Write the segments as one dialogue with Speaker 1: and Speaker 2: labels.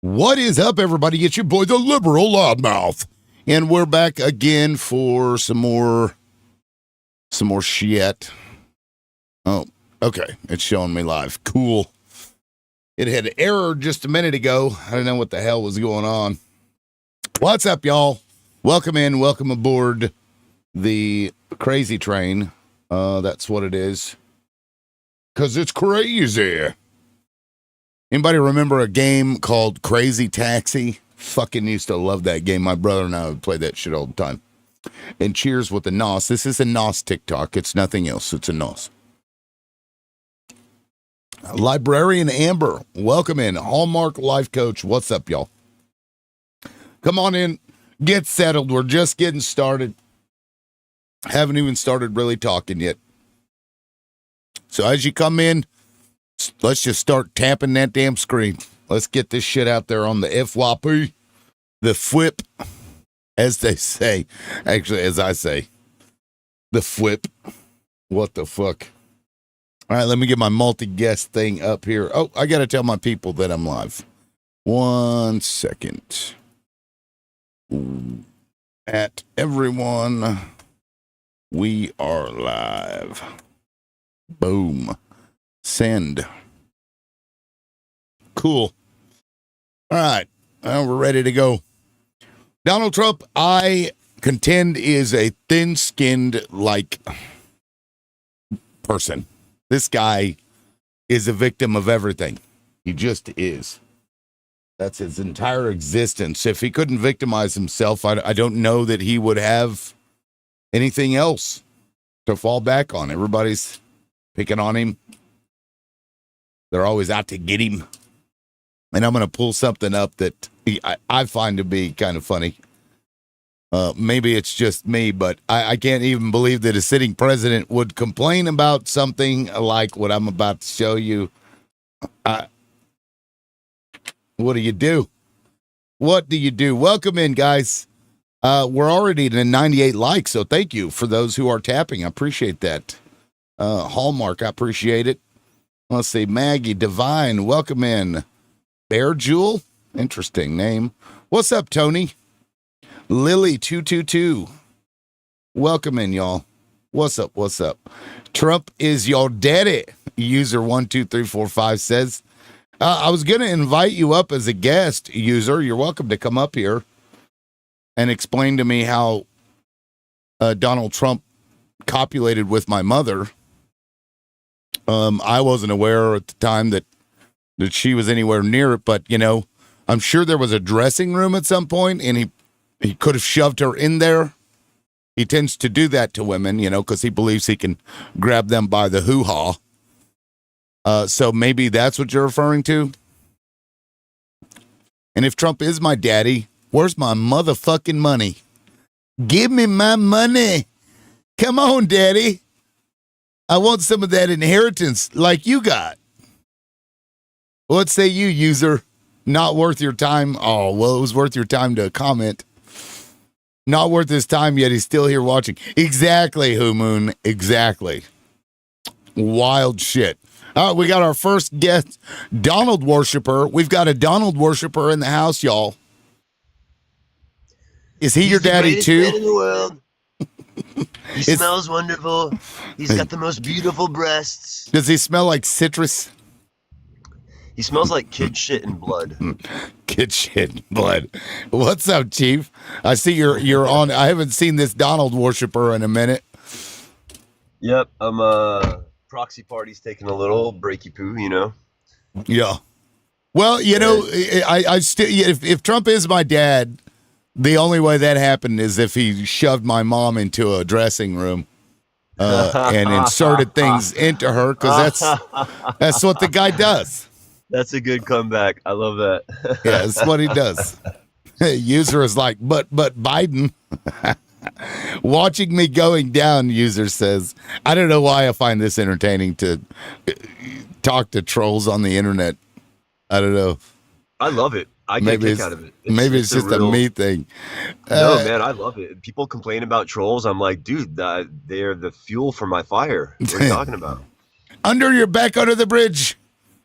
Speaker 1: What is up, everybody? It's your boy, the Liberal Loudmouth. And we're back again for some more shit. Oh, okay. It's showing me live. Cool. It had an error just a minute ago. I don't know what the hell was going on. What's up, y'all? Welcome in. Welcome aboard the crazy train. That's what it is. Because it's crazy. Anybody remember a game called Crazy Taxi? Fucking used to love that game. My brother and I would play that shit all the time. And cheers with the NOS. This is a NOS TikTok. It's nothing else. It's a NOS. Librarian Amber, welcome in. Hallmark Life Coach, what's up, y'all? Come on in. Get settled. We're just getting started. Haven't even started really talking yet. So as you come in, let's just start tapping that damn screen. Let's get this shit out there on the FYP, the FWIP, as they say. Actually, as I say, the FWIP. What the fuck? All right, let me get my multi-guest thing up here. Oh, I got to tell my people that I'm live. 1 second. At everyone, we are live. Boom. Send. Cool. All right. Well, we're ready to go. Donald Trump, I contend, is a thin-skinned, person. This guy is a victim of everything. He just is. That's his entire existence. If he couldn't victimize himself, I don't know that he would have anything else to fall back on. Everybody's picking on him. They're always out to get him. And I'm going to pull something up that I find to be kind of funny. Maybe it's just me, but I can't even believe that a sitting president would complain about something like what I'm about to show you. What do you do? What do you do? Welcome in, guys. We're already at 98 likes, so thank you for those who are tapping. I appreciate that. Hallmark, I appreciate it. Let's see, Maggie, Divine, welcome in. Bear Jewel, interesting name. What's up, Tony? Lily222, welcome in, y'all. What's up, what's up? Trump is your daddy, user 12345 says. I was going to invite you up as a guest, user. You're welcome to come up here and explain to me how Donald Trump copulated with my mother. I wasn't aware at the time that she was anywhere near it, but, you know, I'm sure there was a dressing room at some point, and he could have shoved her in there. He tends to do that to women, you know, because he believes he can grab them by the hoo-ha. So maybe that's what you're referring to. And if Trump is my daddy, where's my motherfucking money? Give me my money. Come on, daddy. I want some of that inheritance like you got. What say you, user? Not worth your time? Oh, well, it was worth your time to comment. Not worth his time, yet he's still here watching. Exactly, Moon. Exactly. Wild shit. We got our first guest, Donald worshiper. We've got a Donald worshiper in the house, y'all. Is he your daddy too?
Speaker 2: Man in the world. He smells wonderful. He's got the most beautiful breasts.
Speaker 1: Does he smell like citrus?
Speaker 2: He smells like kid shit and blood.
Speaker 1: Kid shit and blood. What's up, Chief? I see you're on. I haven't seen this Donald worshiper in a minute.
Speaker 2: Yep, proxy party's taking a little breaky poo, you know.
Speaker 1: Yeah. Well, you know, I still if Trump is my dad, the only way that happened is if he shoved my mom into a dressing room and inserted things into her, because that's what the guy does.
Speaker 2: That's a good comeback. I love that.
Speaker 1: Yeah, that's what he does. User is like, but Biden. Watching me going down, user says. I don't know why I find this entertaining to talk to trolls on the internet. I don't know.
Speaker 2: I love it. I get a kick out of it.
Speaker 1: Maybe it's just a me thing.
Speaker 2: No, man, I love it. People complain about trolls. I'm like, dude, they're the fuel for my fire. What are you talking about?
Speaker 1: Under your back, under the bridge.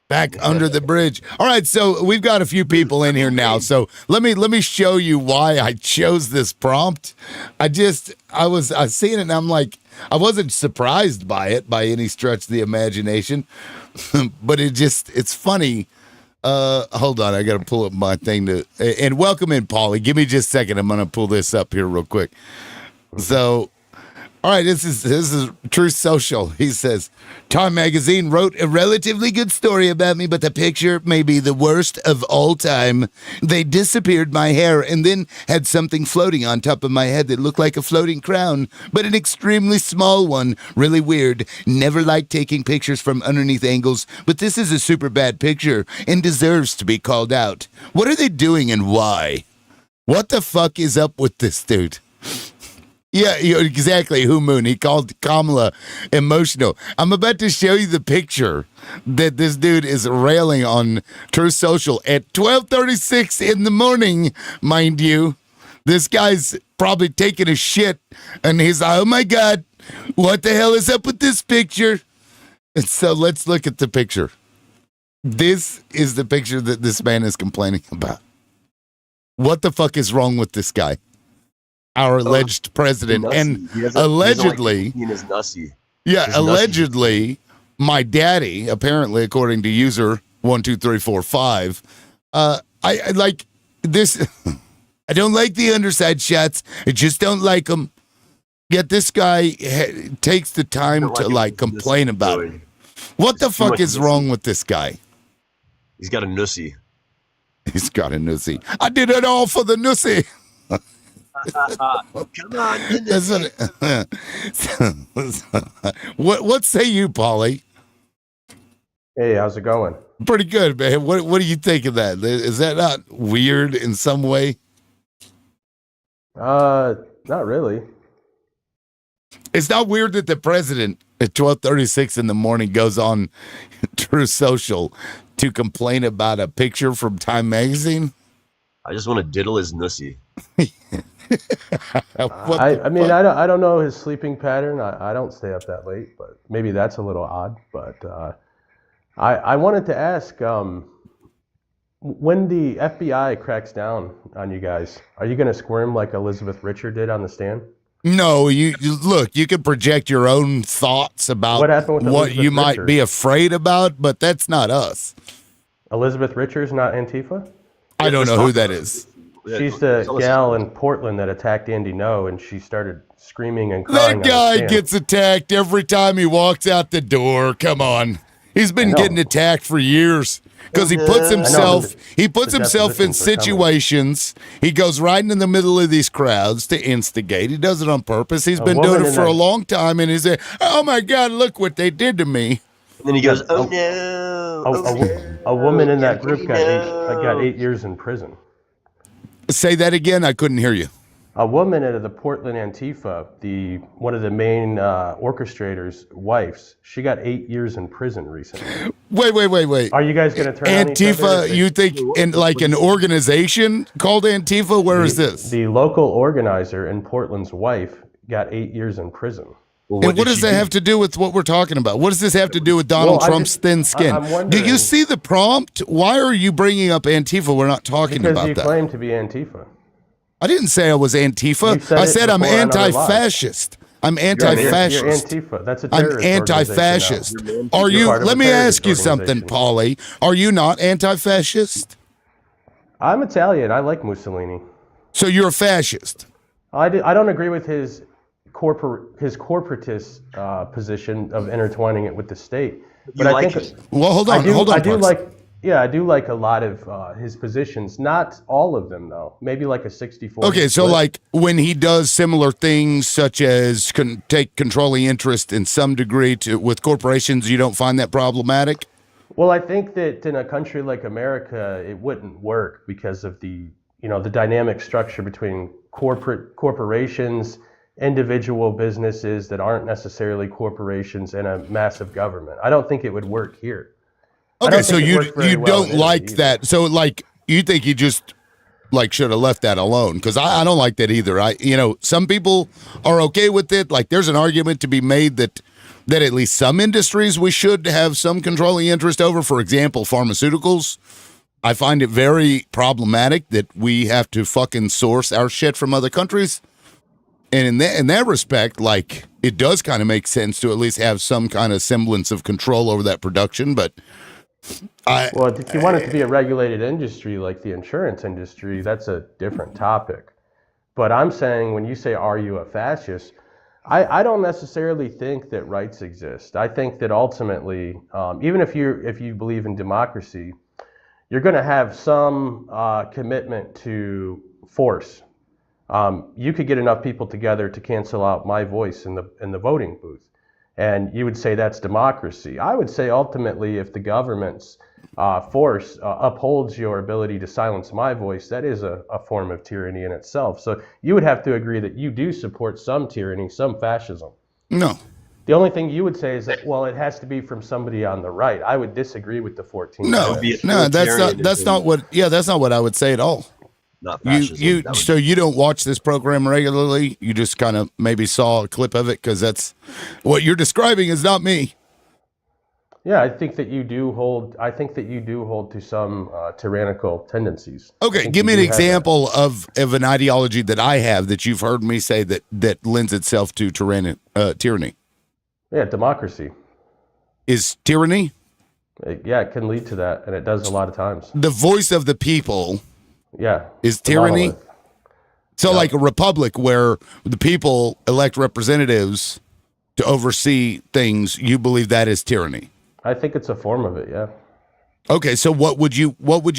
Speaker 1: Back under the bridge. All right, so we've got a few people in here now. So let me show you why I chose this prompt. I was seeing it and I'm like, I wasn't surprised by it by any stretch of the imagination, but it's funny. Hold on, I got to pull up my thing and welcome in, Paulie. Give me just a second. I'm gonna pull this up here real quick. So. All right, this is Truth Social. He says, Time Magazine wrote a relatively good story about me, but the picture may be the worst of all time. They disappeared my hair and then had something floating on top of my head that looked like a floating crown, but an extremely small one. Really weird. Never liked taking pictures from underneath angles, but this is a super bad picture and deserves to be called out. What are they doing and why? What the fuck is up with this dude? Yeah, exactly. Who Moon? He called Kamala emotional. I'm about to show you the picture that this dude is railing on Truth Social at 12:36 in the morning, mind you. This guy's probably taking a shit, and he's like, "Oh my God, what the hell is up with this picture?" And so let's look at the picture. This is the picture that this man is complaining about. What the fuck is wrong with this guy? Our alleged president, and allegedly, allegedly, my daddy, apparently, according to user 12345, I like this. I don't like the underside shots. I just don't like them. Yet this guy takes the time to complain about it. What the fuck is wrong with this guy?
Speaker 2: He's got a nussy.
Speaker 1: He's got a nussy. I did it all for the nussy.
Speaker 2: Come on.
Speaker 1: What say you, Paulie?
Speaker 3: Hey, how's it going?
Speaker 1: Pretty good, man. What do you think of that? Is that not weird in some way?
Speaker 3: Not really.
Speaker 1: It's not weird that the president at 12:36 in the morning goes on Truth Social to complain about a picture from Time Magazine.
Speaker 2: I just want to diddle his nussy.
Speaker 3: I mean, I don't know his sleeping pattern. I don't stay up that late, but maybe that's a little odd. But I wanted to ask, when the FBI cracks down on you guys, are you going to squirm like Elizabeth Richard did on the stand?
Speaker 1: No, you look, you can project your own thoughts about what you might be afraid about, but that's not us.
Speaker 3: Elizabeth Richards, not Antifa?
Speaker 1: I don't know who that is.
Speaker 3: She's the gal in Portland that attacked Andy Ngo, and she started screaming and crying.
Speaker 1: That guy gets attacked every time he walks out the door. Come on. He's been getting attacked for years because he puts himself in situations. He goes right in the middle of these crowds to instigate. He does it on purpose. He's been doing it for a long time, and he's like, "Oh my God, look what they did to me."
Speaker 2: And then he goes, "Oh no!"
Speaker 3: A woman in that group got 8 years in prison.
Speaker 1: Say that again. I couldn't hear you.
Speaker 3: A woman at the Portland Antifa, one of the main orchestrators' wives, she got 8 years in prison recently.
Speaker 1: Wait.
Speaker 3: Are you guys going to turn
Speaker 1: Antifa?
Speaker 3: On each other?
Speaker 1: You think in like an organization called Antifa? Where is this?
Speaker 3: The local organizer in Portland's wife got 8 years in prison.
Speaker 1: Well, and what does that have to do with what we're talking about? What does this have to do with Donald Trump's thin skin? Do you see the prompt? Why are you bringing up Antifa? We're not talking about that.
Speaker 3: Because you claim to be Antifa.
Speaker 1: I didn't say I was Antifa. I said I'm anti-fascist. I'm anti-fascist.
Speaker 3: You're Antifa. That's a terrorist
Speaker 1: I'm anti-fascist. Are you? Let me ask you something, Paulie. Are you not anti-fascist?
Speaker 3: I'm Italian. I like Mussolini.
Speaker 1: So you're a fascist?
Speaker 3: I don't agree with his corporatist position of intertwining it with the state. But I think
Speaker 1: well, hold on.
Speaker 3: I do like a lot of his positions. Not all of them, though. Maybe like a 60-40.
Speaker 1: Okay, so like when he does similar things, such as take controlling interest in some degree with corporations, you don't find that problematic?
Speaker 3: Well, I think that in a country like America, it wouldn't work because of the dynamic structure between corporations, individual businesses that aren't necessarily corporations, and a massive government. I don't think it would work here.
Speaker 1: Okay, so you don't like that. So like you think you just should have left that alone, because I don't like that either. Some people are okay with it. Like there's an argument to be made that that at least some industries we should have some controlling interest over. For example, pharmaceuticals. I find it very problematic that we have to fucking source our shit from other countries. And in that respect, like, it does kind of make sense to at least have some kind of semblance of control over that production. But
Speaker 3: well, if you want it to be a regulated industry like the insurance industry, that's a different topic. But I'm saying, when you say, are you a fascist? I don't necessarily think that rights exist. I think that ultimately, even if you believe in democracy, you're going to have some commitment to force. You could get enough people together to cancel out my voice in the voting booth, and you would say that's democracy. I would say ultimately, if the government's force upholds your ability to silence my voice, that is a form of tyranny in itself. So you would have to agree that you do support some tyranny, some fascism.
Speaker 1: no.
Speaker 3: The only thing you would say is that, well, it has to be from somebody on the right. I would disagree with the 14th.
Speaker 1: No, that's not what I would say at all.
Speaker 2: Not fascism.
Speaker 1: So you don't watch this program regularly? You just kind of maybe saw a clip of it, because that's what you're describing is not me.
Speaker 3: Yeah, I think that you do hold to some tyrannical tendencies.
Speaker 1: Okay, give me an example of an ideology that I have that you've heard me say that lends itself to tyranny.
Speaker 3: Yeah, democracy.
Speaker 1: Is tyranny?
Speaker 3: It can lead to that, and it does a lot of times.
Speaker 1: The voice of the people.
Speaker 3: Yeah.
Speaker 1: Is tyranny? So like a republic where the people elect representatives to oversee things, you believe that is tyranny?
Speaker 3: I think it's a form of it, yeah.
Speaker 1: Okay, so what would you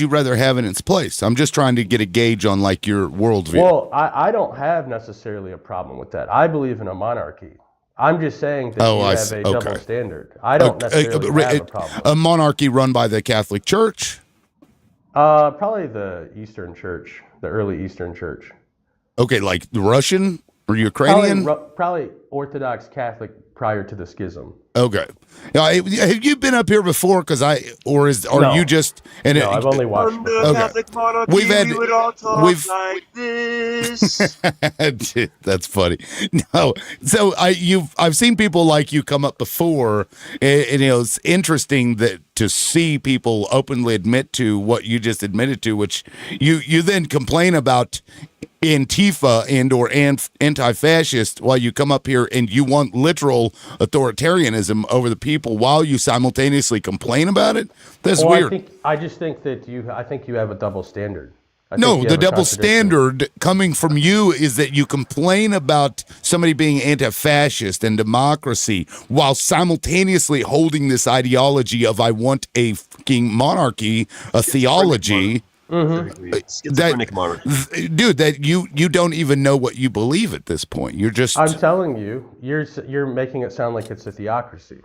Speaker 1: rather have in its place? I'm just trying to get a gauge on like your worldview.
Speaker 3: Well, I don't have necessarily a problem with that. I believe in a monarchy. I'm just saying that you have a double standard. I don't necessarily have a problem.
Speaker 1: A monarchy run by the Catholic Church?
Speaker 3: Probably the Eastern Church, the early Eastern Church.
Speaker 1: Okay, like the Russian or Ukrainian?
Speaker 3: Probably Orthodox Catholic prior to the schism.
Speaker 1: Okay. Now, have you been up here before? You just?
Speaker 3: No, I've only watched.
Speaker 2: Under Catholic monarchy, we would all talk like this.
Speaker 1: That's funny. No, so I've seen people like you come up before, and it's interesting that to see people openly admit to what you just admitted to, which you then complain about Antifa or anti-fascist, while you come up here and you want literal authoritarianism over the people while you simultaneously complain about it. That's weird.
Speaker 3: I just think that I think you have a double standard.
Speaker 1: No, the double standard coming from you is that you complain about somebody being anti-fascist and democracy while simultaneously holding this ideology of I want a fucking monarchy, a theology.
Speaker 2: Schizophrenic monarchy.
Speaker 1: Dude, that you don't even know what you believe at this point. You're just.
Speaker 3: I'm telling you, you're making it sound like it's a theocracy.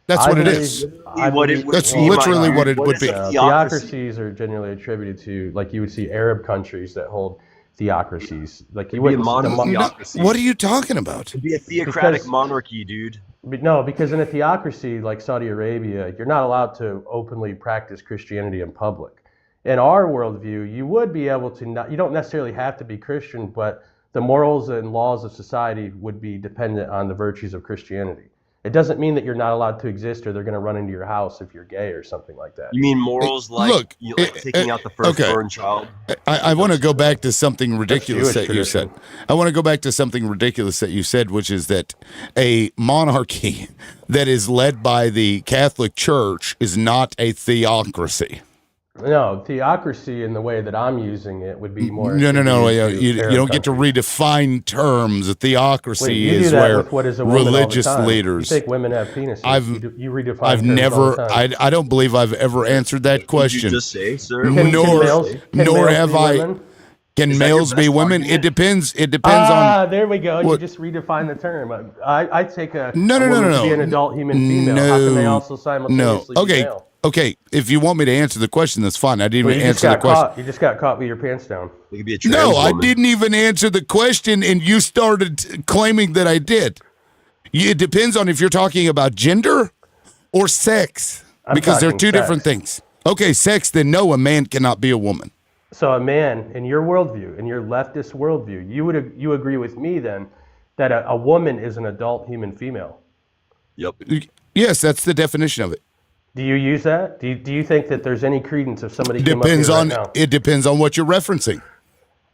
Speaker 1: That's what it is. That's literally what it would be.
Speaker 3: Theocracies are generally attributed to, like, you would see Arab countries that hold theocracies. Like you wouldn't.
Speaker 1: What are you talking about?
Speaker 2: It'd be a theocratic monarchy, dude.
Speaker 3: No, because in a theocracy like Saudi Arabia, you're not allowed to openly practice Christianity in public. In our worldview, you would be able to you don't necessarily have to be Christian, but the morals and laws of society would be dependent on the virtues of Christianity. It doesn't mean that you're not allowed to exist or they're going to run into your house if you're gay or something like that.
Speaker 2: You mean morals like taking out the firstborn child?
Speaker 1: I want to go back to something ridiculous that you said. I want to go back to something ridiculous that you said, which is that a monarchy that is led by the Catholic Church is not a theocracy.
Speaker 3: No, theocracy in the way that I'm using it would be more.
Speaker 1: No. You don't get to redefine terms. A theocracy is where religious leaders.
Speaker 3: You think women have penises? You redefine.
Speaker 1: I've never. I don't believe I've ever answered that question.
Speaker 2: Did you just say, sir?
Speaker 1: Nor have I. Can males be women? It depends. It depends on.
Speaker 3: There we go. You just redefined the term. I take a
Speaker 1: no.
Speaker 3: To be an adult human female. How can they also simultaneously be male?
Speaker 1: Okay, if you want me to answer the question, that's fine. I didn't even answer the question.
Speaker 3: You just got caught with your pants down.
Speaker 2: You could be a trans woman.
Speaker 1: I didn't even answer the question, and you started claiming that I did. It depends on if you're talking about gender or sex, because they're two different things. Okay, sex, then no, a man cannot be a woman.
Speaker 3: So a man, in your worldview, in your leftist worldview, you agree with me then that a woman is an adult human female.
Speaker 2: Yep.
Speaker 1: Yes, that's the definition of it.
Speaker 3: Do you use that? Do you think that there's any credence if somebody came
Speaker 1: Depends
Speaker 3: up here
Speaker 1: on
Speaker 3: right now?
Speaker 1: it depends on what you're referencing.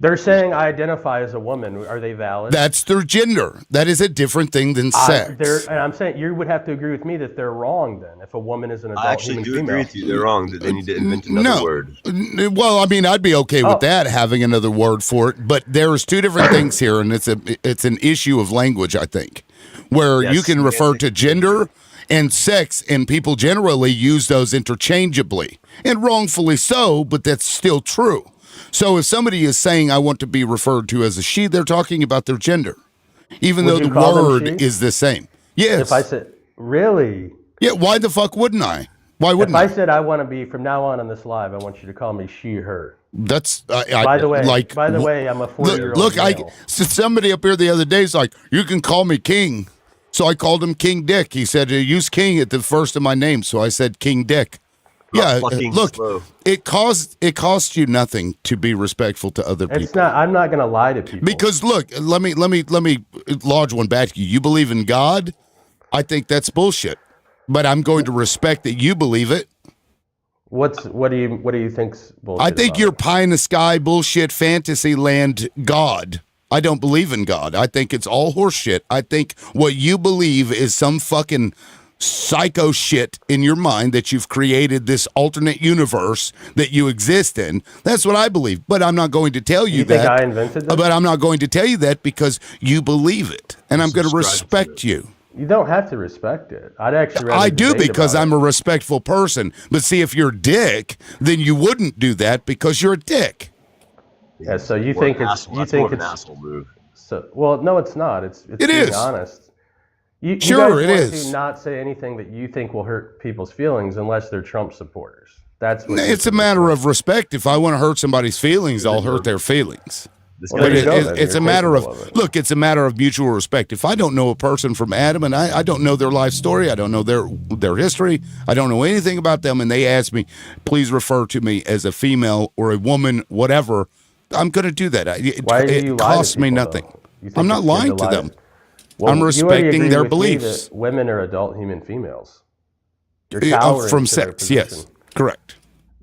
Speaker 3: They're saying I identify as a woman. Are they valid?
Speaker 1: That's their gender. That is a different thing than sex.
Speaker 3: And I'm saying you would have to agree with me that they're wrong then. If a woman is an adult
Speaker 2: I actually
Speaker 3: human
Speaker 2: do
Speaker 3: female.
Speaker 2: agree with you. They're wrong. That they need to invent another
Speaker 1: No.
Speaker 2: word.
Speaker 1: Well, I mean, I'd be okay with
Speaker 3: Oh.
Speaker 1: that, having another word for it. But there's two different things here, and it's an issue of language, I think, where
Speaker 2: Yes,
Speaker 1: you can refer to gender and sex, and people generally use those interchangeably, and wrongfully so, but that's still true. So if somebody is saying, I want to be referred to as a she, they're talking about their gender, even
Speaker 3: Would
Speaker 1: though
Speaker 3: you
Speaker 1: the
Speaker 3: call them
Speaker 1: word
Speaker 3: she?
Speaker 1: is the same. Yes.
Speaker 3: If I said, really?
Speaker 1: Yeah, why the fuck wouldn't I? Why
Speaker 3: If
Speaker 1: wouldn't
Speaker 3: I
Speaker 1: I?
Speaker 3: said I want to be, from now on this live, I want you to call me she, her.
Speaker 1: That's
Speaker 3: By the way,
Speaker 1: like,
Speaker 3: I'm a 40-year-old
Speaker 1: look,
Speaker 3: male.
Speaker 1: somebody up here the other day is like, you can call me King. So I called him King Dick. He said, use King at the first of my name. So I said King Dick. Yeah,
Speaker 2: fucking
Speaker 1: look,
Speaker 2: slow.
Speaker 1: it costs you nothing to be respectful to other people.
Speaker 3: It's not. I'm not going to lie to people.
Speaker 1: Because look, let me lodge one back to you. You believe in God? I think that's bullshit. But I'm going to respect that you believe it.
Speaker 3: what do you think's bullshit?
Speaker 1: I think
Speaker 3: about
Speaker 1: you're
Speaker 3: it?
Speaker 1: pie in the sky bullshit fantasy land God. I don't believe in God. I think it's all horseshit. I think what you believe is some fucking psycho shit in your mind that you've created this alternate universe that you exist in. That's what I believe. But I'm not going to tell you,
Speaker 3: You think
Speaker 1: that.
Speaker 3: I invented this?
Speaker 1: But I'm not going to tell you that because you believe it. And I'm going to
Speaker 2: Subscribe to
Speaker 1: respect
Speaker 2: it.
Speaker 1: you.
Speaker 3: You don't have to respect it. I'd actually rather
Speaker 1: I do
Speaker 3: debate
Speaker 1: because
Speaker 3: about
Speaker 1: I'm
Speaker 3: it.
Speaker 1: a respectful person. But see, if you're a dick, then you wouldn't do that because you're a dick.
Speaker 3: Yeah, so you
Speaker 2: More
Speaker 3: think
Speaker 2: an
Speaker 3: it's
Speaker 2: asshole.
Speaker 3: you
Speaker 2: That's
Speaker 3: think
Speaker 2: more of an
Speaker 3: it's
Speaker 2: asshole move.
Speaker 3: so well. No, it's not. It's
Speaker 1: It
Speaker 3: being
Speaker 1: is.
Speaker 3: honest. You
Speaker 1: Sure,
Speaker 3: guys
Speaker 1: it
Speaker 3: want
Speaker 1: is.
Speaker 3: to not say anything that you think will hurt people's feelings unless they're Trump supporters. That's what
Speaker 1: It's a matter of respect. If I want to hurt somebody's feelings, I'll hurt their feelings.
Speaker 2: This
Speaker 3: Well,
Speaker 2: guy
Speaker 3: there you
Speaker 1: But
Speaker 3: go,
Speaker 2: is-
Speaker 3: then.
Speaker 1: it's a
Speaker 3: You're
Speaker 1: matter
Speaker 3: capable
Speaker 1: of
Speaker 3: of it.
Speaker 1: look. It's a matter of mutual respect. If I don't know a person from Adam and I don't know their life story, I don't know their history, I don't know anything about them, and they ask me, please refer to me as a female or a woman, whatever. I'm going to do that.
Speaker 3: Why do you
Speaker 1: It
Speaker 3: lie to
Speaker 1: costs me
Speaker 3: people,
Speaker 1: nothing.
Speaker 3: though? You think
Speaker 1: I'm not
Speaker 3: it's good
Speaker 1: lying to
Speaker 3: lie
Speaker 1: them.
Speaker 3: Well,
Speaker 1: I'm
Speaker 3: you already
Speaker 1: respecting
Speaker 3: agree
Speaker 1: their
Speaker 3: with me
Speaker 1: beliefs.
Speaker 3: that women are adult human females. You're
Speaker 1: Oh,
Speaker 3: cowering
Speaker 1: from
Speaker 3: to their
Speaker 1: sex, yes,
Speaker 3: position.
Speaker 1: correct.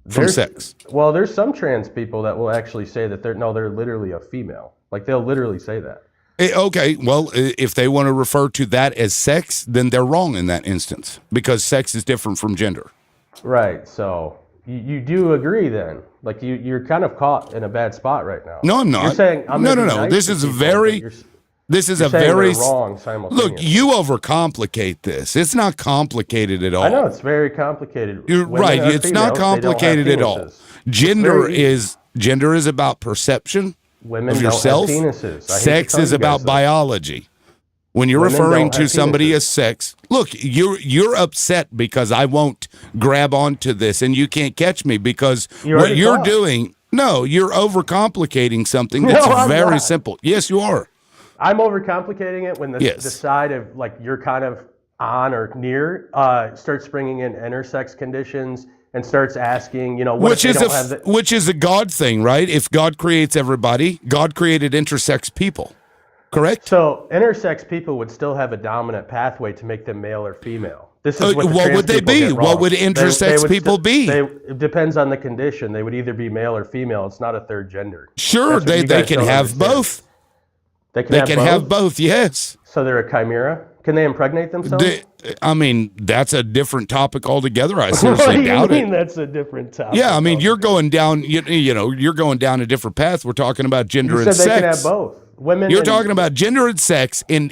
Speaker 1: From
Speaker 3: There's-
Speaker 1: sex.
Speaker 3: Well, there's some trans people that will actually say that they're literally a female. Like they'll literally say that.
Speaker 1: Okay, well, if they want to refer to that as sex, then they're wrong in that instance because sex is different from gender.
Speaker 3: Right. So you do agree then? Like you're kind of caught in a bad spot right now.
Speaker 1: No, I'm not.
Speaker 3: You're saying I'm
Speaker 1: No,
Speaker 3: gonna
Speaker 1: no,
Speaker 3: be
Speaker 1: no.
Speaker 3: nice
Speaker 1: This
Speaker 3: to
Speaker 1: is a
Speaker 3: people,
Speaker 1: very-
Speaker 3: but you're
Speaker 1: This is
Speaker 3: saying
Speaker 1: a very
Speaker 3: they're wrong
Speaker 1: look.
Speaker 3: simultaneously.
Speaker 1: You overcomplicate this. It's not complicated at all.
Speaker 3: I know it's very complicated.
Speaker 1: You're
Speaker 3: Women
Speaker 1: right.
Speaker 3: are
Speaker 1: It's not
Speaker 3: females, they don't have
Speaker 1: complicated at all.
Speaker 3: penises.
Speaker 1: Gender
Speaker 3: very easy.
Speaker 1: is about perception
Speaker 3: Women
Speaker 1: of
Speaker 3: don't have
Speaker 1: yourself.
Speaker 3: penises. I hate to
Speaker 1: Sex
Speaker 3: tell
Speaker 1: is
Speaker 3: you guys
Speaker 1: about
Speaker 3: this.
Speaker 1: biology. When you're
Speaker 3: Women
Speaker 1: referring
Speaker 3: don't
Speaker 1: to
Speaker 3: have
Speaker 1: somebody
Speaker 3: penises.
Speaker 1: as sex, look, you're upset because I won't grab onto this and you can't catch me because
Speaker 3: You
Speaker 1: what
Speaker 3: already
Speaker 1: you're
Speaker 3: caught.
Speaker 1: doing, no, you're overcomplicating something
Speaker 3: No,
Speaker 1: that's
Speaker 3: I'm
Speaker 1: very
Speaker 3: not.
Speaker 1: simple. Yes, you are.
Speaker 3: I'm overcomplicating it when the
Speaker 1: Yes.
Speaker 3: side of like you're kind of on or near starts bringing in intersex conditions and starts asking, what
Speaker 1: Which
Speaker 3: if
Speaker 1: is
Speaker 3: they don't have the,
Speaker 1: which is a God thing, right? If God creates everybody, God created intersex people. Correct?
Speaker 3: so intersex people would still have a dominant pathway to make them male or female. This is what, the
Speaker 1: what
Speaker 3: trans
Speaker 1: would they
Speaker 3: people
Speaker 1: be?
Speaker 3: get
Speaker 1: What
Speaker 3: wrong.
Speaker 1: would intersex
Speaker 3: would
Speaker 1: people be?
Speaker 3: It depends on the condition. They would either be male or female. It's not a third gender.
Speaker 1: Sure,
Speaker 3: That's what
Speaker 1: they
Speaker 3: you guys
Speaker 1: can
Speaker 3: don't
Speaker 1: have
Speaker 3: understand.
Speaker 1: both.
Speaker 3: They can,
Speaker 1: They
Speaker 3: have,
Speaker 1: can
Speaker 3: both?
Speaker 1: have both, yes.
Speaker 3: So they're a chimera. Can they impregnate themselves?
Speaker 1: I mean, that's a different topic altogether. I
Speaker 3: What
Speaker 1: seriously
Speaker 3: do you
Speaker 1: doubt
Speaker 3: mean
Speaker 1: it.
Speaker 3: that's a different topic?
Speaker 1: Yeah, I mean, you're going down, you're going down a different path. We're talking about gender
Speaker 3: You
Speaker 1: and
Speaker 3: said they
Speaker 1: sex.
Speaker 3: can have both. Women.
Speaker 1: You're
Speaker 3: and-
Speaker 1: talking about gender and sex, and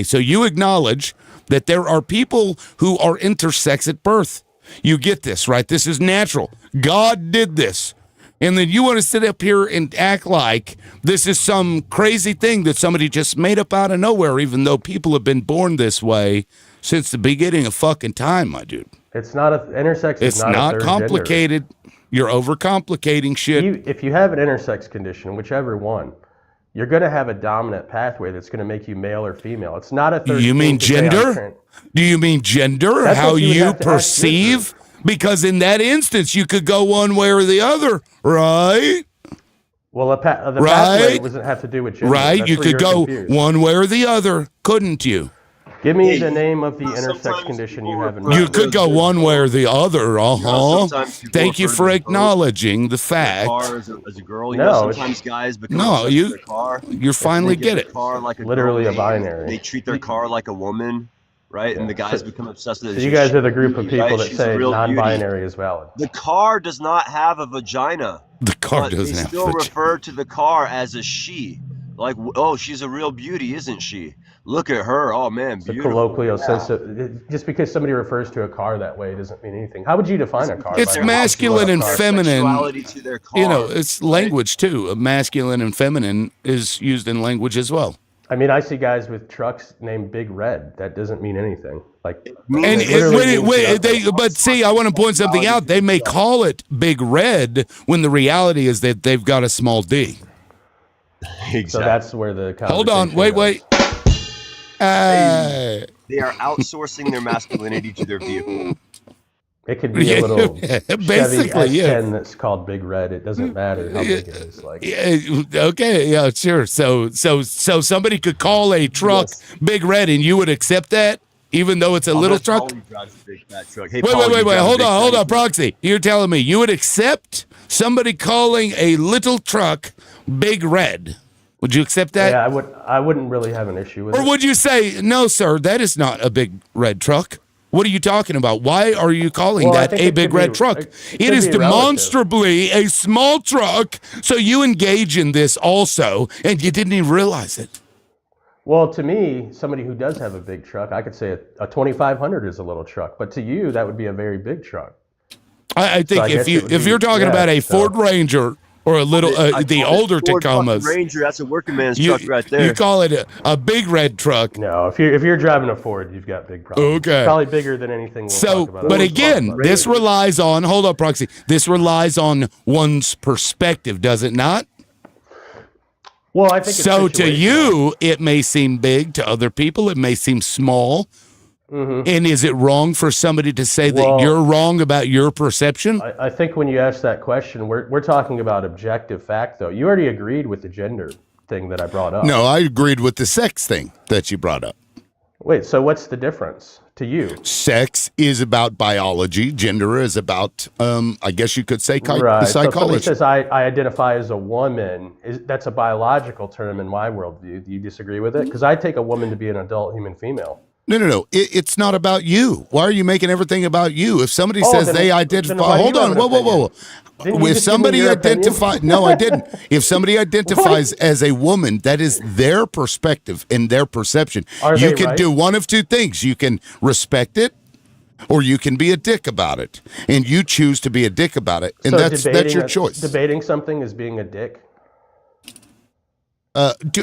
Speaker 1: so you acknowledge that there are people who are intersex at birth. You get this, right? This is natural. God did this. And then you want to sit up here and act like this is some crazy thing that somebody just made up out of nowhere, even though people have been born this way since the beginning of fucking time, my dude.
Speaker 3: It's not a intersex.
Speaker 1: It's
Speaker 3: is not, a
Speaker 1: not
Speaker 3: third
Speaker 1: complicated. You're overcomplicating shit.
Speaker 3: Gender. If you have an intersex condition, whichever one, you're going to have a dominant pathway that's going to make you male or female. It's not a third.
Speaker 1: You mean
Speaker 3: thing to say I'm
Speaker 1: gender? Do you mean gender?
Speaker 3: That's
Speaker 1: How
Speaker 3: what you would
Speaker 1: you
Speaker 3: have to ask your
Speaker 1: perceive? Because in that instance, you could go one way or the other, right?
Speaker 3: Well, the pathway
Speaker 1: Right.
Speaker 3: doesn't have to do with gender.
Speaker 1: Right?
Speaker 3: That's
Speaker 1: You
Speaker 3: where
Speaker 1: could
Speaker 3: you're
Speaker 1: go
Speaker 3: confused.
Speaker 1: one way or the other, couldn't you?
Speaker 3: Give me
Speaker 2: Hey,
Speaker 3: the name of the intersex
Speaker 2: sometimes
Speaker 3: condition you
Speaker 2: people
Speaker 3: have in
Speaker 2: refer
Speaker 1: You
Speaker 3: mind.
Speaker 2: to
Speaker 1: could go one way or the other.
Speaker 2: sometimes people
Speaker 1: Thank you
Speaker 2: refer to
Speaker 1: for
Speaker 2: the boat,
Speaker 1: acknowledging the
Speaker 2: the
Speaker 1: fact.
Speaker 2: car as a girl. You
Speaker 3: No,
Speaker 2: know,
Speaker 3: it's-
Speaker 2: sometimes guys become
Speaker 1: No,
Speaker 2: obsessed with their car.
Speaker 1: you finally
Speaker 2: They
Speaker 1: get
Speaker 2: their
Speaker 1: it.
Speaker 2: car like a
Speaker 3: Literally
Speaker 2: girl
Speaker 3: a
Speaker 2: name.
Speaker 3: binary.
Speaker 2: They treat their car like a woman, right? And the guys become obsessed with it.
Speaker 3: So you guys are the group of people
Speaker 2: right?
Speaker 3: that
Speaker 2: She's a
Speaker 3: say
Speaker 2: real beauty.
Speaker 3: non-binary is valid.
Speaker 2: The car does not have a vagina,
Speaker 1: The car
Speaker 2: but they
Speaker 1: doesn't have
Speaker 2: still
Speaker 1: vagina.
Speaker 2: refer to the car as a she. Like, oh, she's a real beauty, isn't she? Look at her. Oh man,
Speaker 3: The
Speaker 2: beautiful.
Speaker 3: colloquial
Speaker 2: Yeah.
Speaker 3: sense of just because somebody refers to a car that way doesn't mean anything. How would you define a car?
Speaker 1: It's
Speaker 3: by the way?
Speaker 1: masculine and
Speaker 3: Car.
Speaker 1: feminine.
Speaker 2: Sexuality to their car,
Speaker 1: You know, it's language too. Masculine and feminine is used in language as well.
Speaker 3: I mean, I see guys with trucks named Big Red. That doesn't mean anything. Like,
Speaker 1: And
Speaker 3: it literally means nothing.
Speaker 1: but see, I want to point something out. They may call it Big Red when the reality is that they've got a small D.
Speaker 2: Exactly.
Speaker 3: So that's where the
Speaker 1: Hold on,
Speaker 3: conversation
Speaker 1: wait.
Speaker 2: They are outsourcing their masculinity to their vehicle.
Speaker 3: It could be a little
Speaker 1: Basically,
Speaker 3: Chevy
Speaker 1: yeah.
Speaker 3: S10 that's called Big Red. It doesn't matter how big it is. Like,
Speaker 1: Yeah, okay, yeah, sure. So somebody could call a truck Big Red, and you would accept that, even though it's a little truck.
Speaker 2: Paulie drives a big fat truck. Hey,
Speaker 1: Wait,
Speaker 2: Paulie, you drive a
Speaker 1: hold
Speaker 2: big
Speaker 1: on,
Speaker 2: fat truck.
Speaker 1: Proxy. You're telling me you would accept somebody calling a little truck Big Red? Would you accept that?
Speaker 3: yeah, I wouldn't really have an issue with
Speaker 1: Or
Speaker 3: it.
Speaker 1: would you say, no, sir, that is not a big red truck? What are you talking about? Why are you calling
Speaker 3: Well, I
Speaker 1: that
Speaker 3: think
Speaker 1: a
Speaker 3: it
Speaker 1: big
Speaker 3: could
Speaker 1: red
Speaker 3: be-
Speaker 1: truck?
Speaker 3: it
Speaker 1: It
Speaker 3: could
Speaker 1: is
Speaker 3: be relative.
Speaker 1: demonstrably a small truck. So you engage in this also, and you didn't even realize it.
Speaker 3: Well, to me, somebody who does have a big truck, I could say a 2500 is a little truck, but to you, that would be a very big truck.
Speaker 1: I think
Speaker 3: I guess it would
Speaker 1: if
Speaker 3: be-
Speaker 1: you're talking
Speaker 3: yeah,
Speaker 1: about a
Speaker 3: so-
Speaker 1: Ford Ranger or a little the older
Speaker 2: Ford fucking
Speaker 1: Tacomas,
Speaker 2: Ranger, that's a working man's
Speaker 1: you,
Speaker 2: truck right there.
Speaker 1: you call it a big red truck.
Speaker 3: No, if you're driving a Ford, you've got big problems.
Speaker 1: Okay.
Speaker 3: Probably bigger than anything we'll
Speaker 1: So,
Speaker 3: talk about.
Speaker 1: but
Speaker 3: We'll
Speaker 1: again,
Speaker 3: talk about
Speaker 1: this
Speaker 3: it.
Speaker 1: relies on, hold up, Proxy, this relies on one's perspective, does it not?
Speaker 3: Well, I think it's
Speaker 1: So to
Speaker 3: situational.
Speaker 1: you, it may seem big. To other people, it may seem small. And is it wrong for somebody to say that
Speaker 3: Well-
Speaker 1: you're wrong about your perception?
Speaker 3: I think when you ask that question, we're talking about objective fact, though. You already agreed with the gender thing that I brought up.
Speaker 1: No, I agreed with the sex thing that you brought up.
Speaker 3: Wait, so what's the difference to you?
Speaker 1: Sex is about biology. Gender is about, I guess you could say,
Speaker 3: Right. So if somebody
Speaker 1: psychology.
Speaker 3: says I identify as a woman, that's a biological term in my worldview. Do you disagree with it? Because I take a woman to be an adult human female.
Speaker 1: No. It's not about you. Why are you making everything about you? If somebody
Speaker 3: Oh,
Speaker 1: says
Speaker 3: then-
Speaker 1: they
Speaker 3: then
Speaker 1: identify,
Speaker 3: why do
Speaker 1: hold
Speaker 3: you have
Speaker 1: on,
Speaker 3: an
Speaker 1: whoa.
Speaker 3: opinion? Didn't you
Speaker 1: If
Speaker 3: just give me
Speaker 1: somebody
Speaker 3: your opinion?
Speaker 1: identifies, no, I didn't. If somebody identifies as a woman, that is their perspective and their perception.
Speaker 3: Are
Speaker 1: You
Speaker 3: they
Speaker 1: can
Speaker 3: right?
Speaker 1: do one of two things. You can respect it, or you can be a dick about it, and you choose to be a dick about it, and
Speaker 3: So
Speaker 1: that's your
Speaker 3: debating
Speaker 1: choice.
Speaker 3: Debating something is being a dick.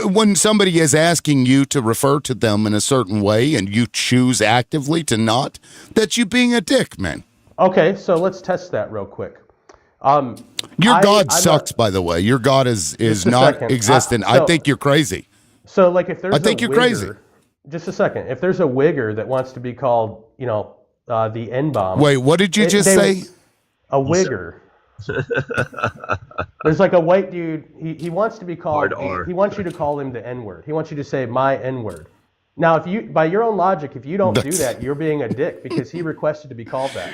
Speaker 1: When somebody is asking you to refer to them in a certain way, and you choose actively to not, that's you being a dick, man.
Speaker 3: Okay, so let's test that real quick.
Speaker 1: Your God
Speaker 3: I'm
Speaker 1: sucks, by the way. Your God is
Speaker 3: Just a
Speaker 1: not
Speaker 3: second.
Speaker 1: existent.
Speaker 3: So-
Speaker 1: I think you're crazy.
Speaker 3: So, like, if there's
Speaker 1: I think
Speaker 3: a
Speaker 1: you're
Speaker 3: wigger,
Speaker 1: crazy.
Speaker 3: Just a second. If there's a wigger that wants to be called, the N-bomb.
Speaker 1: Wait, what did you just
Speaker 3: they-
Speaker 1: say?
Speaker 3: A wigger. There's like a white dude. He wants to be called.
Speaker 2: Hard R.
Speaker 3: He wants you to call him the N-word. He wants you to say my N-word. Now, if you, by your own logic, if you don't do that, you're being a dick because he requested to be called that.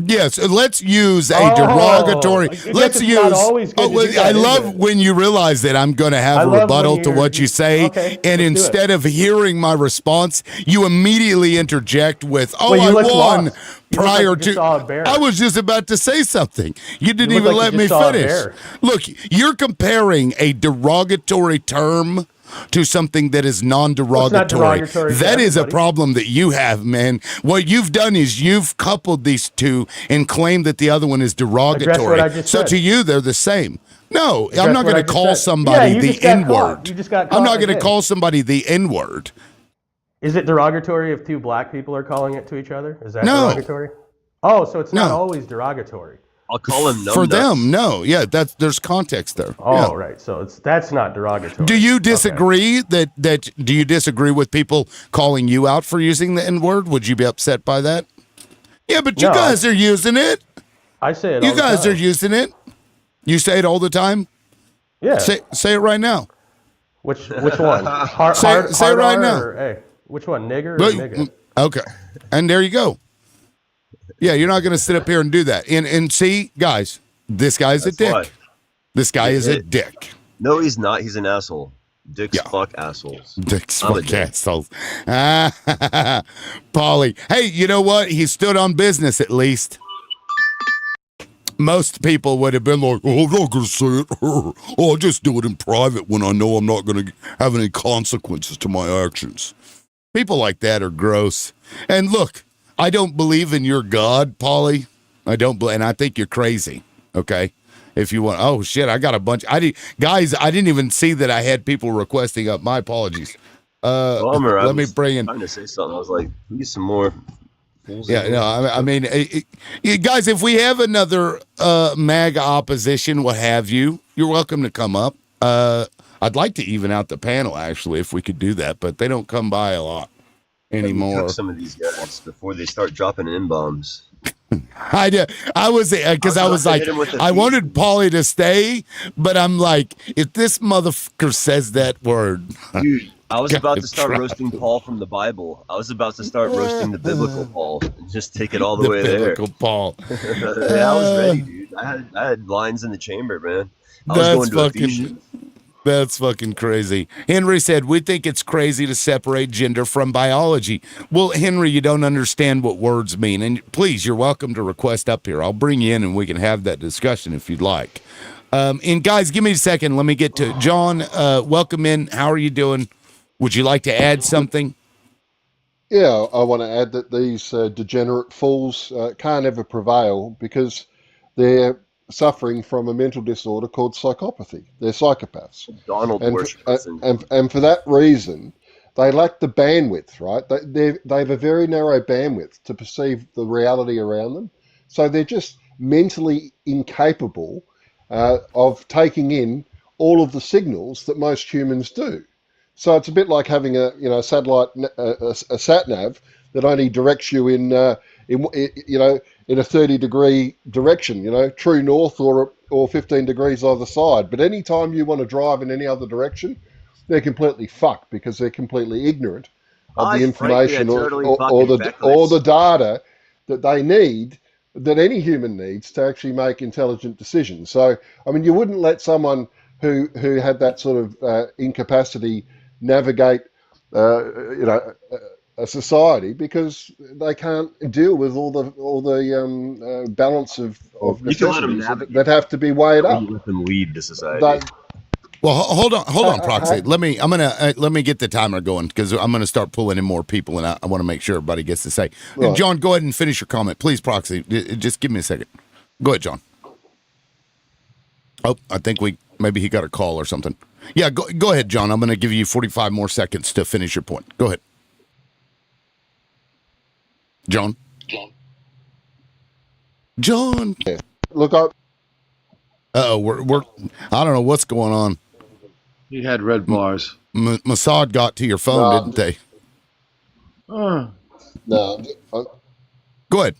Speaker 1: Yes, let's use a
Speaker 3: Oh,
Speaker 1: derogatory.
Speaker 3: I guess
Speaker 1: Let's
Speaker 3: it's not
Speaker 1: use.
Speaker 3: always good to
Speaker 1: well,
Speaker 3: do that,
Speaker 1: I
Speaker 3: is
Speaker 1: love
Speaker 3: it?
Speaker 1: when you realize that I'm going to
Speaker 3: I
Speaker 1: have a
Speaker 3: love
Speaker 1: rebuttal
Speaker 3: when
Speaker 1: to
Speaker 3: you're-
Speaker 1: what you say,
Speaker 3: Okay,
Speaker 1: and
Speaker 3: let's do it.
Speaker 1: instead of hearing my response, you immediately interject with, "Oh,
Speaker 3: Well, you
Speaker 1: I
Speaker 3: look
Speaker 1: won."
Speaker 3: lost. You look like
Speaker 1: Prior
Speaker 3: you just
Speaker 1: to,
Speaker 3: saw a bear.
Speaker 1: I was just about to say something. You didn't
Speaker 3: You look
Speaker 1: even
Speaker 3: like
Speaker 1: let
Speaker 3: you
Speaker 1: me
Speaker 3: just saw a
Speaker 1: finish.
Speaker 3: bear.
Speaker 1: Look, you're comparing a derogatory term to something that is non-derogatory.
Speaker 3: derogatory to
Speaker 1: That is a
Speaker 3: everybody.
Speaker 1: problem that you have, man. What you've done is you've coupled these two and claimed that the other one is derogatory.
Speaker 3: what I just
Speaker 1: So
Speaker 3: said.
Speaker 1: to you, they're the same. No, I'm
Speaker 3: Address
Speaker 1: not
Speaker 3: what
Speaker 1: going
Speaker 3: I
Speaker 1: to
Speaker 3: just
Speaker 1: call
Speaker 3: said.
Speaker 1: somebody
Speaker 3: Yeah, you
Speaker 1: the
Speaker 3: just got
Speaker 1: N-word.
Speaker 3: caught. You just got
Speaker 1: I'm
Speaker 3: caught
Speaker 1: not going to
Speaker 3: again.
Speaker 1: call somebody the N-word.
Speaker 3: Is it derogatory if two black people are calling it to each other? Is that
Speaker 1: No.
Speaker 3: derogatory? Oh, so it's not
Speaker 1: No.
Speaker 3: always derogatory.
Speaker 2: I'll call him
Speaker 1: For
Speaker 2: numbnuts.
Speaker 1: them, no. Yeah, there's context there.
Speaker 3: Oh,
Speaker 1: Yeah.
Speaker 3: right. So that's not derogatory.
Speaker 1: Do you disagree that do you disagree with people calling you out for using the N-word? Would you be upset by that? Yeah, but you
Speaker 3: No.
Speaker 1: guys are using it.
Speaker 3: I say it.
Speaker 1: You
Speaker 3: all the
Speaker 1: guys
Speaker 3: time.
Speaker 1: are using it. You say it all the time.
Speaker 3: Yeah.
Speaker 1: Say it right now.
Speaker 3: Which one? Hard,
Speaker 1: Say it right
Speaker 3: R
Speaker 1: now.
Speaker 3: or A? Which one, nigger or
Speaker 1: But-
Speaker 3: nigga?
Speaker 1: Okay. And there you go. Yeah, you're not going to sit up here and do that. And see, guys, this guy's a
Speaker 2: That's
Speaker 1: dick.
Speaker 2: why.
Speaker 1: This guy is a
Speaker 2: It-
Speaker 1: dick.
Speaker 2: No, he's not. He's an asshole. Dicks
Speaker 1: Yeah.
Speaker 2: fuck assholes.
Speaker 1: Dicks
Speaker 2: I'm a
Speaker 1: fuck
Speaker 2: dick.
Speaker 1: assholes. Paulie. Hey, you know what? He stood on business at least. Most people would have been like, oh, I'm not going to say it. Oh, I'll just do it in private when I know I'm not going to have any consequences to my actions. People like that are gross. And look, I don't believe in your God, Paulie. I don't believe, and I think you're crazy. Okay. If you want, oh shit, I got a bunch. Guys, I didn't even see that I had people requesting up. My apologies.
Speaker 2: Bummer. I
Speaker 1: Let me
Speaker 2: was
Speaker 1: bring in.
Speaker 2: trying to say something. I was like, need some more. fools in
Speaker 1: Yeah,
Speaker 2: here."
Speaker 1: no, I mean, guys, if we have another MAGA opposition, what have you, you're welcome to come up. I'd like to even out the panel, actually, if we could do that, but they don't come by a lot
Speaker 2: Let me
Speaker 1: anymore.
Speaker 2: cook some of these guys before they start dropping N-bombs.
Speaker 1: I was because I was
Speaker 2: about to
Speaker 1: like,
Speaker 2: hit him with a
Speaker 1: I
Speaker 2: feed.
Speaker 1: wanted Paulie to stay, but I'm like, if this motherfucker says that word,
Speaker 2: Dude, I was
Speaker 1: God,
Speaker 2: about to start
Speaker 1: try.
Speaker 2: roasting Paul from the Bible. I was about to start roasting the biblical Paul and just take it all the, way
Speaker 1: biblical Paul.
Speaker 2: there. I was ready, dude. I had lines in the chamber, man. I was
Speaker 1: That's
Speaker 2: going to
Speaker 1: fucking.
Speaker 2: Ephesians.
Speaker 1: That's fucking crazy. Henry said, we think it's crazy to separate gender from biology. Well, Henry, you don't understand what words mean. And please, you're welcome to request up here. I'll bring you in and we can have that discussion if you'd like. And guys, give me a second. Let me get to John. Welcome in. How are you doing? Would you like to add something?
Speaker 4: Yeah, I want to add that these degenerate fools can't ever prevail because they're suffering from a mental disorder called psychopathy. They're psychopaths.
Speaker 2: Donald
Speaker 4: And,
Speaker 2: worshippers.
Speaker 4: and for that reason, they lack the bandwidth, right? They have a very narrow bandwidth to perceive the reality around them. So they're just mentally incapable of taking in all of the signals that most humans do. So it's a bit like having a satellite a sat nav that only directs you in a 30-degree direction, true north or 15 degrees either side. But anytime you want to drive in any other direction, they're completely fucked because they're completely ignorant of the information or the data that they need, that any human needs to actually make intelligent decisions. So I mean, you wouldn't let someone who had that sort of incapacity navigate a society because they can't deal with all the balance of
Speaker 2: You can let 'em
Speaker 4: necessities
Speaker 2: navigate.
Speaker 4: that have to be weighed
Speaker 2: Or
Speaker 4: up.
Speaker 2: you let them lead the society.
Speaker 4: That,
Speaker 1: Well, hold on, Proxy.
Speaker 4: I-
Speaker 1: Let me get the timer going because I'm gonna start pulling in more people, and I want to make sure everybody gets to say.
Speaker 4: Right.
Speaker 1: John, go ahead and finish your comment, please, Proxy. Just give me a second. Go ahead, John. Oh, I think maybe he got a call or something. Yeah, go ahead, John. I'm gonna give you 45 more seconds to finish your point. Go ahead, John. John.
Speaker 4: look,
Speaker 1: We're I don't know what's going on.
Speaker 5: He had red bars.
Speaker 1: Mossad got to your phone,
Speaker 4: No.
Speaker 1: didn't they?
Speaker 5: Oh,
Speaker 4: no,
Speaker 1: Go ahead.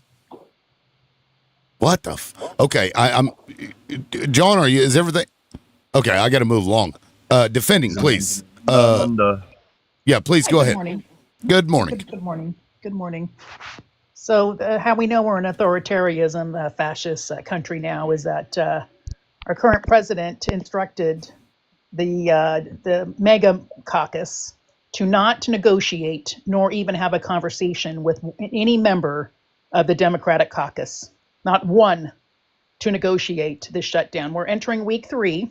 Speaker 1: What the? Okay, I'm. John, is everything? Okay, I got to move along. Defending, please. Yeah, please go ahead.
Speaker 6: Morning.
Speaker 1: Good morning.
Speaker 6: Good morning. Good morning. So, how we know we're an authoritarianism, fascist country now is that our current president instructed the mega caucus to not negotiate nor even have a conversation with any member of the Democratic caucus, not one, to negotiate this shutdown. We're entering week 3.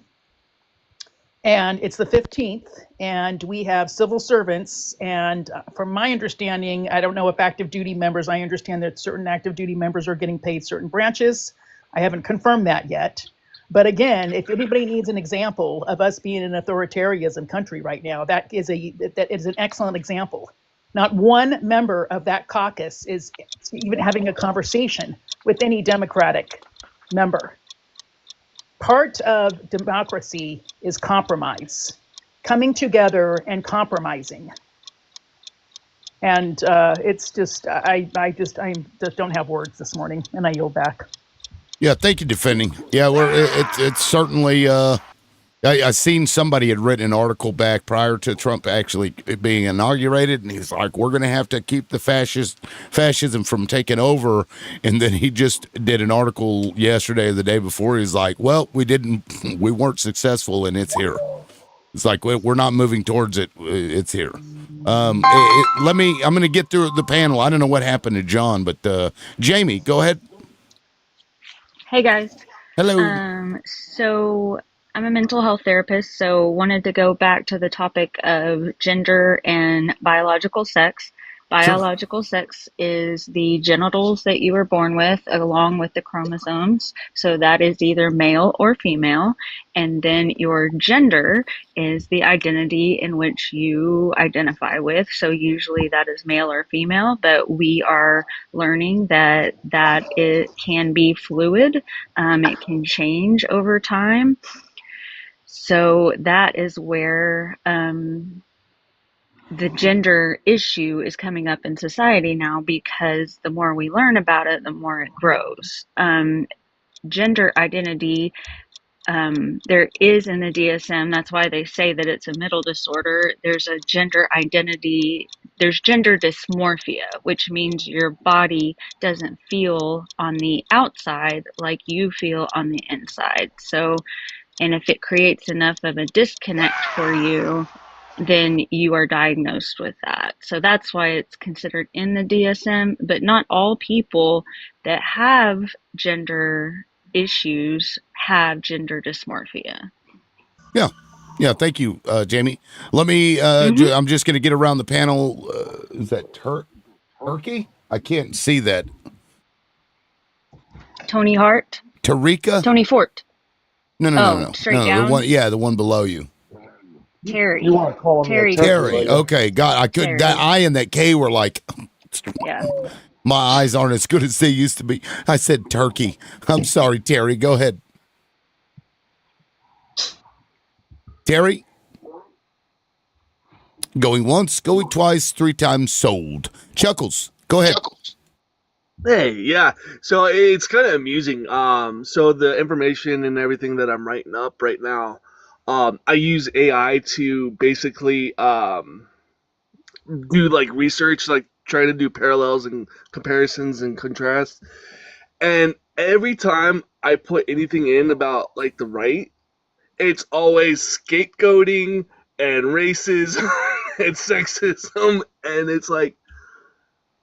Speaker 6: And it's the 15th, and we have civil servants. And from my understanding, I don't know if active duty members, I understand that certain active duty members are getting paid certain branches. I haven't confirmed that yet. But again, if anybody needs an example of us being an authoritarianism country right now, that is an excellent example. Not one member of that caucus is even having a conversation with any Democratic member. Part of democracy is compromise, coming together and compromising. And it's just, I just don't have words this morning, and I yield back.
Speaker 1: Yeah, thank you, defending. Yeah, it's certainly I seen somebody had written an article back prior to Trump actually being inaugurated, and he's like, "We're going to have to keep the fascism from taking over." And then he just did an article yesterday or the day before. He's like, "Well, we weren't successful, and it's here." It's like we're not moving towards it. It's here. I'm going to get through the panel. I don't know what happened to John, but Jamie, go ahead.
Speaker 7: Hey guys.
Speaker 1: Hello.
Speaker 7: So I'm a mental health therapist, so wanted to go back to the topic of gender and biological sex. Biological sex is the genitals that you were born with, along with the chromosomes. So that is either male or female. And then your gender is the identity in which you identify with. So usually that is male or female, but we are learning that it can be fluid. It can change over time. So that is where the gender issue is coming up in society now, because the more we learn about it, the more it grows. Gender identity, there is in the DSM, that's why they say that it's a mental disorder. There's a gender identity, there's gender dysmorphia, which means your body doesn't feel on the outside like you feel on the inside. So, and if it creates enough of a disconnect for you, then you are diagnosed with that. So that's why it's considered in the DSM, but not all people that have gender issues have gender dysmorphia.
Speaker 1: Yeah, thank you, Jamie. Let me, I'm just going to get around the panel. Is that Turkey? I can't see that.
Speaker 7: Tony Hart?
Speaker 1: Tarika?
Speaker 7: Tony Fort.
Speaker 1: No.
Speaker 7: Straight down?
Speaker 1: The one below you.
Speaker 7: Terry.
Speaker 3: You want to call him
Speaker 7: Terry.
Speaker 1: Terry. Okay, God, I couldn't. That I and that K were like,
Speaker 7: Yeah.
Speaker 1: my eyes aren't as good as they used to be. I said Turkey. I'm sorry, Terry. Go ahead. Terry? Going once, going twice, 3 times sold. Chuckles, go ahead.
Speaker 8: Hey, yeah. So it's kind of amusing. So the information and everything that I'm writing up right now, I use AI to basically do like research, like try to do parallels and comparisons and contrasts. And every time I put anything in about like the right, it's always scapegoating and racism and sexism, and it's like,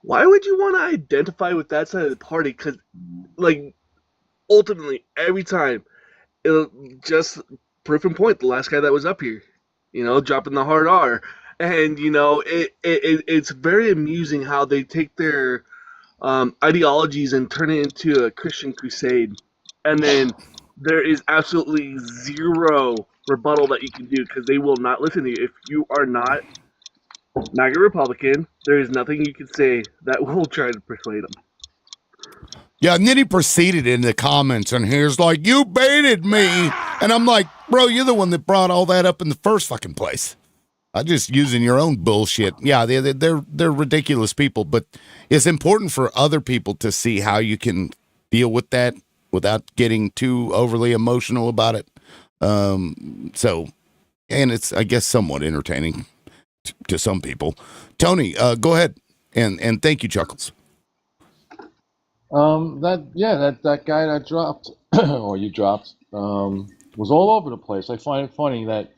Speaker 8: why would you want to identify with that side of the party? Because, like, ultimately, every time, it'll just proof and point. The last guy that was up here, dropping the hard R, and it's very amusing how they take their ideologies and turn it into a Christian crusade, and then there is absolutely zero rebuttal that you can do because they will not listen to you. If you are not MAGA Republican, there is nothing you can say that will try to persuade them.
Speaker 1: Yeah, and then he proceeded in the comments, and here's like, you baited me. And I'm like, bro, you're the one that brought all that up in the first fucking place. I'm just using your own bullshit. Yeah, they're ridiculous people, but it's important for other people to see how you can deal with that without getting too overly emotional about it. So, and it's, I guess, somewhat entertaining to some people. Tony, go ahead, and thank you, Chuckles.
Speaker 5: That guy that dropped or you dropped was all over the place. I find it funny that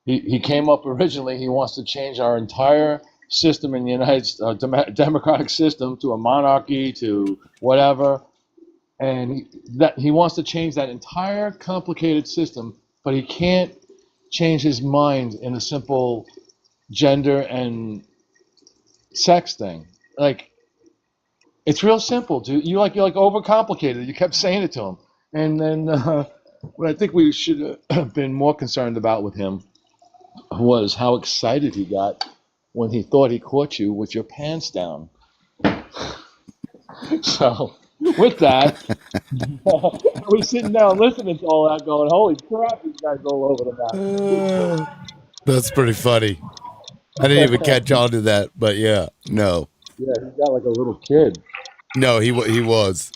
Speaker 5: he came up originally. He wants to change our entire system in the United democratic system to a monarchy, to whatever, and he wants to change that entire complicated system, but he can't change his mind in a simple gender and sex thing. Like, it's real simple, dude. You're like overcomplicated. You kept saying it to him, and then what I think we should have been more concerned about with him was how excited he got when he thought he caught you with your pants down. So, with that, I was sitting down listening to all that, going, "Holy crap, these guys all over the map."
Speaker 1: That's pretty funny. I didn't even catch on to that, but yeah, no.
Speaker 5: Yeah, he got like a little kid.
Speaker 1: No, he was.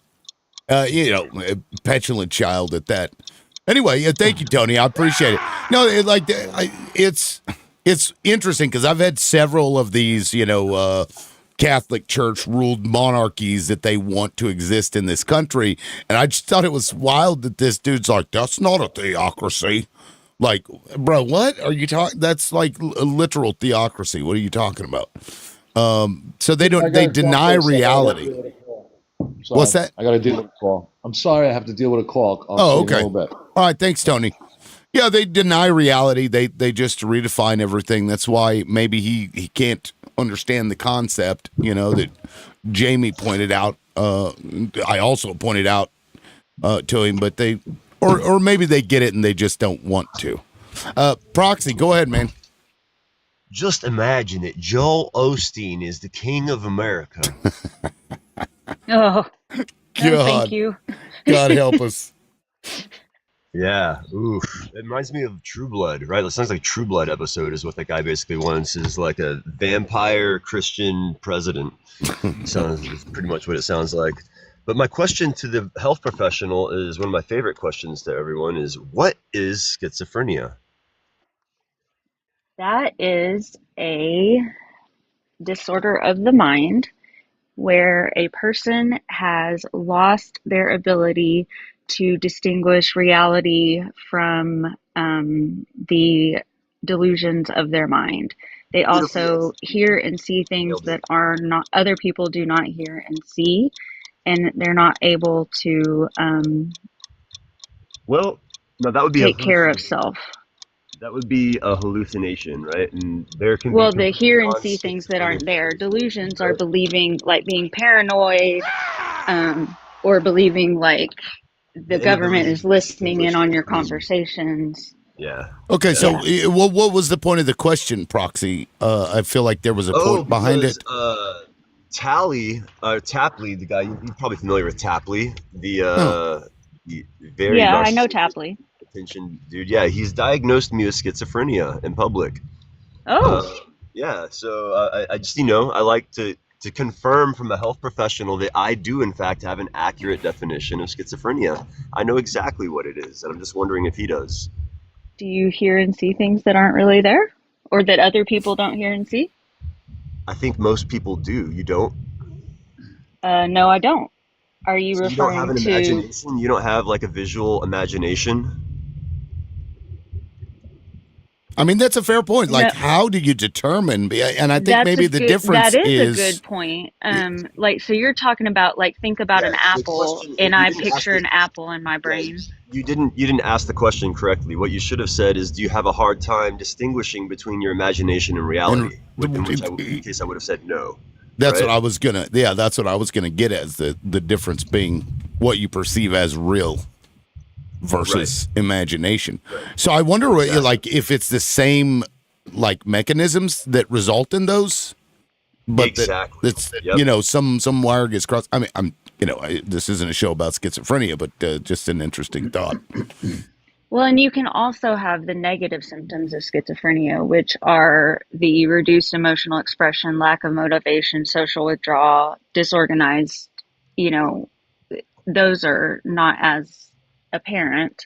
Speaker 1: A petulant child at that. Anyway, thank you, Tony. I appreciate it. No, it's interesting because I've had several of these, Catholic Church ruled monarchies that they want to exist in this country, and I just thought it was wild that this dude's like, that's not a theocracy. Like, bro, what are you talking? That's like a literal theocracy. What are you talking about? So they deny reality. What's that?
Speaker 5: I got to deal with a call. I'm sorry, I have to deal with a call. I'll see you
Speaker 1: Okay.
Speaker 5: in a little bit.
Speaker 1: All right, thanks, Tony. Yeah, they deny reality. They just redefine everything. That's why maybe he can't understand the concept, that Jamie pointed out. I also pointed out to him, but or maybe they get it and they just don't want to. Proxy, go ahead, man.
Speaker 2: Just imagine it. Joel Osteen is the king of America.
Speaker 7: Oh, no,
Speaker 1: God,
Speaker 7: thank you.
Speaker 1: God help us.
Speaker 2: Yeah, oof. It reminds me of True Blood, right? It sounds like True Blood episode is what that guy basically wants, is like a vampire Christian president. It's pretty much what it sounds like. But my question to the health professional is one of my favorite questions to everyone is, what is schizophrenia?
Speaker 7: That is a disorder of the mind where a person has lost their ability to distinguish reality from the delusions of their mind. They also hear and see things that are not, other people do not hear and see, and they're not able to
Speaker 2: Well, no, that would be
Speaker 7: take care of self.
Speaker 2: That would be a hallucination, right? And there can
Speaker 7: Well,
Speaker 2: be
Speaker 7: they hear and see things that aren't there. Delusions are believing, like being paranoid, or believing like the government is listening in on your conversations.
Speaker 2: Yeah.
Speaker 1: Okay, so what was the point of the question, Proxy? I feel like there was a quote behind it.
Speaker 2: Tapley, the guy, you're probably familiar with Tapley, the very
Speaker 7: I know Tapley.
Speaker 2: Attention, dude. Yeah, he's diagnosed me with schizophrenia in public.
Speaker 7: Oh.
Speaker 2: Yeah. So I just, I like to confirm from a health professional that I do in fact have an accurate definition of schizophrenia. I know exactly what it is, and I'm just wondering if he does.
Speaker 7: Do you hear and see things that aren't really there, or that other people don't hear and see?
Speaker 2: I think most people do. You don't?
Speaker 7: No, I don't. Are you referring
Speaker 2: you don't have an
Speaker 7: to?
Speaker 2: Imagination? You don't have like a visual imagination?
Speaker 1: I mean, that's a fair point. Like, how do you determine? And I think maybe the difference is...
Speaker 7: That is a good point. So you're talking about, like, think about an apple, and I picture an apple in my brain.
Speaker 2: You didn't ask the question correctly. What you should have said is, do you have a hard time distinguishing between your imagination and reality? In case I would have said no.
Speaker 1: That's what I was gonna. Yeah, that's what I was gonna get as the difference being what you perceive as real versus imagination. So I wonder, like, if it's the same like mechanisms that result in those, but
Speaker 2: exactly.
Speaker 1: It's some wire gets crossed. I mean, this isn't a show about schizophrenia, but just an interesting thought.
Speaker 7: Well, and you can also have the negative symptoms of schizophrenia, which are the reduced emotional expression, lack of motivation, social withdrawal, disorganized. Those are not as apparent.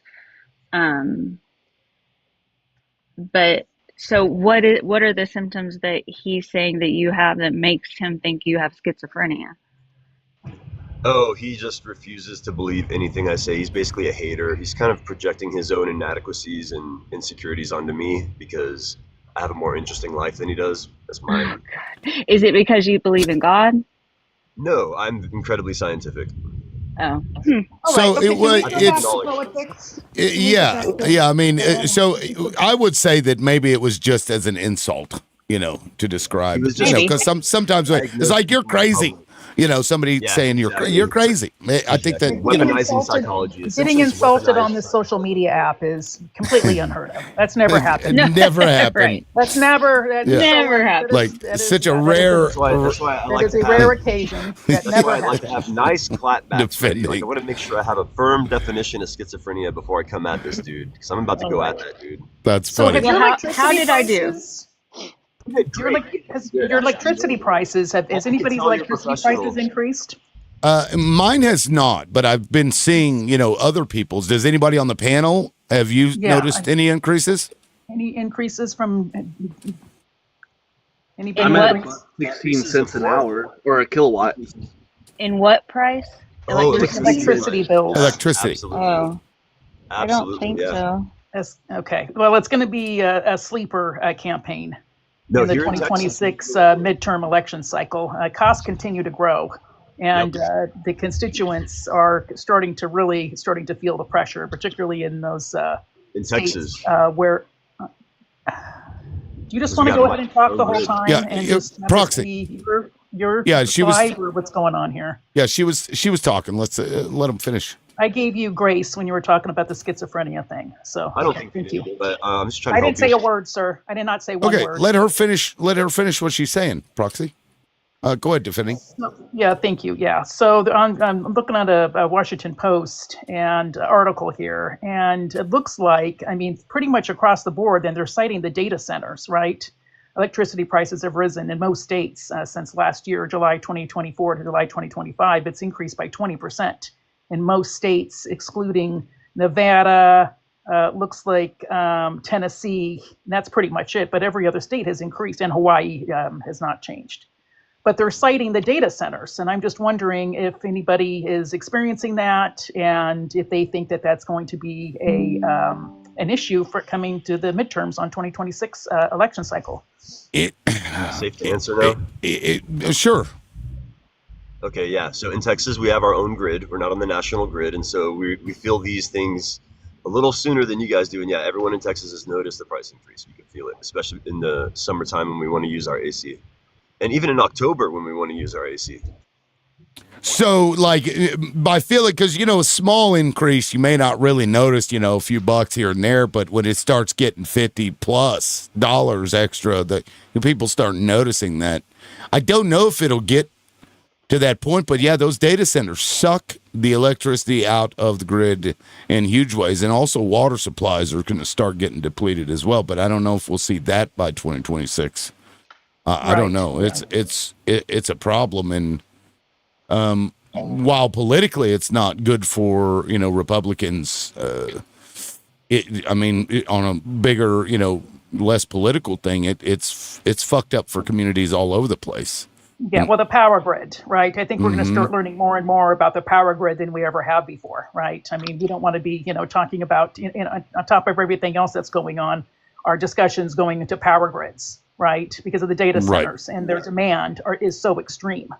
Speaker 7: But so what are the symptoms that he's saying that you have that makes him think you have schizophrenia?
Speaker 2: Oh, he just refuses to believe anything I say. He's basically a hater. He's kind of projecting his own inadequacies and insecurities onto me because I have a more interesting life than he does. That's mine.
Speaker 7: Oh, God. Is it because you believe in God?
Speaker 2: No, I'm incredibly scientific.
Speaker 7: Oh.
Speaker 1: So
Speaker 6: politics.
Speaker 1: Yeah. I mean, so I would say that maybe it was just as an insult, to describe, because sometimes it's like, you're crazy. Somebody saying you're crazy. I think that
Speaker 2: weaponizing psychology.
Speaker 6: Getting insulted on this social media app is completely unheard of. That's never happened.
Speaker 1: Never happened.
Speaker 7: Right.
Speaker 6: That's never
Speaker 7: happened.
Speaker 1: Like such a rare.
Speaker 2: That's why I like
Speaker 6: it is a rare occasion. That never
Speaker 2: I like to have nice clapbacks.
Speaker 1: Defending.
Speaker 2: Like, I want to make sure I have a firm definition of schizophrenia before I come at this dude, because I'm about to go at that dude.
Speaker 1: That's funny.
Speaker 7: How did I do?
Speaker 6: Your electricity prices has anybody's electricity prices increased?
Speaker 1: Mine has not, but I've been seeing, other people's. Does anybody on the panel, have you
Speaker 6: Yeah,
Speaker 1: noticed any increases?
Speaker 6: Any increases from anybody?
Speaker 7: In
Speaker 8: I'm at
Speaker 7: what
Speaker 8: 16 cents an hour or a kilowatt.
Speaker 7: in what price?
Speaker 2: Oh,
Speaker 6: Electricity bills.
Speaker 1: Electricity.
Speaker 2: Absolutely.
Speaker 7: Oh, I don't
Speaker 2: Absolutely.
Speaker 7: think
Speaker 2: Yeah.
Speaker 7: so.
Speaker 6: Okay. Well, it's going to be a sleeper campaign
Speaker 2: No,
Speaker 6: in the
Speaker 2: here in Texas,
Speaker 6: 2026 midterm election cycle. Costs continue to grow, and the constituents are starting to feel the pressure, particularly in those
Speaker 2: in
Speaker 6: states
Speaker 2: Texas.
Speaker 6: where. Do you just
Speaker 2: Because
Speaker 6: want
Speaker 2: we
Speaker 6: to
Speaker 2: got
Speaker 6: go ahead and talk the whole
Speaker 2: grid.
Speaker 6: time
Speaker 1: Yeah,
Speaker 6: and
Speaker 1: yeah,
Speaker 6: just have
Speaker 1: proxy.
Speaker 6: this be your
Speaker 1: Yeah, she was-
Speaker 6: side or what's going on here?
Speaker 1: Yeah, she was talking. Let's let him finish.
Speaker 6: I gave you grace when you were talking about the schizophrenia thing. So
Speaker 2: I don't
Speaker 6: okay,
Speaker 2: think
Speaker 6: thank
Speaker 2: we
Speaker 6: you.
Speaker 2: did, but I'm just trying to
Speaker 6: I
Speaker 2: help
Speaker 6: didn't say
Speaker 2: you.
Speaker 6: a word, sir. I did not say one
Speaker 1: Okay,
Speaker 6: word.
Speaker 1: let her finish. Let her finish what she's saying. Proxy. Go ahead, defending.
Speaker 6: Yeah, thank you. Yeah. So I'm looking at a Washington Post and article here, and it looks like, pretty much across the board, then they're citing the data centers, right? Electricity prices have risen in most states since last year, July 2024 to July 2025. It's increased by 20% in most states, excluding Nevada, looks like Tennessee. That's pretty much it. But every other state has increased, and Hawaii has not changed. But they're citing the data centers, and I'm just wondering if anybody is experiencing that, and if they think that that's going to be an issue for coming to the midterms on 2026 election cycle.
Speaker 2: Safe to answer now?
Speaker 1: Sure.
Speaker 2: Okay, yeah. So in Texas, we have our own grid. We're not on the national grid, and so we feel these things a little sooner than you guys do. And yeah, everyone in Texas has noticed the price increase. We can feel it, especially in the summertime when we want to use our AC, and even in October when we want to use our AC.
Speaker 1: So, like, I feel it because, a small increase, you may not really notice, a few bucks here and there, but when it starts getting $50+ extra, people start noticing that. I don't know if it'll get to that point, but yeah, those data centers suck the electricity out of the grid in huge ways, and also water supplies are going to start getting depleted as well, but I don't know if we'll see that by 2026. I don't know. It's a problem, and while politically it's not good for Republicans, on a bigger less political thing, it's fucked up for communities all over the place.
Speaker 6: Yeah, well, the power grid, right? I think we're going to start learning more and more about the power grid than we ever have before, right? We don't want to be talking about on top of everything else that's going on, our discussions going into power grids, right? Because of the data centers and their demand is so extreme.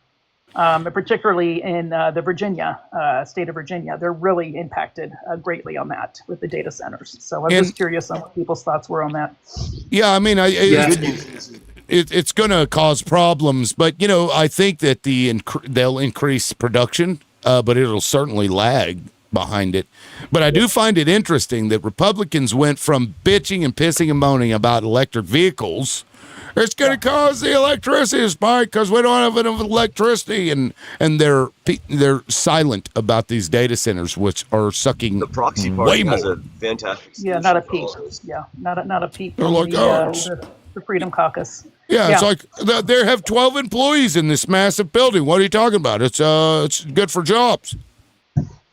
Speaker 6: Particularly in the Virginia, state of Virginia, they're really impacted greatly on that with the data centers. So I'm just curious on what people's thoughts were on that.
Speaker 1: Yeah, it's going to cause problems, but I think that they'll increase production, but it'll certainly lag behind it. But I do find it interesting that Republicans went from bitching and pissing and moaning about electric vehicles. It's going to cause the electricity spike because we don't have enough electricity, and they're silent about these data centers, which are sucking
Speaker 2: The proxy
Speaker 1: way
Speaker 2: party
Speaker 1: more.
Speaker 2: has a fantastic
Speaker 6: Yeah,
Speaker 2: solution
Speaker 6: not a
Speaker 2: for
Speaker 6: peep.
Speaker 2: all this.
Speaker 6: Yeah, not a peep.
Speaker 1: They're
Speaker 6: from
Speaker 1: like,
Speaker 6: the Freedom Caucus.
Speaker 1: Yeah, it's like they have 12 employees in this massive building. What are you talking about? It's good for jobs.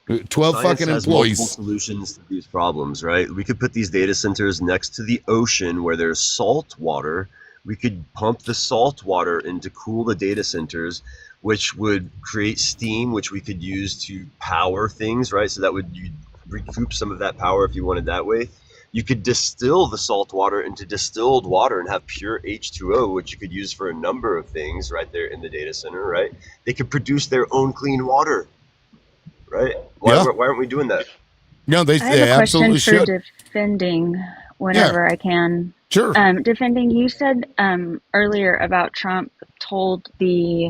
Speaker 1: 12
Speaker 2: Science
Speaker 1: fucking
Speaker 2: has
Speaker 1: employees.
Speaker 2: multiple solutions to these problems, right? We could put these data centers next to the ocean where there's salt water. We could pump the salt water in to cool the data centers, which would create steam, which we could use to power things, right? So that would you recoup some of that power if you wanted that way. You could distill the salt water into distilled water and have pure H2O, which you could use for a number of things right there in the data center, right? They could produce their own clean water, right? Why aren't we doing that?
Speaker 1: No, they
Speaker 7: I have a question
Speaker 1: absolutely
Speaker 7: for
Speaker 1: should.
Speaker 7: defending whenever I can.
Speaker 1: Sure.
Speaker 7: Defending, you said earlier about Trump told the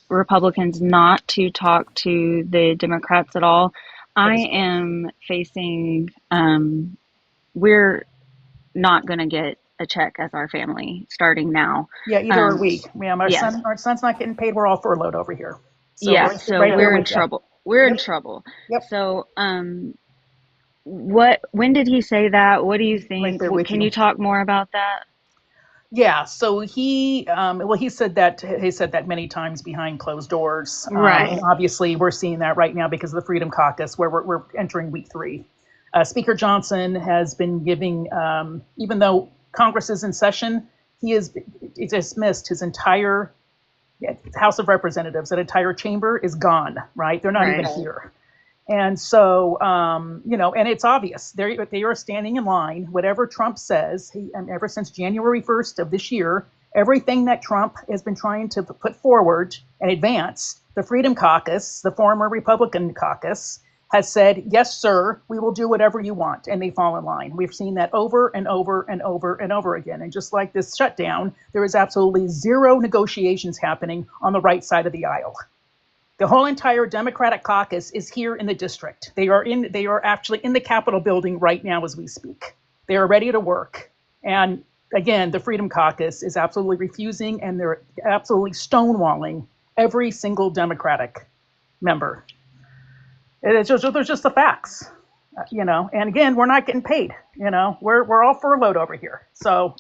Speaker 7: Republicans not to talk to the Democrats at all. I am facing, we're not going to get a check as our family starting now.
Speaker 6: Yeah, either are we. Yeah,
Speaker 7: yes.
Speaker 6: our son's not getting paid. We're all furloughed over here. So
Speaker 7: So
Speaker 6: right there
Speaker 7: we're in
Speaker 6: with ya.
Speaker 7: trouble. We're in trouble.
Speaker 6: Yep.
Speaker 7: So, when did he say that? What do you think?
Speaker 6: there with
Speaker 7: Can
Speaker 6: you.
Speaker 7: you talk more about that?
Speaker 6: Yeah, so he he said that many times behind closed doors.
Speaker 7: Right.
Speaker 6: And obviously we're seeing that right now because of the Freedom Caucus, where we're entering week 3. Speaker Johnson has been giving, even though Congress is in session, he's dismissed his entire House of Representatives. That entire chamber is gone, right? They're not even
Speaker 7: Right.
Speaker 6: here. And so, and it's obvious they are standing in line. Whatever Trump says, ever since January 1st of this year, everything that Trump has been trying to put forward and advance, the Freedom Caucus, the former Republican caucus, has said, yes, sir, we will do whatever you want. And they fall in line. We've seen that over and over and over and over again. And just like this shutdown, there is absolutely zero negotiations happening on the right side of the aisle. The whole entire Democratic caucus is here in the district. They are actually in the Capitol building right now as we speak. They are ready to work. And again, the Freedom Caucus is absolutely refusing, and they're absolutely stonewalling every single Democratic member. They're just the facts, And again, we're not getting paid. We're all furloughed over here. So,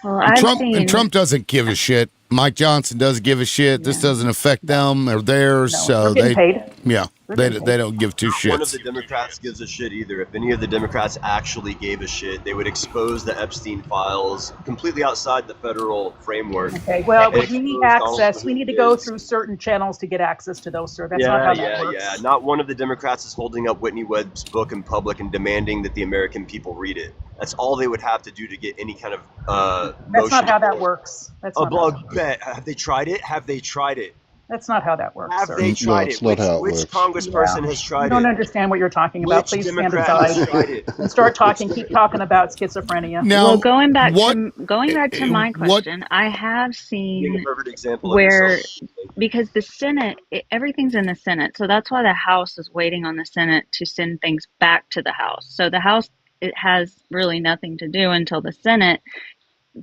Speaker 7: Well, I've seen.
Speaker 1: Trump doesn't give a shit. Mike Johnson doesn't give a shit. This doesn't affect them or theirs.
Speaker 6: no,
Speaker 1: So
Speaker 6: we're getting paid.
Speaker 1: yeah,
Speaker 6: We're
Speaker 1: they
Speaker 6: getting
Speaker 1: they don't give two
Speaker 2: One of
Speaker 1: shits.
Speaker 2: the Democrats gives a shit either. If any of the Democrats actually gave a shit, they would expose the Epstein files completely outside the federal framework.
Speaker 6: Okay, well,
Speaker 2: And
Speaker 6: we need
Speaker 2: expose Donald
Speaker 6: access. We need to go
Speaker 2: Trump.
Speaker 6: through certain channels to get access to those, sir. That's not how that works.
Speaker 2: Yeah. Not one of the Democrats is holding up Whitney Webb's book in public and demanding that the American people read it. That's all they would have to do to get any kind of
Speaker 6: That's
Speaker 2: motion.
Speaker 6: not how that works. That's
Speaker 2: A
Speaker 6: not how
Speaker 2: blog
Speaker 6: that works.
Speaker 2: bet. Have they tried it? Have they tried it?
Speaker 6: That's not how that works,
Speaker 2: Have
Speaker 6: sir.
Speaker 2: they
Speaker 6: You
Speaker 4: No,
Speaker 2: tried
Speaker 4: it's
Speaker 2: it?
Speaker 4: not how it
Speaker 2: Which
Speaker 4: works.
Speaker 2: congressperson has tried
Speaker 6: don't
Speaker 2: it?
Speaker 6: understand what you're talking about.
Speaker 2: Which
Speaker 6: Please stand
Speaker 2: Democrat has
Speaker 6: aside
Speaker 2: tried it?
Speaker 6: and start talking. Keep talking about schizophrenia.
Speaker 1: Now,
Speaker 7: Well, going back
Speaker 1: what-
Speaker 7: to my
Speaker 1: what-
Speaker 7: question, I have
Speaker 2: Being a
Speaker 7: seen
Speaker 2: perfect example
Speaker 7: where,
Speaker 2: of this.
Speaker 7: because the Senate, everything's in the Senate, so that's why the House is waiting on the Senate to send things back to the House. So the House, it has really nothing to do until the Senate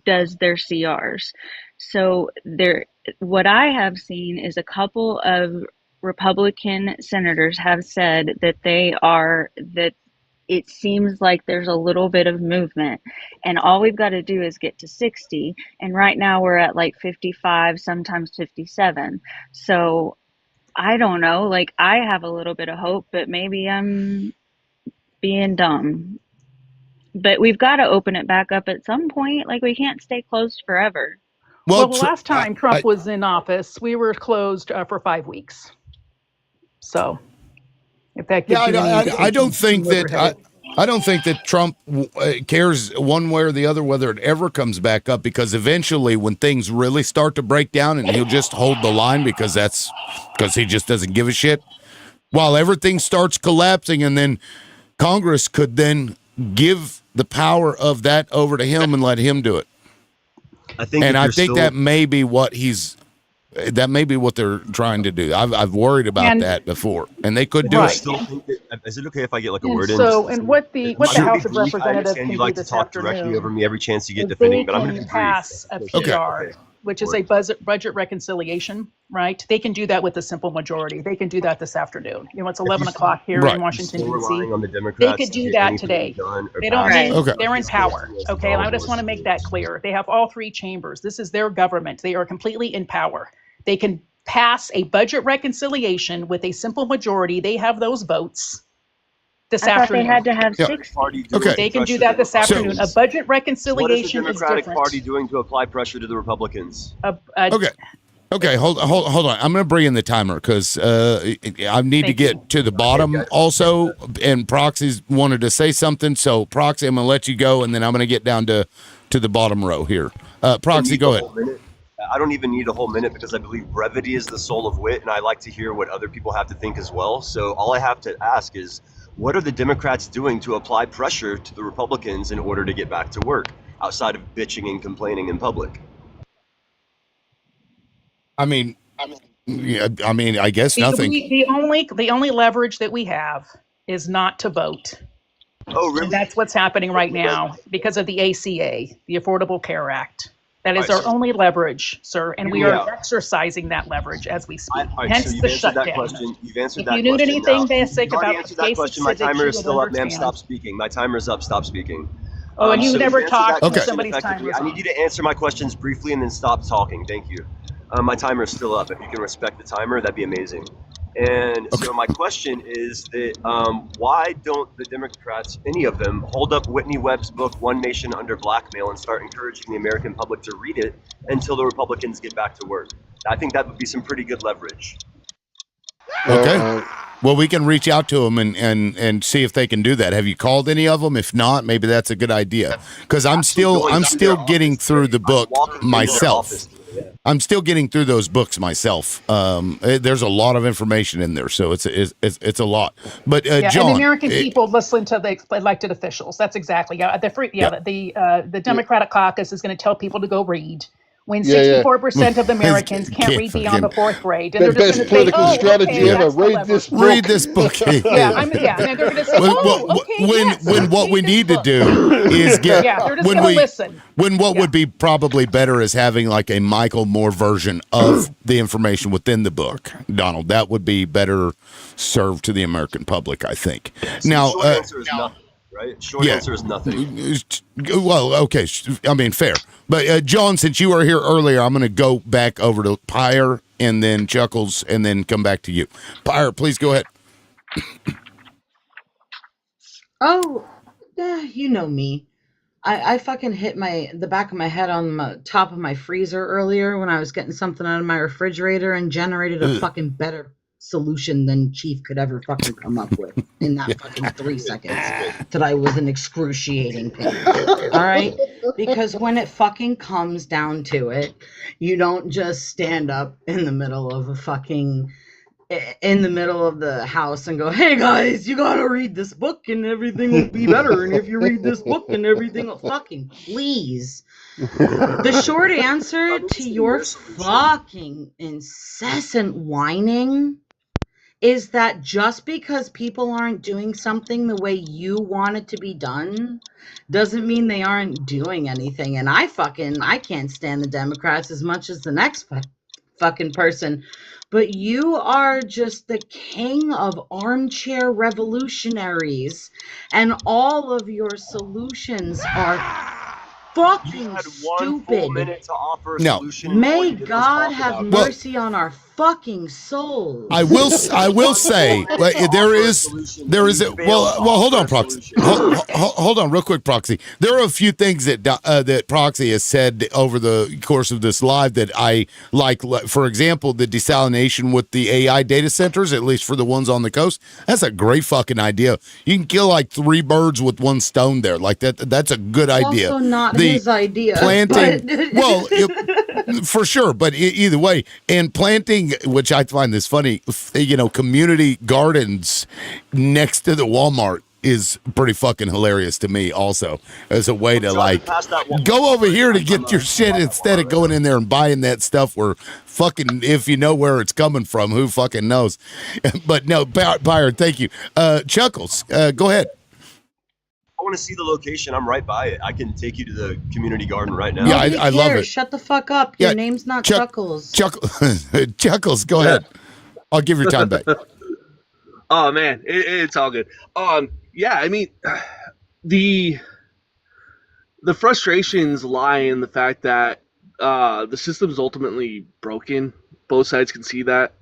Speaker 7: does their CRs. So what I have seen is a couple of Republican senators have said that that it seems like there's a little bit of movement, and all we've got to do is get to 60, and right now we're at like 55, sometimes 57. So I don't know, like I have a little bit of hope, but maybe I'm being dumb. But we've got to open it back up at some point. Like, we can't stay closed forever.
Speaker 6: Well, the last time Trump was in office, we were closed for 5 weeks. So, if that gives you any
Speaker 1: I don't
Speaker 6: indication
Speaker 1: think
Speaker 6: where we're
Speaker 1: that
Speaker 6: headed.
Speaker 1: I don't think that Trump cares one way or the other whether it ever comes back up, because eventually when things really start to break down, and he'll just hold the line because he just doesn't give a shit, while everything starts collapsing, and then Congress could then give the power of that over to him and let him do it.
Speaker 2: I think,
Speaker 1: And
Speaker 2: if
Speaker 1: I
Speaker 2: you're
Speaker 1: think
Speaker 2: still-
Speaker 1: that may be what they're trying to do. I've worried about
Speaker 6: And-
Speaker 1: that before, and they could do
Speaker 6: Right.
Speaker 1: it.
Speaker 2: still think that, is it okay if I get like a
Speaker 6: And
Speaker 2: word in?
Speaker 6: so, and what the
Speaker 2: Sure.
Speaker 6: House of
Speaker 2: Brief. I
Speaker 6: Representatives
Speaker 2: understand
Speaker 6: can
Speaker 2: you
Speaker 6: do
Speaker 2: like to
Speaker 6: this
Speaker 2: talk directly
Speaker 6: afternoon
Speaker 2: over me every chance you get
Speaker 6: is
Speaker 2: defending,
Speaker 6: they
Speaker 2: but I'm going to
Speaker 6: can
Speaker 2: be
Speaker 6: pass a
Speaker 2: brief.
Speaker 6: PR,
Speaker 2: Okay.
Speaker 6: which is a budget reconciliation, right? They can do that with a simple majority. They can do that this afternoon. It's 11 o'clock here
Speaker 1: Right.
Speaker 6: in Washington,
Speaker 2: Still relying
Speaker 6: D.C.
Speaker 2: on the Democrats
Speaker 6: They could
Speaker 2: to
Speaker 6: do
Speaker 2: get
Speaker 6: that
Speaker 2: anything
Speaker 6: today.
Speaker 2: done or
Speaker 6: They don't
Speaker 2: passed.
Speaker 7: Right.
Speaker 6: need,
Speaker 1: Okay.
Speaker 6: they're in
Speaker 2: It's
Speaker 6: power.
Speaker 2: still
Speaker 6: Okay, I just want to
Speaker 2: involved.
Speaker 6: make that clear. They have all 3 chambers. This is their government. They are completely in power. They can pass a budget reconciliation with a simple majority. They have those votes this
Speaker 7: I thought they
Speaker 6: afternoon.
Speaker 7: had to have
Speaker 1: Yeah.
Speaker 7: 60.
Speaker 2: Party doing
Speaker 1: Okay.
Speaker 2: to
Speaker 6: They can do
Speaker 2: pressure
Speaker 6: that
Speaker 2: the
Speaker 6: this afternoon. A
Speaker 2: Republicans.
Speaker 6: budget
Speaker 2: What is the
Speaker 6: reconciliation is
Speaker 2: Democratic
Speaker 6: different.
Speaker 2: Party doing to apply pressure to the Republicans?
Speaker 1: Okay, hold on. I'm going to bring in the timer because I need to
Speaker 6: Thank
Speaker 1: get
Speaker 6: you.
Speaker 1: to the bottom also. And Proxy's wanted to say something, so Proxy, I'm going to let you go, and then I'm going to get down to the bottom row here. Proxy, go ahead.
Speaker 2: I don't even need a whole minute because I believe brevity is the soul of wit, and I like to hear what other people have to think as well. So all I have to ask is, what are the Democrats doing to apply pressure to the Republicans in order to get back to work, outside of bitching and complaining in public?
Speaker 1: I mean, I guess nothing.
Speaker 6: The only leverage that we have is not to vote.
Speaker 2: Oh, really?
Speaker 6: And that's what's happening right now because of the ACA, the Affordable Care Act. That is
Speaker 2: I
Speaker 6: our
Speaker 2: see.
Speaker 6: only leverage, sir, and we
Speaker 2: Yeah.
Speaker 6: are exercising that leverage as we speak.
Speaker 2: All right,
Speaker 6: Hence
Speaker 2: so you've
Speaker 6: the
Speaker 2: answered that
Speaker 6: shutdown.
Speaker 2: question. You've answered
Speaker 6: If
Speaker 2: that
Speaker 6: you knew
Speaker 2: question.
Speaker 6: anything
Speaker 2: Now,
Speaker 6: basic
Speaker 2: you've already
Speaker 6: about
Speaker 2: answered
Speaker 6: the
Speaker 2: that
Speaker 6: case of
Speaker 2: question. My
Speaker 6: civics,
Speaker 2: timer
Speaker 6: you
Speaker 2: is
Speaker 6: would
Speaker 2: still up, ma'am.
Speaker 6: understand.
Speaker 2: Stop speaking. My timer is up. Stop speaking.
Speaker 6: Oh, and you
Speaker 2: So
Speaker 6: never
Speaker 2: to answer
Speaker 6: talk
Speaker 2: that
Speaker 6: when
Speaker 1: Okay.
Speaker 6: somebody's
Speaker 2: effectively,
Speaker 6: timer's
Speaker 2: I need
Speaker 6: on.
Speaker 2: you to answer my questions briefly and then stop talking. Thank you. My timer is still up. If you can respect the timer, that'd be amazing. And
Speaker 1: Okay.
Speaker 2: so my question is that why don't the Democrats, any of them, hold up Whitney Webb's book "One Nation Under Blackmail" and start encouraging the American public to read it until the Republicans get back to work? I think that would be some pretty good leverage.
Speaker 1: Okay.
Speaker 4: Uh,
Speaker 1: Well, we can reach out to them and see if they can do that. Have you called any of them? If not, maybe that's a good idea. Because I'm still getting through the book myself. I'm still getting through those books myself. There's a lot of information in there, so it's a lot. But
Speaker 6: Yeah,
Speaker 1: John,
Speaker 6: and the American people listen to the elected officials. That's exactly the Democratic caucus is going to tell people to go read. When
Speaker 4: Yeah, yeah.
Speaker 6: 64% of the Americans can't
Speaker 1: Can't
Speaker 6: read beyond the
Speaker 1: fucking-
Speaker 6: fourth grade, and
Speaker 4: the
Speaker 6: they're just
Speaker 4: best
Speaker 6: going to say,
Speaker 4: political
Speaker 6: "Oh,
Speaker 4: strategy
Speaker 6: okay,
Speaker 4: ever.
Speaker 6: that's the
Speaker 4: Read
Speaker 6: lever."
Speaker 4: this book.
Speaker 1: read this book.
Speaker 6: Yeah, and then they're going to say, "Oh, okay, yes,
Speaker 1: when what we
Speaker 6: read this
Speaker 1: need to
Speaker 6: book."
Speaker 1: do is get
Speaker 6: Yeah, they're just
Speaker 1: when
Speaker 6: going to
Speaker 1: we
Speaker 6: listen.
Speaker 1: when what
Speaker 6: Yeah.
Speaker 1: would be probably better is having like a Michael Moore version of the information within the book, Donald. That would be better served to the American public, I think. Now,
Speaker 2: Short answer is nothing, right? Short
Speaker 1: yeah.
Speaker 2: answer is nothing.
Speaker 1: Well, okay, I mean fair. But John, since you were here earlier, I'm going to go back over to Pyre and then Chuckles and then come back to you. Pyre, please go ahead.
Speaker 9: Oh, you know me. I fucking hit the back of my head on the top of my freezer earlier when I was getting something out of my refrigerator and generated a fucking better solution than Chief could ever fucking come up with in that fucking 3 seconds that I was in excruciating pain. All right? Because when it fucking comes down to it, you don't just stand up in the middle of the house and go, "Hey guys, you gotta read this book and everything will be better. And if you read this book and everything will fucking please." The short answer to your fucking incessant whining is that just because people aren't doing something the way you want it to be done doesn't mean they aren't doing anything. And I can't stand the Democrats as much as the next fucking person. But you are just the king of armchair revolutionaries, and all of your solutions are fucking
Speaker 2: You had 1 full
Speaker 9: stupid.
Speaker 2: minute to offer a
Speaker 1: No.
Speaker 2: solution. and all
Speaker 9: May
Speaker 2: you did was
Speaker 9: God
Speaker 2: talk
Speaker 9: have
Speaker 2: about it.
Speaker 9: mercy on our fucking souls.
Speaker 1: I will say there is hold on, Proxy. Hold on real quick, Proxy. There are a few things that Proxy has said over the course of this live that I like. For example, the desalination with the AI data centers, at least for the ones on the coast. That's a great fucking idea. You can kill like 3 birds with 1 stone there. Like that. That's a good idea.
Speaker 9: Also not
Speaker 1: The
Speaker 9: his idea.
Speaker 1: planting,
Speaker 9: but-
Speaker 1: well, for sure, but either way, and planting, which I find this funny, community gardens next to the Walmart is pretty fucking hilarious to me also, as a way to like go over here to get your shit instead of going in there and buying that stuff where fucking, if you know where it's coming from, who fucking knows. But no, Byron, thank you. Chuckles, go ahead.
Speaker 2: I want to see the location. I'm right by it. I can take you to the community garden right now.
Speaker 1: Yeah,
Speaker 9: Nobody
Speaker 1: I love
Speaker 9: cares.
Speaker 1: it.
Speaker 9: Shut the fuck up. Your
Speaker 1: Yeah,
Speaker 9: name's not
Speaker 1: Chuck-
Speaker 9: Chuckles.
Speaker 1: Chuckles, go ahead. I'll give your time back.
Speaker 8: Oh man, it's all good. Yeah, I mean, the frustrations lie in the fact that the system's ultimately broken. Both sides can see that.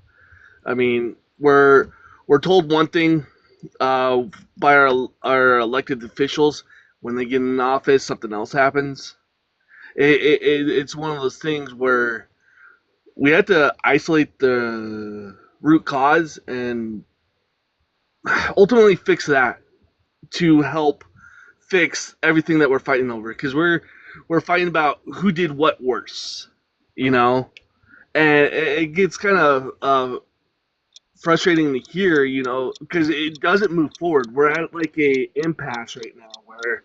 Speaker 8: I mean, we're told one thing by our elected officials. When they get in office, something else happens. It's one of those things where we have to isolate the root cause and ultimately fix that to help fix everything that we're fighting over, because we're fighting about who did what worse, and it gets kind of frustrating to hear, because it doesn't move forward. We're at like a impasse right now where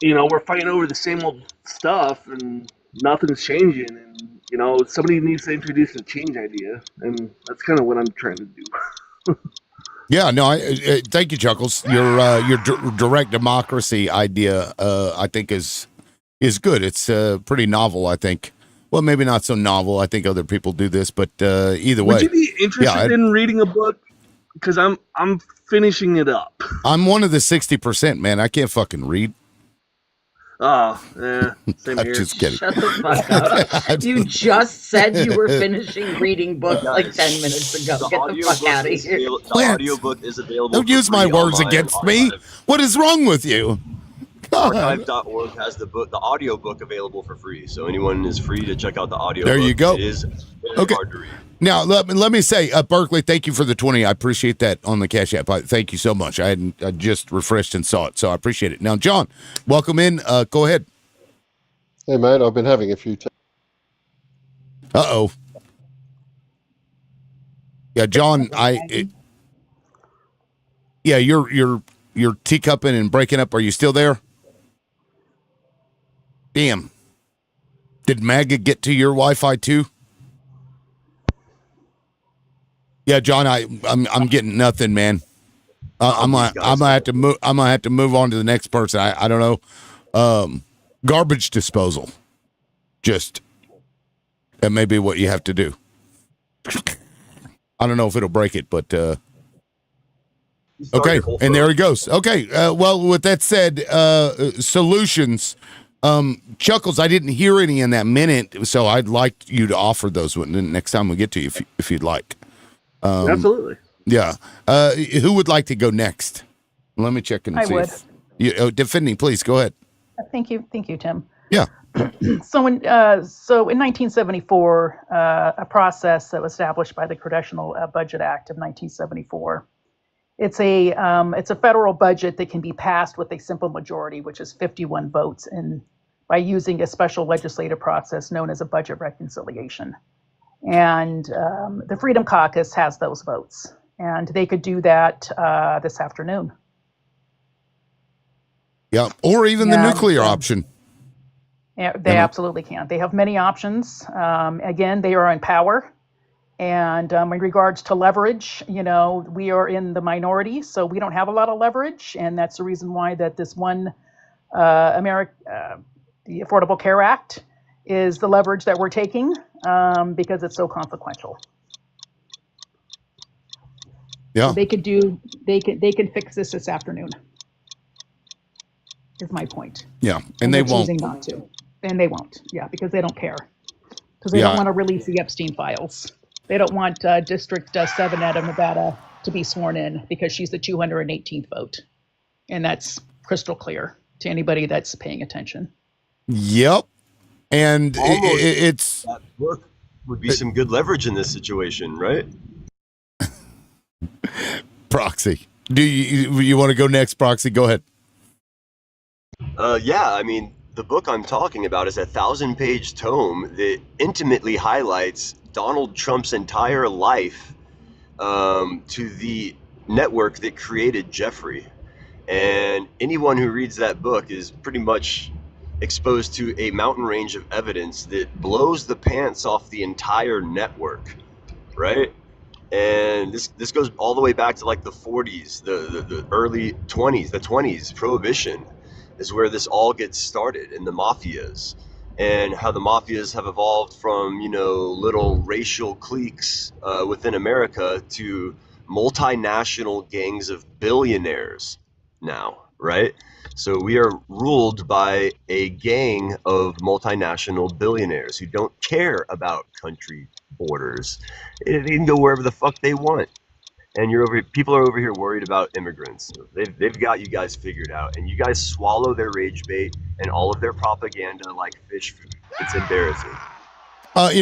Speaker 8: we're fighting over the same old stuff and nothing's changing, and somebody needs to introduce a change idea, and that's kind of what I'm trying to do.
Speaker 1: Yeah, no, I thank you, Chuckles. Your direct democracy idea, I think, is good. It's pretty novel, I think. Well, maybe not so novel. I think other people do this, but either way.
Speaker 8: Would you be interested in reading a book because I'm finishing it up.
Speaker 1: I'm one of the 60%, man. I can't fucking read.
Speaker 8: Oh, yeah, same
Speaker 1: I'm
Speaker 8: here.
Speaker 1: just kidding.
Speaker 9: Shut the fuck up. You just said you were finishing reading books like 10 minutes ago. Get the fuck out of here.
Speaker 2: The
Speaker 1: Lance,
Speaker 2: audiobook is available.
Speaker 1: Don't
Speaker 2: for
Speaker 1: use my
Speaker 2: free
Speaker 1: words
Speaker 2: online
Speaker 1: against
Speaker 2: on
Speaker 1: me.
Speaker 2: Archive.
Speaker 1: What is wrong with you? God.
Speaker 2: Archive.org has the audiobook available for free, so anyone is free to check out the audiobook.
Speaker 1: There you go.
Speaker 2: It is very
Speaker 1: Okay.
Speaker 2: hard to read.
Speaker 1: Now, let me say, Berkeley, thank you for the 20. I appreciate that on the Cash App. Thank you so much. I just refreshed and saw it, so I appreciate it. Now, John, welcome in. Go ahead.
Speaker 4: Hey, mate, I've been having a few.
Speaker 1: Uh-oh. Yeah, John, yeah, you're teacupping and breaking up. Are you still there? Damn. Did MAGA get to your Wi-Fi too? Yeah, John, I'm getting nothing, man. I'm gonna have to move. I'm gonna have to move on to the next person. I don't know. Garbage disposal. Just that may be what you have to do. I don't know if it'll break it, but okay. And there he goes. Okay. Well, with that said, solutions. Chuckles, I didn't hear any in that minute, so I'd like you to offer those next time we get to you, if you'd like.
Speaker 8: Absolutely.
Speaker 1: Yeah. Who would like to go next? Let me check and
Speaker 6: I
Speaker 1: see.
Speaker 6: would.
Speaker 1: Defending, please go ahead.
Speaker 6: Thank you, Tim.
Speaker 1: Yeah.
Speaker 6: So in 1974, a process that was established by the Congressional Budget Act of 1974. It's a federal budget that can be passed with a simple majority, which is 51 votes, and by using a special legislative process known as a budget reconciliation. And the Freedom Caucus has those votes, and they could do that this afternoon.
Speaker 1: Yeah. Or even the nuclear option.
Speaker 6: Yeah, they absolutely can. They have many options. Again, they are in power. And in regards to leverage, we are in the minority, so we don't have a lot of leverage. And that's the reason why that this one, the Affordable Care Act is the leverage that we're taking because it's so consequential.
Speaker 1: Yeah.
Speaker 6: So they can fix this afternoon, is my point.
Speaker 1: Yeah. And they won't.
Speaker 6: Choosing not to. And they won't. Yeah, because they don't care. Because they don't want to release the Epstein files. They don't want District 7 out of Nevada to be sworn in because she's the 218th vote. And that's crystal clear to anybody that's paying attention.
Speaker 1: Yep. And it's...
Speaker 2: That book would be some good leverage in this situation, right?
Speaker 1: Proxy. Do you want to go next, Proxy? Go ahead.
Speaker 2: Yeah, I mean, the book I'm talking about is a 1,000-page tome that intimately highlights Donald Trump's entire life to the network that created Jeffrey. And anyone who reads that book is pretty much exposed to a mountain range of evidence that blows the pants off the entire network, right? And this goes all the way back to like the 40s, the early 20s, the 20s, Prohibition is where this all gets started, in the mafias, and how the mafias have evolved from, little racial cliques within America to multinational gangs of billionaires now, right? So we are ruled by a gang of multinational billionaires who don't care about country borders. They can go wherever the fuck they want. And people are over here worried about immigrants. They've got you guys figured out, and you guys swallow their rage bait and all of their propaganda like fish food. It's embarrassing.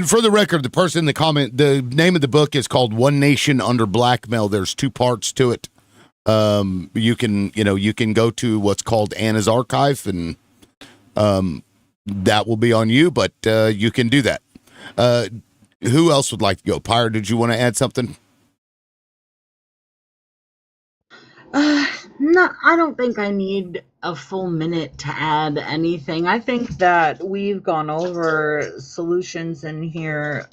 Speaker 1: For the record, the person in the comment, the name of the book is called One Nation Under Blackmail. There's 2 parts to it. You can go to what's called Anna's Archive, and that will be on you, but you can do that. Who else would like to go? Pyre, did you want to add something?
Speaker 9: No, I don't think I need a full minute to add anything. I think that we've gone over solutions in here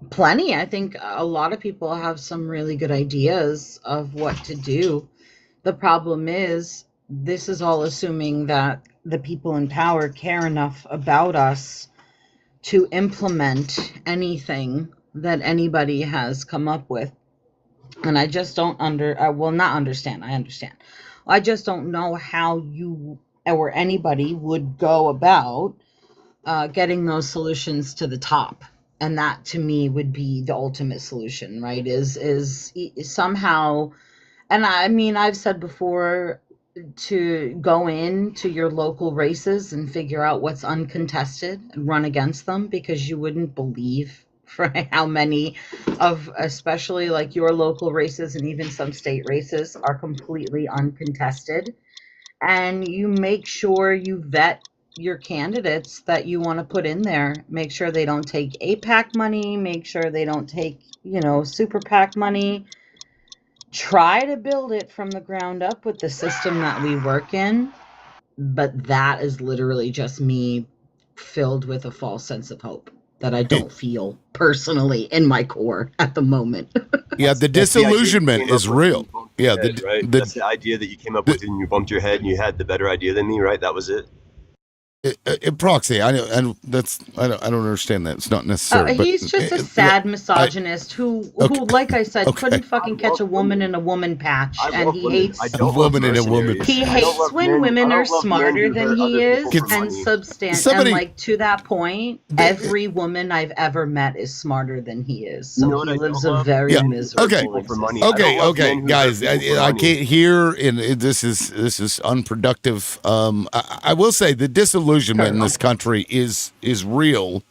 Speaker 9: plenty. I think a lot of people have some really good ideas of what to do. The problem is, this is all assuming that the people in power care enough about us to implement anything that anybody has come up with. And I just don't not understand. I understand. I just don't know how you or anybody would go about getting those solutions to the top. And that to me would be the ultimate solution, right? Is somehow, and I mean, I've said before, to go into your local races and figure out what's uncontested and run against them, because you wouldn't believe for how many of, especially like your local races and even some state races, are completely uncontested. And you make sure you vet your candidates that you want to put in there. Make sure they don't take APAC money, make sure they don't take, super PAC money. Try to build it from the ground up with the system that we work in. But that is literally just me filled with a false sense of hope that I don't feel personally in my core at the moment.
Speaker 1: Yeah, the
Speaker 2: That's the idea you
Speaker 1: disillusionment
Speaker 2: came up
Speaker 1: is
Speaker 2: with
Speaker 1: real.
Speaker 2: when you bumped your
Speaker 1: Yeah,
Speaker 2: head, right? That's the idea that you came up with and you bumped your head and you had the better idea than me, right? That was it.
Speaker 1: Proxy. I don't understand that. It's not necessary. But
Speaker 9: He's just a sad misogynist who, like I said, couldn't fucking catch a woman in a woman patch, and he hates
Speaker 2: I don't love mercenaries.
Speaker 9: he
Speaker 2: I don't
Speaker 9: hates
Speaker 2: love
Speaker 9: when
Speaker 2: men-
Speaker 9: women
Speaker 2: I
Speaker 9: are
Speaker 2: don't love men
Speaker 9: smarter
Speaker 2: who
Speaker 9: than
Speaker 2: hurt
Speaker 9: he
Speaker 2: other
Speaker 9: is
Speaker 2: people for
Speaker 9: and
Speaker 2: money.
Speaker 9: substantial.
Speaker 1: Somebody-
Speaker 9: And like to that point, every woman I've ever met is smarter than he is. So
Speaker 2: You know what
Speaker 9: he
Speaker 2: I
Speaker 9: lives
Speaker 2: don't
Speaker 9: a
Speaker 2: love?
Speaker 9: very
Speaker 1: Yeah.
Speaker 9: miserable
Speaker 1: Okay.
Speaker 2: People for money.
Speaker 9: existence.
Speaker 2: I don't love men who
Speaker 1: guys.
Speaker 2: hurt people for
Speaker 1: I
Speaker 2: money.
Speaker 1: can't hear, and this is unproductive. I will say the disillusionment in this country is real,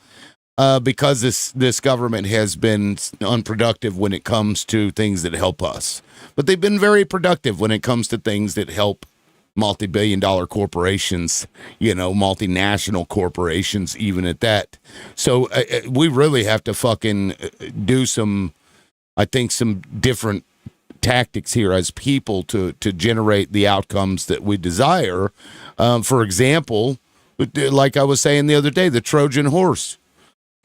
Speaker 1: because this government has been unproductive when it comes to things that help us, but they've been very productive when it comes to things that help multi-billion-dollar corporations, multinational corporations, even at that. So we really have to fucking do some different tactics here as people to generate the outcomes that we desire. For example, like I was saying the other day, the Trojan horse.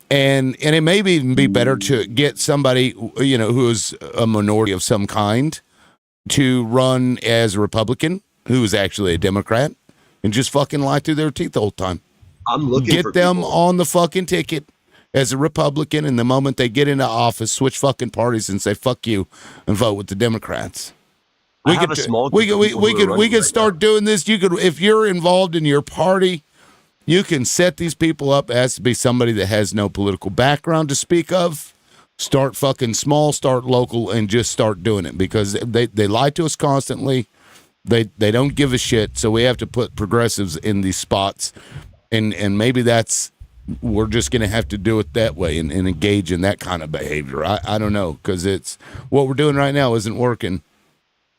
Speaker 1: And it may even be better to get somebody, who is a minority of some kind to run as a Republican who is actually a Democrat and just fucking lie through their teeth the whole time.
Speaker 2: I'm looking
Speaker 1: Get
Speaker 2: for
Speaker 1: them
Speaker 2: people.
Speaker 1: on the fucking ticket as a Republican, and the moment they get into office, switch fucking parties and say fuck you and vote with the Democrats.
Speaker 2: I have a small group of people who are running
Speaker 1: We could
Speaker 2: right
Speaker 1: start doing this. You could, if you're involved in your party, you can set these people up as to be somebody that has no political background to speak of. Start fucking small, start local, and just start doing it, because they lie to us constantly. They don't give a shit. So we have to put progressives in these spots, and maybe we're just going to have to do it that way and engage in that kind of behavior. I don't know, because it's what we're doing right now isn't working.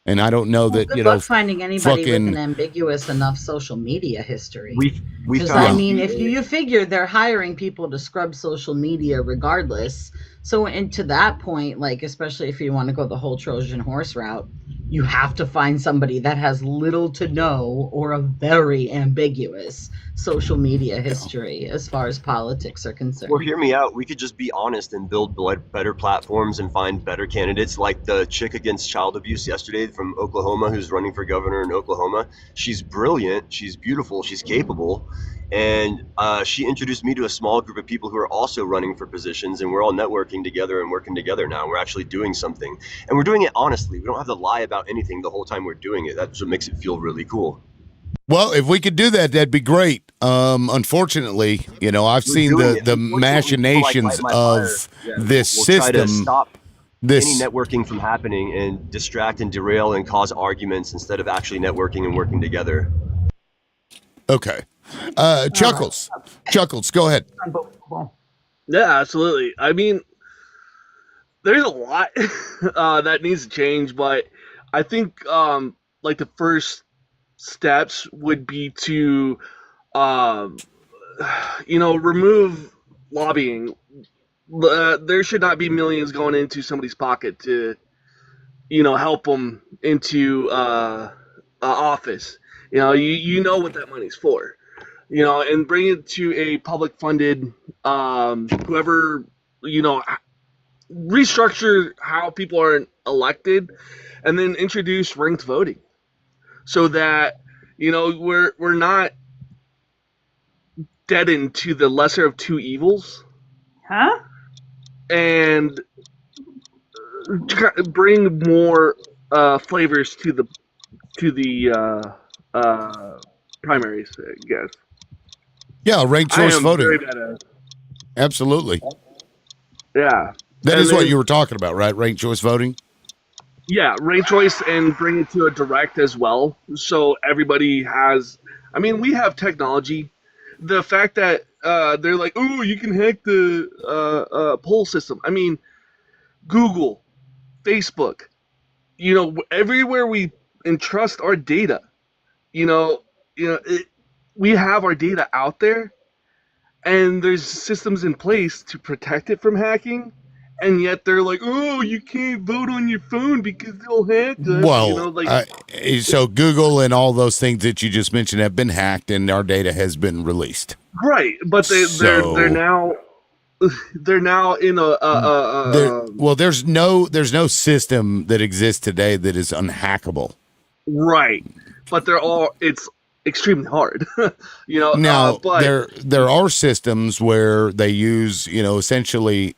Speaker 1: And I don't know that,
Speaker 9: Good luck finding anybody
Speaker 1: fucking-
Speaker 9: with an ambiguous enough social media history.
Speaker 2: We
Speaker 9: Because
Speaker 2: found
Speaker 9: I mean, if you figure they're hiring people to scrub social media regardless, so into that point, like especially if you want to go the whole Trojan horse route, you have to find somebody that has little to no or a very ambiguous social media history as far as politics are concerned.
Speaker 2: Well, hear me out. We could just be honest and build better platforms and find better candidates, like the chick against child abuse yesterday from Oklahoma who's running for governor in Oklahoma. She's brilliant. She's beautiful. She's capable. And she introduced me to a small group of people who are also running for positions, and we're all networking together and working together now. We're actually doing something. And we're doing it honestly. We don't have to lie about anything the whole time we're doing it. That's what makes it feel really cool.
Speaker 1: Well, if we could do that, that'd be great. Unfortunately, I've seen
Speaker 2: doing
Speaker 1: the
Speaker 2: it. Unfortunately,
Speaker 1: machinations
Speaker 2: people like Light My
Speaker 1: of
Speaker 2: Fire,
Speaker 1: this
Speaker 2: will try to
Speaker 1: system.
Speaker 2: stop
Speaker 1: This
Speaker 2: any networking from happening and distract and derail and cause arguments instead of actually networking and working together.
Speaker 1: okay. Chuckles, go ahead.
Speaker 8: Yeah, absolutely. I mean, there's a lot that needs to change, but I think like the first steps would be to remove lobbying. There should not be millions going into somebody's pocket to help them into office. You know what that money's for. And bring it to a public funded whoever, restructure how people are elected, and then introduce ranked voting so that we're not deadened to the lesser of two evils.
Speaker 6: Huh?
Speaker 8: And bring more flavors to the primaries, I guess.
Speaker 1: Yeah, ranked
Speaker 8: I
Speaker 1: choice
Speaker 8: am
Speaker 1: voting.
Speaker 8: very bad at it.
Speaker 1: Absolutely.
Speaker 8: Yeah.
Speaker 1: That
Speaker 8: And
Speaker 1: is what
Speaker 8: then-
Speaker 1: you were talking about, right? Ranked choice voting?
Speaker 8: Yeah, ranked choice and bring it to a direct as well. So everybody has. I mean, we have technology. The fact that they're like, oh, you can hack the poll system. I mean, Google, Facebook, everywhere we entrust our data. We have our data out there, and there's systems in place to protect it from hacking. And yet they're like, oh, you can't vote on your phone because they'll hack us.
Speaker 1: Well, so Google and all those things that you just mentioned have been hacked, and our data has been released.
Speaker 8: Right, but they're now in
Speaker 1: there's no system that exists today that is unhackable.
Speaker 8: Right, but it's extremely hard.
Speaker 1: Now
Speaker 8: but
Speaker 1: there are systems where they use essentially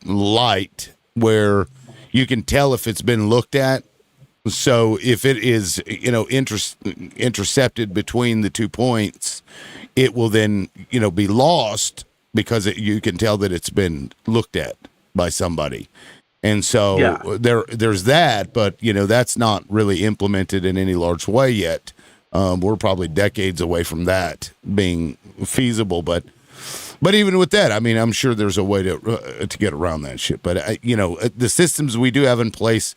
Speaker 1: light, where you can tell if it's been looked at. So if it is intercepted between the 2 points, it will then be lost because you can tell that it's been looked at by somebody. And so there's that, but that's not really implemented in any large way yet. We're probably decades away from that being feasible, but even with that, I mean, I'm sure there's a way to get around that shit. But the systems we do have in place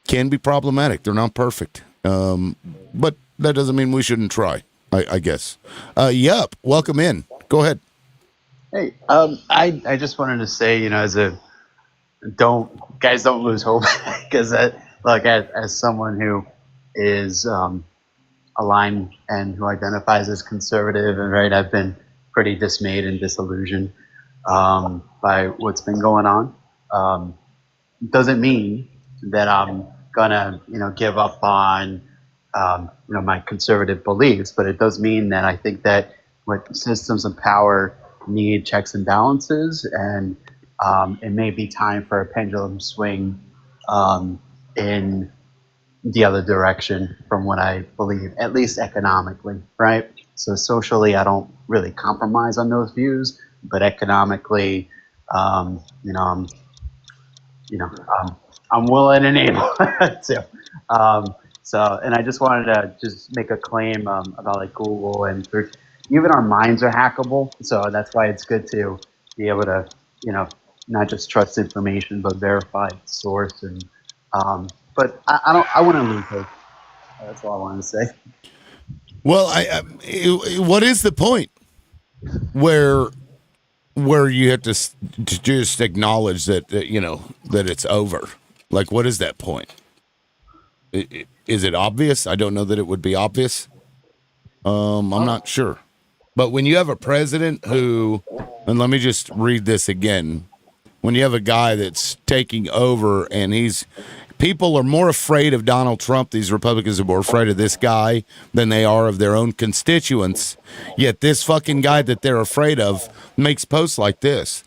Speaker 1: can be problematic. They're not perfect, but that doesn't mean we shouldn't try. I guess. Yup, welcome in. Go ahead.
Speaker 10: Hey, I just wanted to say, don't lose hope, because as someone who is aligned and who identifies as conservative, and right, I've been pretty dismayed and disillusioned by what's been going on. Doesn't mean that I'm gonna give up on my conservative beliefs, but it does mean that I think that what systems of power need checks and balances, and it may be time for a pendulum swing in the other direction from what I believe, at least economically, right? So socially, I don't really compromise on those views, but economically, I'm willing and able to. And I just wanted to just make a claim about like Google and even our minds are hackable. So that's why it's good to be able to, not just trust information, but verify its source. And but I wouldn't lose hope. That's all I wanted to say.
Speaker 1: Well, what is the point where you have to just acknowledge that that it's over? Like, what is that point? Is it obvious? I don't know that it would be obvious. I'm not sure. But when you have a president who, and let me just read this again, when you have a guy that's taking over and people are more afraid of Donald Trump, these Republicans are more afraid of this guy than they are of their own constituents, yet this fucking guy that they're afraid of makes posts like this.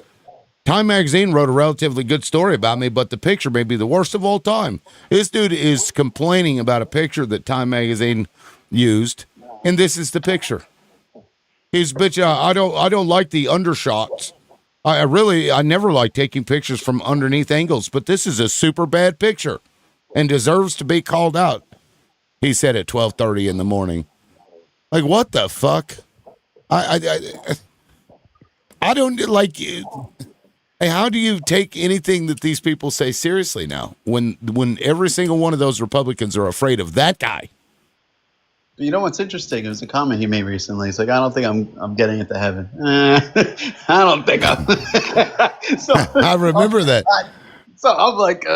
Speaker 1: Time Magazine wrote a relatively good story about me, but the picture may be the worst of all time. This dude is complaining about a picture that Time Magazine used, and this is the picture. He's bitch. I don't like the undershots. I never like taking pictures from underneath angles, but this is a super bad picture, and deserves to be called out. He said at 12:30 in the morning. Like, what the fuck? I don't like. Hey, how do you take anything that these people say seriously now when every single one of those Republicans are afraid of that guy?
Speaker 10: You know what's interesting? It was a comment he made recently. He's like, I don't think I'm getting it to heaven. I don't think I'm. So,
Speaker 1: I remember that.
Speaker 10: So I'm like,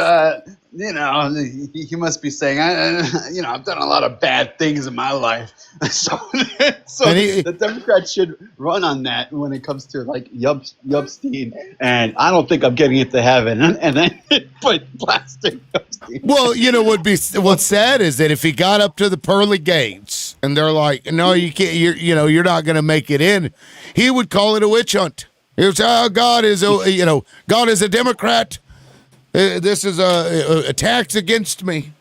Speaker 10: he must be saying, I've done a lot of bad things in my life. So the Democrats should run on that when it comes to like Yupstein, and I don't think I'm getting it to heaven, and then put plastic Yupstein.
Speaker 1: Well, what's sad is that if he got up to the pearly gates and they're like, no, you can't, you're not going to make it in, he would call it a witch hunt. He would say, oh, God is a Democrat. This is a tax against me.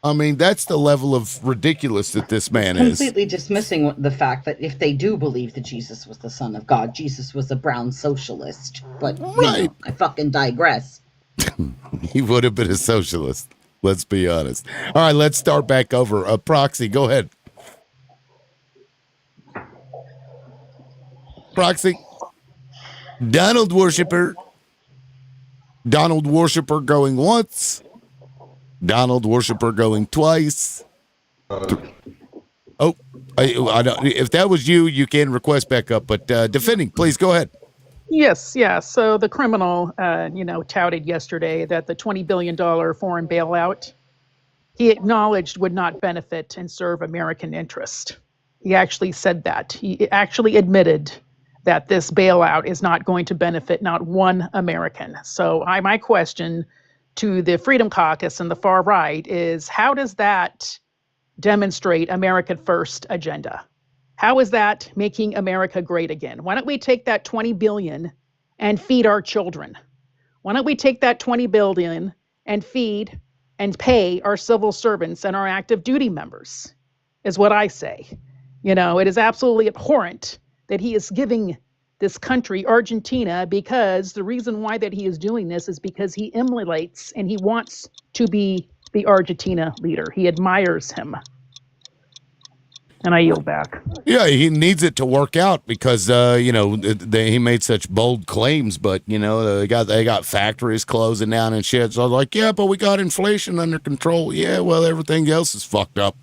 Speaker 1: I mean, that's the level of ridiculous that this man is.
Speaker 9: Completely dismissing the fact that if they do believe that Jesus was the Son of God, Jesus was a brown socialist. But
Speaker 1: Right.
Speaker 9: I fucking digress.
Speaker 1: He would have been a socialist. Let's be honest. All right, let's start back over. Proxy, go ahead. Proxy. Donald worshiper. Donald worshiper going once. Donald worshiper going twice. Oh, I don't. If that was you, you can request backup. But defending, please go ahead.
Speaker 6: Yes, yeah. So the criminal, touted yesterday that the $20 billion foreign bailout, he acknowledged would not benefit and serve American interest. He actually said that. He actually admitted that this bailout is not going to benefit not one American. So my question to the Freedom Caucus and the far right is, how does that demonstrate American first agenda? How is that making America great again? Why don't we take that 20 billion and feed our children? Why don't we take that 20 billion and feed and pay our civil servants and our active duty members, is what I say. It is absolutely abhorrent that he is giving this country, Argentina, because the reason why that he is doing this is because he emulates and he wants to be the Argentina leader. He admires him. And I yield back.
Speaker 1: Yeah, he needs it to work out because he made such bold claims, but they got factories closing down and shit. So I was like, yeah, but we got inflation under control. Yeah, well, everything else is fucked up.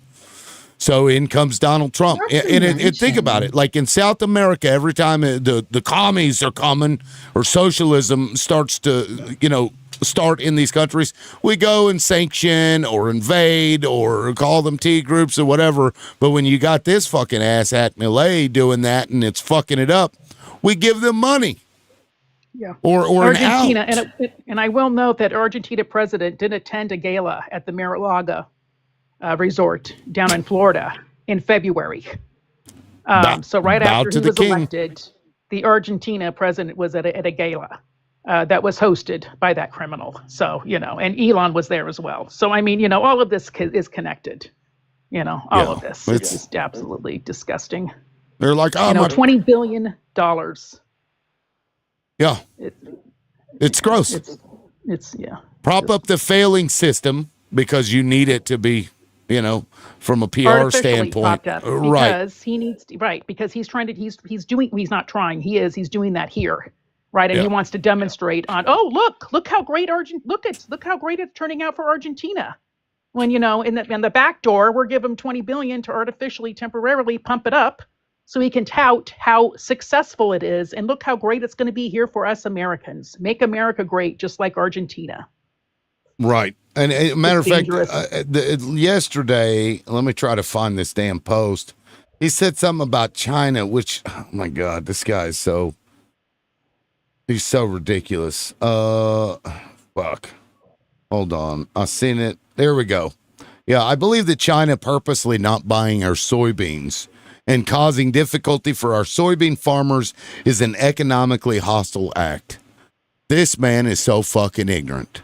Speaker 1: So in comes Donald Trump. And think about it. Like in South America, every time the commies are coming or socialism starts to, start in these countries, we go and sanction or invade or call them T groups or whatever. But when you got this fucking asshat Milei doing that and it's fucking it up, we give them money.
Speaker 6: Yeah.
Speaker 1: Or
Speaker 6: Argentina,
Speaker 1: an out.
Speaker 6: and I will note that Argentina president did attend a gala at the Mar-a-Lago resort down in Florida in February. So right after he was elected, the Argentina president was at a gala that was hosted by that criminal. So, and Elon was there as well. So, I mean, all of this is connected. All of this is just absolutely disgusting.
Speaker 1: They're like,
Speaker 6: $20 billion.
Speaker 1: Yeah. It's gross.
Speaker 6: It's
Speaker 1: Prop up the failing system because you need it to be, from a PR standpoint.
Speaker 6: Because he needs to, because he's trying to, he's not trying, he's doing that here. Right. And he wants to demonstrate on, look how great look how great it's turning out for Argentina. When, in the back door, we're giving $20 billion to artificially, temporarily pump it up so he can tout how successful it is. And look how great it's going to be here for us Americans. Make America great, just like Argentina.
Speaker 1: Right. And matter of fact, yesterday, let me try to find this damn post. He said something about China, which, oh my God, this guy is he's so ridiculous. Fuck. Hold on. I seen it. There we go. Yeah, I believe that China purposely not buying our soybeans and causing difficulty for our soybean farmers is an economically hostile act. This man is so fucking ignorant.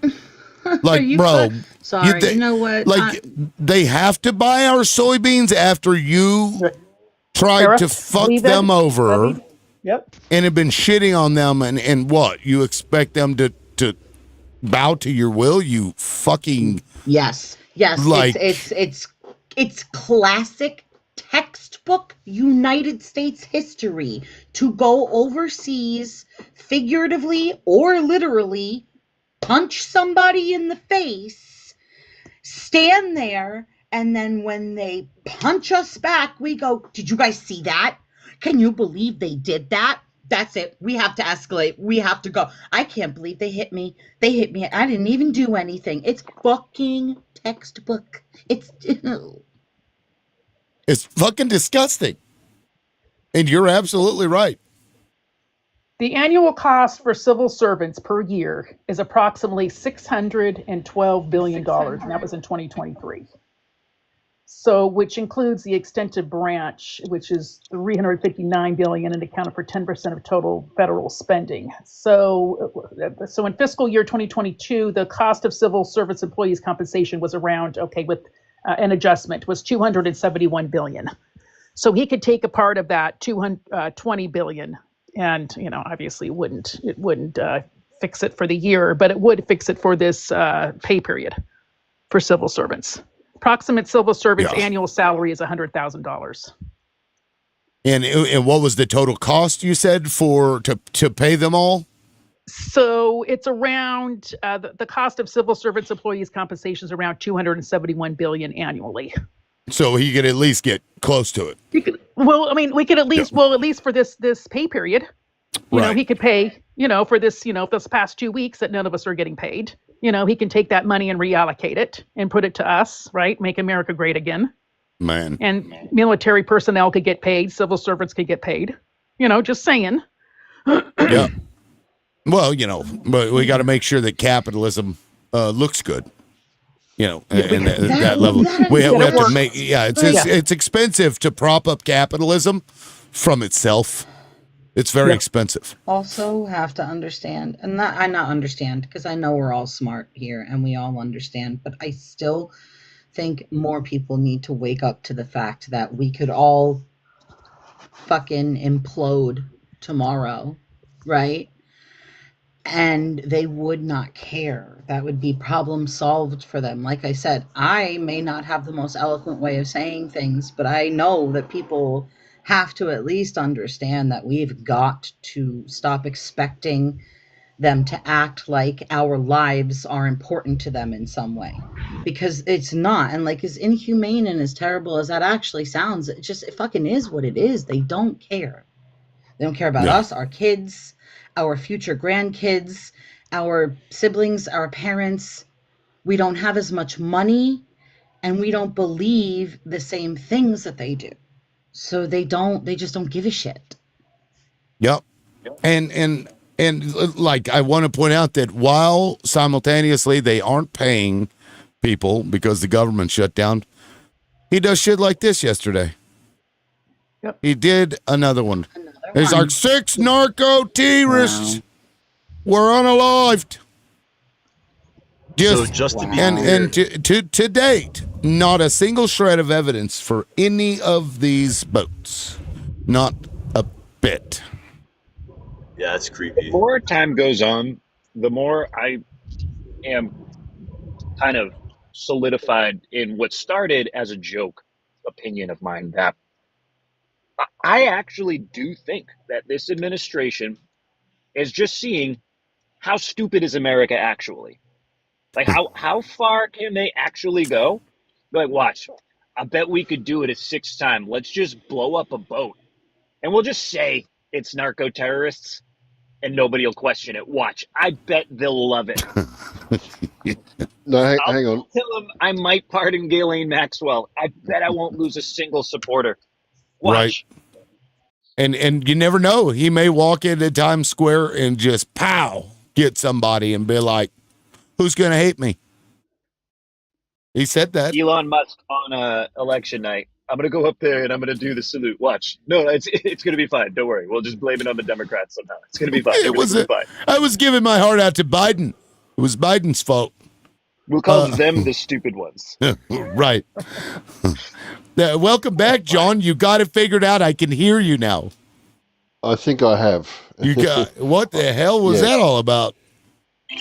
Speaker 1: Like, bro,
Speaker 9: sorry, you know what?
Speaker 1: Like, they have to buy our soybeans after you tried to fuck them over.
Speaker 6: Yep.
Speaker 1: And have been shitting on them, and what? You expect them to bow to your will? You fucking
Speaker 9: yes.
Speaker 1: Like,
Speaker 9: it's classic textbook United States history to go overseas, figuratively or literally, punch somebody in the face, stand there, and then when they punch us back, we go, did you guys see that? Can you believe they did that? That's it. We have to escalate. We have to go. I can't believe they hit me. They hit me. I didn't even do anything. It's fucking textbook. It's
Speaker 1: fucking disgusting. And you're absolutely right.
Speaker 6: The annual cost for civil servants per year is approximately $612 billion, and that was in 2023. So, which includes the extensive branch, which is 359 billion and accounted for 10% of total federal spending. So in fiscal year 2022, the cost of civil service employees' compensation was around, with an adjustment, was 271 billion. So he could take a part of that 220 billion, and obviously it wouldn't fix it for the year, but it would fix it for this pay period for civil servants. Approximate civil servants' annual salary is $100,000.
Speaker 1: And what was the total cost you said to pay them all?
Speaker 6: So it's around the cost of civil servants' employees' compensation is around 271 billion annually.
Speaker 1: So he could at least get close to it.
Speaker 6: We could at least at least for this pay period, he could pay for this this past 2 weeks that none of us are getting paid. He can take that money and reallocate it and put it to us, right? Make America great again.
Speaker 1: Man.
Speaker 6: And military personnel could get paid. Civil servants could get paid. Just saying.
Speaker 1: Yeah. Well, but we got to make sure that capitalism looks good. And that level. We have to make, it's expensive to prop up capitalism from itself. It's very expensive.
Speaker 9: Also have to understand, and I not understand, because I know we're all smart here and we all understand, but I still think more people need to wake up to the fact that we could all fucking implode tomorrow, right? And they would not care. That would be problem solved for them. Like I said, I may not have the most eloquent way of saying things, but I know that people have to at least understand that we've got to stop expecting them to act like our lives are important to them in some way, because it's not. And as inhumane and as terrible as that actually sounds, it fucking is what it is. They don't care. They don't care about us, our kids, our future grandkids, our siblings, our parents. We don't have as much money, and we don't believe the same things that they do. So they just don't give a shit.
Speaker 1: Yep. And I want to point out that while simultaneously they aren't paying people because the government shut down, he does shit like this yesterday.
Speaker 6: Yep.
Speaker 1: He did another one. There's like 6 narco terrorists were unalived.
Speaker 2: Just to be clear,
Speaker 1: and to date, not a single shred of evidence for any of these boats. Not a bit.
Speaker 2: Yeah, it's creepy.
Speaker 11: The more time goes on, the more I am kind of solidified in what started as a joke opinion of mine, that I actually do think that this administration is just seeing how stupid is America actually. How far can they actually go? Watch, I bet we could do it a 6th time. Let's just blow up a boat. And we'll just say it's narco terrorists and nobody will question it. Watch, I bet they'll love it.
Speaker 4: No, hang on.
Speaker 11: I'll tell them I might pardon Ghislaine Maxwell. I bet I won't lose a single supporter. Watch.
Speaker 1: Right. And you never know. He may walk into Times Square and just get somebody and be like, who's going to hate me? He said that.
Speaker 11: Elon Musk on election night. I'm going to go up there and I'm going to do the salute. Watch. No, it's going to be fine. Don't worry. We'll just blame it on the Democrats somehow. It's going to be fine. Fine.
Speaker 1: I was giving my heart out to Biden. It was Biden's fault.
Speaker 11: We'll call them the stupid ones.
Speaker 1: Right. Welcome back, John. You got it figured out. I can hear you now.
Speaker 4: I think I have.
Speaker 1: What the hell was that all about?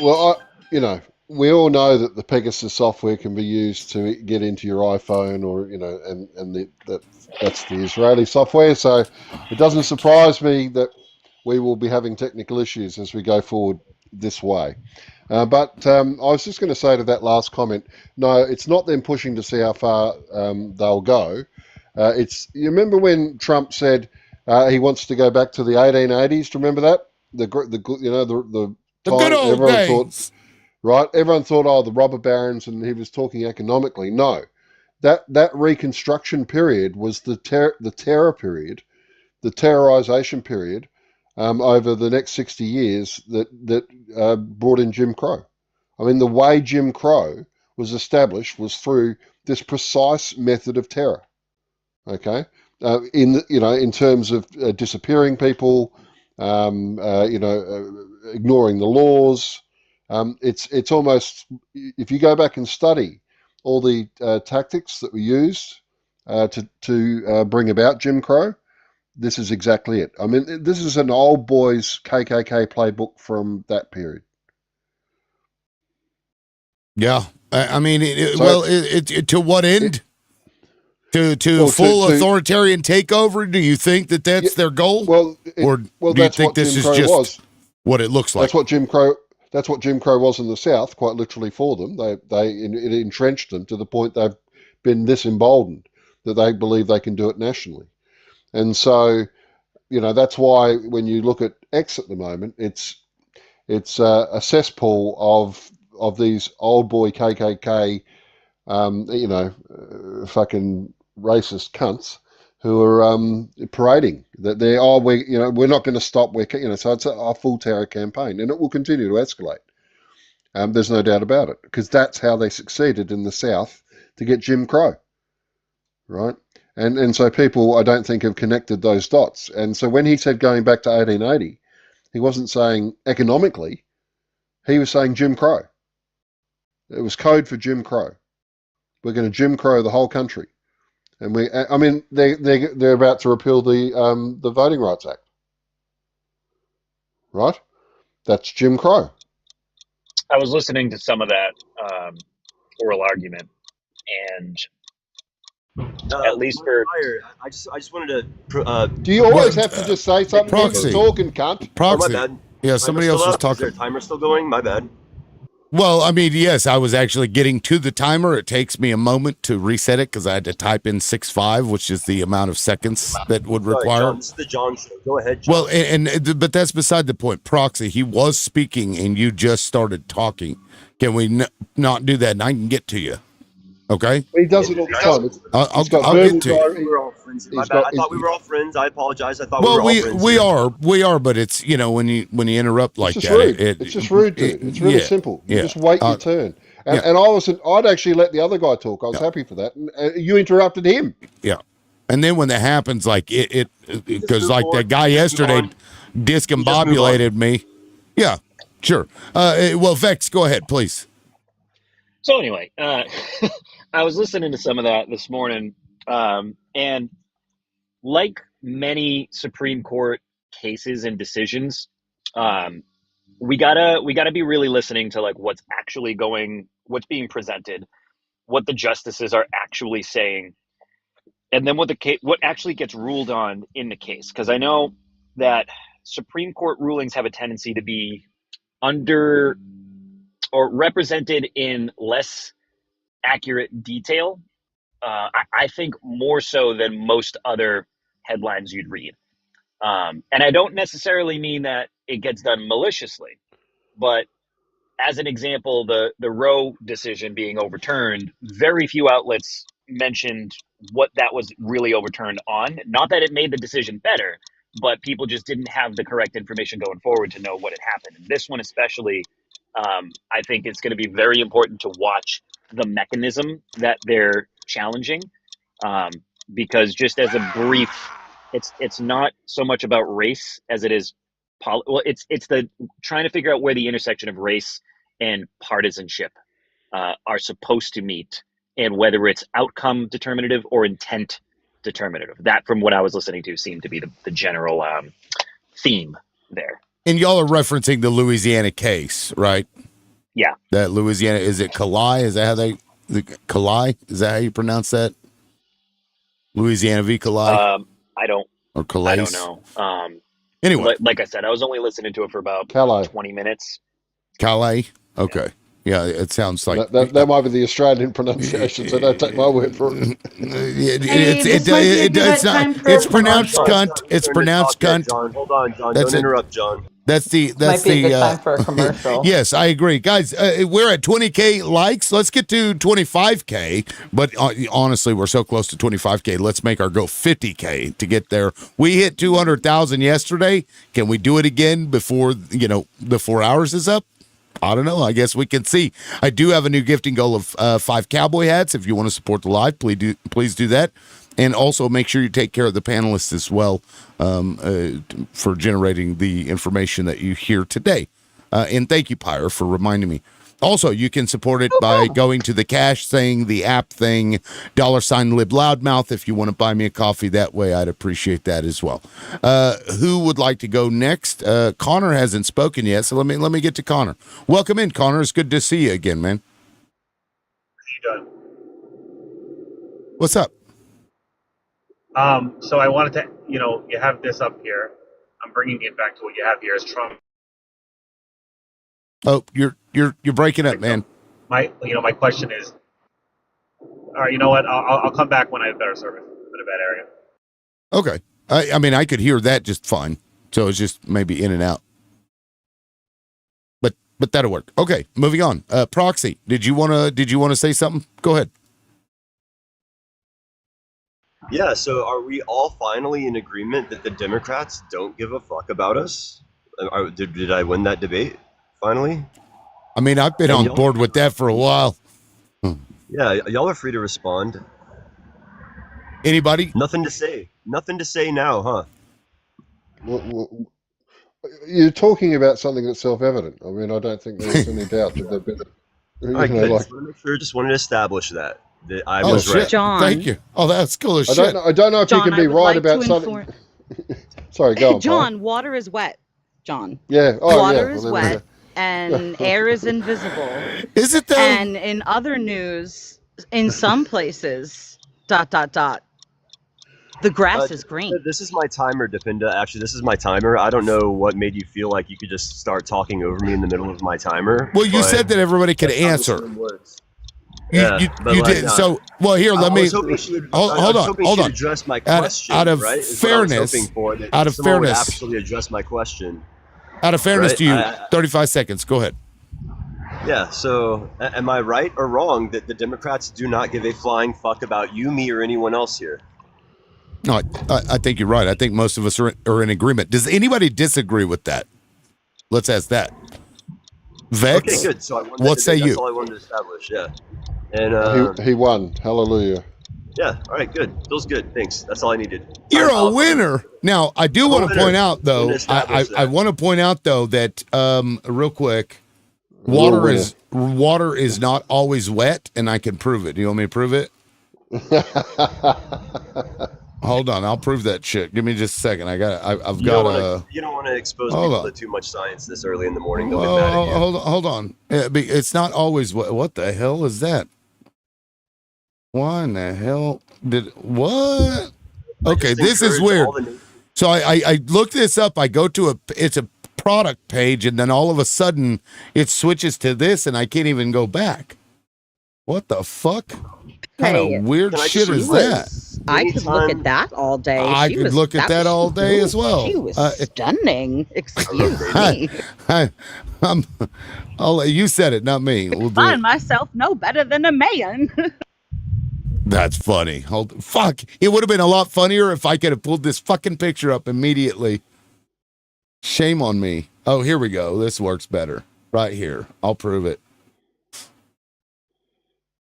Speaker 4: Well, we all know that the Pegasus software can be used to get into your iPhone, or that's the Israeli software. So it doesn't surprise me that we will be having technical issues as we go forward this way. But I was just going to say to that last comment, no, it's not them pushing to see how far they'll go. You remember when Trump said he wants to go back to the 1880s? Do you remember that? The
Speaker 1: good old days.
Speaker 4: Right? Everyone thought, the robber barons, and he was talking economically. No, that Reconstruction period was the terror period, the terrorization period over the next 60 years that brought in Jim Crow. I mean, the way Jim Crow was established was through this precise method of terror. Okay, in terms of disappearing people, ignoring the laws. It's almost, if you go back and study all the tactics that were used to bring about Jim Crow, this is exactly it. I mean, this is an old boys KKK playbook from that period.
Speaker 1: Yeah, I mean,
Speaker 4: So
Speaker 1: to what end? To full authoritarian takeover? Do you think that's their goal? Or do you
Speaker 4: that's
Speaker 1: think
Speaker 4: what
Speaker 1: this
Speaker 4: Jim
Speaker 1: is
Speaker 4: Crow
Speaker 1: just
Speaker 4: was.
Speaker 1: what it looks like?
Speaker 4: That's what Jim Crow was in the South, quite literally for them. It entrenched them to the point they've been this emboldened that they believe they can do it nationally. And so, that's why when you look at X at the moment, it's a cesspool of these old boy KKK, fucking racist cunts who are parading that we're not going to stop. So it's a full terror campaign, and it will continue to escalate. There's no doubt about it, because that's how they succeeded in the South to get Jim Crow, right? And so people, I don't think, have connected those dots. And so when he said going back to 1880, he wasn't saying economically, he was saying Jim Crow. It was code for Jim Crow. We're going to Jim Crow the whole country. And they're about to repeal the Voting Rights Act, right? That's Jim Crow.
Speaker 11: I was listening to some of that oral argument, and at least for
Speaker 2: I just wanted to.
Speaker 4: Do you always have to just say something?
Speaker 1: Proxy.
Speaker 4: Talking, cunt.
Speaker 1: Proxy.
Speaker 2: Oh, my bad.
Speaker 1: Yeah, somebody else was talking.
Speaker 2: Is there a timer still going? My bad.
Speaker 1: Well, I mean, yes, I was actually getting to the timer. It takes me a moment to reset it because I had to type in 6.5, which is the amount of seconds that would
Speaker 2: Sorry,
Speaker 1: require.
Speaker 2: John, this is the John show. Go ahead, John.
Speaker 1: Well, but that's beside the point. Proxy, he was speaking and you just started talking. Can we not do that? And I can get to you. Okay?
Speaker 4: He does it all the time.
Speaker 1: I'll get to you.
Speaker 2: We were all friends. My bad. I thought we were all friends. I apologize. I thought we were all friends.
Speaker 1: we are, but it's when you interrupt like
Speaker 4: it's
Speaker 1: that,
Speaker 4: rude. It's just rude, dude. It's really simple. You just wait your turn. And I'd actually let the other guy talk. I was happy for that. And you interrupted him.
Speaker 1: Yeah. And then when that happens, like because like that guy yesterday discombobulated me. Yeah, sure. Well, Vex, go ahead, please.
Speaker 11: So anyway, I was listening to some of that this morning, and like many Supreme Court cases and decisions, we gotta be really listening to like what's being presented, what the justices are actually saying, and then what actually gets ruled on in the case. Because I know that Supreme Court rulings have a tendency to be under or represented in less accurate detail. I think more so than most other headlines you'd read. And I don't necessarily mean that it gets done maliciously, but as an example, the Roe decision being overturned, very few outlets mentioned what that was really overturned on. Not that it made the decision better, but people just didn't have the correct information going forward to know what had happened. And this one especially, I think it's going to be very important to watch the mechanism that they're challenging, because just as a brief, it's not so much about race as it is it's the trying to figure out where the intersection of race and partisanship are supposed to meet, and whether it's outcome determinative or intent determinative. That, from what I was listening to, seemed to be the general theme there.
Speaker 1: And y'all are referencing the Louisiana case, right?
Speaker 11: Yeah.
Speaker 1: That Louisiana, is it Kalai? Is that Kalai? Is that how you pronounce that? Louisiana v. Kalai?
Speaker 11: I don't know.
Speaker 1: Anyway.
Speaker 11: Like I said, I was only listening to it for about
Speaker 4: Calais.
Speaker 11: 20 minutes.
Speaker 1: Calais? Okay. Yeah, it sounds like
Speaker 4: that might be the Australian pronunciation, so don't take my word for it.
Speaker 1: It's pronounced cunt. It's pronounced cunt.
Speaker 2: John, hold on, John. Don't interrupt, John.
Speaker 1: That's
Speaker 12: might be a good time for a commercial.
Speaker 1: Yes, I agree, guys. We're at 20K likes. Let's get to 25K. But honestly, we're so close to 25K. Let's make our goal 50K to get there. We hit 200,000 yesterday. Can we do it again before the 4 hours is up? I don't know. I guess we can see. I do have a new gifting goal of 5 cowboy hats. If you want to support the live, please do that. And also make sure you take care of the panelists as well for generating the information that you hear today. And thank you, Pyre, for reminding me. Also, you can support it by going to the Cash thing, the app thing, $LibLoudmouth. If you want to buy me a coffee that way, I'd appreciate that as well. Who would like to go next? Connor hasn't spoken yet, so let me get to Connor. Welcome in, Connor. It's good to see you again, man.
Speaker 13: How you doing?
Speaker 1: What's up?
Speaker 13: So I wanted to, you have this up here. I'm bringing it back to what you have here is Trump.
Speaker 1: Oh, you're breaking up, man.
Speaker 13: My question is, all right, you know what? I'll come back when I have better service in a bad area.
Speaker 1: Okay. I mean, I could hear that just fine. So it's just maybe in and out. But that'll work. Okay, moving on. Proxy, did you wanna say something? Go ahead.
Speaker 2: Yeah, so are we all finally in agreement that the Democrats don't give a fuck about us? Did I win that debate, finally?
Speaker 1: I mean, I've been on board with that for a while.
Speaker 2: Yeah, y'all are free to respond.
Speaker 1: Anybody?
Speaker 2: Nothing to say. Nothing to say now, huh?
Speaker 4: Well, you're talking about something that's self-evident. I mean, I don't think there's any doubt that they're better.
Speaker 2: All right, good. Just wanted to establish that I was right.
Speaker 9: John.
Speaker 1: Thank you. Oh, that's cool as shit.
Speaker 4: I don't know if
Speaker 9: John,
Speaker 4: you can be right about something. Sorry, go on.
Speaker 9: John,
Speaker 4: Paul.
Speaker 9: water is wet. John.
Speaker 4: Yeah.
Speaker 9: Water is
Speaker 4: well,
Speaker 9: wet, and air is invisible.
Speaker 1: Is it though?
Speaker 9: And in other news, in some places, ... The grass is green.
Speaker 2: This is my timer, Depinda. Actually, this is my timer. I don't know what made you feel like you could just start talking over me in the middle of my timer.
Speaker 1: Well, you said that everybody could answer. You did. So, well, here, let me hold on.
Speaker 2: Address my question,
Speaker 1: out of
Speaker 2: right?
Speaker 1: fairness,
Speaker 2: actually address my question.
Speaker 1: Out of fairness
Speaker 2: right?
Speaker 1: to you, 35 seconds. Go ahead.
Speaker 2: Yeah. So, am I right or wrong that the Democrats do not give a flying fuck about you, me, or anyone else here?
Speaker 1: No, I think you're right. I think most of us are in agreement. Does anybody disagree with that? Let's ask that. Vex,
Speaker 2: okay, good. So
Speaker 1: what say you?
Speaker 2: That's all I wanted to establish. Yeah. And
Speaker 4: he won. Hallelujah.
Speaker 2: Yeah. All right. Good. Feels good. Thanks. That's all I needed.
Speaker 1: You're a winner. Now, I do want to point out, though. I want to point out, though, that real quick, water is not always wet, and I can prove it. Do you want me to prove it? Hold on, I'll prove that shit. Give me just a second. I've got
Speaker 2: You don't want to expose people to too much science this early in the morning. They'll get mad at you.
Speaker 1: Hold on. It's not always what the hell is that? Why in the hell what? Okay, this is weird. So I looked this up. I go to it's a product page, and then all of a sudden it switches to this, and I can't even go back. What the fuck? Kind of weird shit is that?
Speaker 9: I could look at that all day.
Speaker 1: I could look at that all day as well.
Speaker 9: She was stunning. Excuse me.
Speaker 1: You said it, not me.
Speaker 9: I find myself no better than a man.
Speaker 1: That's funny. Fuck. It would have been a lot funnier if I could have pulled this fucking picture up immediately. Shame on me. Oh, here we go. This works better. Right here. I'll prove it.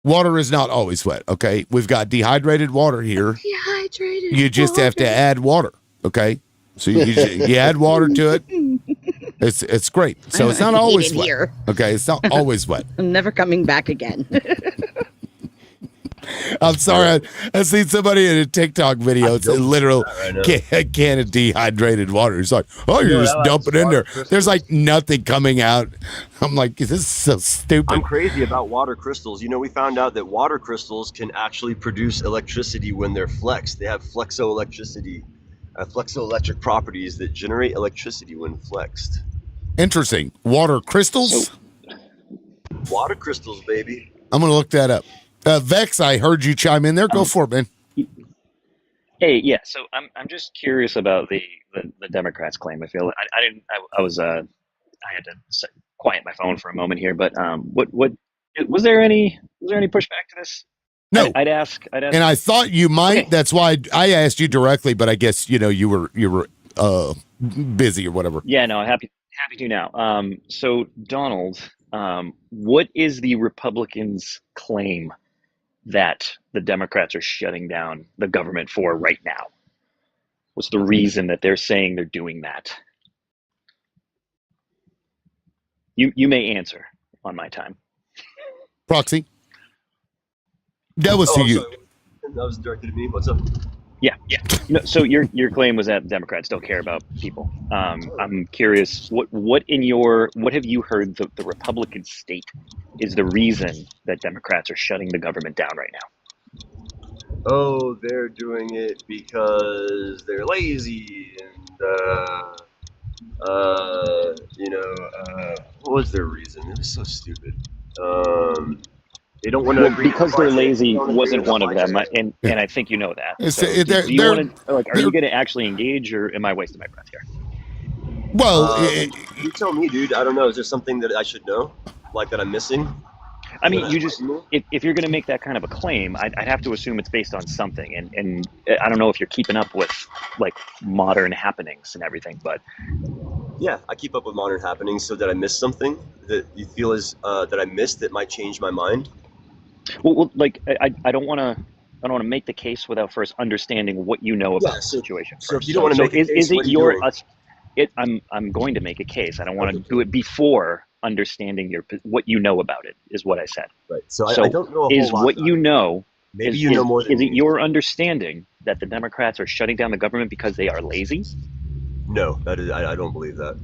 Speaker 1: Water is not always wet, okay? We've got dehydrated water here.
Speaker 9: Dehydrated.
Speaker 1: You just have to add water, okay? So you add water to it. It's great. So it's not always wet. Here. Okay, it's not always wet.
Speaker 9: I'm never coming back again.
Speaker 1: I'm sorry. I seen somebody in a TikTok video. It's a literal can of dehydrated water. It's like, oh, you're just dumping in there. There's like nothing coming out. I'm like, this is so stupid.
Speaker 2: I'm crazy about water crystals. You know, we found out that water crystals can actually produce electricity when they're flexed. They have flexoelectric properties that generate electricity when flexed.
Speaker 1: Interesting. Water crystals?
Speaker 2: Water crystals, baby.
Speaker 1: I'm going to look that up. Vex, I heard you chime in there. Go for it, man.
Speaker 11: Hey, yeah. So I'm just curious about the Democrats' claim. I feel I had to quiet my phone for a moment here, but what was there any pushback to this?
Speaker 1: No,
Speaker 11: I'd ask.
Speaker 1: And I thought you might. Okay. That's why I asked you directly, but I guess you were busy or whatever.
Speaker 11: Yeah, no, I'm happy to now. So Donald, What is the Republicans' claim that the Democrats are shutting down the government for right now? What's the reason that they're saying they're doing that? You may answer on my time.
Speaker 1: Proxy. That was to
Speaker 2: I'm
Speaker 1: you.
Speaker 2: sorry. That was directed to me. What's up?
Speaker 11: Yeah. So your claim was that Democrats don't care about people. I'm curious, what have you heard the Republicans state is the reason that Democrats are shutting the government down right now?
Speaker 2: Oh, they're doing it because they're lazy and what was their reason? It was so stupid. They don't want to agree
Speaker 11: because they're lazy wasn't one of them, and I think you know that. So do you want to are you going to actually engage, or am I wasting my breath here?
Speaker 1: Well,
Speaker 2: you tell me, dude. I don't know. Is there something that I should know, like that I'm missing?
Speaker 11: I mean, you just if you're going to make that kind of a claim, I'd have to assume it's based on something, and I don't know if you're keeping up with like modern happenings and everything, but
Speaker 2: yeah, I keep up with modern happenings. So did I miss something that you feel is that I missed that might change my mind?
Speaker 11: Well, like I don't want to make the case without first understanding what you know about the situation.
Speaker 2: So if you don't want to make a case,
Speaker 11: is it
Speaker 2: what are you
Speaker 11: doing? I'm going to make a case. I don't want to do it before understanding what you know about it. Is what I said.
Speaker 2: Right. So I don't know a whole
Speaker 11: is
Speaker 2: lot
Speaker 11: what
Speaker 2: about
Speaker 11: you
Speaker 2: it.
Speaker 11: know.
Speaker 2: Maybe you know more than
Speaker 11: Is
Speaker 2: me.
Speaker 11: it your understanding that the Democrats are shutting down the government because they are lazy?
Speaker 2: No, that is. I don't believe that.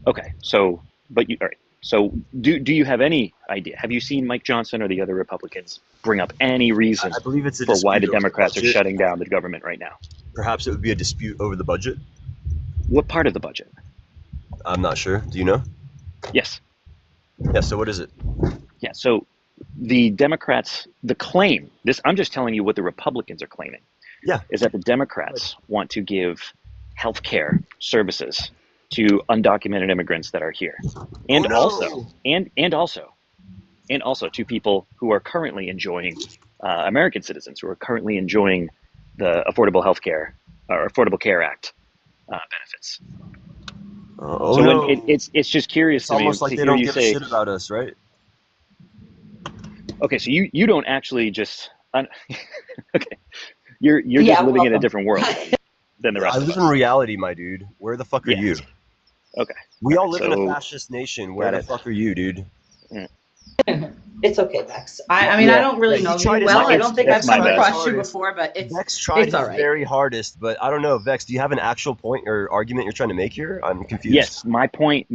Speaker 11: Okay. So, but you all right. So do you have any idea? Have you seen Mike Johnson or the other Republicans bring up any reason
Speaker 2: I believe it's a
Speaker 11: for why the
Speaker 2: dispute over the
Speaker 11: Democrats are
Speaker 2: budget.
Speaker 11: shutting down the government right now?
Speaker 2: Perhaps it would be a dispute over the budget.
Speaker 11: What part of the budget?
Speaker 2: I'm not sure. Do you know?
Speaker 11: Yes.
Speaker 2: Yeah. So what is it?
Speaker 11: Yeah. So the Democrats, the claim, I'm just telling you what the Republicans are claiming.
Speaker 2: Yeah.
Speaker 11: Is that the Democrats want to give health care services to undocumented immigrants that are here, and also to people who are currently enjoying American citizens who are currently enjoying the Affordable Health Care or Affordable Care Act benefits. It's just curious
Speaker 2: It's
Speaker 11: to me
Speaker 2: almost
Speaker 11: to
Speaker 2: like they
Speaker 11: hear
Speaker 2: don't
Speaker 11: you
Speaker 2: give
Speaker 11: say.
Speaker 2: a shit about us, right?
Speaker 11: Okay, so you don't actually just okay, you're just living in a different world than the rest
Speaker 2: I
Speaker 11: of
Speaker 2: live
Speaker 11: us.
Speaker 2: in reality, my dude. Where the fuck are you?
Speaker 11: Okay.
Speaker 2: We all live in
Speaker 11: So-
Speaker 2: a fascist nation. Where
Speaker 11: Got
Speaker 2: the
Speaker 11: it.
Speaker 2: fuck are you, dude?
Speaker 9: It's okay, Vex. I mean, I don't really
Speaker 2: Yeah,
Speaker 9: know
Speaker 2: he
Speaker 9: you
Speaker 2: tried his
Speaker 9: well. I
Speaker 2: hardest.
Speaker 9: don't think I've
Speaker 11: It's my
Speaker 9: come
Speaker 11: bad.
Speaker 9: across you before, but
Speaker 2: Vex tried
Speaker 9: it's all
Speaker 2: his
Speaker 9: right.
Speaker 2: very hardest, but I don't know. Vex, do you have an actual point or argument you're trying to make here? I'm confused.
Speaker 11: Yes, my point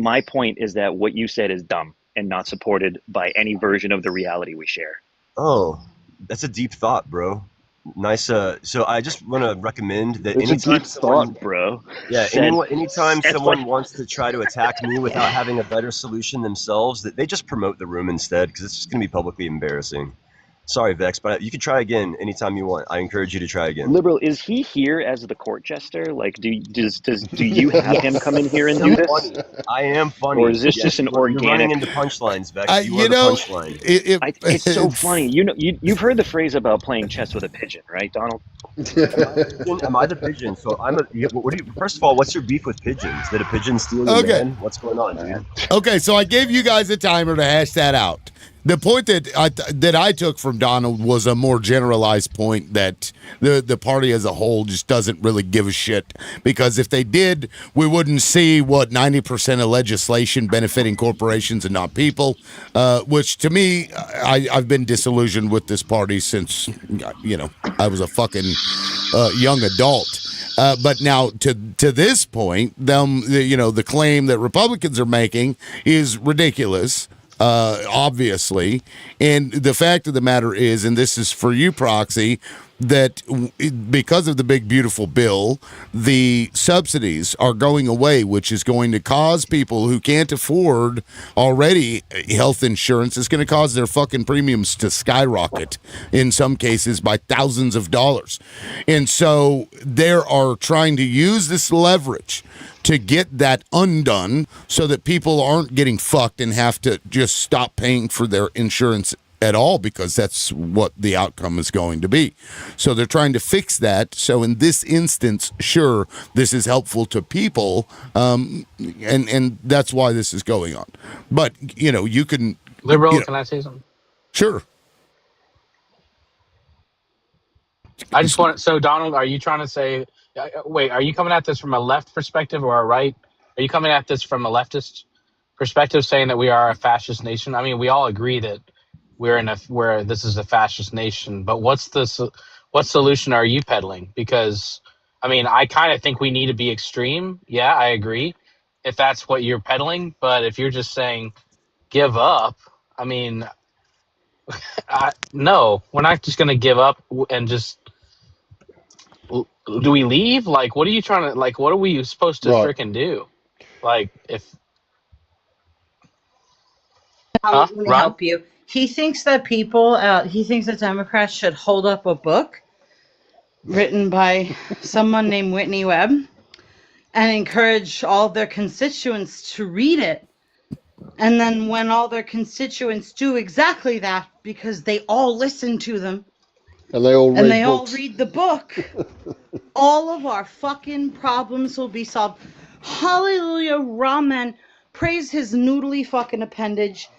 Speaker 11: is that what you said is dumb and not supported by any version of the reality we share.
Speaker 2: Oh, that's a deep thought, bro. Nice. So I just want to recommend that
Speaker 11: It's a
Speaker 2: anytime
Speaker 11: deep
Speaker 2: someone,
Speaker 11: thought, bro.
Speaker 2: yeah, anytime
Speaker 11: That's
Speaker 2: someone
Speaker 11: like-
Speaker 2: wants to try to attack me without having a better solution themselves, that they just promote the room instead, because it's just going to be publicly embarrassing. Sorry, Vex, but you can try again anytime you want. I encourage you to try again.
Speaker 11: Liberal, is he here as the court jester? Like, do you have him come in here and do this?
Speaker 2: Funny. I am funny.
Speaker 11: Or is this
Speaker 2: Yes,
Speaker 11: just an
Speaker 2: you're running
Speaker 11: organic?
Speaker 2: into punchlines, Vex.
Speaker 1: I-
Speaker 2: you
Speaker 1: you
Speaker 2: are
Speaker 1: know,
Speaker 2: the punchline.
Speaker 11: It's so funny. You know, you've heard the phrase about playing chess with a pigeon, right, Donald?
Speaker 2: Am I the pigeon? So I'm a. What do you? First of all, what's your beef with pigeons? Did a pigeon steal your
Speaker 1: Okay.
Speaker 2: man? What's going on, dude?
Speaker 1: Okay, so I gave you guys a timer to hash that out. The point that I took from Donald was a more generalized point that the party as a whole just doesn't really give a shit, because if they did, we wouldn't see 90% of legislation benefiting corporations and not people, which to me, I've been disillusioned with this party since I was a fucking young adult. But now to this point, the claim that Republicans are making is ridiculous. Obviously, and the fact of the matter is, and this is for you, Proxy, that because of the big beautiful bill, the subsidies are going away, which is going to cause people who can't afford already health insurance, it's going to cause their fucking premiums to skyrocket, in some cases by thousands of dollars. And so they are trying to use this leverage to get that undone so that people aren't getting fucked and have to just stop paying for their insurance at all, because that's what the outcome is going to be. So they're trying to fix that. So in this instance, sure, this is helpful to people, and that's why this is going on. But, you know, you can...
Speaker 12: Liberal,
Speaker 1: you know,
Speaker 12: can I say something?
Speaker 1: Sure.
Speaker 12: I just want to, so Donald, are you trying to say, wait, are you coming at this from a left perspective or a right? Are you coming at this from a leftist perspective, saying that we are a fascist nation? I mean, we all agree that where this is a fascist nation, but what solution are you peddling? Because, I mean, I kind of think we need to be extreme. Yeah, I agree, if that's what you're peddling. But if you're just saying give up, I mean, no, we're not just going to give up and just... Do we leave? Like, what are you trying to, like, what are we supposed to freaking do? Like, if...
Speaker 9: Let me help you. He thinks that he thinks that Democrats should hold up a book written by someone named Whitney Webb and encourage all their constituents to read it. And then when all their constituents do exactly that, because they all listen to them,
Speaker 4: and they all
Speaker 9: read the book, all of our fucking problems will be solved. Hallelujah, Ramen. Praise his noodly fucking appendage.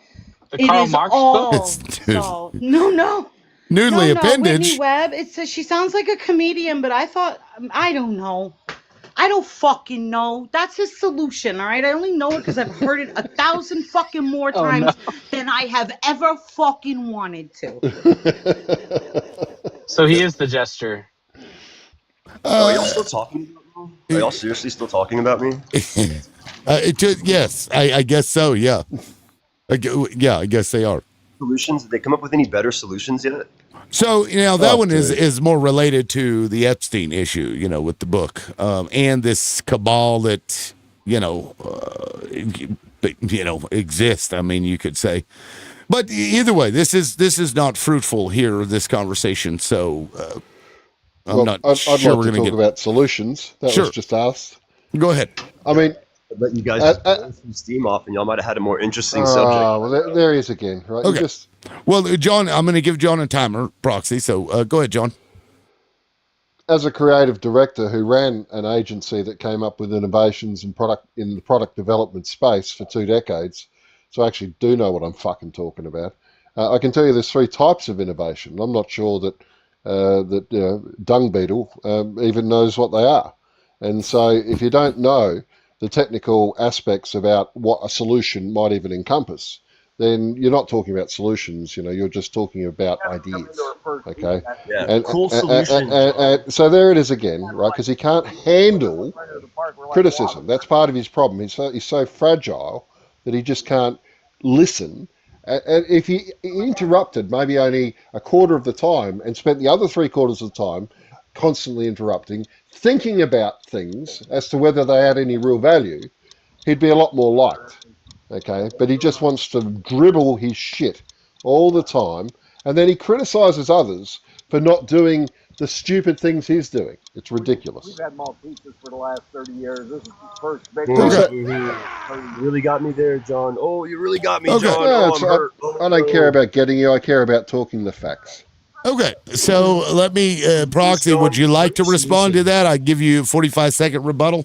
Speaker 12: The Karl Marx book?
Speaker 9: Solved. No.
Speaker 1: Noodly appendage?
Speaker 9: Whitney Webb. It says she sounds like a comedian, but I don't know. I don't fucking know. That's his solution, all right? I only know it because I've heard it 1,000 fucking more times than I have ever fucking wanted to.
Speaker 12: So he is the jester.
Speaker 2: Are y'all still talking about me? Are y'all seriously still talking about me?
Speaker 1: Yes, I guess so, yeah. I guess they are.
Speaker 2: Solutions? Did they come up with any better solutions yet?
Speaker 1: So, you know, that one is more related to the Epstein issue, you know, with the book, and this cabal that, exists. I mean, you could say. But either way, this is not fruitful here, this conversation. So I'm not sure
Speaker 4: I'd like
Speaker 1: we're
Speaker 4: to
Speaker 1: going to
Speaker 4: talk about solutions. That was just asked.
Speaker 1: Go ahead.
Speaker 4: I mean,
Speaker 2: let you guys blow some steam off, and y'all might have had a more interesting subject.
Speaker 4: Well, there he is again, right?
Speaker 1: Okay. Well, John, I'm going to give John a timer, proxy. So go ahead, John.
Speaker 4: As a creative director who ran an agency that came up with innovations in the product development space for 2 decades, so I actually do know what I'm fucking talking about. I can tell you there's 3 types of innovation. I'm not sure that Dung Beetle even knows what they are. And so if you don't know the technical aspects about what a solution might even encompass, then you're not talking about solutions, you're just talking about ideas, okay?
Speaker 2: Yeah,
Speaker 4: and,
Speaker 2: cool solution.
Speaker 4: And so there it is again, right? Because he can't handle criticism. That's part of his problem. He's so fragile that he just can't listen. And if he interrupted maybe only a quarter of the time and spent the other 3/4 of the time constantly interrupting, thinking about things as to whether they had any real value, he'd be a lot more liked. Okay, but he just wants to dribble his shit all the time, and then he criticizes others for not doing the stupid things he's doing. It's ridiculous.
Speaker 14: We've had Maltesers for the last 30 years. This is the first big
Speaker 2: You really got me there, John. Oh, you really got me, John.
Speaker 4: No,
Speaker 2: I'm hurt.
Speaker 4: I don't care about getting you. I care about talking the facts.
Speaker 1: Okay, so let me, Proxy, would you like to respond to that? I give you a 45-second rebuttal.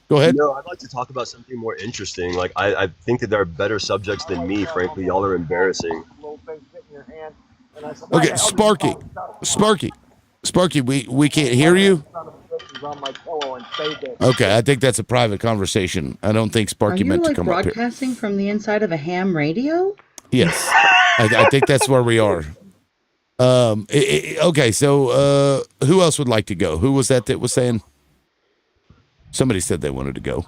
Speaker 1: Go ahead.
Speaker 2: No, I'd like to talk about something more interesting. Like, I think that there are better subjects than me. Frankly, y'all are embarrassing.
Speaker 1: Okay, Sparky, we can't hear you. Okay, I think that's a private conversation. I don't think Sparky meant to come up here.
Speaker 9: Broadcasting from the inside of a ham radio?
Speaker 1: Yes, I think that's where we are. Okay, so who else would like to go? Who was that was saying? Somebody said they wanted to go.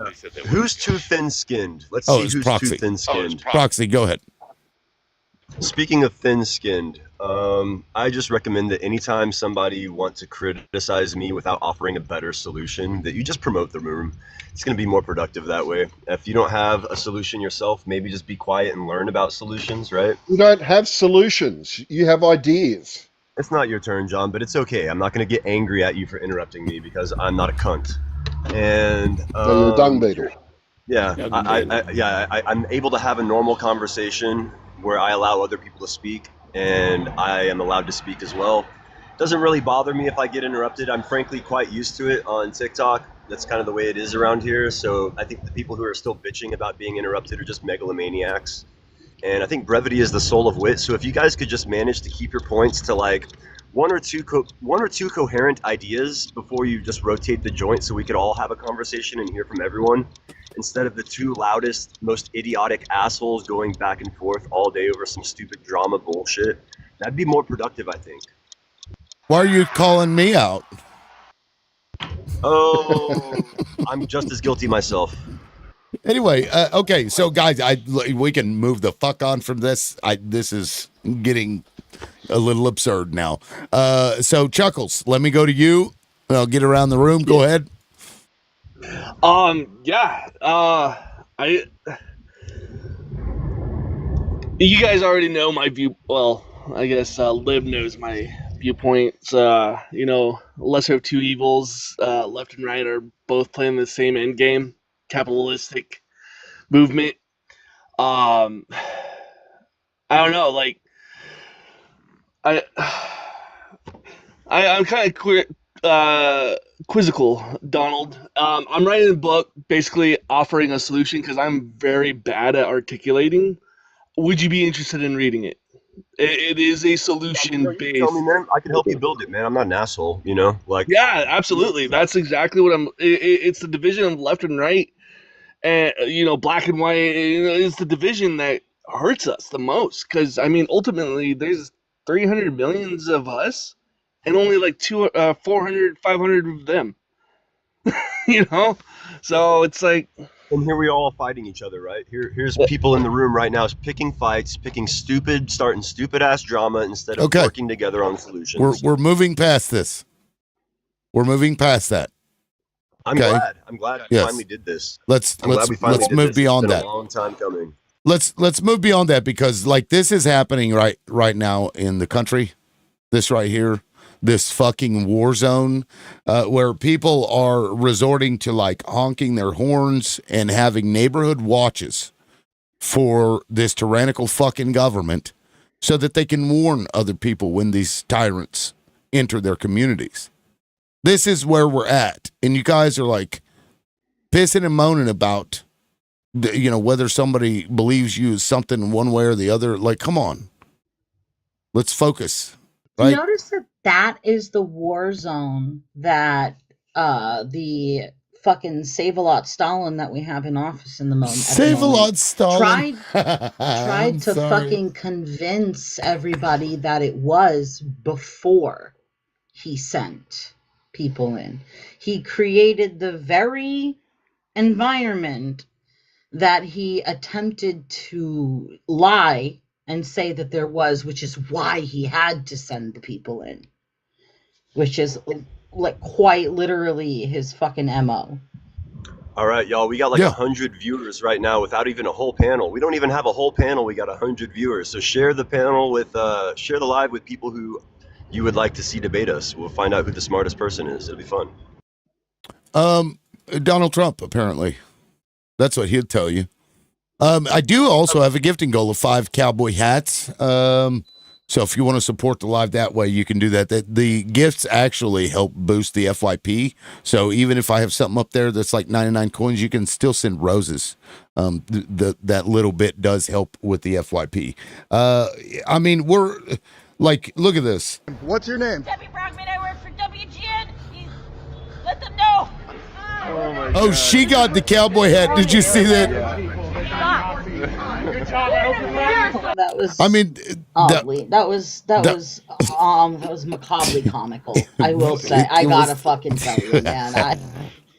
Speaker 2: Who's too thin-skinned? Let's
Speaker 1: see
Speaker 2: who's
Speaker 1: Proxy.
Speaker 2: too thin-skinned.
Speaker 1: Proxy, go ahead.
Speaker 2: Speaking of thin-skinned, I just recommend that anytime somebody wants to criticize me without offering a better solution, that you just promote the room. It's going to be more productive that way. If you don't have a solution yourself, maybe just be quiet and learn about solutions, right?
Speaker 4: You don't have solutions. You have ideas.
Speaker 2: It's not your turn, John, but it's okay. I'm not going to get angry at you for interrupting me because I'm not a cunt. And
Speaker 4: you're a dung beetle.
Speaker 2: Yeah, I'm able to have a normal conversation where I allow other people to speak, and I am allowed to speak as well. Doesn't really bother me if I get interrupted. I'm frankly quite used to it on TikTok. That's kind of the way it is around here. So I think the people who are still bitching about being interrupted are just megalomaniacs. And I think brevity is the soul of wit. So if you guys could just manage to keep your points to like one or two coherent ideas before you just rotate the joint, so we could all have a conversation and hear from everyone, instead of the two loudest, most idiotic assholes going back and forth all day over some stupid drama bullshit. That'd be more productive, I think.
Speaker 1: Why are you calling me out?
Speaker 2: Oh, I'm just as guilty myself.
Speaker 1: Anyway, okay, so guys, we can move the fuck on from this. This is getting a little absurd now. So Chuckles, let me go to you. I'll get around the room. Go ahead.
Speaker 8: You guys already know my view. Well, I guess Lib knows my viewpoints. Lesser of two evils, left and right are both playing the same end game, capitalistic movement. I don't know, like I'm kind of quizzical, Donald. I'm writing a book basically offering a solution because I'm very bad at articulating. Would you be interested in reading it? It is a solution based.
Speaker 2: Tell me, man. I can help you build it, man. I'm not an asshole, Like,
Speaker 8: yeah, absolutely. That's exactly what I'm. It's the division of left and right, and black and white. It's the division that hurts us the most. Because ultimately, there's 300 millions of us, and only like 400, 500 of them. So it's like.
Speaker 2: And here we are all fighting each other, right? Here's people in the room right now picking fights, starting stupid ass drama instead of working together on solutions.
Speaker 1: We're moving past this. We're moving past that.
Speaker 2: I'm glad we finally did this.
Speaker 1: Let's move beyond that.
Speaker 2: It's been a long time coming.
Speaker 1: Let's move beyond that, because like this is happening right now in the country. This right here. This fucking war zone, where people are resorting to like honking their horns and having neighborhood watches for this tyrannical fucking government so that they can warn other people when these tyrants enter their communities. This is where we're at. And you guys are like pissing and moaning about, whether somebody believes you is something one way or the other. Like, come on, let's focus. Right?
Speaker 9: Notice that is the war zone that the fucking Save-A-Lot Stalin that we have in office in the moment.
Speaker 1: Save-A-Lot Stalin
Speaker 9: tried to fucking convince everybody that it was before he sent people in. He created the very environment that he attempted to lie and say that there was, which is why he had to send the people in, which is like quite literally his fucking MO.
Speaker 2: All right, y'all, we got like 100 viewers right now without even a whole panel. We don't even have a whole panel. We got 100 viewers. So share the panel share the live with people who you would like to see debate us. We'll find out who the smartest person is. It'll be fun.
Speaker 1: Donald Trump, apparently. That's what he'd tell you. I do also have a gifting goal of 5 cowboy hats. So if you want to support the live that way, you can do that. The gifts actually help boost the FYP. So even if I have something up there that's like 99 coins, you can still send roses. That little bit does help with the FYP. We're like, look at this.
Speaker 15: What's your name?
Speaker 16: Debbie Brockman, I work for WGN. Let them know.
Speaker 8: Oh my
Speaker 1: God. She got the cowboy hat. Did you see that?
Speaker 16: Good job.
Speaker 9: That was. That was macabrely comical. I will say. I gotta fucking tell you, man.
Speaker 1: I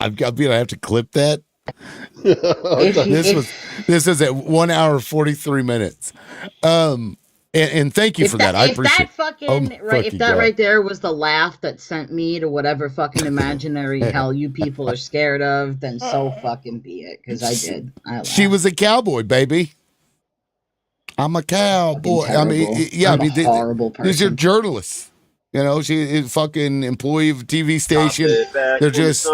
Speaker 1: have to clip that. This is at 1 hour 43 minutes. And thank you for that. I appreciate it.
Speaker 9: If that right there was the laugh that sent me to whatever fucking imaginary hell you people are scared of, then so fucking be it. Because I did.
Speaker 1: She was a cowboy, baby. I'm a cowboy.
Speaker 9: Horrible person.
Speaker 1: These are journalists. She is a fucking employee of a TV station. They're just.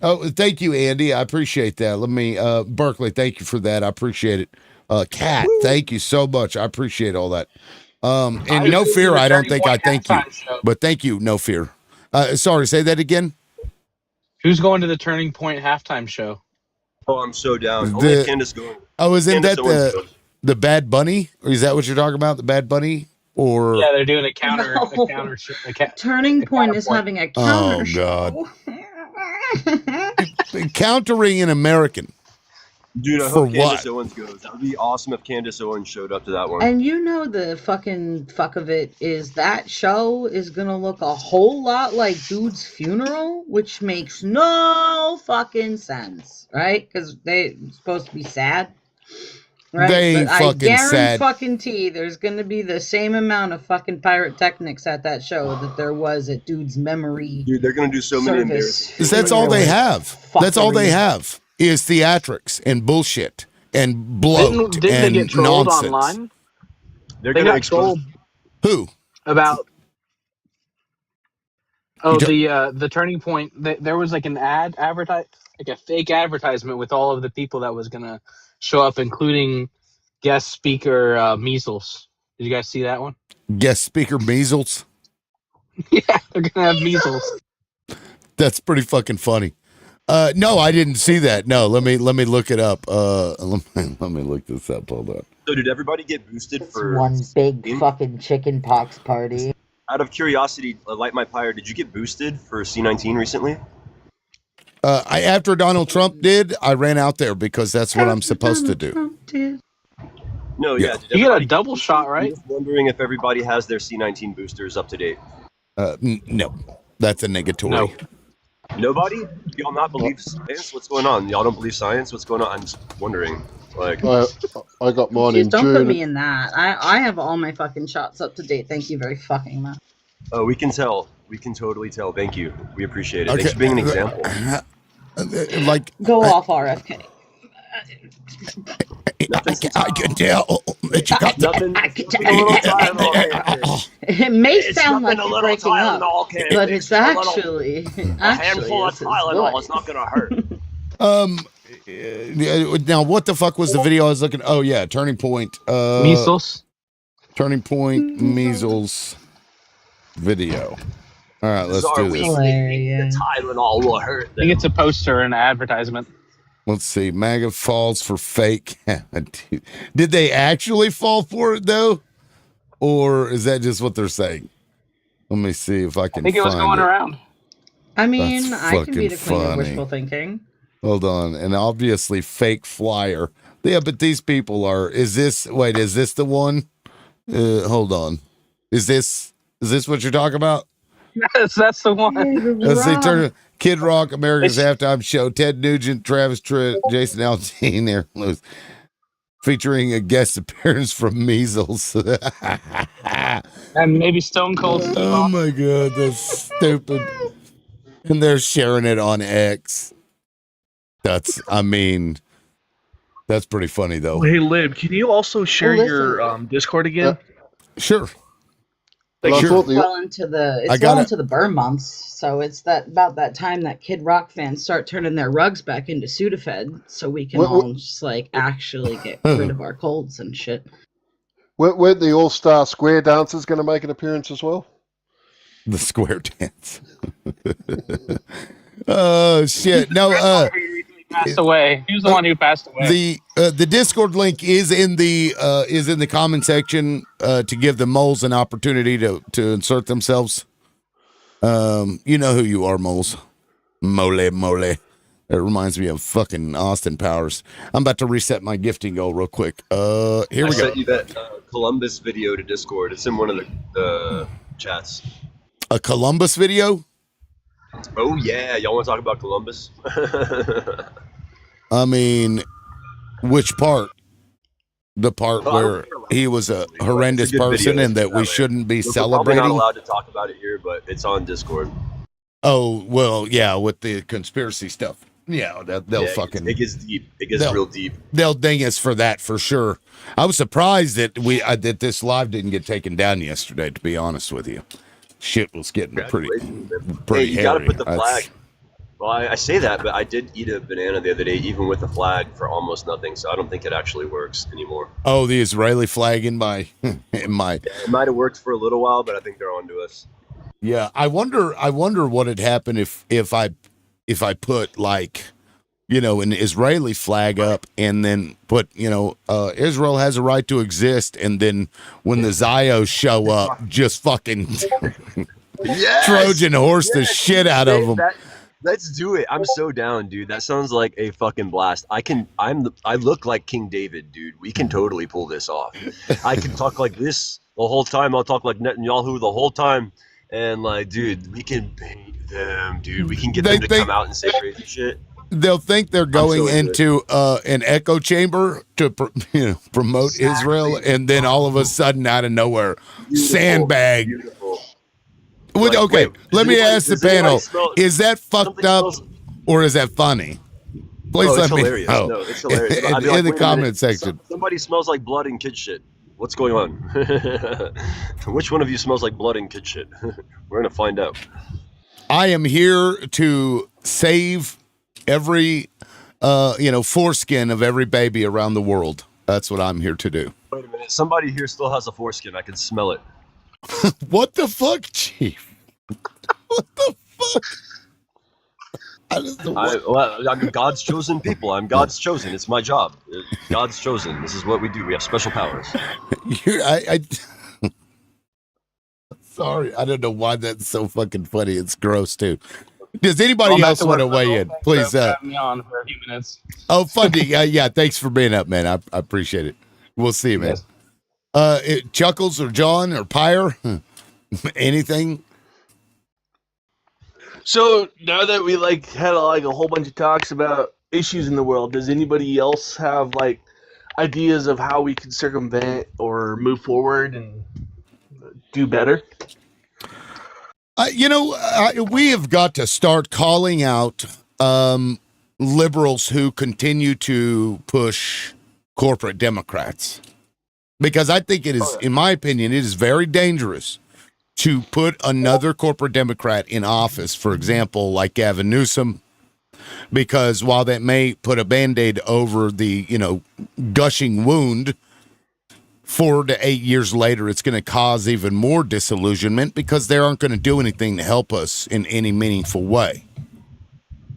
Speaker 1: Oh, thank you, Andy. I appreciate that. Let me, Berkeley. Thank you for that. I appreciate it. Cat, thank you so much. I appreciate all that. And
Speaker 12: I
Speaker 1: no
Speaker 12: was
Speaker 1: fear,
Speaker 12: in the
Speaker 1: I don't
Speaker 12: Turning
Speaker 1: think I
Speaker 12: Point
Speaker 1: thank you,
Speaker 12: halftime show.
Speaker 1: but thank you, no fear. Sorry, say that again.
Speaker 12: Who's going to the Turning Point halftime show?
Speaker 2: Oh, I'm so down. Only if Candace going.
Speaker 1: Oh, isn't
Speaker 2: Candace
Speaker 1: that
Speaker 2: Owens goes.
Speaker 1: the Bad Bunny? Or is that what you're talking about? The Bad Bunny? Or
Speaker 12: Yeah, they're doing a counter.
Speaker 9: No.
Speaker 12: A counter.
Speaker 9: Turning Point is having a counter
Speaker 1: oh God, countering an American.
Speaker 2: Dude, I
Speaker 1: For
Speaker 2: hope Candace
Speaker 1: what?
Speaker 2: Owens goes. That would be awesome if Candace Owens showed up to that one.
Speaker 9: And you know the fucking fuck of it is that show is gonna look a whole lot like Dude's funeral, which makes no fucking sense, right? Because they're supposed to be sad, right?
Speaker 1: They
Speaker 9: but
Speaker 1: ain't
Speaker 9: I
Speaker 1: fucking sad.
Speaker 9: guarantee there's gonna be the same amount of fucking pyrotechnics at that show that there was at Dude's memory.
Speaker 2: Dude, they're gonna do so many
Speaker 9: service.
Speaker 2: embarrassing.
Speaker 1: That's all they have. That's all they
Speaker 9: Fuckery.
Speaker 1: have is theatrics and bullshit and bloat
Speaker 12: Didn't they
Speaker 1: and
Speaker 12: get trolled
Speaker 1: nonsense.
Speaker 12: online?
Speaker 2: They're
Speaker 12: They
Speaker 2: gonna
Speaker 12: got
Speaker 2: expose.
Speaker 12: trolled
Speaker 1: Who?
Speaker 12: about. Oh,
Speaker 1: You
Speaker 12: the Turning Point. There was like an like a fake advertisement with all of the people that was gonna show up, including guest speaker Measles. Did you guys see that one?
Speaker 1: Guest speaker measles.
Speaker 12: Yeah, they're gonna have measles.
Speaker 1: That's pretty fucking funny. No, I didn't see that. No, let me look it up. Let me look this up. Hold on.
Speaker 2: So did everybody get boosted for
Speaker 15: One big fucking chicken pox party.
Speaker 2: Out of curiosity, Light My Pyre, did you get boosted for C19 recently?
Speaker 1: After Donald Trump did, I ran out there because that's what I'm supposed to do.
Speaker 2: No,
Speaker 1: Yeah.
Speaker 2: yeah. Did
Speaker 12: You get a
Speaker 2: everybody
Speaker 12: double
Speaker 2: get
Speaker 12: shot,
Speaker 2: boosted?
Speaker 12: right?
Speaker 2: I'm just wondering if everybody has their C19 boosters up to date.
Speaker 1: No, that's a negatory.
Speaker 12: No.
Speaker 2: Nobody? Y'all not believe science? What's going on? Y'all don't believe science? What's going on? I'm just wondering. Like,
Speaker 4: I got mine
Speaker 9: Please
Speaker 4: in
Speaker 9: don't put
Speaker 4: June.
Speaker 9: me in that. I have all my fucking shots up to date. Thank you very fucking much.
Speaker 2: oh, we can tell. We can totally tell. Thank you. We appreciate it.
Speaker 1: Okay.
Speaker 2: Thanks for being an example.
Speaker 1: Like
Speaker 9: Go off, RFK.
Speaker 1: I can tell that you got
Speaker 2: Nothing.
Speaker 9: It may
Speaker 2: It's
Speaker 9: sound like
Speaker 2: nothing a
Speaker 9: you're
Speaker 2: little
Speaker 9: breaking up,
Speaker 2: Tylenol can
Speaker 9: but
Speaker 2: fix.
Speaker 9: it's
Speaker 2: A little-
Speaker 9: actually
Speaker 2: A handful of
Speaker 9: it's his
Speaker 2: Tylenol.
Speaker 9: voice.
Speaker 2: It's not gonna hurt.
Speaker 1: Now what the fuck was the video I was looking? Oh yeah, Turning Point.
Speaker 12: Measles.
Speaker 1: Turning Point measles video. All right, let's
Speaker 2: Bizarre
Speaker 1: do
Speaker 2: week.
Speaker 1: this.
Speaker 9: Hilarious.
Speaker 2: The Tylenol will hurt
Speaker 12: I think it's a poster and an advertisement.
Speaker 1: Let's see. MAGA falls for fake. Did they actually fall for it though, or is that just what they're saying? Let me see if I
Speaker 12: I
Speaker 1: can.
Speaker 12: think it was
Speaker 1: find
Speaker 12: going around.
Speaker 9: I mean,
Speaker 1: That's
Speaker 9: I can be the
Speaker 1: fucking
Speaker 9: queen of
Speaker 1: funny.
Speaker 9: wishful thinking.
Speaker 1: Hold on, and obviously fake flyer. Yeah, but these people are. Is this? Wait, is this the one? Hold on. Is this what you're talking about?
Speaker 12: Yes, that's the one.
Speaker 1: Let's see. Kid Rock, America's halftime show. Ted Nugent, Travis Tritt, Jason Aldean, Aaron Lewis, featuring a guest appearance from Measles.
Speaker 12: And maybe Stone Cold Steve
Speaker 1: Oh
Speaker 12: Austin.
Speaker 1: my god, that's stupid. And they're sharing it on X. That's pretty funny though.
Speaker 8: Hey, Lib, can you also share
Speaker 9: Well,
Speaker 8: your Discord again?
Speaker 1: Sure.
Speaker 4: Well, I
Speaker 1: Sure.
Speaker 4: thought
Speaker 9: Well into the
Speaker 1: I
Speaker 9: it's
Speaker 1: got
Speaker 9: well
Speaker 1: it.
Speaker 9: into the burn months, so it's about that time that Kid Rock fans start turning their rugs back into Sudafed, so we can
Speaker 4: What-
Speaker 9: all just like actually get rid of our colds and shit.
Speaker 4: weren't the All Star Square dancers going to make an appearance as well?
Speaker 1: The square dance. Oh shit. No,
Speaker 12: He passed away. He was the one who passed away.
Speaker 1: the Discord link is in the comment section to give the moles an opportunity to insert themselves. You know who you are, moles. Mole. It reminds me of fucking Austin Powers. I'm about to reset my gifting goal real quick. Here
Speaker 2: I
Speaker 1: we go.
Speaker 2: sent you that Columbus video to Discord. It's in one of the chats.
Speaker 1: A Columbus video?
Speaker 2: Oh yeah, y'all want to talk about Columbus?
Speaker 1: I mean, which part? The part
Speaker 2: Well, I don't
Speaker 1: where
Speaker 2: care about
Speaker 1: he was a
Speaker 2: It's a
Speaker 1: horrendous
Speaker 2: good
Speaker 1: person
Speaker 2: video.
Speaker 1: and that we
Speaker 2: We're
Speaker 1: shouldn't be
Speaker 2: We're
Speaker 1: celebrating?
Speaker 2: probably not allowed to talk about it here, but it's on Discord.
Speaker 1: Oh, well, yeah, with the conspiracy stuff. Yeah, they'll
Speaker 2: Yeah,
Speaker 1: fucking...
Speaker 2: It gets deep. It gets
Speaker 1: They'll-
Speaker 2: real deep.
Speaker 1: They'll ding us for that for sure. I was surprised that that this live didn't get taken down yesterday, to be honest with you. Shit was getting pretty
Speaker 2: Congratulations, man.
Speaker 1: pretty
Speaker 2: Hey, you gotta
Speaker 1: hairy.
Speaker 2: put the
Speaker 1: That's-
Speaker 2: flag. Well, I say that, but I did eat a banana the other day, even with the flag, for almost nothing. So I don't think it actually works anymore.
Speaker 1: Oh, the Israeli flag in my in my.
Speaker 2: It might have worked for a little while, but I think they're on to us.
Speaker 1: Yeah, I wonder what had happened if I put like, you know, an Israeli flag up and then put, you know, Israel has a right to exist, and then when the Zios show up, just fucking
Speaker 2: Yes!
Speaker 1: Trojan horse the
Speaker 2: Yes,
Speaker 1: shit out of them.
Speaker 2: Let's do it. I'm so down, dude. That sounds like a fucking blast. I look like King David, dude. We can totally pull this off. I can talk like this the whole time. I'll talk like Netanyahu the whole time. And like, dude, we can bait them, dude. We can get them to come out and say crazy shit.
Speaker 1: They'll think they're going into an echo chamber to promote Israel, and then all of a sudden, out of nowhere, sandbag.
Speaker 2: Beautiful.
Speaker 1: Okay,
Speaker 2: wait,
Speaker 1: let me
Speaker 2: anybody-
Speaker 1: ask the
Speaker 2: does anybody
Speaker 1: panel:
Speaker 2: smell-
Speaker 1: is that fucked up, or is that funny? Please
Speaker 2: Oh,
Speaker 1: let
Speaker 2: it's
Speaker 1: me
Speaker 2: hilarious.
Speaker 1: know
Speaker 2: No, it's hilarious.
Speaker 1: in,
Speaker 2: I'd be
Speaker 1: in
Speaker 2: like,
Speaker 1: the
Speaker 2: wait a
Speaker 1: comment
Speaker 2: minute.
Speaker 1: section.
Speaker 2: Somebody smells like blood and kid shit. What's going on? Which one of you smells like blood and kid shit? We're gonna find out.
Speaker 1: I am here to save every, foreskin of every baby around the world. That's what I'm here to do.
Speaker 2: Wait a minute. Somebody here still has a foreskin. I can smell it.
Speaker 1: What the fuck, Chief? What the fuck?
Speaker 2: I'm God's chosen people. I'm God's chosen. It's my job. God's chosen. This is what we do. We have special powers.
Speaker 1: Sorry, I don't know why that's so fucking funny. It's gross too. Does anybody else want to weigh in? Please.
Speaker 12: Have me on for a few minutes.
Speaker 1: Oh, Fundy. Yeah, thanks for being up, man. I appreciate it. We'll see you, man. Chuckles or John or Pyre? Anything?
Speaker 8: So now that we had a whole bunch of talks about issues in the world, does anybody else have ideas of how we can circumvent or move forward and do better?
Speaker 1: We have got to start calling out liberals who continue to push corporate Democrats, because I think it is, in my opinion, it is very dangerous to put another corporate Democrat in office, for example, like Gavin Newsom, because while that may put a Band-Aid over the, gushing wound, 4 to 8 years later, it's going to cause even more disillusionment because they aren't going to do anything to help us in any meaningful way.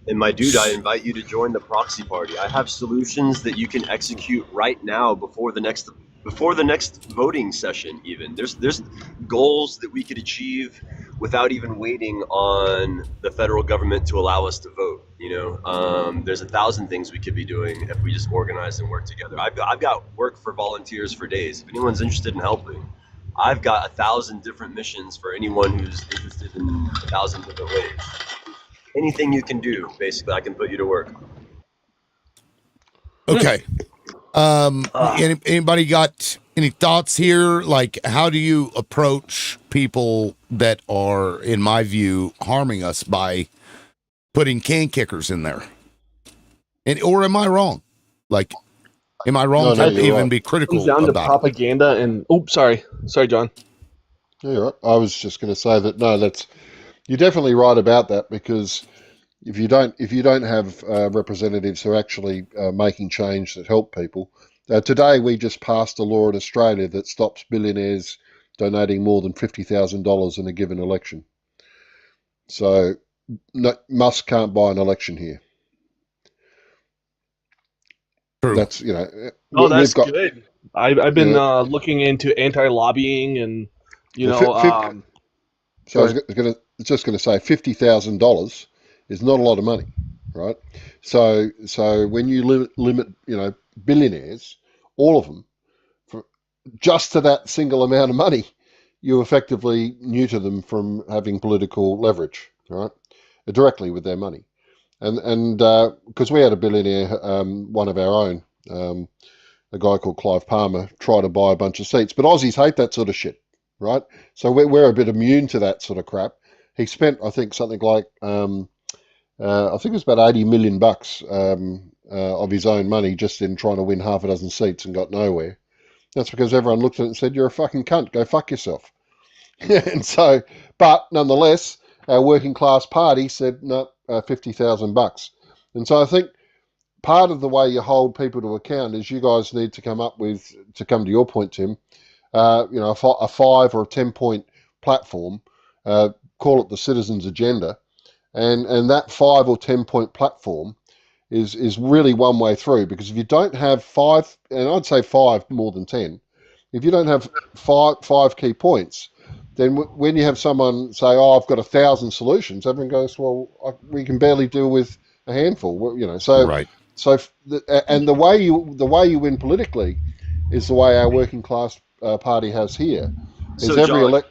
Speaker 2: And my dude, I invite you to join the proxy party. I have solutions that you can execute right now before the next voting session. Even there's goals that we could achieve without even waiting on the federal government to allow us to vote. There's 1,000 things we could be doing if we just organize and work together. I've got work for volunteers for days. If anyone's interested in helping, I've got 1,000 different missions for anyone who's interested in 1,000 different ways. Anything you can do, basically, I can put you to work.
Speaker 1: Okay. Anybody got any thoughts here? Like, how do you approach people that are, in my view, harming us by putting can kickers in there? Or am I wrong? Like, am I wrong to even be critical
Speaker 8: Comes down to
Speaker 1: about it?
Speaker 8: propaganda and sorry, John.
Speaker 4: Yeah, right. I was just going to say that you're definitely right about that, because if you don't have representatives who are actually making change that help people. Today we just passed a law in Australia that stops billionaires donating more than $50,000 in a given election. So Musk can't buy an election here.
Speaker 1: True.
Speaker 4: That's
Speaker 8: That's good. I've been looking into anti-lobbying and
Speaker 4: So I was just going to say $50,000 is not a lot of money, right? So when you limit billionaires, all of them, just to that single amount of money, you effectively neuter them from having political leverage, right? Directly with their money. And because we had a billionaire, one of our own, a guy called Clive Palmer, try to buy a bunch of seats. But Aussies hate that sort of shit, right? So we're a bit immune to that sort of crap. He spent, I think, something like, I think it was about $80 million of his own money just in trying to win half a dozen seats and got nowhere. That's because everyone looked at it and said, "You're a fucking cunt, go fuck yourself." And so, but nonetheless, our working class party said, "No, $50,000. And so I think part of the way you hold people to account is you guys need to come up with, to come to your point, Tim, a 5 or a 10-point platform, call it the citizens agenda, and that 5 or 10-point platform is really one way through, because if you don't have 5, and I'd say 5 more than 10, if you don't have five key points, then when you have someone say, "Oh, I've got 1,000 solutions," everyone goes, "Well, we can barely deal with a handful." So
Speaker 1: Right.
Speaker 4: So, and the way you win politically is the way our working class party has here. Is
Speaker 2: So,
Speaker 4: every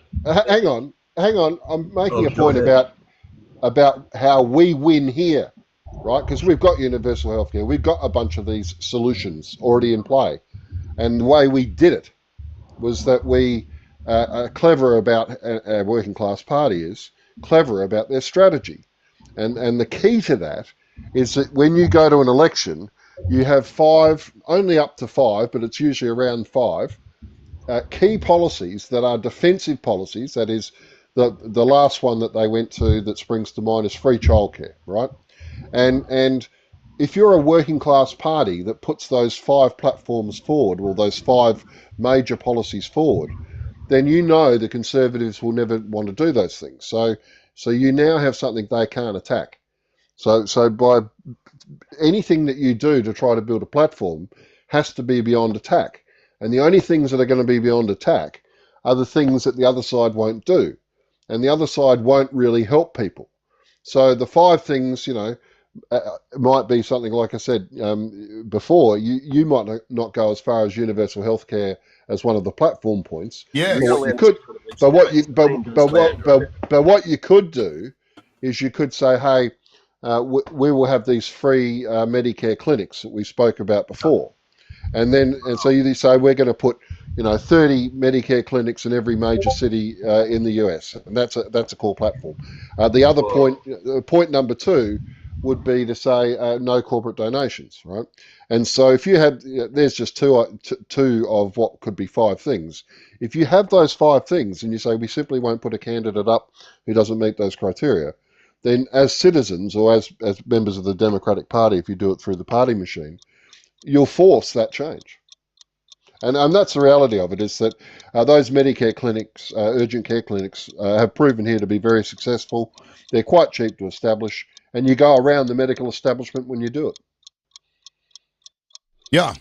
Speaker 2: John,
Speaker 4: hang on. I'm making a
Speaker 2: go
Speaker 4: point
Speaker 2: ahead.
Speaker 4: about how we win here, right? Because we've got universal healthcare, we've got a bunch of these solutions already in play, and the way we did it was that we are clever about our working class party is clever about their strategy, and the key to that is that when you go to an election, you have 5, only up to 5, but it's usually around 5 key policies that are defensive policies. That is, the last one that they went to that springs to mind is free childcare, right? And if you're a working class party that puts those 5 platforms forward, or those 5 major policies forward, then you know the Conservatives will never want to do those things. So you now have something they can't attack. So by anything that you do to try to build a platform has to be beyond attack. And the only things that are going to be beyond attack are the things that the other side won't do. And the other side won't really help people. So the 5 things, might be something like I said before. You might not go as far as universal healthcare as one of the platform points.
Speaker 1: Yeah.
Speaker 4: But what you could, but what you could do is you could say, hey, we will have these free Medicare clinics that we spoke about before, and so you say we're going to put 30 Medicare clinics in every major city in the US, and that's a core platform. The other point number 2 would be to say no corporate donations, right? And so if you had, there's just two of what could be 5 things. If you have those 5 things and you say we simply won't put a candidate up who doesn't meet those criteria, then as citizens or as members of the Democratic Party, if you do it through the party machine, you'll force that change. And that's the reality of it, is that those Medicare clinics, urgent care clinics, have proven here to be very successful. They're quite cheap to establish, and you go around the medical establishment when you do it.
Speaker 1: Yeah.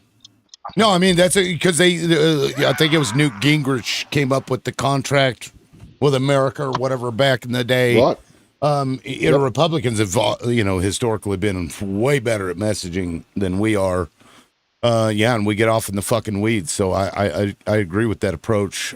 Speaker 1: No, I mean, that's because I think it was Newt Gingrich came up with the contract with America or whatever back in the day.
Speaker 4: Right.
Speaker 1: Republicans have, historically been way better at messaging than we are. And we get off in the fucking weeds. So I agree with that approach.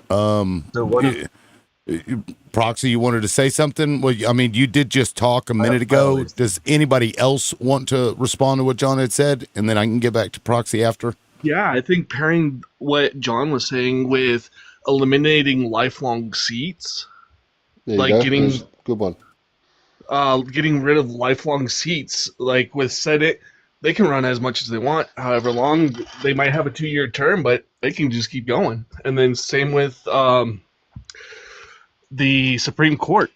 Speaker 1: Proxy, you wanted to say something? Well, I mean, you did just talk a minute ago. Does anybody else want to respond to what John had said? And then I can get back to Proxy after.
Speaker 8: Yeah, I think pairing what John was saying with eliminating lifelong seats,
Speaker 4: There
Speaker 8: like
Speaker 4: you go.
Speaker 8: getting
Speaker 4: That's a good one.
Speaker 8: getting rid of lifelong seats, like with Senate, they can run as much as they want, however long. They might have a 2-year term, but they can just keep going. And then same with the Supreme Court.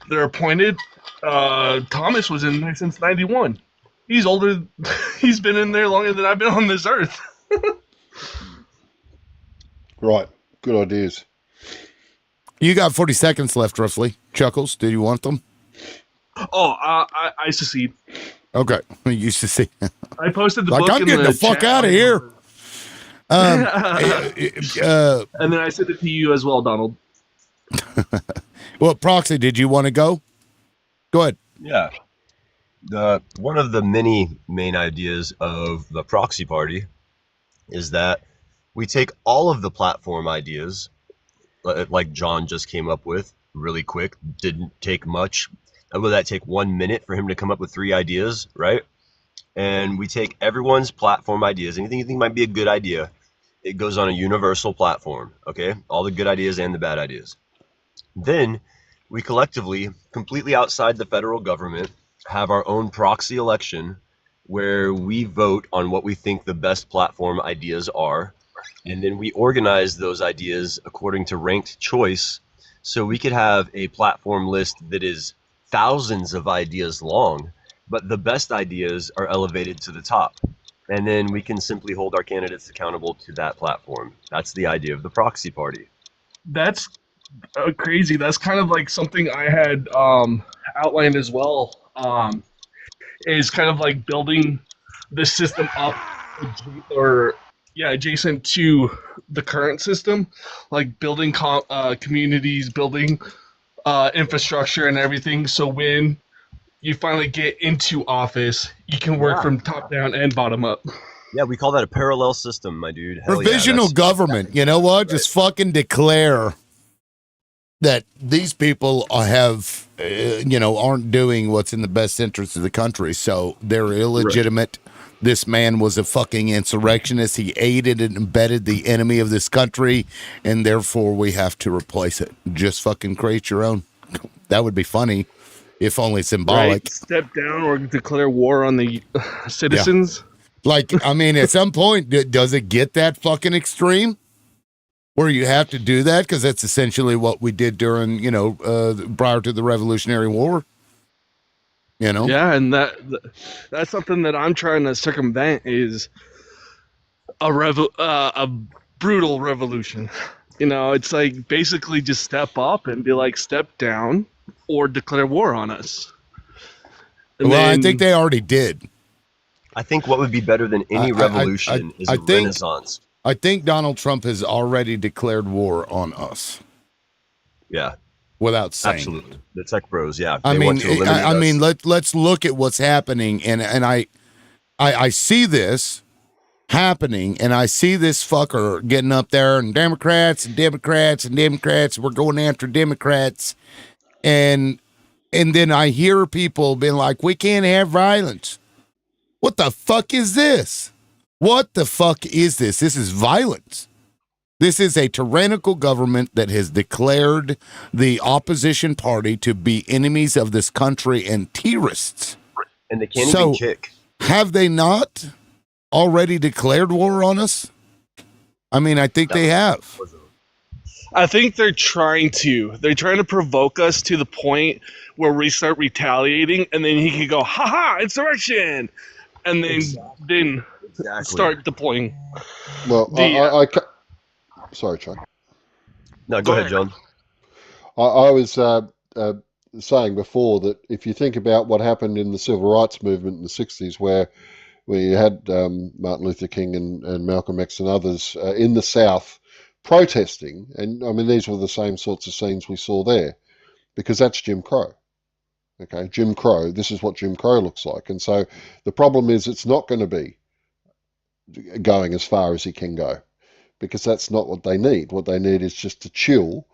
Speaker 8: They're appointed. Thomas was in there since 91. He's older. He's been in there longer than I've been on this earth.
Speaker 4: Right. Good ideas.
Speaker 1: You got 40 seconds left, roughly. Chuckles, do you want them?
Speaker 8: Oh, I secede.
Speaker 1: Okay. You used to see.
Speaker 8: I posted the
Speaker 1: like,
Speaker 8: book
Speaker 1: I'm
Speaker 8: in
Speaker 1: getting the fuck
Speaker 8: chat.
Speaker 1: out of here.
Speaker 8: And then I sent it to you as well, Donald.
Speaker 1: Well, Proxy, did you want to go? Go ahead.
Speaker 2: Yeah. One of the many main ideas of the Proxy Party is that we take all of the platform ideas, like John just came up with really quick, didn't take much. Would that take 1 minute for him to come up with 3 ideas, right? And we take everyone's platform ideas, anything you think might be a good idea, it goes on a universal platform, okay? All the good ideas and the bad ideas. Then we collectively, completely outside the federal government, have our own proxy election where we vote on what we think the best platform ideas are. And then we organize those ideas according to ranked choice. So we could have a platform list that is thousands of ideas long, but the best ideas are elevated to the top. And then we can simply hold our candidates accountable to that platform. That's the idea of the proxy party.
Speaker 8: That's crazy. That's kind of like something I had outlined as well. Is kind of like building the system up, adjacent to the current system, like building communities, building infrastructure and everything. So when you finally get into office, you can work from top down and bottom up.
Speaker 2: Yeah, we call that a parallel system, my dude. Hell
Speaker 1: Provisional government. You know what? Just fucking declare that these people have, aren't doing what's in the best interest of the country. So they're illegitimate. Right. This man was a fucking insurrectionist. He aided and abetted the enemy of this country, and therefore we have to replace it. Just fucking create your own. That would be funny, if only symbolic.
Speaker 8: Right. Step down or declare war on the citizens.
Speaker 1: Yeah. Like, I mean, at some point, does it get that fucking extreme? Where you have to do that? Because that's essentially what we did during, prior to the Revolutionary War.
Speaker 8: Yeah, and that's something that I'm trying to circumvent is a brutal revolution. It's like basically just step up and be like, step down or declare war on us.
Speaker 1: I think they already did.
Speaker 2: I think what would be better than any revolution is a renaissance.
Speaker 1: I think Donald Trump has already declared war on us.
Speaker 2: Yeah.
Speaker 1: Without saying.
Speaker 2: Absolutely. The tech bros, yeah.
Speaker 1: I mean, let's look at what's happening, and I see this happening, and I see this fucker getting up there, and Democrats, we're going after Democrats, and then I hear people being like, we can't have violence. What the fuck is this? What the fuck is this? This is violence. This is a tyrannical government that has declared the opposition party to be enemies of this country and terrorists.
Speaker 2: And they can't even kick.
Speaker 1: Have they not already declared war on us? I mean, I think they have.
Speaker 8: I think they're trying to. They're trying to provoke us to the point where we start retaliating, and then he can go, ha-ha, insurrection! And then start deploying.
Speaker 4: Well, sorry, Chuck.
Speaker 2: No, go ahead, John.
Speaker 4: I was saying before that if you think about what happened in the civil rights movement in the 60s, where we had Martin Luther King and Malcolm X and others in the South protesting, and I mean, these were the same sorts of scenes we saw there, because that's Jim Crow. Okay, Jim Crow, this is what Jim Crow looks like. And so the problem is it's not going to be going as far as he can go, because that's not what they need. What they need is just to chill.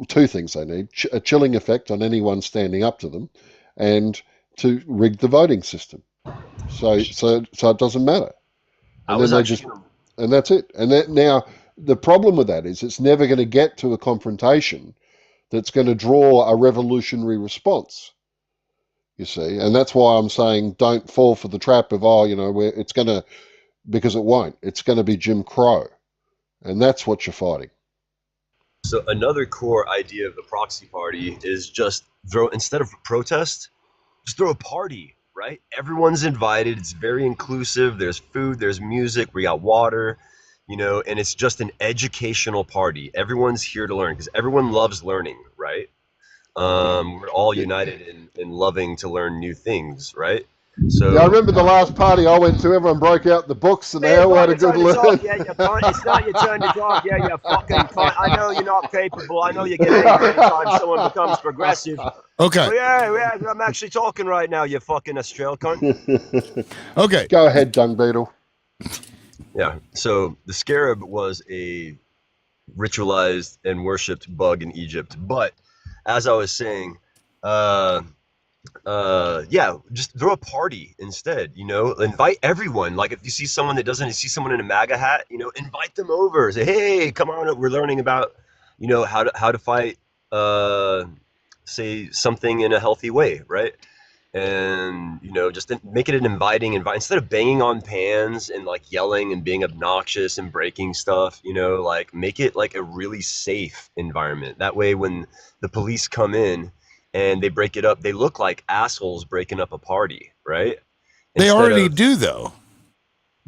Speaker 4: Two things they need: a chilling effect on anyone standing up to them, and to rig the voting system. So it doesn't matter. And and that's it. And that, now the problem with that is it's never going to get to a confrontation that's going to draw a revolutionary response. You see, and that's why I'm saying don't fall for the trap of where it's going to, because it won't. It's going to be Jim Crow, and that's what you're fighting.
Speaker 2: So another core idea of the proxy party is just instead of protest, just throw a party, right? Everyone's invited. It's very inclusive. There's food, there's music, we got water, and it's just an educational party. Everyone's here to learn because everyone loves learning, right? We're all united in loving to learn new things, right? So
Speaker 4: I remember the last party I went to, everyone broke out the books and they all had a good learn.
Speaker 2: Yeah, you cunt. It's not your turn to talk. Yeah, you fucking cunt. I know you're not capable. I know you get angry anytime someone becomes progressive.
Speaker 1: Okay.
Speaker 2: But yeah, I'm actually talking right now, you fucking Australian cunt.
Speaker 1: Okay.
Speaker 4: Go ahead, Dung Beetle.
Speaker 2: Yeah, so the scarab was a ritualized and worshipped bug in Egypt. But as I was saying, just throw a party instead, invite everyone. Like if you see someone that doesn't see someone in a MAGA hat, invite them over. Say, hey, come on, we're learning about, how to fight, say something in a healthy way, right? And just make it an inviting instead of banging on pans and like yelling and being obnoxious and breaking stuff, like make it like a really safe environment. That way when the police come in and they break it up. They look like assholes breaking up a party, right?
Speaker 1: They
Speaker 2: Instead
Speaker 1: already
Speaker 2: of,
Speaker 1: do, though.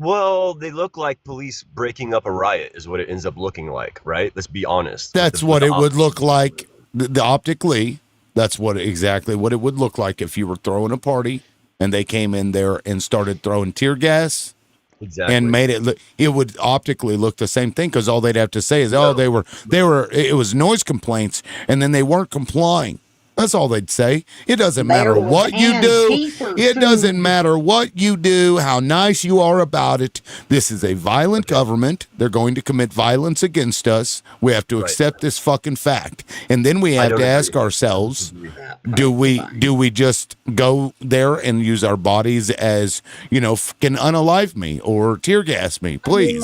Speaker 2: well, they look like police breaking up a riot is what it ends up looking like, right? Let's be honest.
Speaker 1: That's what it would look like. The optically, that's exactly what it would look like if you were throwing a party and they came in there and started throwing tear gas.
Speaker 2: Exactly.
Speaker 1: And made it look, it would optically look the same thing, because all they'd have to say is, it was noise complaints, and then they weren't complying. That's all they'd say. It doesn't matter what you do. It doesn't matter what you do, how nice you are about it. This is a violent government. They're going to commit violence against us. We have to accept this fucking fact. And then we have to ask ourselves, do we just go there and use our bodies as, fucking unalive me or tear gas me, please?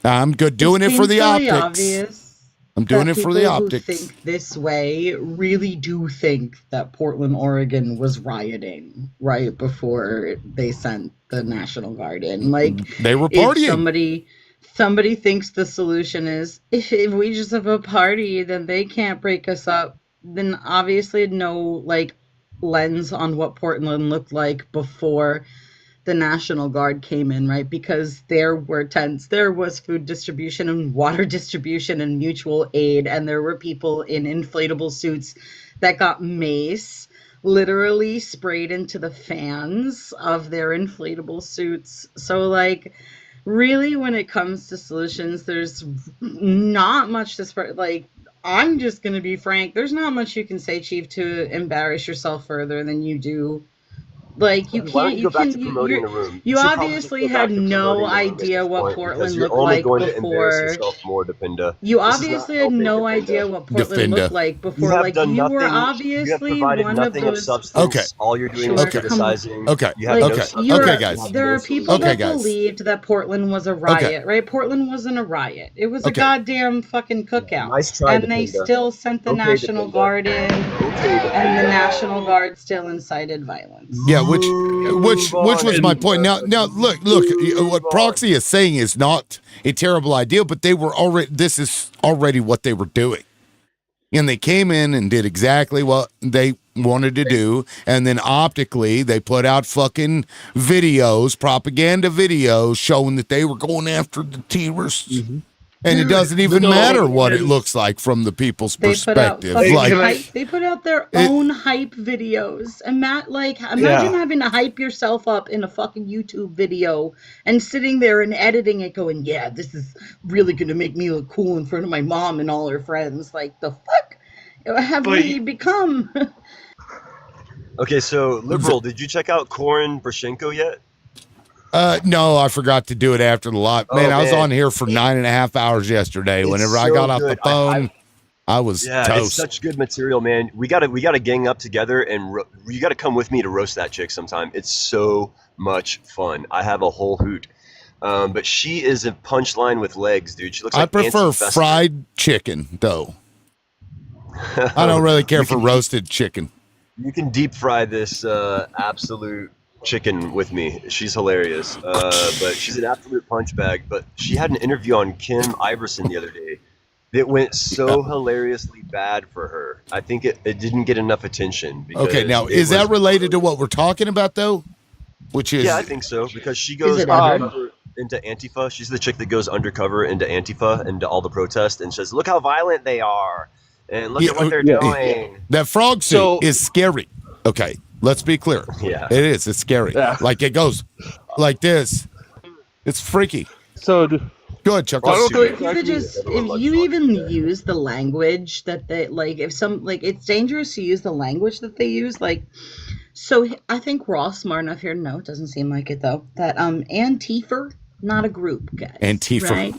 Speaker 1: I'm good doing it for the optics. I'm doing it for the optics.
Speaker 9: People who think this way really do think that Portland, Oregon was rioting right before they sent the National Guard in.
Speaker 1: They were partying.
Speaker 9: If somebody thinks the solution is, if we just have a party, then they can't break us up, then obviously no lens on what Portland looked like before the National Guard came in, right? Because there were tents, there was food distribution and water distribution and mutual aid, and there were people in inflatable suits that got mace literally sprayed into the fans of their inflatable suits. So really, when it comes to solutions, there's not much to spread. I'm just gonna be frank, there's not much you can say, Chief, to embarrass yourself further than you do. You can't. You obviously had no idea what Portland looked like before. You obviously had no idea what Portland looked like before. You were obviously one of those.
Speaker 1: Okay.
Speaker 2: All you're doing is criticizing.
Speaker 1: Okay.
Speaker 2: Okay,
Speaker 1: guys.
Speaker 9: There are people that believed that Portland was a riot, right? Portland wasn't a riot. It was a goddamn fucking cookout.
Speaker 2: Nice try,
Speaker 9: and they still sent the National Guard in, and the National Guard still incited violence.
Speaker 1: Yeah, which was my point. Now look, what Proxy is saying is not a terrible idea, but this is already what they were doing. And they came in and did exactly what they wanted to do, and then optically they put out fucking videos, propaganda videos showing that they were going after the terrorists. Mm-hmm. And it doesn't even matter what it looks like from the people's perspective.
Speaker 9: They put out their own hype videos. And imagine having to hype yourself up in a fucking YouTube video and sitting there and editing it going, yeah, this is really going to make me look cool in front of my mom and all her friends. The fuck have we become?
Speaker 2: Okay, so Liberal, did you check out Korin Brashenko yet?
Speaker 1: No, I forgot to do it after the lot. Man, I was on here for 9.5 hours yesterday. Whenever I got off the phone, I was toast.
Speaker 2: It's such good material, man. We gotta gang up together, and you gotta come with me to roast that chick sometime. It's so much fun. I have a whole hoot. But she is a punchline with legs, dude. She looks like
Speaker 1: I prefer fried chicken, though. I don't really care for roasted chicken.
Speaker 2: You can deep fry this absolute chicken with me. She's hilarious, but she's an absolute punch bag. But she had an interview on Kim Iverson the other day. It went so hilariously bad for her. I think it didn't get enough attention.
Speaker 1: Okay, now is that related to what we're talking about, though? Which is
Speaker 2: I think so, because she goes into Antifa. She's the chick that goes undercover into Antifa, into all the protests, and says, "Look how violent they are, and look at what they're doing."
Speaker 1: That frog suit is scary. Okay. Let's be clear.
Speaker 2: Yeah.
Speaker 1: It is. It's scary. Yeah. It goes like this. It's freaky.
Speaker 8: So,
Speaker 1: go ahead, Chuck.
Speaker 9: If you even use the language that they it's dangerous to use the language that they use. So I think we're all smart enough here to know, it doesn't seem like it though, that Antifa, not a group, guys.
Speaker 1: Antifa.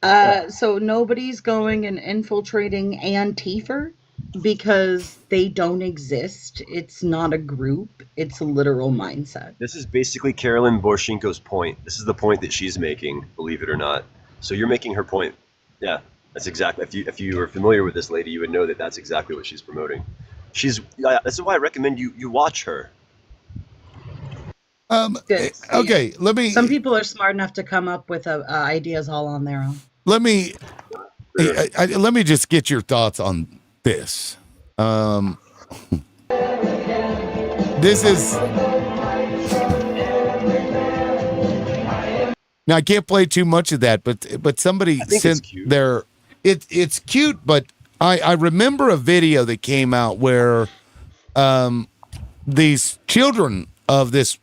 Speaker 9: Right? So nobody's going and infiltrating Antifa, because they don't exist. It's not a group. It's a literal mindset.
Speaker 2: This is basically Carolyn Borshenko's point. This is the point that she's making, believe it or not. So you're making her point. Yeah, that's exactly. If you were familiar with this lady, you would know that that's exactly what she's promoting. This is why I recommend you watch her.
Speaker 1: Okay, let me.
Speaker 9: Some people are smart enough to come up with ideas all on their own.
Speaker 1: Let me just get your thoughts on this. This is now I can't play too much of that, but somebody sent their it's cute, but I remember a video that came out where these children of this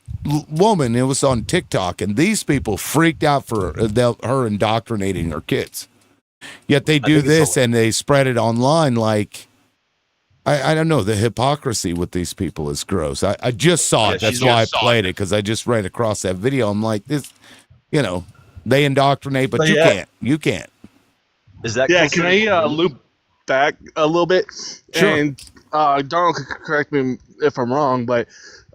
Speaker 1: woman, it was on TikTok, and these people freaked out for her indoctrinating her kids. Yet they do this and they spread it online like, I don't know, the hypocrisy with these people is gross. I just saw it. That's why I played it, because I just ran across that video. I'm like, this, they indoctrinate, but you can't.
Speaker 2: Is that
Speaker 8: can I loop back a little bit?
Speaker 1: Sure.
Speaker 8: And Donald could correct me if I'm wrong, but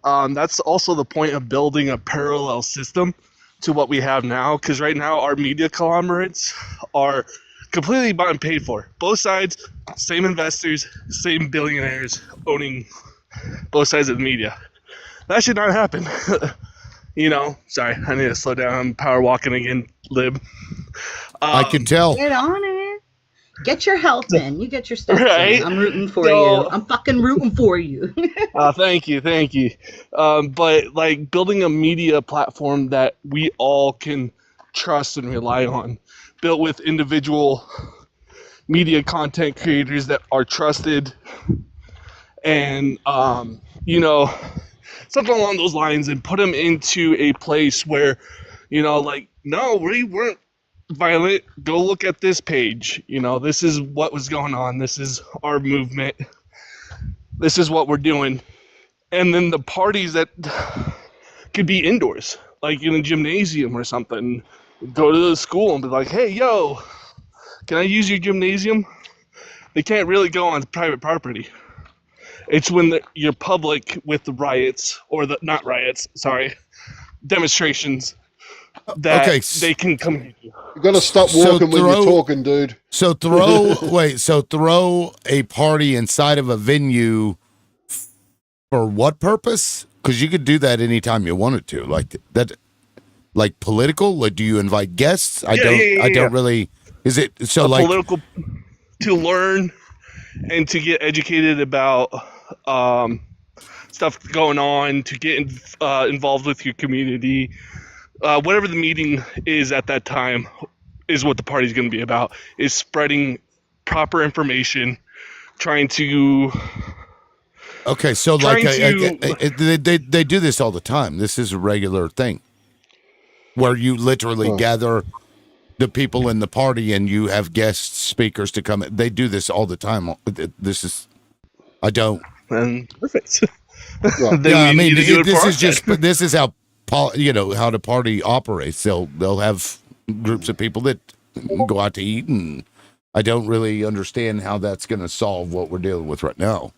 Speaker 8: that's also the point of building a parallel system to what we have now, because right now our media conglomerates are completely bought and paid for. Both sides, same investors, same billionaires owning both sides of the media. That should not happen. Sorry, I need to slow down. I'm power walking again, lib.
Speaker 1: I can tell.
Speaker 9: Get on it. Get your health in. You get your stuff
Speaker 8: Right?
Speaker 9: in. I'm rooting for you. I'm fucking rooting for you.
Speaker 8: Thank you. But like building a media platform that we all can trust and rely on, built with individual media content creators that are trusted, and something along those lines, and put them into a place where, no, we weren't violent. Go look at this page. This is what was going on. This is our movement. This is what we're doing. And then the parties that could be indoors, like in a gymnasium or something. Go to the school and be like, hey, yo, can I use your gymnasium? They can't really go on private property. It's when you're public with the riots, or not riots, sorry, demonstrations, that they can come.
Speaker 4: You got to stop walking when you're talking, dude.
Speaker 1: So throw a party inside of a venue for what purpose? Because you could do that anytime you wanted to, like that. Like political? Like, do you invite guests? I don't really. Is it so like
Speaker 8: political to learn and to get educated about stuff going on, to get involved with your community, whatever the meeting is at that time is what the party's going to be about. Is spreading proper information, trying to.
Speaker 1: Okay, so like they do this all the time. This is a regular thing, where you literally gather the people in the party and you have guest speakers to come. They do this all the time. This is, I don't.
Speaker 8: Perfect.
Speaker 1: I mean, this is how how the party operates. They'll have groups of people that go out to eat, and I don't really understand how that's going to solve what we're dealing with right now.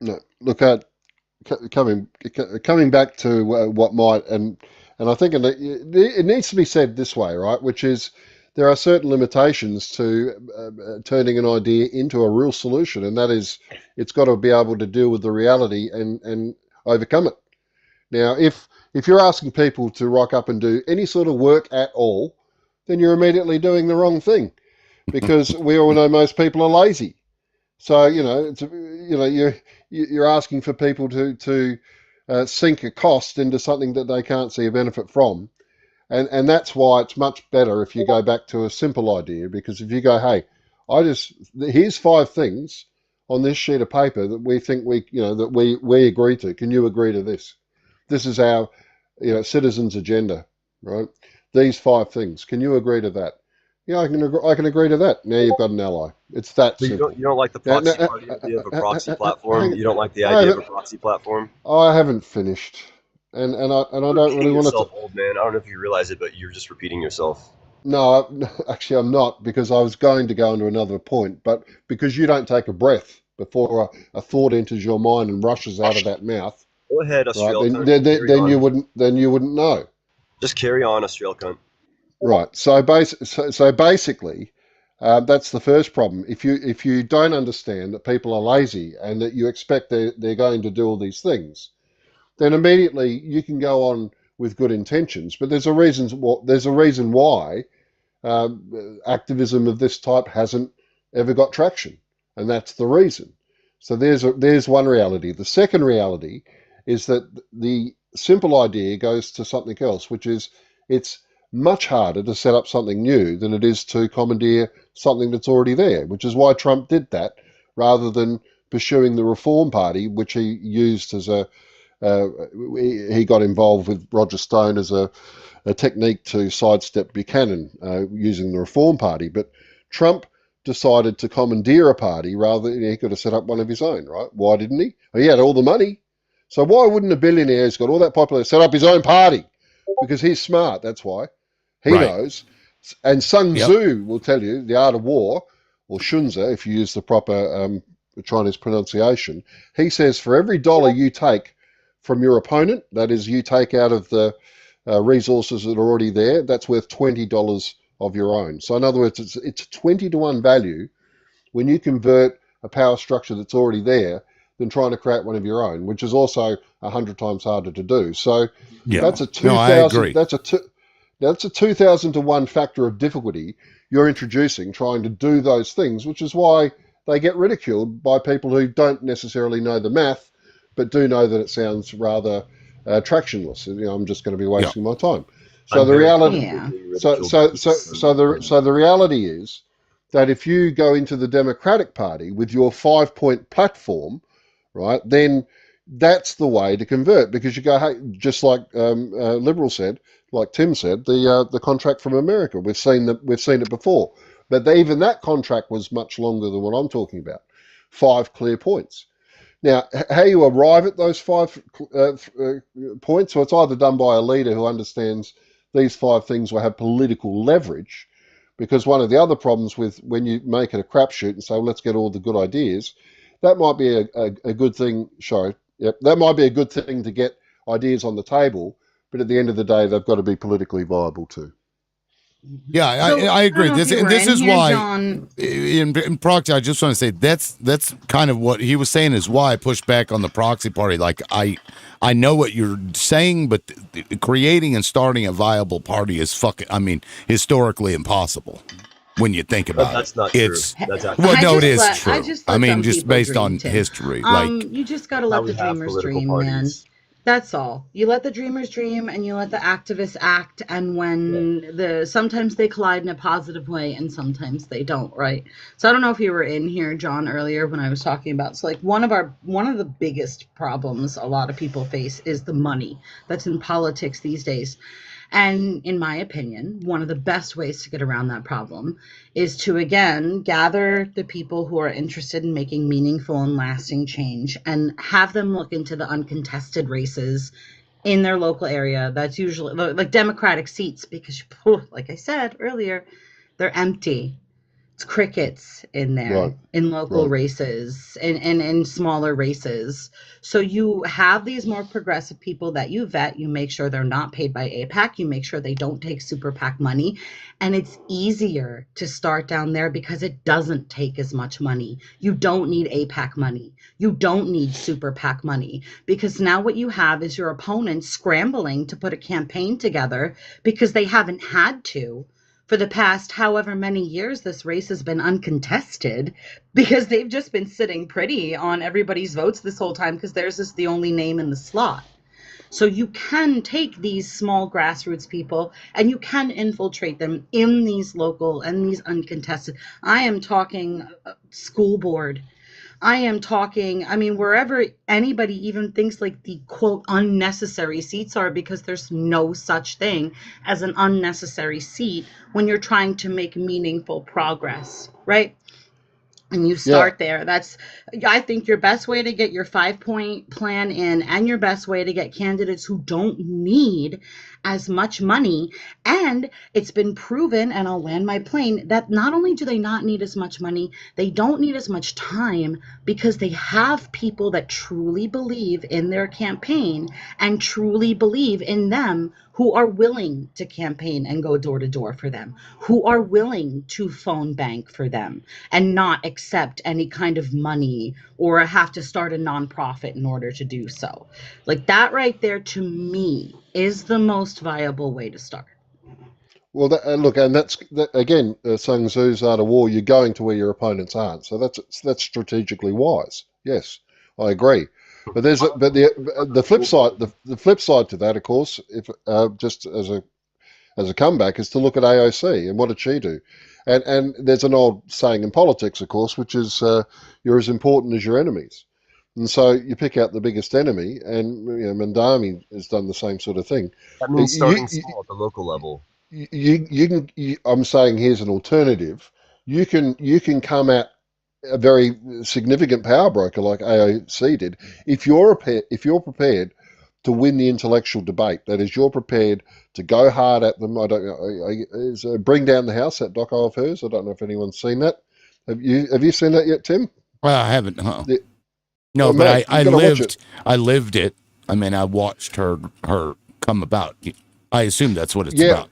Speaker 4: No, look at coming back to what might and I think it needs to be said this way, right? Which is there are certain limitations to turning an idea into a real solution, and that is it's got to be able to deal with the reality and overcome it. Now, if you're asking people to rock up and do any sort of work at all, then you're immediately doing the wrong thing, because we all know most people are lazy. So you're asking for people to sink a cost into something that they can't see a benefit from, and that's why it's much better if you go back to a simple idea. Because if you go, hey, here's 5 things on this sheet of paper that we think that we agree to. Can you agree to this? This is our citizens' agenda, right? These 5 things. Can you agree to that? Yeah, I can agree to that. Now you've got an ally. It's that
Speaker 2: So
Speaker 4: simple.
Speaker 2: you don't like the proxy party idea of a proxy platform? You don't like the idea of a proxy platform?
Speaker 4: I haven't finished, and I don't really want to.
Speaker 2: Old man, I don't know if you realize it, but you're just repeating yourself.
Speaker 4: No, actually, I'm not, because I was going to go into another point, but because you don't take a breath before a thought enters your mind and rushes out of that mouth.
Speaker 2: Go ahead, Australia.
Speaker 4: Right, then you wouldn't know.
Speaker 2: Just carry on, Australia cunt.
Speaker 4: Right. So basically, that's the first problem. If you don't understand that people are lazy and that you expect they're going to do all these things, then immediately you can go on with good intentions. But there's a reason why activism of this type hasn't ever got traction, and that's the reason. So there's one reality. The second reality is that the simple idea goes to something else, which is it's much harder to set up something new than it is to commandeer something that's already there, which is why Trump did that rather than pursuing the Reform Party, which he used as he got involved with Roger Stone as a technique to sidestep Buchanan using the Reform Party. But Trump decided to commandeer a party rather than he could have set up one of his own, right? Why didn't he? He had all the money. So why wouldn't a billionaire who's got all that popularity set up his own party? Because he's smart, that's why. He knows. And Sun Tzu will tell you, The Art of War, or Shunzi, if you use the proper Chinese pronunciation, he says for every dollar you take from your opponent, that is, you take out of the resources that are already there, that's worth $20 of your own. So in other words, it's 20-to-1 value when you convert a power structure that's already there than trying to create one of your own, which is also 100 times harder to do. So that's a 2,000. That's a 2,000-to-1 factor of difficulty you're introducing, trying to do those things, which is why they get ridiculed by people who don't necessarily know the math, but do know that it sounds rather tractionless. I'm just going to be wasting my time. So the reality, so the reality is that if you go into the Democratic Party with your 5-point platform, right, then that's the way to convert, because you go, hey, just like Liberal said, like Tim said, the contract from America. We've seen it before, but even that contract was much longer than what I'm talking about. 5 clear points. Now, how you arrive at those 5 points, so it's either done by a leader who understands these 5 things will have political leverage, because one of the other problems with when you make it a crapshoot and say, well, let's get all the good ideas, that might be a good thing. That might be a good thing to get ideas on the table, but at the end of the day, they've got to be politically viable too.
Speaker 1: Yeah, I agree. This is why, in proxy, I just want to say that's kind of what he was saying is why I pushed back on the proxy party. Like I know what you're saying, but creating and starting a viable party is historically impossible. When you think about
Speaker 2: that's
Speaker 1: it,
Speaker 2: not
Speaker 1: it's
Speaker 2: true. That's
Speaker 1: well, no, it is true.
Speaker 9: I mean,
Speaker 1: just based on history,
Speaker 9: you just got to let the dreamers dream, man. That's all. You let the dreamers dream and you let the activists act, and when sometimes they collide in a positive way and sometimes they don't, right? So I don't know if you were in here, John, earlier when I was talking about, so like one of the biggest problems a lot of people face is the money that's in politics these days. And in my opinion, one of the best ways to get around that problem is to, again, gather the people who are interested in making meaningful and lasting change and have them look into the uncontested races in their local area. That's usually like Democratic seats, because, like I said earlier, they're empty. It's crickets in there, in local races and in smaller races. So you have these more progressive people that you vet, you make sure they're not paid by AIPAC, you make sure they don't take super PAC money, and it's easier to start down there because it doesn't take as much money. You don't need AIPAC money. You don't need super PAC money, because now what you have is your opponents scrambling to put a campaign together because they haven't had to for the past however many years this race has been uncontested, because they've just been sitting pretty on everybody's votes this whole time because theirs is the only name in the slot. So you can take these small grassroots people and you can infiltrate them in these local and these uncontested. I am talking school board. I am talking, wherever anybody even thinks like the quote unnecessary seats are, because there's no such thing as an unnecessary seat when you're trying to make meaningful progress, right? And you start there. That's, I think, your best way to get your 5-point plan in, and your best way to get candidates who don't need as much money. And it's been proven, and I'll land my plane, that not only do they not need as much money, they don't need as much time, because they have people that truly believe in their campaign and truly believe in them, who are willing to campaign and go door to door for them, who are willing to phone bank for them and not accept any kind of money or have to start a nonprofit in order to do so. Like that right there, to me, is the most viable way to start.
Speaker 4: Well, look, and that's again, Sun Tzu's Art of War. You're going to where your opponents aren't, so that's strategically wise, Yes, I agree. But the flip side, the flip side to that, of course, if just as a comeback, is to look at AOC and what did she do? And there's an old saying in politics, of course, which is you're as important as your enemies. And so you pick out the biggest enemy, and Mandami has done the same sort of thing.
Speaker 2: That means starting small at the local level.
Speaker 4: I'm saying here's an alternative. You can come at a very significant power broker like AOC did if you're prepared to win the intellectual debate. That is, you're prepared to go hard at them. I don't know. Bring Down the House, that doco of hers. I don't know if anyone's seen that. Have you seen that yet, Tim?
Speaker 1: Well, I haven't. Huh?
Speaker 4: No,
Speaker 1: but I lived it. I mean, I watched her come about. I assume that's what it's about.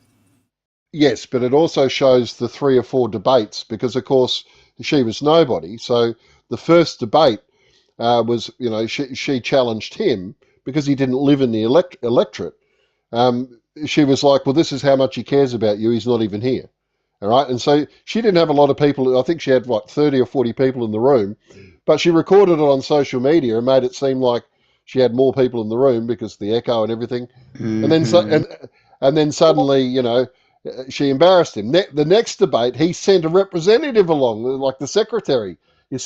Speaker 4: Yes, but it also shows the 3 or 4 debates because, of course, she was nobody. So the first debate was, she challenged him because he didn't live in the electorate. She was like, well, this is how much he cares about you. He's not even here. All right. And so she didn't have a lot of people. I think she had 30 or 40 people in the room, but she recorded it on social media and made it seem like she had more people in the room because of the echo and everything.
Speaker 15: Mm-hmm.
Speaker 4: And then suddenly, she embarrassed him. The next debate, he sent a representative along, like his secretary. And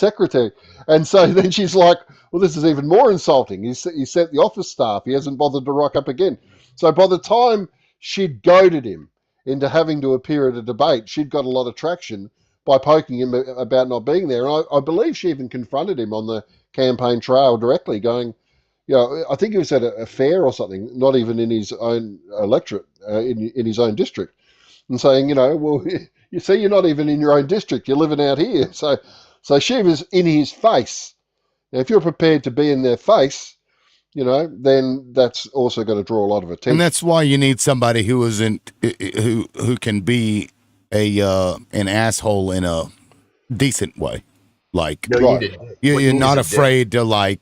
Speaker 4: so then she's like, well, this is even more insulting. He sent the office staff. He hasn't bothered to rock up again. So by the time she'd goaded him into having to appear at a debate, she'd got a lot of traction by poking him about not being there. And I believe she even confronted him on the campaign trail directly, going, I think he was at a fair or something, not even in his own electorate, in his own district, and saying, well, you see, you're not even in your own district, you're living out here. So she was in his face. Now, if you're prepared to be in their face, then that's also going to draw a lot of attention.
Speaker 1: And that's why you need somebody who can be an asshole in a decent way. Like, you're not afraid to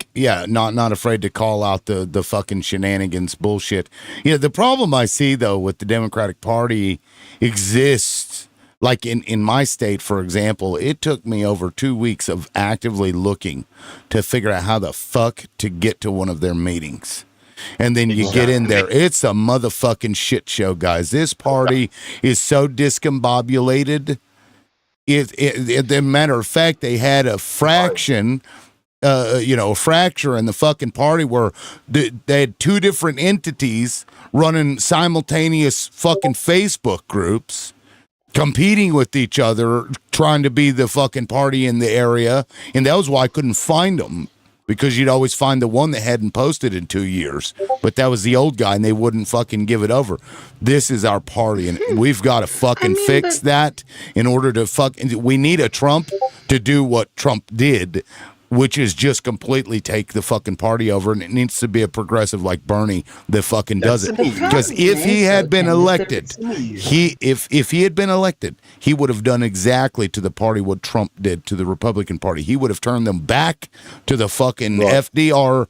Speaker 1: not afraid to call out the fucking shenanigans bullshit. The problem I see though with the Democratic Party exists, like in my state, for example, it took me over 2 weeks of actively looking to figure out how the fuck to get to one of their meetings. And then you get in there. It's a motherfucking shit show, guys. This party is so discombobulated. The matter of fact, they had a fraction, a fracture in the fucking party where they had 2 different entities running simultaneous fucking Facebook groups, competing with each other, trying to be the fucking party in the area. And that was why I couldn't find them, because you'd always find the one that hadn't posted in 2 years, but that was the old guy and they wouldn't fucking give it over. This is our party and we've got to fucking fix that in order to we need a Trump to do what Trump did, which is just completely take the fucking party over, and it needs to be a progressive like Bernie that fucking does it. Because if he had been elected, if he had been elected, he would have done exactly to the party what Trump did to the Republican Party. He would have turned them back to the fucking FDR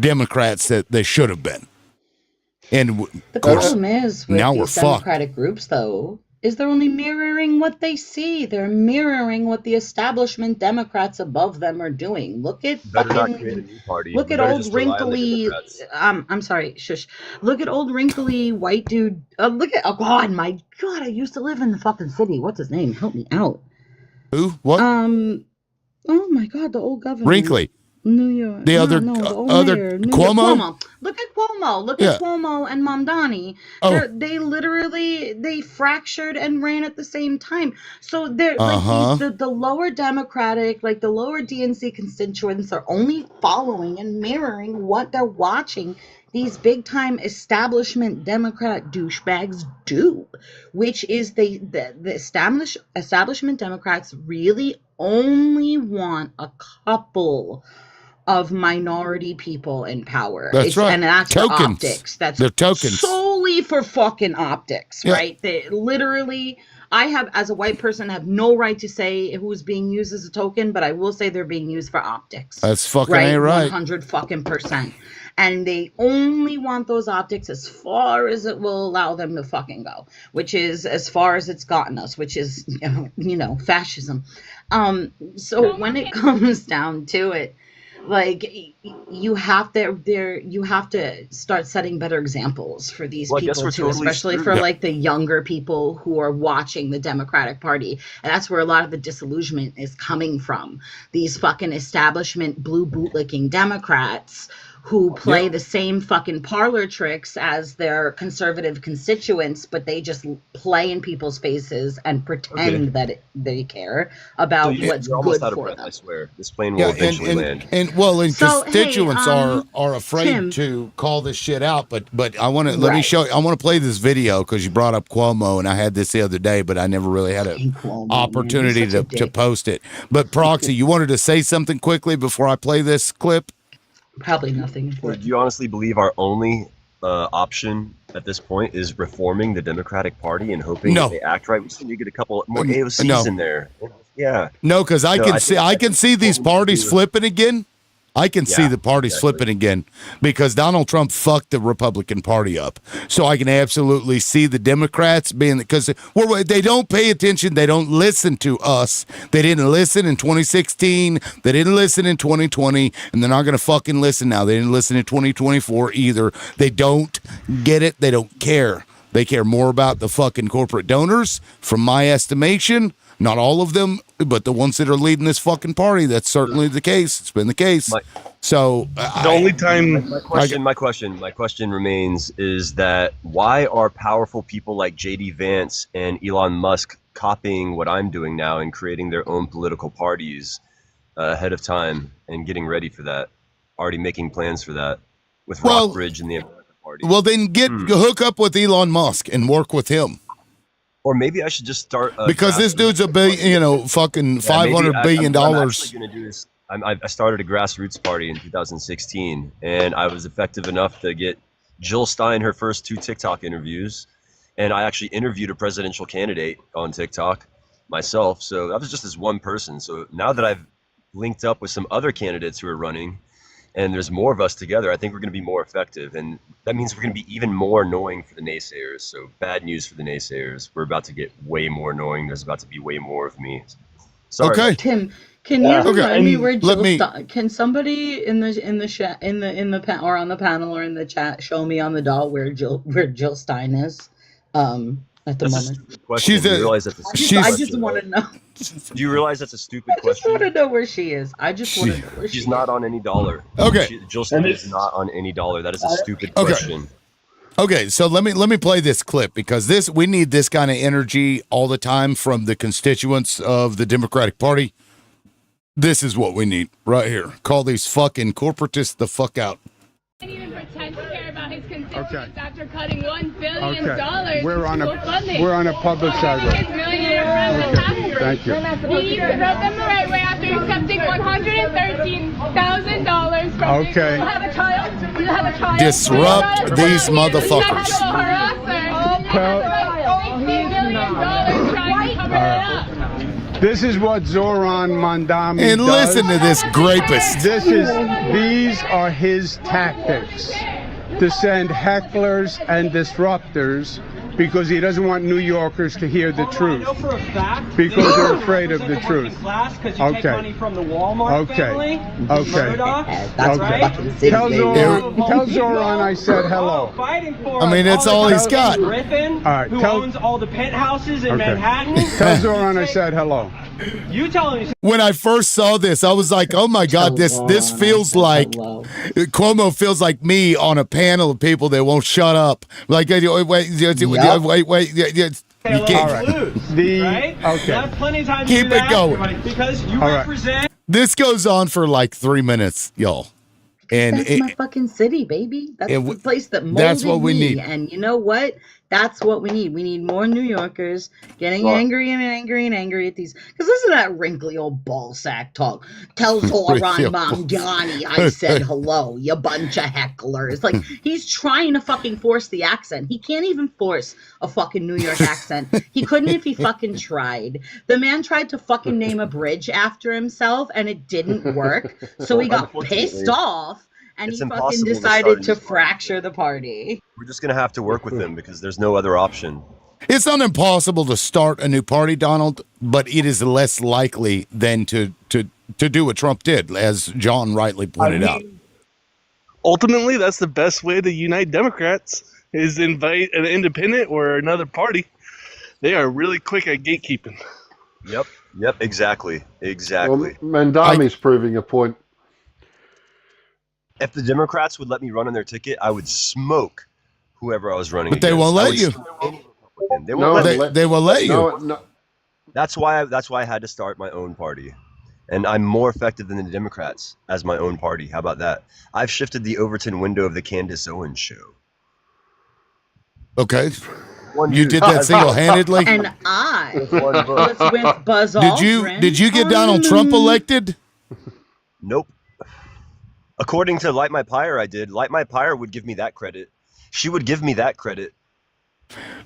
Speaker 1: Democrats that they should have been. And
Speaker 9: the problem is with
Speaker 1: now
Speaker 9: these Democratic groups, though, is they're only mirroring what they see. They're mirroring what the establishment Democrats above them are doing. Look at old wrinkly. I'm sorry, shush. Look at old wrinkly white dude. Look at my God! I used to live in the fucking city. What's his name? Help me out.
Speaker 1: Who? What?
Speaker 9: Oh my God, the old governor.
Speaker 1: Wrinkly.
Speaker 9: New York.
Speaker 1: The other
Speaker 9: mayor,
Speaker 1: Cuomo?
Speaker 9: Look at Cuomo. Look at Cuomo and Mamdani. They literally fractured and ran at the same time. So they're the lower Democratic, like the lower DNC constituents are only following and mirroring what they're watching these big time establishment Democrat douchebags do, which is the establishment Democrats really only want a couple of minority people in power.
Speaker 1: That's right.
Speaker 9: And that's
Speaker 1: tokens.
Speaker 9: For optics. That's
Speaker 1: they're tokens.
Speaker 9: Solely for fucking optics, right? They literally I have, as a white person, have no right to say who's being used as a token, but I will say they're being used for optics.
Speaker 1: That's fucking right.
Speaker 9: 100 fucking %. And they only want those optics as far as it will allow them to fucking go, which is as far as it's gotten us, which is, fascism. So when it comes down to it, like, you have to start setting better examples for these people too, especially for like the younger people who are watching the Democratic Party. And that's where a lot of the disillusionment is coming from. These fucking establishment blue bootlicking Democrats who play the same fucking parlor tricks as their conservative constituents, but they just play in people's faces and pretend that they care about what's
Speaker 2: you're
Speaker 9: good
Speaker 2: almost out of
Speaker 9: for
Speaker 2: breath,
Speaker 9: them.
Speaker 2: I swear. This plane will eventually land.
Speaker 1: And
Speaker 9: So,
Speaker 1: constituents
Speaker 9: hey,
Speaker 1: are afraid
Speaker 9: Tim.
Speaker 1: to call this shit out. But I want to let me show. I want to play this video because you brought up Cuomo, and I had this the other day, but I never really had an opportunity to post it. But Proxy, you wanted to say something quickly before I play this clip?
Speaker 9: Probably nothing
Speaker 2: Do
Speaker 9: important.
Speaker 2: you honestly believe our only option at this point is reforming the Democratic Party and hoping
Speaker 1: No.
Speaker 2: that they act right? We just need to get a couple more AOCs
Speaker 1: No.
Speaker 2: in there. Yeah.
Speaker 1: No, because I
Speaker 2: No,
Speaker 1: can
Speaker 2: I
Speaker 1: see
Speaker 2: think
Speaker 1: I can see these parties flipping again. I can see
Speaker 2: Yeah,
Speaker 1: the parties flipping again because Donald Trump fucked the Republican Party up. So I can absolutely see the Democrats being because they don't pay attention. They don't listen to us. They didn't listen in 2016. They didn't listen in 2020, and they're not going to fucking listen now. They didn't listen in 2024 either. They don't get it. They don't care. They care more about the fucking corporate donors, from my estimation. Not all of them, but the ones that are leading this fucking party. That's certainly the case. It's been the case. So
Speaker 2: the only time my question remains is that why are powerful people like JD Vance and Elon Musk copying what I'm doing now and creating their own political parties ahead of time and getting ready for that, already making plans for that with Rockbridge and the American Party?
Speaker 1: Well, then hook up with Elon Musk and work with him.
Speaker 2: Or maybe I should just start
Speaker 1: Because this dude's a fucking $500 billion.
Speaker 2: What I'm actually going to do is I started a grassroots party in 2016, and I was effective enough to get Jill Stein her first 2 TikTok interviews, and I actually interviewed a presidential candidate on TikTok myself. So that was just as one person. So now that I've linked up with some other candidates who are running, and there's more of us together, I think we're going to be more effective. And that means we're going to be even more annoying for the naysayers. So bad news for the naysayers. We're about to get way more annoying. There's about to be way more of me. Sorry.
Speaker 1: Okay.
Speaker 9: Tim, can you remind me where Jill Stein? Can somebody in the or on the panel or in the chat show me on the dot where Jill Stein is? At the moment.
Speaker 2: She's
Speaker 9: I just want to know.
Speaker 2: Do you realize that's a stupid question?
Speaker 9: I just want to know where she is. I just want to know where she is.
Speaker 2: She's not on any dollar.
Speaker 1: Okay.
Speaker 2: Jill Stein is not on any dollar. That is a stupid question.
Speaker 1: Okay, so let me play this clip because we need this kind of energy all the time from the constituents of the Democratic Party. This is what we need right here. Call these fucking corporatists the fuck out.
Speaker 17: Can't even pretend to care about his constituents after cutting $1 billion.
Speaker 18: We're on a public sidewalk. Thank you.
Speaker 17: He wrote them the right way after accepting $113,000 from
Speaker 18: Okay.
Speaker 17: You have a child? You have a child?
Speaker 1: Disrupt these motherfuckers.
Speaker 18: This is what Zoran Mandami
Speaker 1: And
Speaker 18: does.
Speaker 1: listen to this grapist.
Speaker 18: These are his tactics to send hecklers and disruptors because he doesn't want New Yorkers to hear the truth.
Speaker 19: I know for a fact
Speaker 18: because they're afraid of the truth.
Speaker 19: Because you take money from the Walmart family,
Speaker 18: Murdoch,
Speaker 19: right?
Speaker 18: Tell Zoran I said hello.
Speaker 19: Fighting for
Speaker 1: I mean, that's all he's got.
Speaker 19: Griffin,
Speaker 18: All right,
Speaker 19: who owns all the penthouses in Manhattan.
Speaker 18: Tell Zoran I said hello.
Speaker 19: You tell him.
Speaker 1: When I first saw this, I was like, "Oh my God, this feels like Cuomo feels like me on a panel of people that won't shut up." Like, wait, you can't.
Speaker 19: Right? Okay. Plenty of time to
Speaker 1: Keep
Speaker 19: do
Speaker 1: it
Speaker 19: that,
Speaker 1: going.
Speaker 19: because you represent.
Speaker 1: This goes on for like 3 minutes, y'all. And
Speaker 9: That's my fucking city, baby. That's the place that molded
Speaker 1: that's what we
Speaker 9: me.
Speaker 1: need.
Speaker 9: And you know what? That's what we need. We need more New Yorkers getting
Speaker 2: Well-
Speaker 9: angry and angry and angry at these. Because listen to that wrinkly old ballsack talk. Tell Zoran Mamdani I said hello, you bunch of hecklers. Like, he's trying to fucking force the accent. He can't even force a fucking New York accent. He couldn't if he fucking tried. The man tried to fucking name a bridge after himself, and it didn't work. So he got pissed off. And
Speaker 2: It's
Speaker 9: he fucking
Speaker 2: impossible to
Speaker 9: decided
Speaker 2: start a
Speaker 9: to
Speaker 2: new party.
Speaker 9: fracture the party.
Speaker 2: We're just gonna have to work with him because there's no other option.
Speaker 1: It's not impossible to start a new party, Donald, but it is less likely than to do what Trump did, as John rightly pointed out.
Speaker 8: Ultimately, that's the best way to unite Democrats is invite an independent or another party. They are really quick at gatekeeping.
Speaker 2: Yep, exactly.
Speaker 4: Well, Mandami's proving a point.
Speaker 2: If the Democrats would let me run on their ticket, I would smoke whoever I was running
Speaker 1: But they
Speaker 2: against.
Speaker 1: won't
Speaker 2: I
Speaker 1: let
Speaker 2: would
Speaker 1: you.
Speaker 2: smoke any Republican. They
Speaker 1: No,
Speaker 2: won't let me.
Speaker 1: they will let you.
Speaker 4: No.
Speaker 2: That's why I had to start my own party. And I'm more effective than the Democrats as my own party. How about that? I've shifted the Overton window of the Candace Owens show.
Speaker 1: Okay. You did that single-handedly?
Speaker 9: And I was with Buzz Aldrin.
Speaker 1: Did you get Donald Trump elected?
Speaker 2: Nope. According to Light My Pyre, I did. Light My Pyre would give me that credit. She would give me that credit.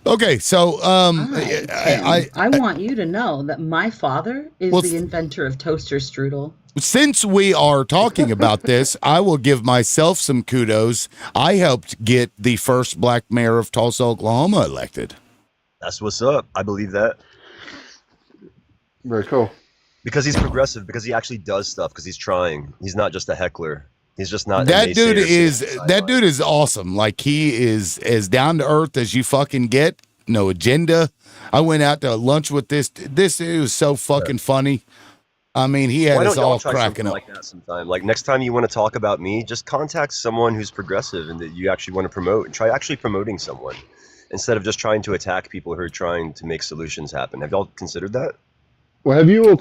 Speaker 1: Okay, so
Speaker 9: I want you to know that my father is
Speaker 1: Well,
Speaker 9: the inventor of toaster strudel.
Speaker 1: since we are talking about this, I will give myself some kudos. I helped get the first black mayor of Tulsa, Oklahoma elected.
Speaker 2: That's what's up. I believe that.
Speaker 4: Very cool.
Speaker 2: Because he's progressive, because he actually does stuff, because he's trying. He's not just a heckler. He's just not.
Speaker 1: That dude is awesome. Like, he is as down to earth as you fucking get. No agenda. I went out to lunch with this. It was so fucking funny. I mean, he had
Speaker 2: Why
Speaker 1: us
Speaker 2: don't y'all
Speaker 1: all
Speaker 2: try
Speaker 1: cracking
Speaker 2: something
Speaker 1: up.
Speaker 2: like that sometime? Like, next time you want to talk about me, just contact someone who's progressive and that you actually want to promote, and try actually promoting someone instead of just trying to attack people who are trying to make solutions happen. Have y'all considered that?
Speaker 4: Well, have you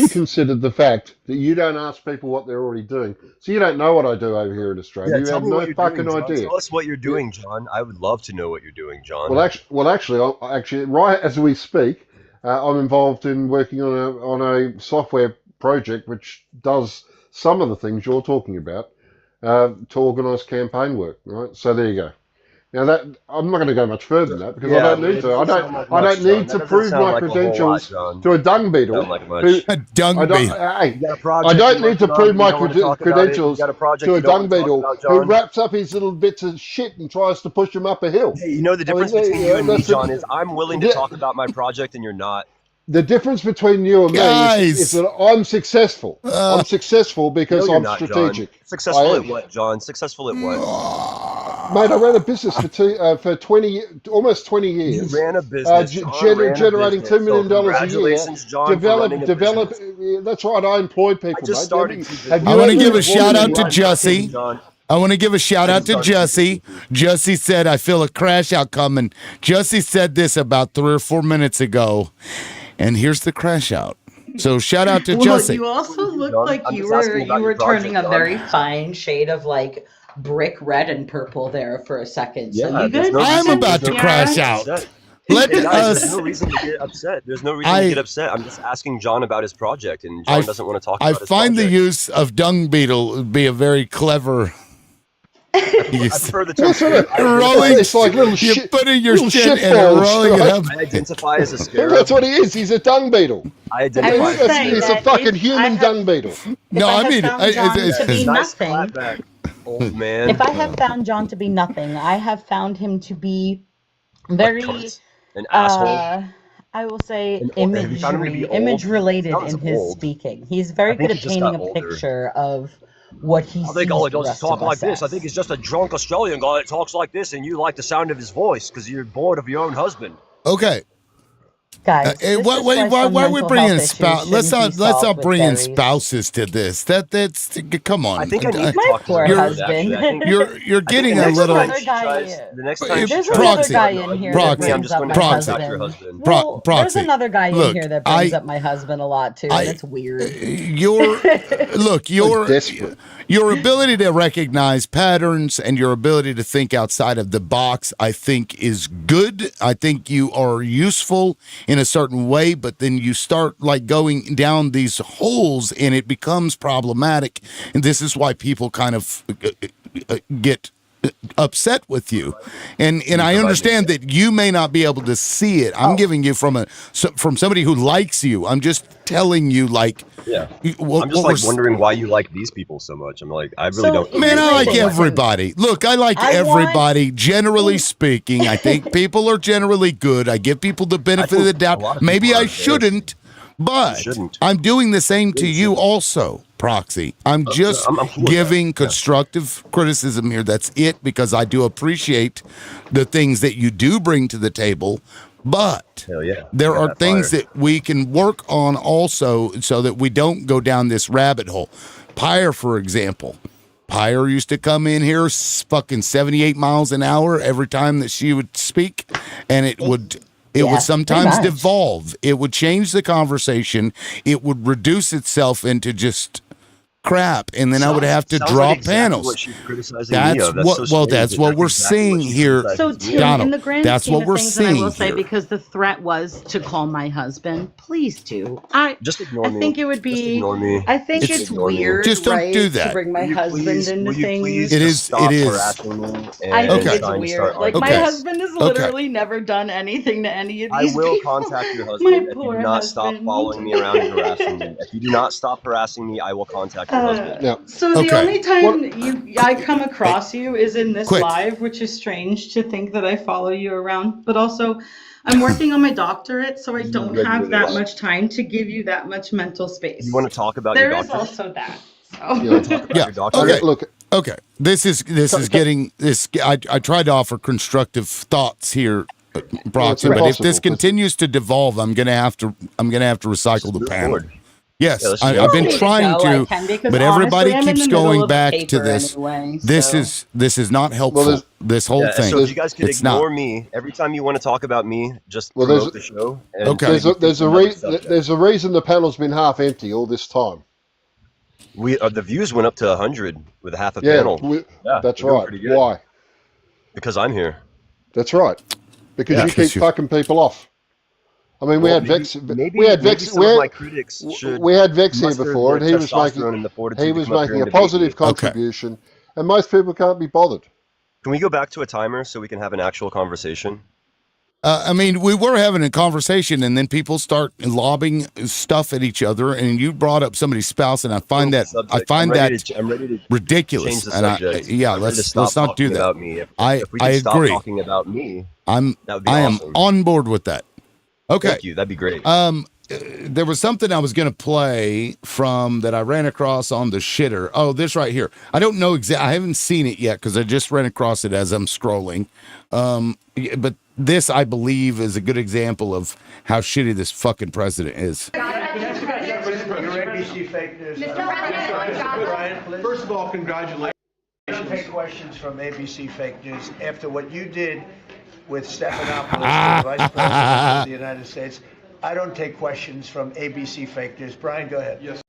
Speaker 4: considered the fact that you don't ask people what they're already doing? So you don't know what I do over here in Australia.
Speaker 2: Yeah,
Speaker 4: you
Speaker 2: tell
Speaker 4: have
Speaker 2: me
Speaker 4: no
Speaker 2: what you're
Speaker 4: fucking
Speaker 2: doing, John.
Speaker 4: idea.
Speaker 2: Tell us what you're doing, John. I would love to know what you're doing, John.
Speaker 4: Well, actually, right as we speak, I'm involved in working on a software project which does some of the things you're talking about to organise campaign work. Right. So there you go. Now that I'm not going to go much further than that because I don't need to. I don't need to prove my credentials to a dung beetle.
Speaker 1: A dung beetle.
Speaker 4: I don't need to prove my credentials to a dung beetle who wraps up his little bits of shit and tries to push them up a hill.
Speaker 2: Hey, you know the difference between you and me, John, is I'm willing to talk about my project and you're not.
Speaker 4: The difference between you and me is that I'm successful. I'm successful because
Speaker 2: No, you're
Speaker 4: I'm
Speaker 2: not,
Speaker 4: strategic.
Speaker 2: John. Successful
Speaker 4: I
Speaker 2: at
Speaker 4: am.
Speaker 2: what, John? Successful at what?
Speaker 4: Mate, I ran a business for almost 20 years.
Speaker 2: You ran a business. John ran a
Speaker 4: generating
Speaker 2: business.
Speaker 4: $2 million a year.
Speaker 2: Congratulations, John, for running a
Speaker 4: Develop.
Speaker 2: business.
Speaker 4: That's right. I employed people.
Speaker 2: I just
Speaker 4: mate.
Speaker 2: started.
Speaker 1: I want to give a shout out to Jussie. I want to give a shout out to Jussie. Jussie said, I feel a crash out coming. Jussie said this about 3 or 4 minutes ago. And here's the crash out. So shout out to
Speaker 9: Well,
Speaker 1: Jussie.
Speaker 9: you also look like you were turning a very fine shade of like brick red and purple there for a second. So you good?
Speaker 1: I'm about to crash out. Let
Speaker 2: Hey, guys,
Speaker 1: us.
Speaker 2: there's no reason to get upset. There's no reason to get upset. I'm just asking John about his project, and John doesn't want to talk
Speaker 1: I
Speaker 2: about his
Speaker 1: find the
Speaker 2: project.
Speaker 1: use of dung beetle would be a very clever.
Speaker 2: I've heard the term.
Speaker 4: It's like little
Speaker 1: you're
Speaker 4: shit.
Speaker 1: putting your
Speaker 4: little
Speaker 1: shit and
Speaker 4: shitballs,
Speaker 1: rolling it
Speaker 4: right?
Speaker 1: up.
Speaker 2: I identify as a scarab.
Speaker 4: That's what he is. He's a dung beetle.
Speaker 2: I identify as a scarab.
Speaker 4: He's a fucking human dung beetle.
Speaker 1: No, I mean,
Speaker 9: found John to be
Speaker 2: Nice
Speaker 9: nothing.
Speaker 2: clapback, old man.
Speaker 9: If I have found John to be nothing, I have found him to be very
Speaker 2: An asshole.
Speaker 9: I will say
Speaker 2: Have you found him to be old?
Speaker 9: image related
Speaker 2: Sounds
Speaker 9: in his
Speaker 2: old.
Speaker 9: speaking. He's very
Speaker 2: I think
Speaker 9: good
Speaker 2: he
Speaker 9: at
Speaker 2: just
Speaker 9: painting
Speaker 2: got
Speaker 9: a
Speaker 2: older.
Speaker 9: picture of what he
Speaker 2: I
Speaker 9: sees
Speaker 2: think all he
Speaker 9: the
Speaker 2: does is
Speaker 9: rest
Speaker 2: talk
Speaker 9: of
Speaker 2: like
Speaker 9: us
Speaker 2: this. I
Speaker 9: as.
Speaker 2: think he's just a drunk Australian guy that talks like this, and you like the sound of his voice because you're bored of your own husband.
Speaker 1: Okay.
Speaker 15: Guys, this
Speaker 1: why
Speaker 15: is why some
Speaker 1: are we
Speaker 15: mental
Speaker 1: bringing
Speaker 15: health
Speaker 1: spouse?
Speaker 15: issues
Speaker 1: Let's
Speaker 15: shouldn't be
Speaker 1: not
Speaker 15: solved with
Speaker 1: bring in
Speaker 15: berries.
Speaker 1: spouses to this. That's come on.
Speaker 2: I think I need to
Speaker 15: My
Speaker 2: talk to
Speaker 15: poor
Speaker 2: them.
Speaker 15: husband.
Speaker 2: Actually, I think
Speaker 1: You're getting a
Speaker 15: There's
Speaker 1: little.
Speaker 15: another guy.
Speaker 2: the next time she
Speaker 15: There's
Speaker 2: tries
Speaker 15: another
Speaker 2: to
Speaker 15: guy
Speaker 2: start
Speaker 15: in here
Speaker 2: arguing
Speaker 15: that
Speaker 2: with me, I'm
Speaker 15: brings
Speaker 2: just
Speaker 15: up
Speaker 2: going
Speaker 15: my
Speaker 2: to contact your
Speaker 15: husband.
Speaker 2: husband.
Speaker 15: Well, there's
Speaker 1: Proxy.
Speaker 15: another guy in
Speaker 1: Look,
Speaker 15: here that brings up my husband a lot too, and it's weird.
Speaker 1: Your ability to recognize patterns and your ability to think outside of the box, I think, is good. I think you are useful in a certain way, but then you start like going down these holes and it becomes problematic. And this is why people kind of get upset with you, and I understand that you may not be able to see it. I'm giving you from somebody who likes you. I'm just telling you, like,
Speaker 2: I'm just like wondering why you like these people so much. I'm like, I really don't.
Speaker 1: Man, I like everybody. Look, I like everybody. Generally speaking, I think people are generally good. I give people the benefit of the doubt. Maybe I shouldn't, but I'm doing the same to you also, Proxy. I'm just giving constructive criticism here. That's it, because I do appreciate the things that you do bring to the table. But there are things that we can work on also so that we don't go down this rabbit hole. Pyre, for example. Pyre used to come in here fucking 78 miles an hour every time that she would speak, and it would sometimes devolve. It would change the conversation. It would reduce itself into just crap, and then I would have to draw panels. That's what we're seeing here,
Speaker 9: So Tim,
Speaker 1: Donald.
Speaker 9: in the grand
Speaker 1: That's
Speaker 9: scheme
Speaker 1: what
Speaker 9: of
Speaker 1: we're
Speaker 9: things, and I
Speaker 1: seeing
Speaker 9: will say,
Speaker 1: here.
Speaker 9: because the threat was to call my husband, please do.
Speaker 2: Just ignore
Speaker 9: I
Speaker 2: me.
Speaker 9: think it would be.
Speaker 2: Just ignore me.
Speaker 9: I think
Speaker 2: Just
Speaker 9: it's
Speaker 2: ignore me.
Speaker 9: weird,
Speaker 1: Just don't
Speaker 9: right,
Speaker 1: do that.
Speaker 9: to bring my husband into things.
Speaker 1: It is.
Speaker 2: Stop
Speaker 1: It is.
Speaker 2: harassing me and
Speaker 9: I think it's
Speaker 2: trying to
Speaker 9: weird.
Speaker 2: start
Speaker 9: Like my
Speaker 2: arguing.
Speaker 9: husband has literally never done anything to any of
Speaker 2: I
Speaker 9: these
Speaker 2: will
Speaker 9: people.
Speaker 2: contact your
Speaker 9: My
Speaker 2: husband if you
Speaker 9: poor
Speaker 2: do not stop
Speaker 9: husband.
Speaker 2: following me around and harassing me. If you do not stop harassing me, I will contact your husband.
Speaker 9: So the only time I come across you is in this live, which is strange to think that I follow you around. But also, I'm working on my doctorate, so I don't have that much time to give you that much mental space.
Speaker 2: You want to talk about
Speaker 9: There
Speaker 2: your
Speaker 9: is
Speaker 2: doctorate?
Speaker 9: also that. So.
Speaker 2: You want to talk about your doctorate?
Speaker 1: Okay. Okay. This is getting this. I tried to offer constructive thoughts here, Broxton, but if this
Speaker 4: impossible.
Speaker 1: continues to devolve, I'm gonna have to recycle the panel. Yes,
Speaker 2: Yeah, let's
Speaker 1: I've
Speaker 2: just
Speaker 1: been
Speaker 2: go.
Speaker 1: trying
Speaker 9: No, I
Speaker 1: to,
Speaker 9: can, because
Speaker 1: but
Speaker 9: honestly,
Speaker 1: everybody
Speaker 9: I'm in
Speaker 1: keeps
Speaker 9: the middle
Speaker 1: going
Speaker 9: of a
Speaker 1: back to
Speaker 9: paper
Speaker 1: this.
Speaker 9: anyway,
Speaker 1: This
Speaker 9: so.
Speaker 1: is not helpful. This whole
Speaker 2: Yeah,
Speaker 1: thing.
Speaker 2: So if you guys could
Speaker 1: it's
Speaker 2: ignore
Speaker 1: not.
Speaker 2: me every time you want to talk about me, just
Speaker 4: Well,
Speaker 2: promote the show. And
Speaker 1: Okay.
Speaker 4: There's a reason the panel's been half empty all this time.
Speaker 2: The views went up to 100 with half a
Speaker 4: Yeah,
Speaker 2: panel.
Speaker 4: that's
Speaker 2: we're doing
Speaker 4: right.
Speaker 2: pretty good.
Speaker 4: Why?
Speaker 2: Because I'm here.
Speaker 4: That's right. Because
Speaker 2: Yeah,
Speaker 4: you keep fucking people off. I mean, we
Speaker 2: Well,
Speaker 4: had
Speaker 2: maybe-
Speaker 4: Vex.
Speaker 2: maybe-
Speaker 4: we had
Speaker 2: maybe
Speaker 4: Vex.
Speaker 2: some of my critics should
Speaker 4: We had Vex here
Speaker 2: muster
Speaker 4: before, and
Speaker 2: their
Speaker 4: he was
Speaker 2: testosterone and the fortitude
Speaker 4: he
Speaker 2: to
Speaker 4: was
Speaker 2: come up here
Speaker 4: making a
Speaker 2: and debate
Speaker 4: positive
Speaker 2: me.
Speaker 4: contribution, and most people can't be bothered.
Speaker 2: Can we go back to a timer so we can have an actual conversation?
Speaker 1: I mean, we were having a conversation, and then people start lobbing stuff at each other. And you brought up somebody's spouse, and I find that
Speaker 2: I'm ready to
Speaker 1: ridiculous.
Speaker 2: change the
Speaker 1: And
Speaker 2: subject.
Speaker 1: yeah,
Speaker 2: I'm ready to
Speaker 1: let's
Speaker 2: stop
Speaker 1: not do
Speaker 2: talking
Speaker 1: that.
Speaker 2: about me. If we
Speaker 1: I
Speaker 2: could stop
Speaker 1: agree.
Speaker 2: talking about me,
Speaker 1: I
Speaker 2: would be
Speaker 1: am
Speaker 2: awesome.
Speaker 1: on board with that. Okay.
Speaker 2: Thank you. That'd be great.
Speaker 1: There was something I was going to play from that I ran across on the shitter. Oh, this right here. I don't know exactly. I haven't seen it yet because I just ran across it as I'm scrolling. But this, I believe, is a good example of how shitty this fucking president is.
Speaker 20: ABC fake news. Brian, please. First of all, congratulations. I don't take questions from ABC fake news after what you did with Stephanopoulos, the Vice President of the United States. I don't take questions from ABC fake news. Brian, go ahead. Yes.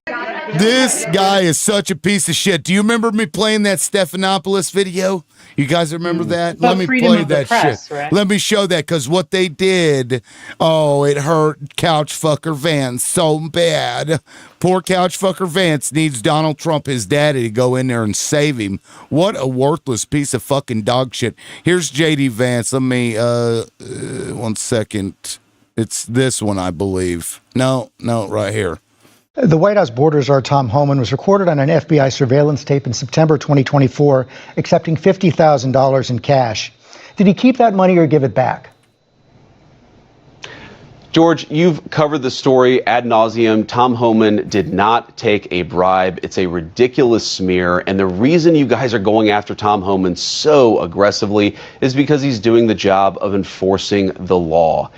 Speaker 1: This guy is such a piece of shit. Do you remember me playing that Stephanopoulos video? You guys remember that?
Speaker 9: About
Speaker 1: Let me
Speaker 9: freedom
Speaker 1: play
Speaker 9: of the
Speaker 1: that
Speaker 9: press,
Speaker 1: shit.
Speaker 9: right?
Speaker 1: Let me show that, because what they did, oh, it hurt Couch Fucker Vance so bad. Poor Couch Fucker Vance needs Donald Trump, his daddy, to go in there and save him. What a worthless piece of fucking dog shit. Here's JD Vance. Let me, 1 second. It's this one, I believe. No, right here.
Speaker 21: The White House border czar Tom Homan was recorded on an FBI surveillance tape in September 2024, accepting $50,000 in cash. Did he keep that money or give it back?
Speaker 22: George, you've covered the story ad nauseum. Tom Homan did not take a bribe. It's a ridiculous smear. And the reason you guys are going after Tom Homan so aggressively is because he's doing the job of enforcing the law.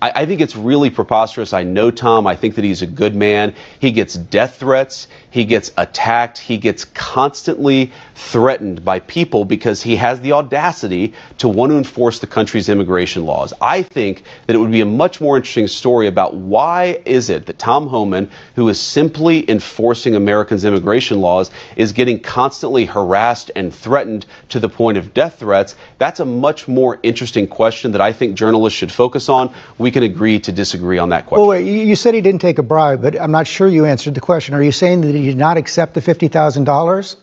Speaker 22: I think it's really preposterous. I know Tom. I think that he's a good man. He gets death threats. He gets attacked. He gets constantly threatened by people because he has the audacity to want to enforce the country's immigration laws. I think that it would be a much more interesting story about why is it that Tom Homan, who is simply enforcing Americans' immigration laws, is getting constantly harassed and threatened to the point of death threats. That's a much more interesting question that I think journalists should focus on. We can agree to disagree on that question.
Speaker 21: Well, wait, you said he didn't take a bribe, but I'm not sure you answered the question. Are you saying that he did not accept the $50,000?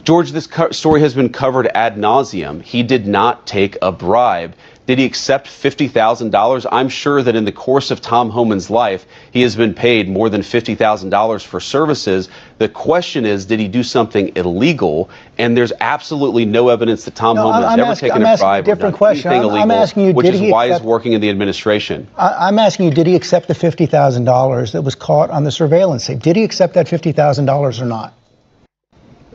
Speaker 22: George, this story has been covered ad nauseum. He did not take a bribe. Did he accept $50,000? I'm sure that in the course of Tom Homan's life, he has been paid more than $50,000 for services. The question is, did he do something illegal? And there's absolutely no evidence that Tom Homan has ever taken a bribe or done anything illegal, which is why he's working in the administration.
Speaker 21: I'm asking you, did he accept the $50,000 that was caught on the surveillance tape? Did he accept that $50,000 or not?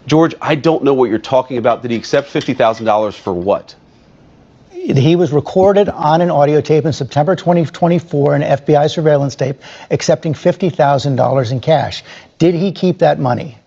Speaker 22: George, I don't know what you're talking about. Did he accept $50,000 for what?
Speaker 21: He was recorded on an audio tape in September 2024, an FBI surveillance tape, accepting $50,000 in cash. Did he keep that money?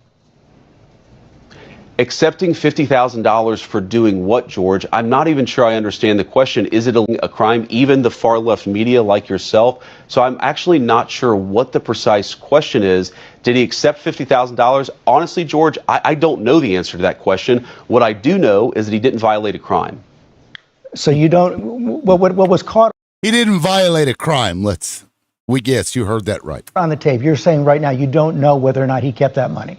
Speaker 22: Accepting $50,000 for doing what, George? I'm not even sure I understand the question. Is it a crime? Even the far left media like yourself? So I'm actually not sure what the precise question is. Did he accept $50,000? Honestly, George, I don't know the answer to that question. What I do know is that he didn't violate a crime.
Speaker 21: So you don't, what was caught?
Speaker 1: He didn't violate a crime. Yes, you heard that right.
Speaker 21: On the tape, you're saying right now you don't know whether or not he kept that money.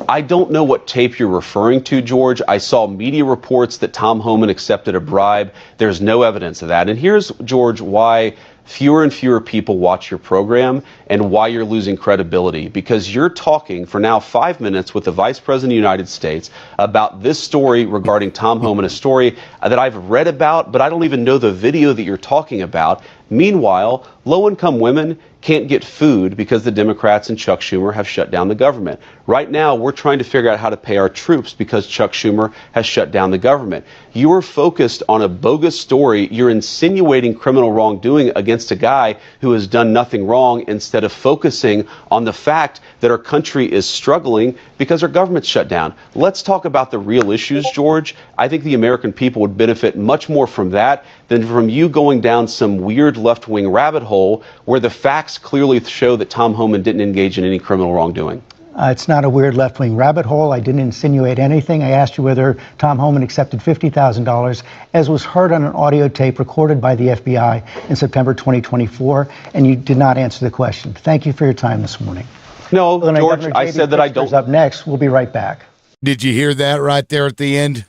Speaker 22: I don't know what tape you're referring to, George. I saw media reports that Tom Homan accepted a bribe. There's no evidence of that. And here's, George, why fewer and fewer people watch your program and why you're losing credibility. Because you're talking for now 5 minutes with the Vice President of the United States about this story regarding Tom Homan, a story that I've read about, but I don't even know the video that you're talking about. Meanwhile, low-income women can't get food because the Democrats and Chuck Schumer have shut down the government. Right now, we're trying to figure out how to pay our troops because Chuck Schumer has shut down the government. You're focused on a bogus story. You're insinuating criminal wrongdoing against a guy who has done nothing wrong instead of focusing on the fact that our country is struggling because our government's shut down. Let's talk about the real issues, George. I think the American people would benefit much more from that than from you going down some weird left-wing rabbit hole where the facts clearly show that Tom Homan didn't engage in any criminal wrongdoing.
Speaker 21: It's not a weird left-wing rabbit hole. I didn't insinuate anything. I asked you whether Tom Homan accepted $50,000, as was heard on an audio tape recorded by the FBI in September 2024, and you did not answer the question. Thank you for your time this morning.
Speaker 22: No, George, I said that I don't.
Speaker 21: Up next, we'll be right back.
Speaker 1: Did you hear that right there at the end?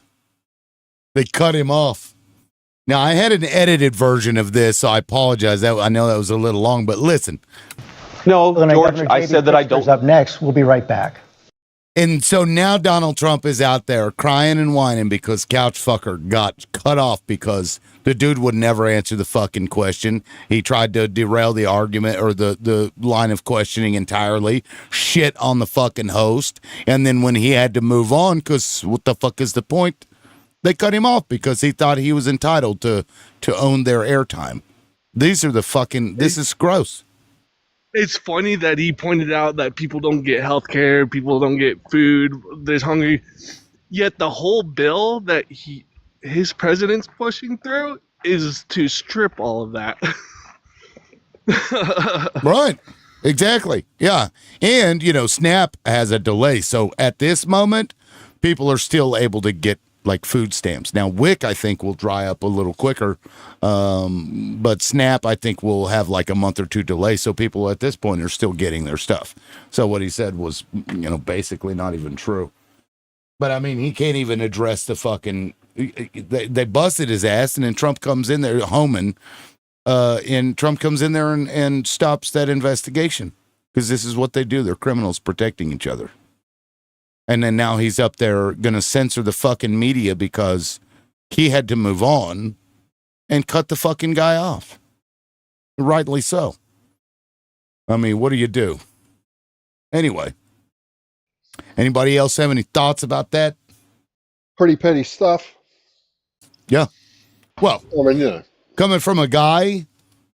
Speaker 1: They cut him off. Now, I had an edited version of this, so I apologize. I know that was a little long, but listen.
Speaker 22: No, George, I said that I don't.
Speaker 21: Up next, we'll be right back.
Speaker 1: And so now Donald Trump is out there crying and whining because Couchfucker got cut off because the dude would never answer the fucking question. He tried to derail the argument or the line of questioning entirely, shit on the fucking host. And then when he had to move on, because what the fuck is the point? They cut him off because he thought he was entitled to own their airtime. This is gross.
Speaker 8: It's funny that he pointed out that people don't get health care, people don't get food, they're hungry. Yet the whole bill that his president's pushing through is to strip all of that.
Speaker 1: Right. Exactly. Yeah. And, SNAP has a delay. So at this moment, people are still able to get like food stamps. Now, WIC, I think, will dry up a little quicker, but SNAP, I think, will have like a month or two delay, so people at this point are still getting their stuff. So what he said was, basically not even true. But, I mean, he can't even address the fucking... They busted his ass, and then Trump comes in there, Homan, and Trump comes in there and stops that investigation, because this is what they do. They're criminals protecting each other. And then now he's up there going to censor the fucking media because he had to move on and cut the fucking guy off. Rightly so. I mean, what do you do? Anyway. Anybody else have any thoughts about that?
Speaker 4: Pretty petty stuff.
Speaker 1: Yeah. Well,
Speaker 4: I mean, you know,
Speaker 1: coming from a guy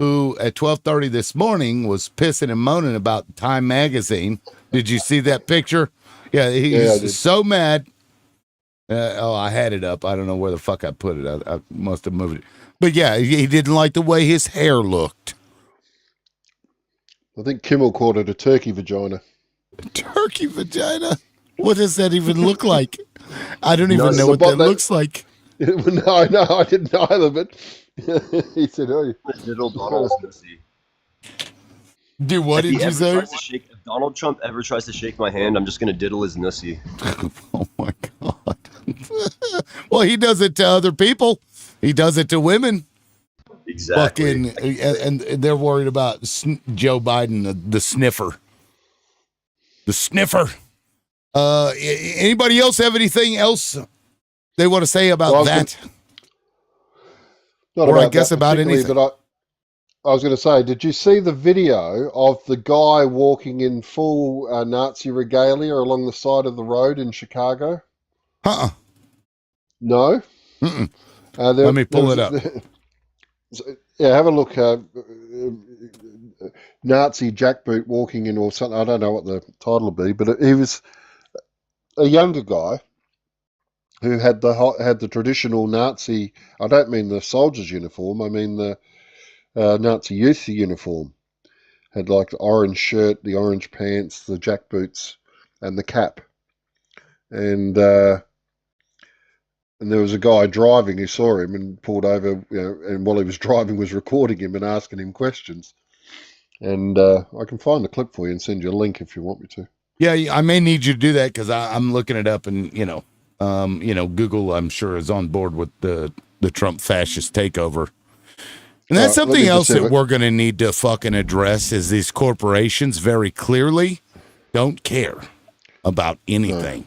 Speaker 1: who at 12:30 this morning was pissing and moaning about Time Magazine. Did you see that picture? Yeah, he's so mad. I had it up. I don't know where the fuck I put it. I must have moved it. But yeah, he didn't like the way his hair looked.
Speaker 4: I think Kimmel called it a turkey vagina.
Speaker 1: Turkey vagina? What does that even look like? I don't even know what
Speaker 4: that
Speaker 1: looks like.
Speaker 4: No, I didn't either, but he said, oh,
Speaker 2: Diddle Donald's pussy.
Speaker 1: Dude, what did you say?
Speaker 2: If Donald Trump ever tries to shake my hand, I'm just going to diddle his nussy.
Speaker 1: Oh, my God. Well, he does it to other people. He does it to women.
Speaker 2: Exactly.
Speaker 1: And they're worried about Joe Biden, the sniffer. The sniffer. Anybody else have anything else they want to say about that?
Speaker 4: Not
Speaker 1: or
Speaker 4: about
Speaker 1: I guess
Speaker 4: that
Speaker 1: about anything.
Speaker 4: But I was going to say, did you see the video of the guy walking in full Nazi regalia along the side of the road in Chicago? No?
Speaker 1: Mm-mm. Let me pull it up.
Speaker 4: Yeah, have a look. Nazi jackboot walking in or something. I don't know what the title would be, but he was a younger guy who had the traditional Nazi. I don't mean the soldier's uniform. I mean the Nazi youth uniform. Had like the orange shirt, the orange pants, the jackboots, and the cap. And there was a guy driving who saw him and pulled over, and while he was driving was recording him and asking him questions. And I can find the clip for you and send you a link if you want me to.
Speaker 1: Yeah, I may need you to do that because I'm looking it up, and Google, I'm sure, is on board with the Trump fascist takeover. And that's something else that we're going to need to fucking address is these corporations very clearly don't care about anything.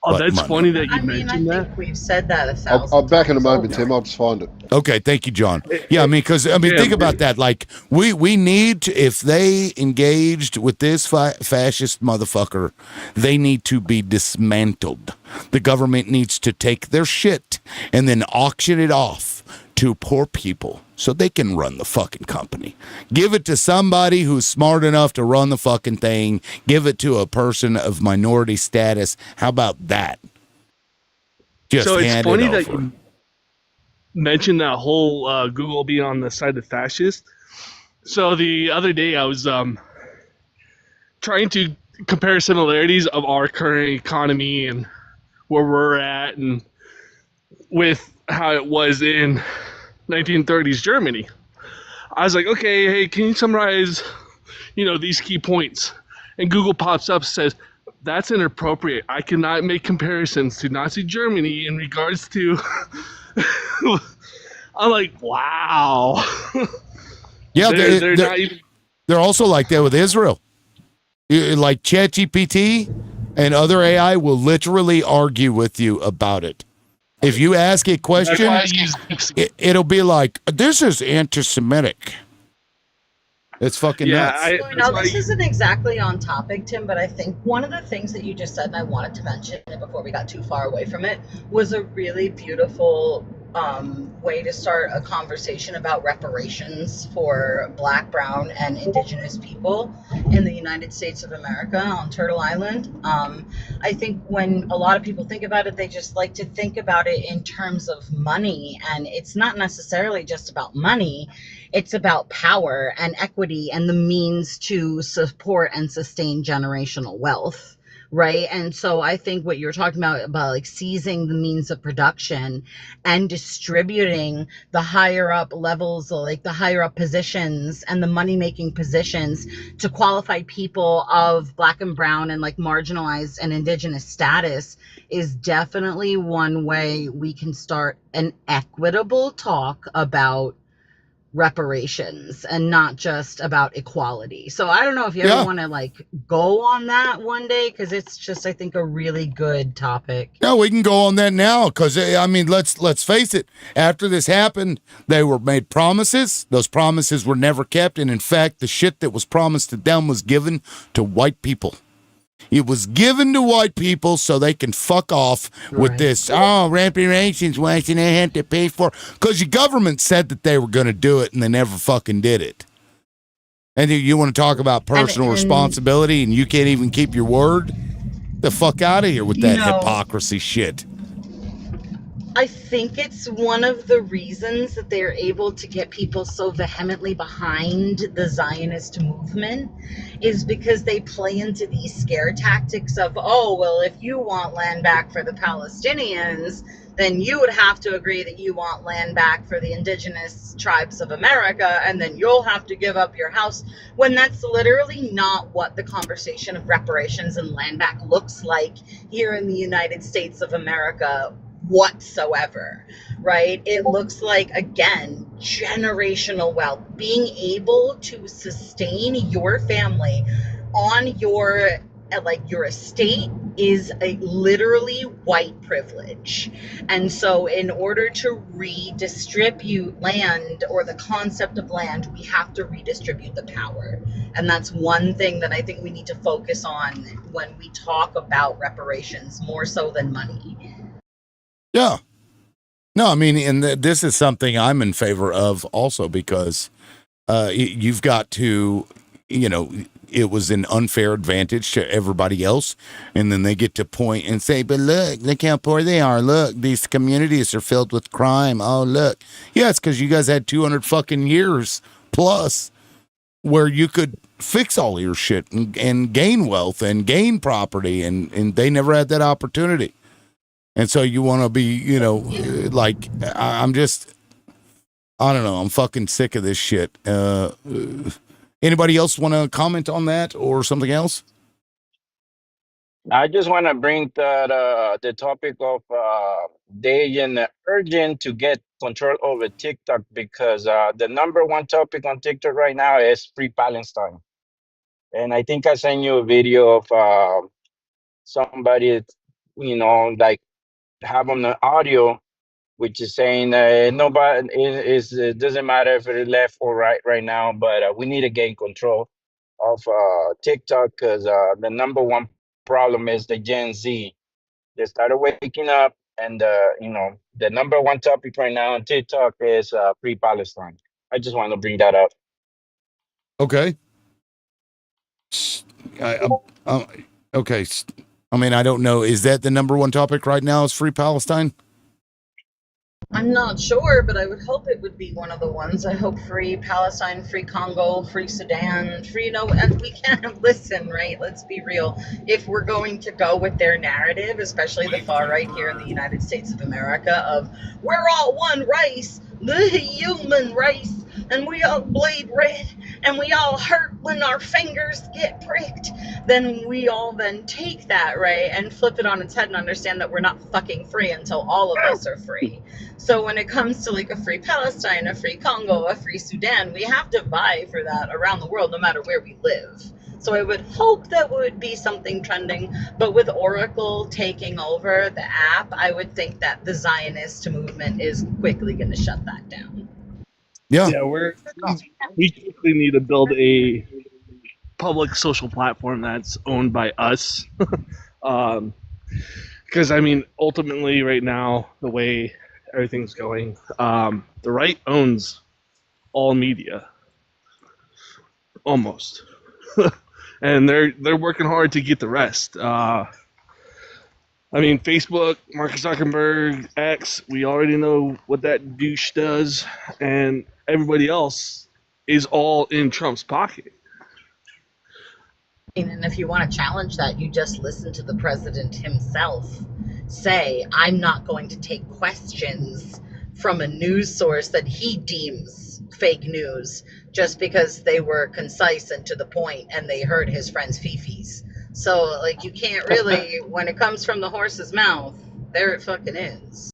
Speaker 8: Oh, that's
Speaker 1: money.
Speaker 8: funny that you mentioned that.
Speaker 9: I think we've said that 1,000
Speaker 4: I'm back in a moment,
Speaker 9: times
Speaker 4: Tim. I'll just find it.
Speaker 1: Okay, thank you, John. Yeah, because think about that. Like, we need to, if they engaged with this fascist motherfucker, they need to be dismantled. The government needs to take their shit and then auction it off to poor people so they can run the fucking company. Give it to somebody who's smart enough to run the fucking thing. Give it to a person of minority status. How about that? Just
Speaker 8: so it's
Speaker 1: hand
Speaker 8: funny
Speaker 1: it
Speaker 8: that
Speaker 1: over.
Speaker 8: you mentioned that whole Google being on the side of fascists. So the other day I was trying to compare similarities of our current economy and where we're at and with how it was in 1930s Germany. I was like, okay, hey, can you summarize, these key points? And Google pops up and says, that's inappropriate. I cannot make comparisons to Nazi Germany in regards to... I'm like, wow.
Speaker 1: Yeah,
Speaker 8: they're not even...
Speaker 1: They're also like that with Israel. Like ChatGPT and other AI will literally argue with you about it. If you ask a question, it'll be like, this is anti-Semitic. It's fucking nuts.
Speaker 9: This isn't exactly on topic, Tim, but I think one of the things that you just said, and I wanted to mention it before we got too far away from it, was a really beautiful way to start a conversation about reparations for Black, Brown, and Indigenous people in the United States of America on Turtle Island. I think when a lot of people think about it, they just like to think about it in terms of money, and it's not necessarily just about money. It's about power and equity and the means to support and sustain generational wealth, right? And so I think what you're talking about like seizing the means of production and distributing the higher up levels, like the higher up positions and the money-making positions to qualified people of Black and Brown and like marginalized and Indigenous status is definitely one way we can start an equitable talk about reparations and not just about equality. So I don't know if you ever want to like go on that one day, because it's just, I think, a really good topic.
Speaker 1: No, we can go on that now because let's face it. After this happened, they were made promises. Those promises were never kept, and in fact, the shit that was promised to them was given to white people. It was given to white people so they can fuck off with this. Oh, reparations, why should they have to pay for? Because your government said that they were going to do it, and they never fucking did it. And you want to talk about personal responsibility, and you can't even keep your word? The fuck out of here with that hypocrisy shit.
Speaker 9: I think it's one of the reasons that they're able to get people so vehemently behind the Zionist movement is because they play into these scare tactics of, oh, well, if you want land back for the Palestinians, then you would have to agree that you want land back for the indigenous tribes of America, and then you'll have to give up your house, when that's literally not what the conversation of reparations and land back looks like here in the United States of America whatsoever, right? It looks like, again, generational wealth, being able to sustain your family on your estate is a literally white privilege. And so in order to redistribute land, or the concept of land, we have to redistribute the power. And that's one thing that I think we need to focus on when we talk about reparations, more so than money.
Speaker 1: Yeah. No, I mean, and this is something I'm in favor of also, because you've got to, it was an unfair advantage to everybody else. And then they get to point and say, but look how poor they are. Look, these communities are filled with crime. Oh, look. Yeah, it's because you guys had 200 fucking years plus where you could fix all your shit and gain wealth and gain property. And they never had that opportunity. And so you want to be, like, I'm just, I don't know. I'm fucking sick of this shit. Anybody else want to comment on that or something else?
Speaker 3: I just want to bring the topic of they urgent to get control over TikTok, because the number one topic on TikTok right now is Free Palestine. And I think I sent you a video of somebody, like, have on the audio, which is saying nobody it doesn't matter if it's left or right now, but we need to gain control of TikTok, because the number one problem is the Gen Z. They started waking up, and the number one topic right now on TikTok is Free Palestine. I just want to bring that up.
Speaker 1: Okay. Okay. I mean, I don't know. Is that the number one topic right now, is Free Palestine?
Speaker 9: I'm not sure, but I would hope it would be one of the ones. I hope Free Palestine, Free Congo, Free Sudan, and we can't listen, right? Let's be real. If we're going to go with their narrative, especially the far right here in the United States of America, of we're all one race, the human race, and we all bleed red, and we all hurt when our fingers get pricked, then we all then take that, right, and flip it on its head and understand that we're not fucking free until all of us are free. So when it comes to like a Free Palestine, a Free Congo, a Free Sudan, we have to vie for that around the world, no matter where we live. So I would hope that would be something trending, but with Oracle taking over the app, I would think that the Zionist movement is quickly going to shut that down.
Speaker 1: Yeah,
Speaker 8: we quickly need to build a public social platform that's owned by us, because I mean, ultimately, right now, the way everything's going, the right owns all media, almost, and they're working hard to get the rest. I mean, Facebook, Mark Zuckerberg, X, we already know what that douche does, and everybody else is all in Trump's pocket.
Speaker 9: And if you want to challenge that, you just listen to the president himself say, I'm not going to take questions from a news source that he deems fake news just because they were concise and to the point and they heard his friend's fifis. So, like, you can't really, when it comes from the horse's mouth, there it fucking is.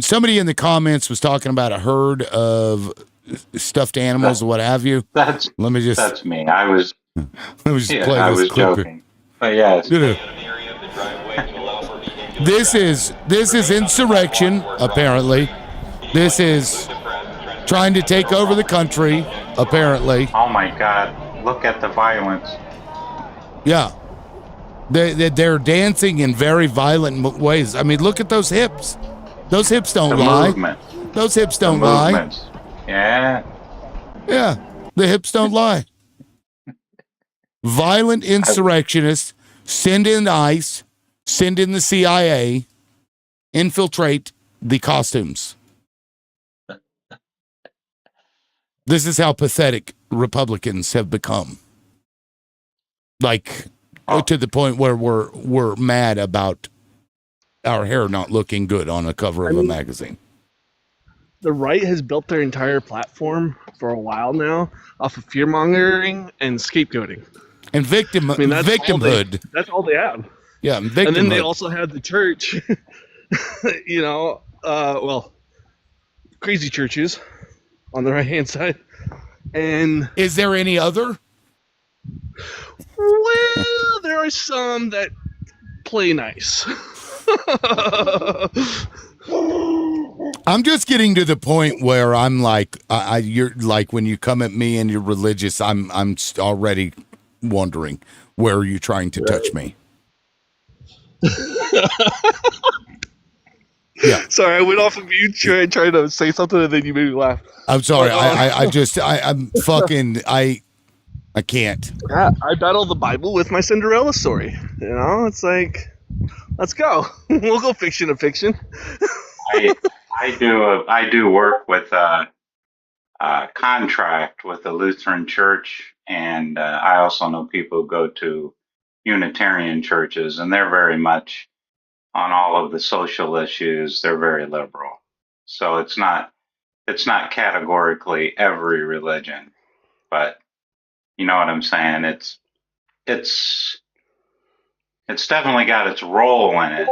Speaker 1: Somebody in the comments was talking about a herd of stuffed animals or what have you.
Speaker 5: That's me. I was
Speaker 1: play this clip
Speaker 5: joking. But yes.
Speaker 1: This is insurrection, apparently. This is trying to take over the country, apparently.
Speaker 5: Oh my God. Look at the violence.
Speaker 1: Yeah. They're dancing in very violent ways. I mean, look at those hips. Those hips don't lie.
Speaker 5: Movement.
Speaker 1: Those hips don't
Speaker 5: The
Speaker 1: lie.
Speaker 5: movements. Yeah.
Speaker 1: Yeah, the hips don't lie. Violent insurrectionists send in ICE, send in the CIA, infiltrate the costumes. This is how pathetic Republicans have become. Like, to the point where we're mad about our hair not looking good on a cover of a magazine.
Speaker 8: The right has built their entire platform for a while now off of fear mongering and scapegoating.
Speaker 1: And victimhood.
Speaker 8: That's all they have.
Speaker 1: Yeah,
Speaker 8: And then they
Speaker 1: victimhood.
Speaker 8: also have the church, crazy churches on the right-hand side. And
Speaker 1: is there any other?
Speaker 8: Well, there are some that play nice.
Speaker 1: I'm just getting to the point where I'm like, you're like when you come at me and you're religious, I'm already wondering, where are you trying to touch me? Yeah.
Speaker 8: Sorry, I went off of mute trying to say something and then you made me laugh.
Speaker 1: I'm sorry. I'm fucking, I can't.
Speaker 8: Yeah, I battle the Bible with my Cinderella story. It's like, let's go. We'll go fiction to fiction.
Speaker 5: I do work with a contract with the Lutheran Church, and I also know people who go to Unitarian churches, and they're very much on all of the social issues. They're very liberal, so it's not categorically every religion, but you know what I'm saying. It's definitely got its role in it.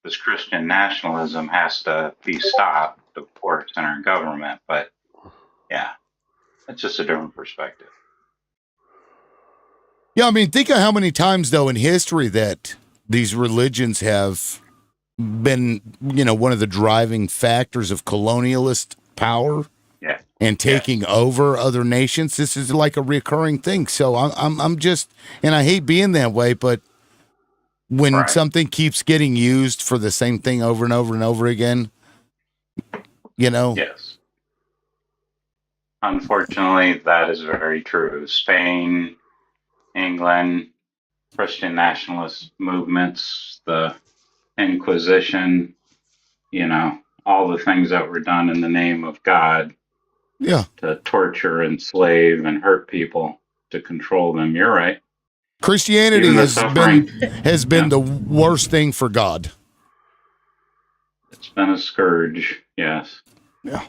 Speaker 5: This Christian nationalism has to be stopped, of course, in our government. But yeah, it's just a different perspective.
Speaker 1: Yeah, I mean, think of how many times, though, in history that these religions have been, one of the driving factors of colonialist power.
Speaker 5: Yeah.
Speaker 1: And taking over other nations. This is like a recurring thing. So I'm just, and I hate being that way, but when something keeps getting used for the same thing over and over and over again,
Speaker 5: Yes. Unfortunately, that is very true. Spain, England, Christian nationalist movements, the Inquisition, all the things that were done in the name of God.
Speaker 1: Yeah.
Speaker 5: To torture, enslave, and hurt people to control them. You're right.
Speaker 1: Christianity has been the worst thing for God.
Speaker 5: It's been a scourge. Yes.
Speaker 1: Yeah.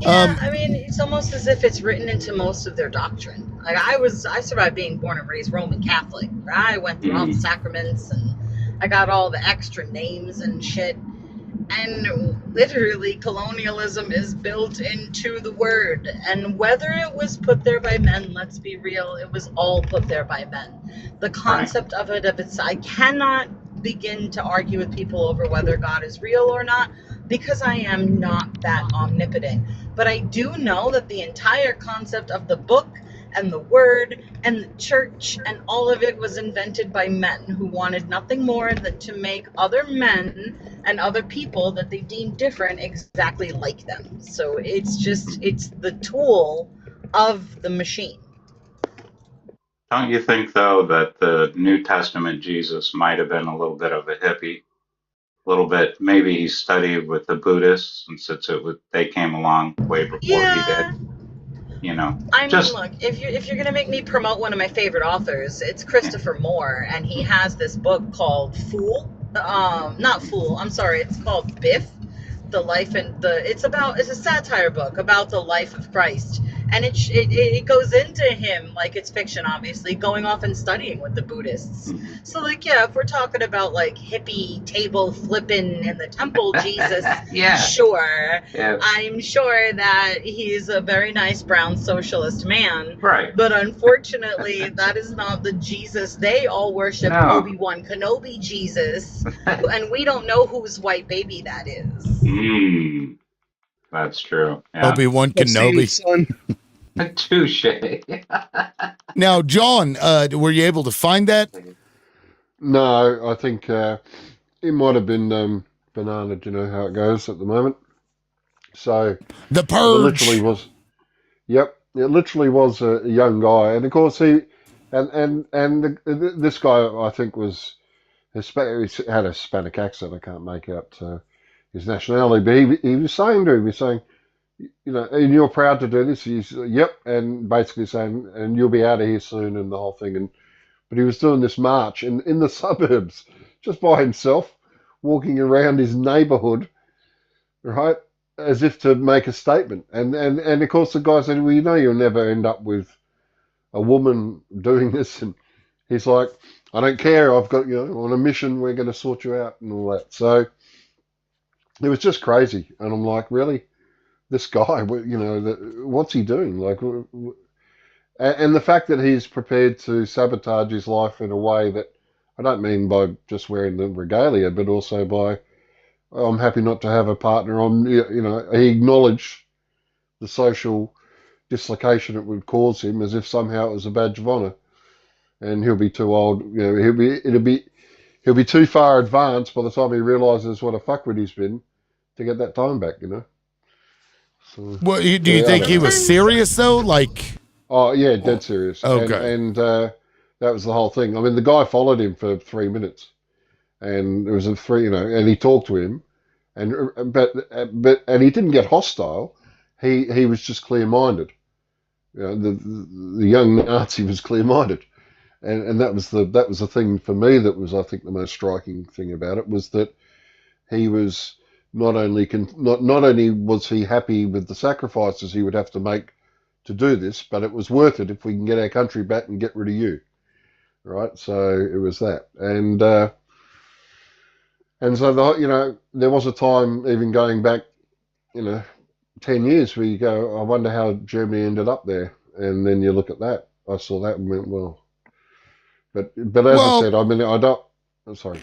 Speaker 9: I mean, it's almost as if it's written into most of their doctrine. Like I survived being born and raised Roman Catholic. I went through all the sacraments and I got all the extra names and shit. And literally, colonialism is built into the word. And whether it was put there by men, let's be real, it was all put there by men. The concept of it, I cannot begin to argue with people over whether God is real or not, because I am not that omnipotent. But I do know that the entire concept of the book and the word and the church and all of it was invented by men who wanted nothing more than to make other men and other people that they deemed different exactly like them. So it's the tool of the machine.
Speaker 5: Don't you think, though, that the New Testament Jesus might have been a little bit of a hippie? A little bit, maybe he studied with the Buddhists, and since they came along way before he did.
Speaker 9: I mean, look, if you're gonna make me promote one of my favorite authors, it's Christopher Moore, and he has this book called it's called Biff, the life and it's a satire book about the life of Christ, and it goes into him like it's fiction, obviously, going off and studying with the Buddhists. So if we're talking about like hippie table flipping in the temple Jesus, sure, I'm sure that he's a very nice brown socialist man,
Speaker 5: right?
Speaker 9: But unfortunately, that is not the Jesus they all worship.
Speaker 5: No.
Speaker 9: Obi-Wan Kenobi Jesus, and we don't know whose white baby that is.
Speaker 5: That's true. Yeah.
Speaker 1: Obi-Wan Kenobi.
Speaker 5: Touche.
Speaker 1: Now, John, were you able to find that?
Speaker 4: No, I think it might have been banana. Do you know how it goes at the moment? So
Speaker 1: The
Speaker 4: it
Speaker 1: Purge.
Speaker 4: literally was. Yep, it literally was a young guy, and of course this guy I think was Hispanic. He had a Hispanic accent. I can't make out his nationality, but he was saying to him, you know, and you're proud to do this. He's yep, and basically saying, and you'll be out of here soon, and the whole thing. But he was doing this march in the suburbs, just by himself, walking around his neighbourhood, right, as if to make a statement. And of course the guy said, well, you know, you'll never end up with a woman doing this. And he's like, I don't care. I've got, you know, on a mission. We're going to sort you out and all that. So it was just crazy. And I'm like, really? This guy, you know, what's he doing? Like, and the fact that he's prepared to sabotage his life in a way that, I don't mean by just wearing the regalia, but also by, I'm happy not to have a partner. You know, he acknowledged the social dislocation it would cause him as if somehow it was a badge of honor. And he'll be too old. You know, he'll be too far advanced by the time he realizes what a fuckwit he's been to get that time back. You know. So,
Speaker 1: Well, do you think he was serious though? Like,
Speaker 4: oh yeah, dead serious.
Speaker 1: Okay.
Speaker 4: And that was the whole thing. I mean, the guy followed him for 3 minutes, and it was you know, and he talked to him, but he didn't get hostile. He was just clear-minded. You know, the young Nazi was clear-minded, and that was the thing for me that was, I think, the most striking thing about it was that he was not only was he happy with the sacrifices he would have to make to do this, but it was worth it if we can get our country back and get rid of you, right? So it was that, and so you know, there was a time even going back, you know, 10 years where you go, I wonder how Germany ended up there, and then you look at that. I saw that and went, well, but as I said, I mean, I don't. I'm sorry.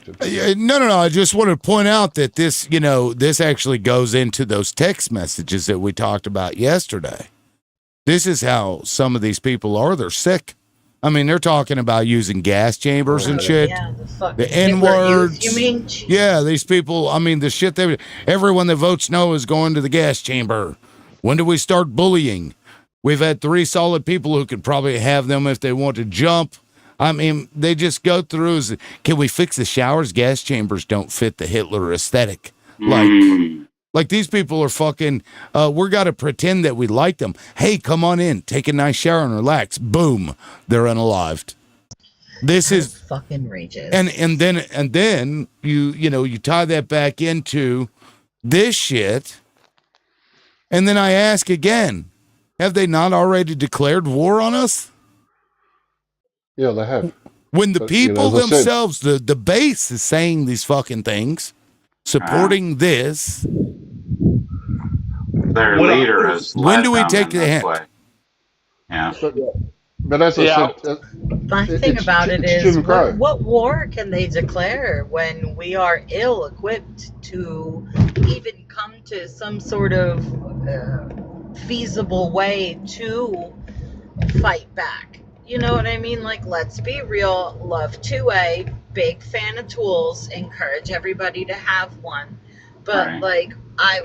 Speaker 1: No. I just want to point out that this, you know, this actually goes into those text messages that we talked about yesterday. This is how some of these people are. They're sick. I mean, they're talking about using gas chambers and shit.
Speaker 9: Yeah,
Speaker 1: the N-words.
Speaker 9: You mean?
Speaker 1: Yeah, these people, I mean, the shit everyone that votes no is going to the gas chamber. When do we start bullying? We've had 3 solid people who could probably have them if they want to jump. I mean, they just go through. Can we fix the showers? Gas chambers don't fit the Hitler aesthetic. Like these people are fucking, we're got to pretend that we like them. Hey, come on in, take a nice shower and relax. Boom, they're unalived. This is
Speaker 9: fucking rages.
Speaker 1: And then you know, you tie that back into this shit. And then I ask again, have they not already declared war on us?
Speaker 4: Yeah, they have.
Speaker 1: When the people
Speaker 4: you know,
Speaker 1: themselves, the base is saying these fucking things, supporting this.
Speaker 5: Their leader is.
Speaker 1: When do we take the hint?
Speaker 5: Yeah.
Speaker 4: But as I said,
Speaker 9: my thing about it is, what war can they declare when we are ill-equipped to even come to some sort of feasible way to fight back? You know what I mean? Like, let's be real. Love 2A, big fan of tools, encourage everybody to have one. But like,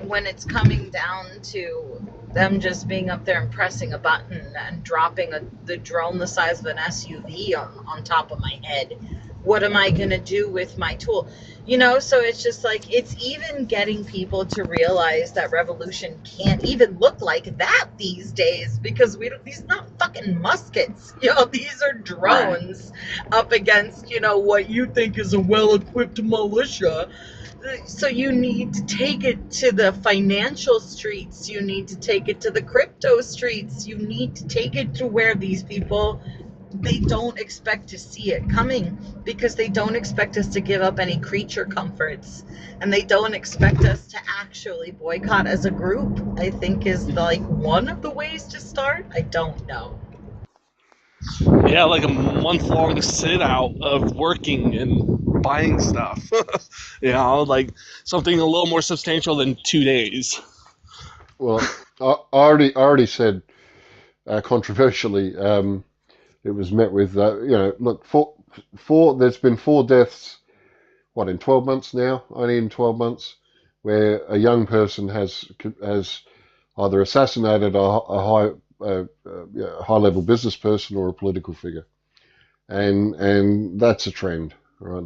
Speaker 9: when it's coming down to them just being up there and pressing a button and dropping the drone the size of an SUV on top of my head, what am I going to do with my tool? You know, so it's just like, it's even getting people to realize that revolution can't even look like that these days, because these are not fucking muskets. You know, these are drones up against, you know, what you think is a well-equipped militia. So you need to take it to the financial streets. You need to take it to the crypto streets. You need to take it to where these people, they don't expect to see it coming, because they don't expect us to give up any creature comforts, and they don't expect us to actually boycott as a group. I think is like one of the ways to start. I don't know.
Speaker 8: Yeah, like a month-long sit-out of working and buying stuff. You know, like something a little more substantial than 2 days.
Speaker 4: Well, I already said, controversially, it was met with, look, there's been 4 deaths, in 12 months now, only in 12 months, where a young person has either assassinated a high level business person or a political figure, and that's a trend, right?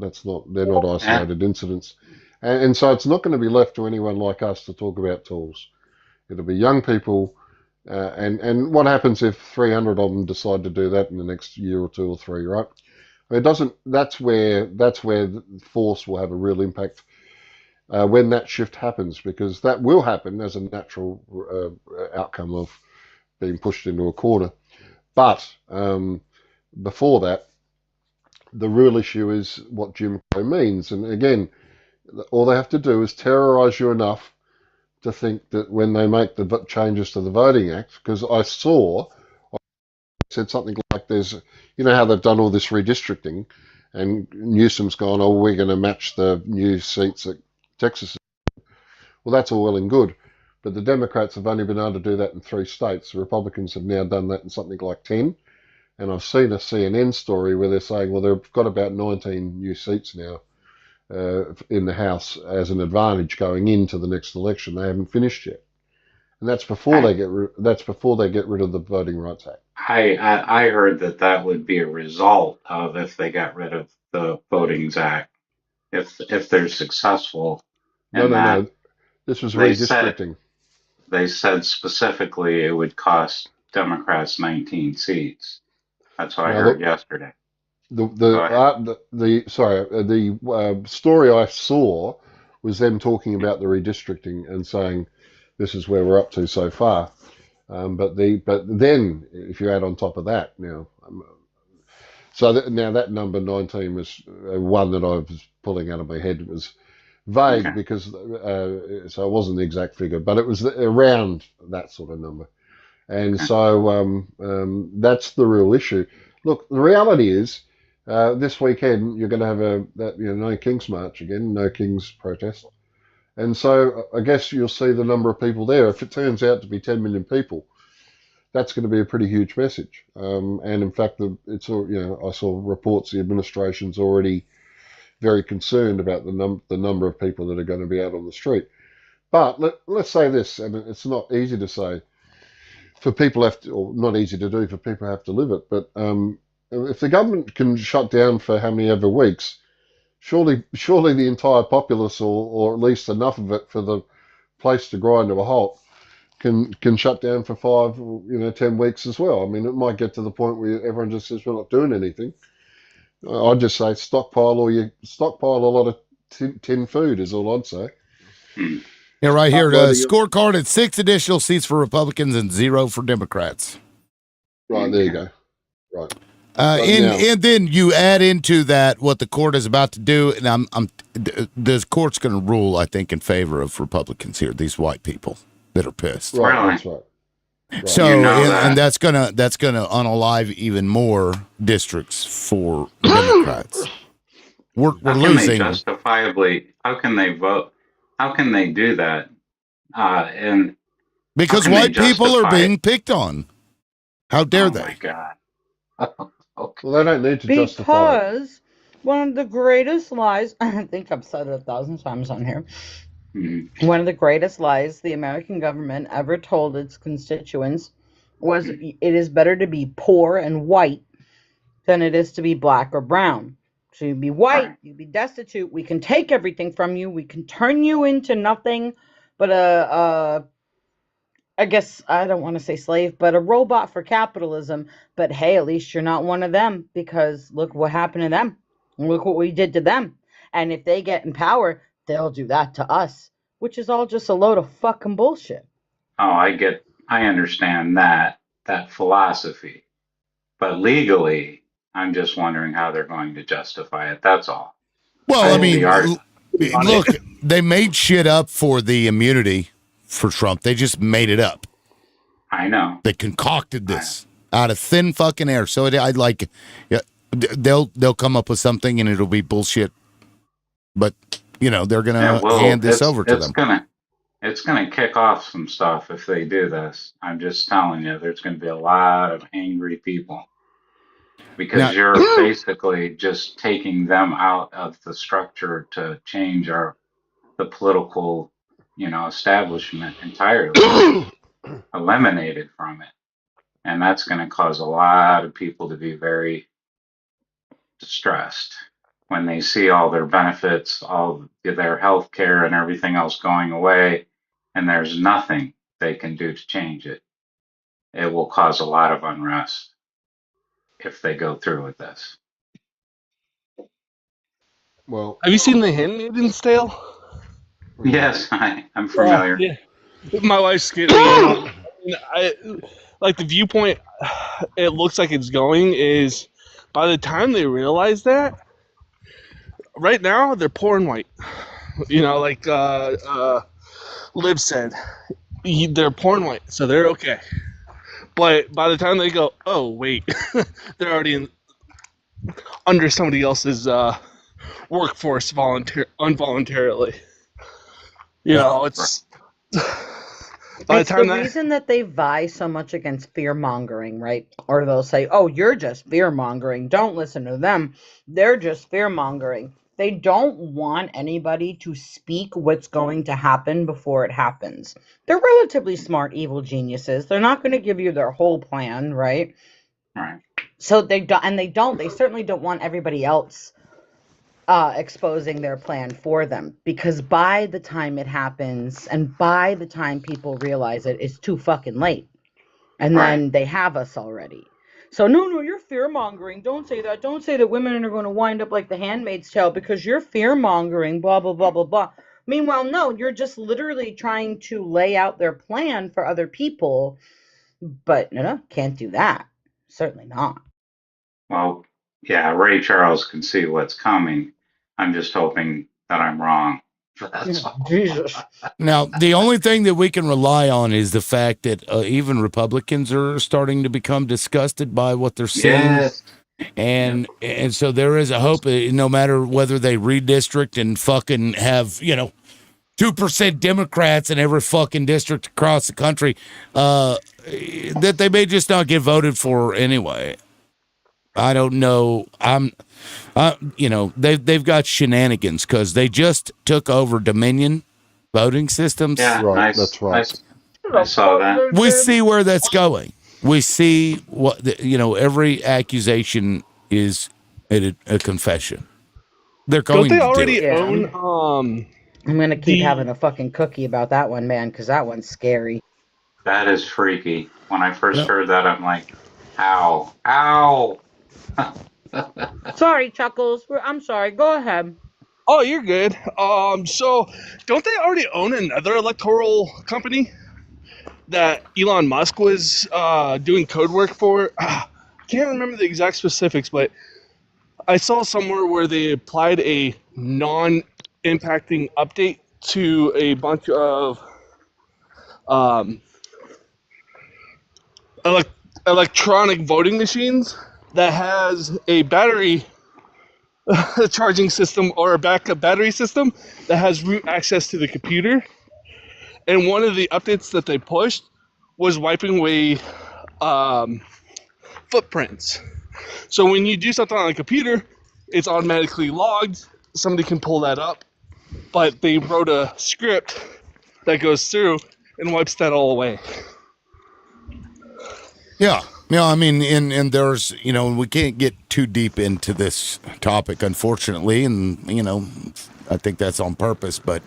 Speaker 4: They're not isolated incidents, and so it's not going to be left to anyone like us to talk about tools. It'll be young people, and what happens if 300 of them decide to do that in the next year or 2 or 3, right? It doesn't. That's where the force will have a real impact when that shift happens, because that will happen as a natural outcome of being pushed into a corner. But before that, the real issue is what Jim Crow means. And again, all they have to do is terrorize you enough to think that when they make the changes to the Voting Act, because I said something like how they've done all this redistricting, and Newsom's gone, oh, we're going to match the new seats at Texas. Well, that's all well and good, but the Democrats have only been able to do that in 3 states. The Republicans have now done that in something like 10, and I've seen a CNN story where they're saying, well, they've got about 19 new seats now in the House as an advantage going into the next election. They haven't finished yet, and that's before they get rid of the Voting Rights Act.
Speaker 5: I heard that would be a result of if they got rid of the Voting Act, if they're successful.
Speaker 4: No. This was redistricting.
Speaker 5: They said specifically it would cost Democrats 19 seats. That's what I heard yesterday.
Speaker 4: The story I saw was them talking about the redistricting and saying this is where we're up to so far. But then if you add on top of that now, now that number 19 was one that I was pulling out of my head. It was vague because so it wasn't the exact figure, but it was around that sort of number. And so that's the real issue. Look, the reality is this weekend you're going to have no King's March again, no King's protest. And so I guess you'll see the number of people there. If it turns out to be 10 million people, that's going to be a pretty huge message. And in fact, I saw reports the administration's already very concerned about the number of people that are going to be out on the street. But let's say this, and it's not easy to say for people or not easy to do for people who have to live it. But if the government can shut down for how many ever weeks, surely the entire populace, or at least enough of it for the place to grind to a halt, can shut down for 5, 10 weeks as well. I mean, it might get to the point where everyone just says we're not doing anything. I'd just say stockpile a lot of tin food is all I'd say.
Speaker 1: Yeah, right here, scorecard at 6 additional seats for Republicans and 0 for Democrats.
Speaker 4: Right, there you go. Right.
Speaker 1: And then you add into that what the court is about to do, and the court's going to rule, I think, in favor of Republicans here. These white people that are pissed.
Speaker 4: Right, that's right.
Speaker 1: Right. So, and that's gonna unalive even more districts for Democrats. We're losing.
Speaker 5: How can they vote? How can they do that? And
Speaker 1: because white people are being picked on. How dare they?
Speaker 5: Oh my God.
Speaker 4: Okay. Well, they don't need to justify it.
Speaker 9: Because one of the greatest lies, I think I've said it 1,000 times on here. Mm-hmm. One of the greatest lies the American government ever told its constituents was it is better to be poor and white than it is to be black or brown. So you'd be white, you'd be destitute, we can take everything from you, we can turn you into nothing but I guess I don't want to say slave, but a robot for capitalism. But hey, at least you're not one of them, because look what happened to them. Look what we did to them. And if they get in power, they'll do that to us, which is all just a load of fucking bullshit.
Speaker 5: Oh, I understand that philosophy. But legally, I'm just wondering how they're going to justify it. That's all.
Speaker 1: Well, I mean, look, they made shit up for the immunity for Trump. They just made it up.
Speaker 5: I know.
Speaker 1: They concocted this out of thin fucking air. So they'll come up with something and it'll be bullshit. But they're gonna hand this over to them.
Speaker 5: It's gonna kick off some stuff if they do this. I'm just telling you, there's gonna be a lot of angry people. because you're basically just taking them out of the structure to change the political, establishment entirely, eliminated from it. And that's going to cause a lot of people to be very distressed when they see all their benefits, all their health care and everything else going away, and there's nothing they can do to change it. It will cause a lot of unrest if they go through with this.
Speaker 4: Well,
Speaker 8: have you seen The Handmaid's Tale?
Speaker 5: Yes, I'm familiar.
Speaker 8: Yeah. My wife's getting I like the viewpoint it looks like it's going is by the time they realize that, right now they're poor and white. Like Liv said, they're poor and white, so they're okay. But by the time they go, oh wait, they're already under somebody else's workforce involuntarily. It's by
Speaker 9: It's the reason that they vie so much against fear mongering, right? Or they'll say, oh, you're just fear mongering. Don't listen to them. They're just fear mongering. They don't want anybody to speak what's going to happen before it happens. They're relatively smart, evil geniuses. They're not going to give you their whole plan, right?
Speaker 5: Right.
Speaker 9: So they certainly don't want everybody else exposing their plan for them, because by the time it happens and by the time people realize it, it's too fucking late. And then they have us already. So no, you're fear mongering. Don't say that. Don't say that women are going to wind up like The Handmaid's Tale because you're fear mongering, blah, blah, blah, blah, blah. Meanwhile, no, you're just literally trying to lay out their plan for other people. But no, can't do that. Certainly not.
Speaker 5: Well, yeah, Ray Charles can see what's coming. I'm just hoping that I'm wrong. That's all.
Speaker 9: Jesus.
Speaker 1: Now, the only thing that we can rely on is the fact that even Republicans are starting to become disgusted by what they're seeing.
Speaker 5: Yes.
Speaker 1: And so there is a hope that no matter whether they redistrict and fucking have, 2% Democrats in every fucking district across the country, that they may just not get voted for anyway. I don't know. They've got shenanigans because they just took over Dominion voting systems.
Speaker 5: Yeah,
Speaker 4: right. That's right.
Speaker 5: I saw that.
Speaker 1: We see where that's going. We see what every accusation is a confession. They're going.
Speaker 8: Don't they
Speaker 1: to
Speaker 8: already
Speaker 1: do it.
Speaker 8: own?
Speaker 9: I'm gonna keep having a fucking cookie about that one, man, because that one's scary.
Speaker 5: That is freaky. When I first heard that, I'm like, ow.
Speaker 9: Sorry, Chuckles. I'm sorry. Go ahead.
Speaker 8: Oh, you're good. So don't they already own another electoral company that Elon Musk was doing code work for? I can't remember the exact specifics, but I saw somewhere where they applied a non-impacting update to a bunch of electronic voting machines that has a battery charging system or a backup battery system that has root access to the computer. And one of the updates that they pushed was wiping away footprints. So when you do something on a computer, it's automatically logged. Somebody can pull that up. But they wrote a script that goes through and wipes that all away.
Speaker 1: Yeah. I mean, and there's, we can't get too deep into this topic, unfortunately, and, I think that's on purpose, but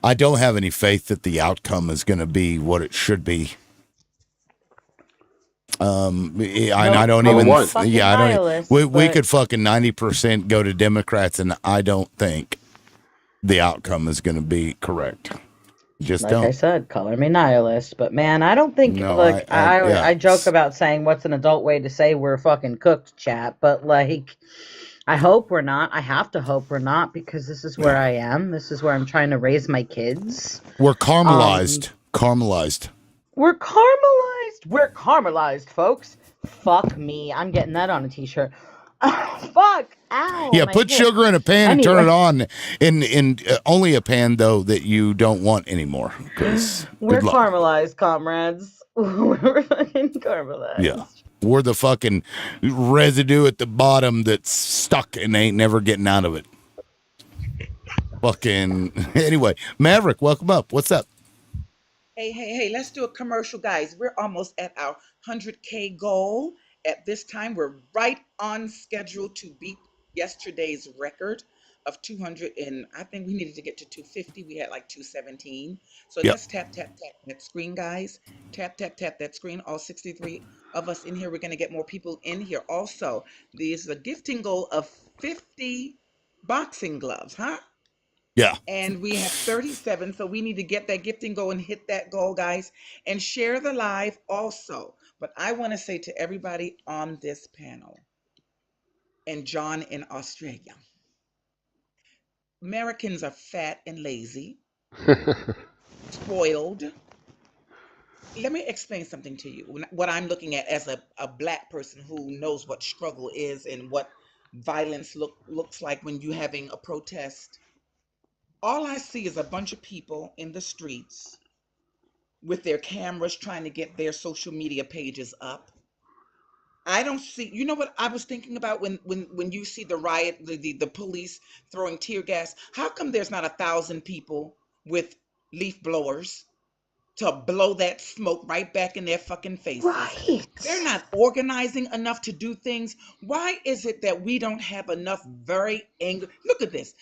Speaker 1: I don't have any faith that the outcome is going to be what it should be. I don't even, we could fucking 90% go to Democrats, and I don't think the outcome is going to be correct. Just
Speaker 9: like
Speaker 1: don't.
Speaker 9: I said, color me nihilist, but man, I don't think. Look, I joke about saying what's an adult way to say we're fucking cooked, chat, but like, I hope we're not. I have to hope we're not, because this is where I am. This is where I'm trying to raise my kids.
Speaker 1: We're caramelized. Caramelized.
Speaker 9: We're caramelized. We're caramelized, folks. Fuck me. I'm getting that on a t-shirt. Fuck. Ow.
Speaker 1: Yeah, put sugar in a pan and turn it on in only a pan, though, that you don't want anymore.
Speaker 9: We're caramelized, comrades. We're fucking caramelized.
Speaker 1: Yeah. We're the fucking residue at the bottom that's stuck and ain't never getting out of it. Fucking anyway, Maverick, welcome up. What's up?
Speaker 7: Hey, let's do a commercial, guys. We're almost at our 100K goal. At this time, we're right on schedule to beat yesterday's record of 200. And I think we needed to get to 250. We had like 217. So
Speaker 1: Yep.
Speaker 7: let's tap that screen, guys. Tap that screen. All 63 of us in here. We're going to get more people in here. Also, there's a gifting goal of 50 boxing gloves, huh?
Speaker 1: Yeah.
Speaker 7: And we have 37, so we need to get that gifting goal and hit that goal, guys, and share the live also. But I want to say to everybody on this panel, and John in Australia, Americans are fat and lazy, spoiled. Let me explain something to you. What I'm looking at as a black person who knows what struggle is and what violence looks like when you're having a protest. All I see is a bunch of people in the streets with their cameras trying to get their social media pages up. I don't see, you know what I was thinking about when you see the riot, the police throwing tear gas? How come there's not 1,000 people with leaf blowers to blow that smoke right back in their fucking faces?
Speaker 9: Right.
Speaker 7: They're not organizing enough to do things. Why is it that we don't have enough very angry? Look at this.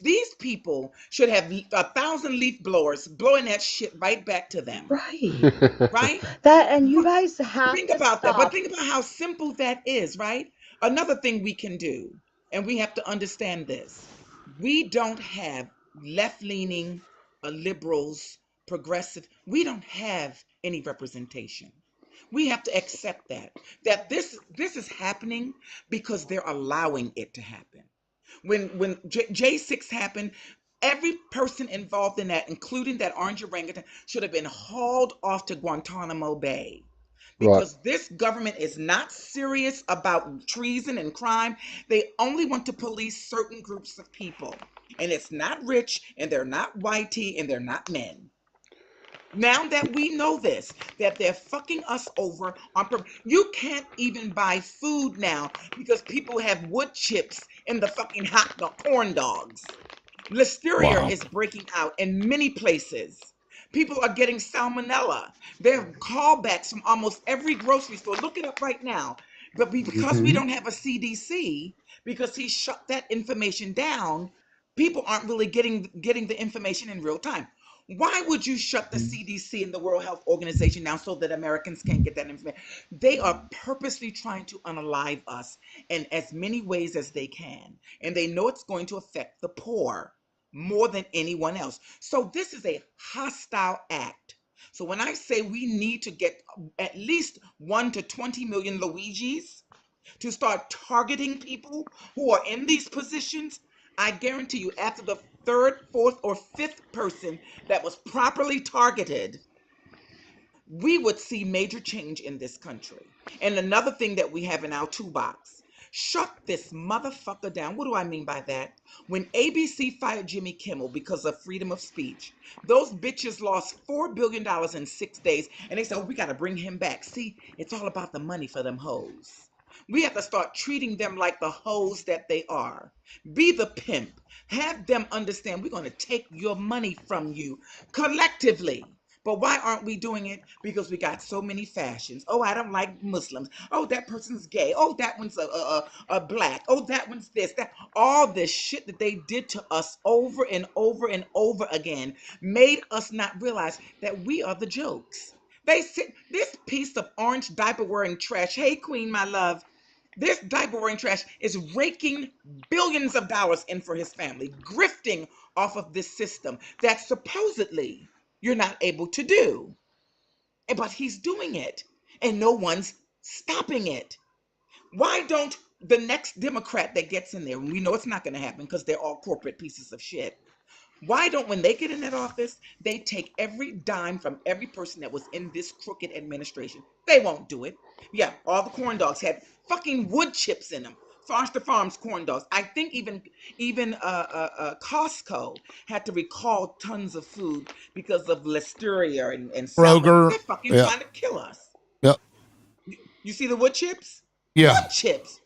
Speaker 7: These people should have 1,000 leaf blowers blowing that shit right back to them.
Speaker 9: Right.
Speaker 7: Right?
Speaker 9: That, and you guys have
Speaker 7: Think
Speaker 9: to
Speaker 7: about that.
Speaker 9: stop.
Speaker 7: But think about how simple that is, right? Another thing we can do, and we have to understand this. We don't have left-leaning liberals, progressive. We don't have any representation. We have to accept that this is happening because they're allowing it to happen. When J6 happened, every person involved in that, including that orange orangutan, should have been hauled off to Guantanamo Bay. Because this government is not serious about treason and crime. They only want to police certain groups of people. And it's not rich, and they're not whitey, and they're not men. Now that we know this, that they're fucking us over on purpose. You can't even buy food now because people have wood chips in the fucking hot dog, corn dogs. Listeria is breaking out in many places. People are getting salmonella. There are callbacks from almost every grocery store. Look it up right now. But because we don't have a CDC, because he shut that information down, people aren't really getting the information in real time. Why would you shut the CDC and the World Health Organization down so that Americans can't get that information? They are purposely trying to unalive us in as many ways as they can. And they know it's going to affect the poor more than anyone else. So this is a hostile act. So when I say we need to get at least 1 to 20 million Luigis to start targeting people who are in these positions, I guarantee you after the 3rd, 4th, or 5th person that was properly targeted, we would see major change in this country. And another thing that we have in our toolbox, shut this motherfucker down. What do I mean by that? When ABC fired Jimmy Kimmel because of freedom of speech, those bitches lost $4 billion in 6 days, and they said, oh, we got to bring him back. See, it's all about the money for them hoes. We have to start treating them like the hoes that they are. Be the pimp. Have them understand we're going to take your money from you collectively. But why aren't we doing it? Because we got so many fashions. Oh, I don't like Muslims. Oh, that person's gay. Oh, that one's a black. Oh, that one's this. That all this shit that they did to us over and over and over again made us not realize that we are the jokes. They sit this piece of orange diaper wearing trash. Hey, Queen, my love. This diaper wearing trash is raking billions of dollars in for his family, grifting off of this system that supposedly you're not able to do. But he's doing it, and no one's stopping it. Why don't the next Democrat that gets in there, and we know it's not going to happen because they're all corporate pieces of shit, why don't, when they get in that office, they take every dime from every person that was in this crooked administration? They won't do it. Yeah, all the corn dogs had fucking wood chips in them. Foster Farms corn dogs. I think even Costco had to recall tons of food because of listeria and
Speaker 1: Kroger.
Speaker 7: They're fucking trying to kill us.
Speaker 1: Yep.
Speaker 7: You see the wood chips?
Speaker 1: Yeah.
Speaker 7: Wood chips.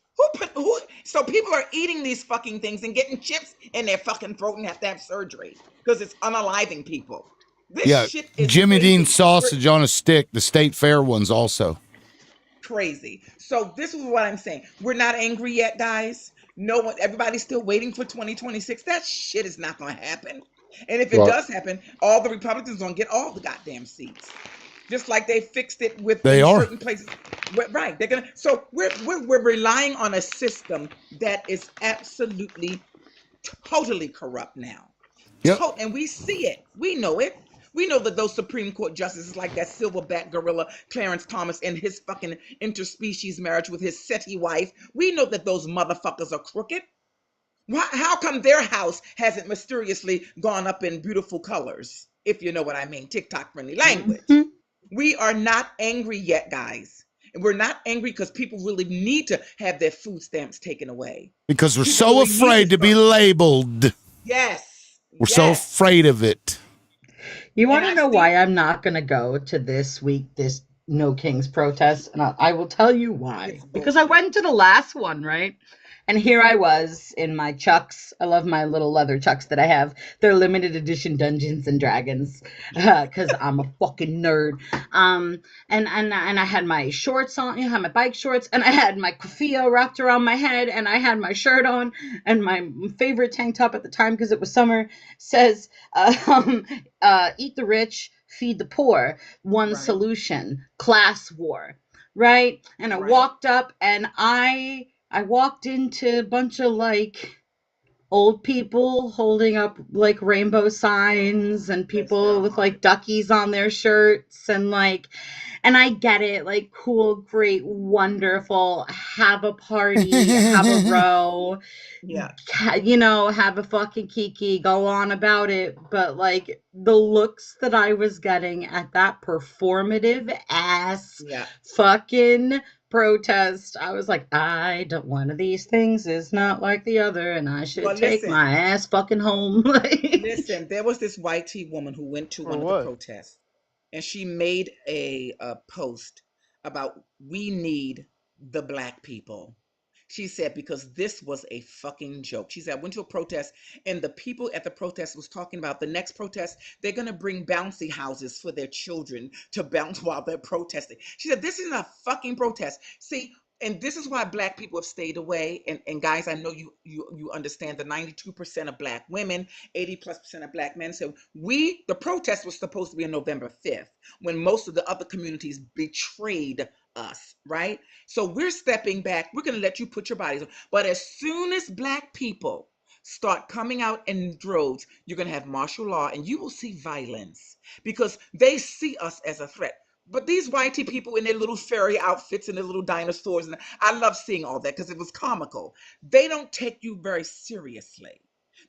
Speaker 7: Who? So people are eating these fucking things and getting chips in their fucking throat and have to have surgery because it's unaliving people. This shit is
Speaker 1: Jimmy
Speaker 7: crazy.
Speaker 1: Dean sausage on a stick, the State Fair ones also.
Speaker 7: Crazy. So this is what I'm saying. We're not angry yet, guys. No one, everybody's still waiting for 2026. That shit is not going to happen. And if it does happen, all the Republicans gonna get all the goddamn seats, just like they fixed it with certain places. Right? They're gonna. So we're relying on a system that is absolutely, totally corrupt now.
Speaker 1: Yep.
Speaker 7: And we see it. We know it. We know that those Supreme Court justices, like that silverback gorilla Clarence Thomas and his fucking interspecies marriage with his SETI wife, we know that those motherfuckers are crooked. How come their house hasn't mysteriously gone up in beautiful colors? If you know what I mean, TikTok-friendly language. Mm-hmm. We are not angry yet, guys. And we're not angry because people really need to have their food stamps taken away.
Speaker 1: Because we're so afraid to be labeled.
Speaker 7: Yes.
Speaker 1: We're so afraid of it.
Speaker 9: You want to know why I'm not going to go to this No Kings protest? And I will tell you why. Because I went to the last one, right? And here I was in my Chucks. I love my little leather Chucks that I have. They're limited edition Dungeons and Dragons because I'm a fucking nerd. And I had my shorts on. I had my bike shorts, and I had my keffiyeh wrapped around my head, and I had my shirt on, and my favorite tank top at the time because it was summer says, "Eat the rich, feed the poor. One solution: class war." Right? And I walked up, and I walked into a bunch of like old people holding up like rainbow signs and people with like duckies on their shirts and I get it, like cool, great, wonderful, have a party, have a row, have a fucking kiki, go on about it. But like the looks that I was getting at that performative ass fucking protest, I was like, one of these things is not like the other, and I should take my ass fucking home.
Speaker 7: Listen, there was this YT woman who went to one of the protests, and she made a post about we need the black people. She said, because this was a fucking joke. She said, I went to a protest and the people at the protest was talking about the next protest, they're going to bring bouncy houses for their children to bounce while they're protesting. She said, this is a fucking protest. See, and this is why black people have stayed away. And guys, I know you understand the 92% of black women, 80+% of black men. So the protest was supposed to be on November 5th when most of the other communities betrayed us, right? So we're stepping back. We're going to let you put your bodies on. But as soon as black people start coming out in droves, you're going to have martial law and you will see violence because they see us as a threat. But these YT people in their little fairy outfits and their little dinosaurs, and I love seeing all that because it was comical. They don't take you very seriously.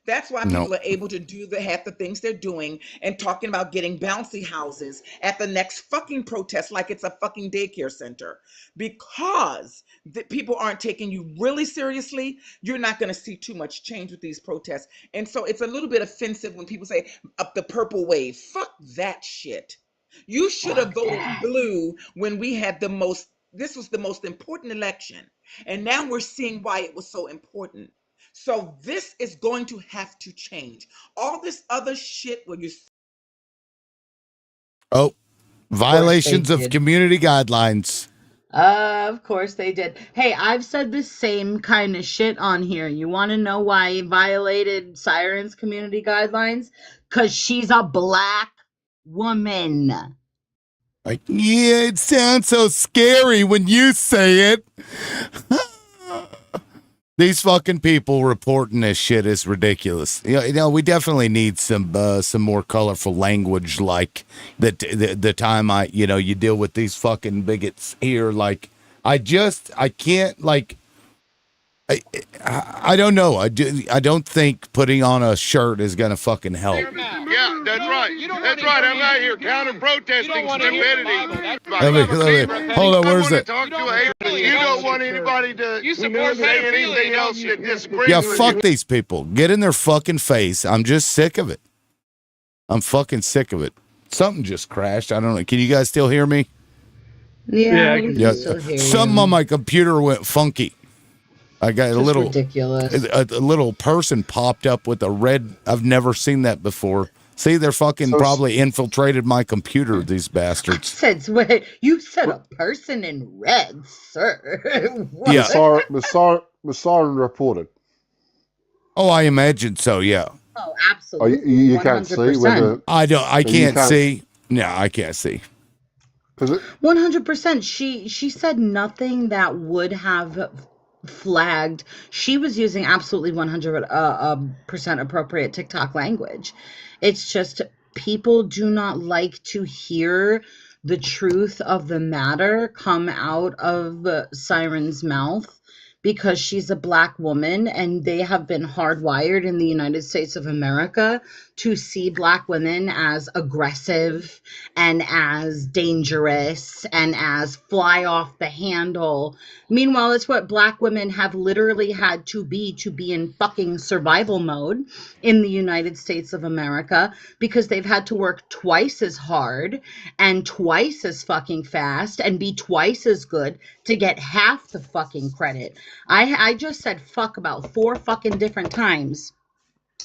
Speaker 7: That's why people are able to do half the things they're doing and talking about getting bouncy houses at the next fucking protest like it's a fucking daycare center. Because people aren't taking you really seriously, you're not going to see too much change with these protests. And so it's a little bit offensive when people say, up the purple wave. Fuck that shit. You should have voted blue when we had this was the most important election. And now we're seeing why it was so important. So this is going to have to change. All this other shit where you...
Speaker 1: Violations of community guidelines.
Speaker 9: Of course they did. Hey, I've said the same kind of shit on here. You want to know why he violated Siren's community guidelines? Because she's a black woman.
Speaker 1: Yeah, it sounds so scary when you say it. These fucking people reporting this shit is ridiculous. You know, we definitely need some more colorful language, like the time you deal with these fucking bigots here. Like, I can't, like, I don't know. I don't think putting on a shirt is gonna fucking help.
Speaker 6: Yeah, that's right. That's right. I'm out here counter-protesting stupidity.
Speaker 1: Hold on, where's it?
Speaker 6: You don't want anybody to say anything else that disagrees
Speaker 1: Yeah,
Speaker 6: with
Speaker 1: fuck
Speaker 6: you.
Speaker 1: these people. Get in their fucking face. I'm just sick of it. I'm fucking sick of it. Something just crashed. I don't know. Can you guys still hear me?
Speaker 9: Yeah, we can
Speaker 1: Yeah,
Speaker 9: still hear
Speaker 1: something
Speaker 9: you.
Speaker 1: on my computer went funky. I got a
Speaker 9: Just
Speaker 1: little
Speaker 9: ridiculous.
Speaker 1: a little person popped up with a red. I've never seen that before. See, they're fucking
Speaker 4: So-
Speaker 1: probably infiltrated my computer. These bastards.
Speaker 9: Said, wait, you said a person in red, sir. What?
Speaker 1: Yeah.
Speaker 4: Siren reported.
Speaker 1: Oh, I imagine so. Yeah.
Speaker 9: Oh,
Speaker 4: Oh,
Speaker 9: absolutely.
Speaker 4: you can't see
Speaker 9: 100%.
Speaker 4: whether.
Speaker 1: I don't. I
Speaker 4: you
Speaker 1: can't see. No, I can't see.
Speaker 9: 100%. She said nothing that would have flagged. She was using absolutely 100% appropriate TikTok language. It's just people do not like to hear the truth of the matter come out of Siren's mouth because she's a Black woman, and they have been hardwired in the United States of America to see Black women as aggressive and as dangerous and as fly off the handle. Meanwhile, it's what Black women have literally had to be in fucking survival mode in the United States of America, because they've had to work twice as hard and twice as fucking fast and be twice as good to get half the fucking credit. I just said fuck about 4 fucking different times.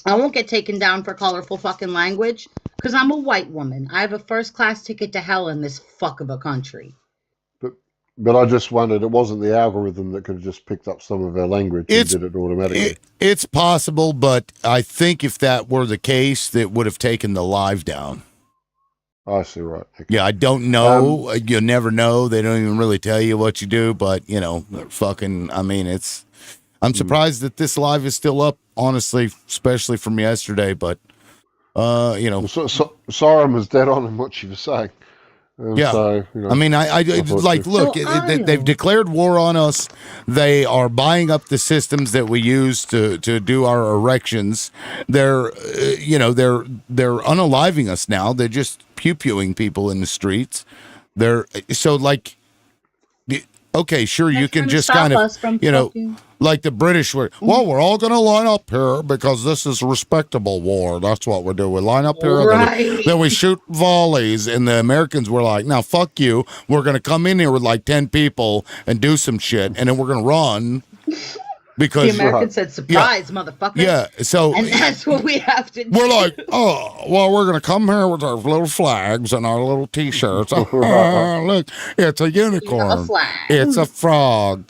Speaker 9: I won't get taken down for colorful fucking language because I'm a white woman. I have a first class ticket to hell in this fuck of a country.
Speaker 4: But I just wondered, it wasn't the algorithm that could have just picked up some of her language and did it automatically.
Speaker 1: It's possible, but I think if that were the case, that would have taken the live down.
Speaker 4: I see, right. Okay.
Speaker 1: Yeah, I don't know. You never know. They don't even really tell you what you do, but you know, fucking. I mean, it's. I'm surprised that this live is still up. Honestly, especially from yesterday, but you know,
Speaker 4: Siren was dead on in what she was saying.
Speaker 1: Yeah,
Speaker 4: so, you know,
Speaker 1: I mean, I
Speaker 4: thought
Speaker 1: like
Speaker 4: she-
Speaker 1: look. They've declared war on us. They are buying up the systems that we use to do our erections. They're, you know, they're unaliving us now. They're just pew-pewing people in the streets. They're so like, okay, sure, you can
Speaker 9: trying to
Speaker 1: just
Speaker 9: stop
Speaker 1: kind of,
Speaker 9: us from
Speaker 1: you know.
Speaker 9: fucking-
Speaker 1: Like the British were, well, we're all going to line up here because this is a respectable war. That's what we do. We line up here,
Speaker 9: Right.
Speaker 1: then we shoot volleys. And the Americans were like, now, fuck you. We're going to come in here with like 10 people and do some shit. And then we're going to run because
Speaker 9: The American said, surprise, motherfucker.
Speaker 1: Yeah, so
Speaker 9: And that's what we have to do.
Speaker 1: we're like, oh, well, we're going to come here with our little flags and our little T-shirts. Oh, look, it's a unicorn.
Speaker 9: flag.
Speaker 1: It's a frog.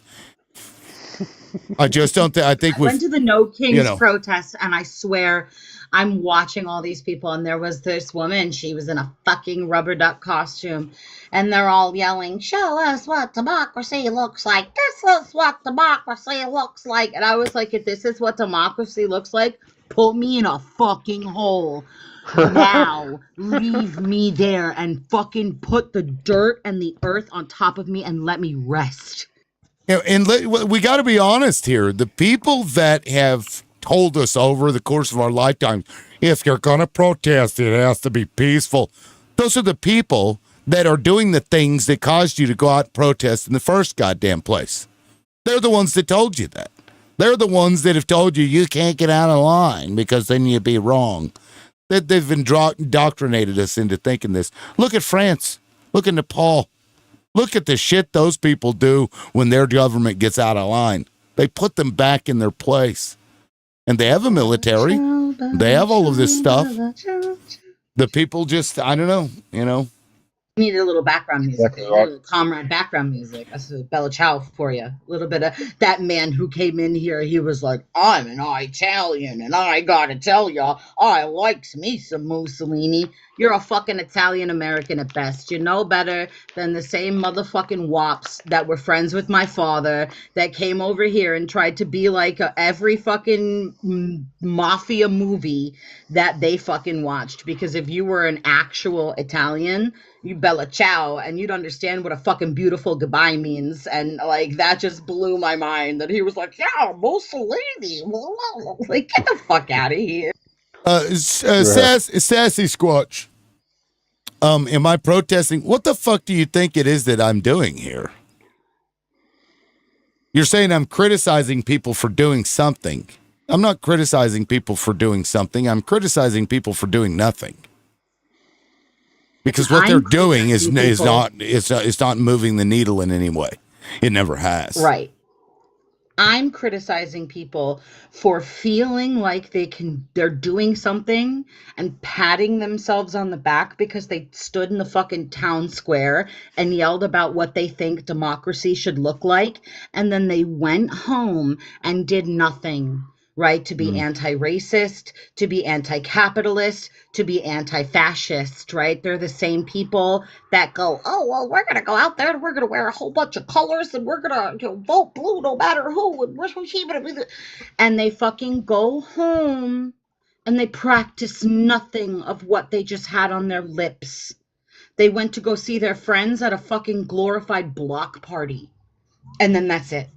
Speaker 1: I just don't think. I think
Speaker 9: I
Speaker 1: we
Speaker 9: went to the No Kings
Speaker 1: you know.
Speaker 9: protest, and I swear I'm watching all these people, and there was this woman. She was in a fucking rubber duck costume, and they're all yelling, show us what democracy looks like. This is what democracy looks like. And I was like, if this is what democracy looks like, put me in a fucking hole. Now, leave me there and fucking put the dirt and the earth on top of me and let me rest.
Speaker 1: You know, and we got to be honest here. The people that have told us over the course of our lifetime, if you're going to protest, it has to be peaceful. Those are the people that are doing the things that caused you to go out and protest in the first goddamn place. They're the ones that told you that. They're the ones that have told you you can't get out of line because then you'd be wrong. They've indoctrinated us into thinking this. Look at France. Look at Nepal. Look at the shit those people do when their government gets out of line. They put them back in their place. And they have a military. They have all of this stuff. The people just, I don't know, you know.
Speaker 9: Needed a little background music,
Speaker 1: Exactly
Speaker 9: a
Speaker 1: right.
Speaker 9: little comrade background music. That's a Bella Ciao for you. A little bit of that man who came in here. He was like, I'm an Italian, and I gotta tell ya, I likes me some Mussolini. You're a fucking Italian American at best. You're no better than the same motherfucking wops that were friends with my father that came over here and tried to be like every fucking mafia movie that they fucking watched. Because if you were an actual Italian, you Bella Ciao, and you'd understand what a fucking beautiful goodbye means. And like that just blew my mind that he was like, yeah, Mussolini. Like, get the fuck out of here.
Speaker 1: Sassy Squatch. Am I protesting? What the fuck do you think it is that I'm doing here? You're saying I'm criticizing people for doing something. I'm not criticizing people for doing something. I'm criticizing people for doing nothing. Because what they're
Speaker 9: I'm
Speaker 1: doing is
Speaker 9: criticizing people.
Speaker 1: it's not moving the needle in any way. It never has.
Speaker 9: Right. I'm criticizing people for feeling like they're doing something and patting themselves on the back because they stood in the fucking town square and yelled about what they think democracy should look like, and then they went home and did nothing, right? To be anti-racist, to be anti-capitalist, to be anti-fascist, right? They're the same people that go, oh, well, we're going to go out there and we're going to wear a whole bunch of colors and we're going to vote blue no matter who. And they fucking go home and they practice nothing of what they just had on their lips. They went to go see their friends at a fucking glorified block party. And then that's it.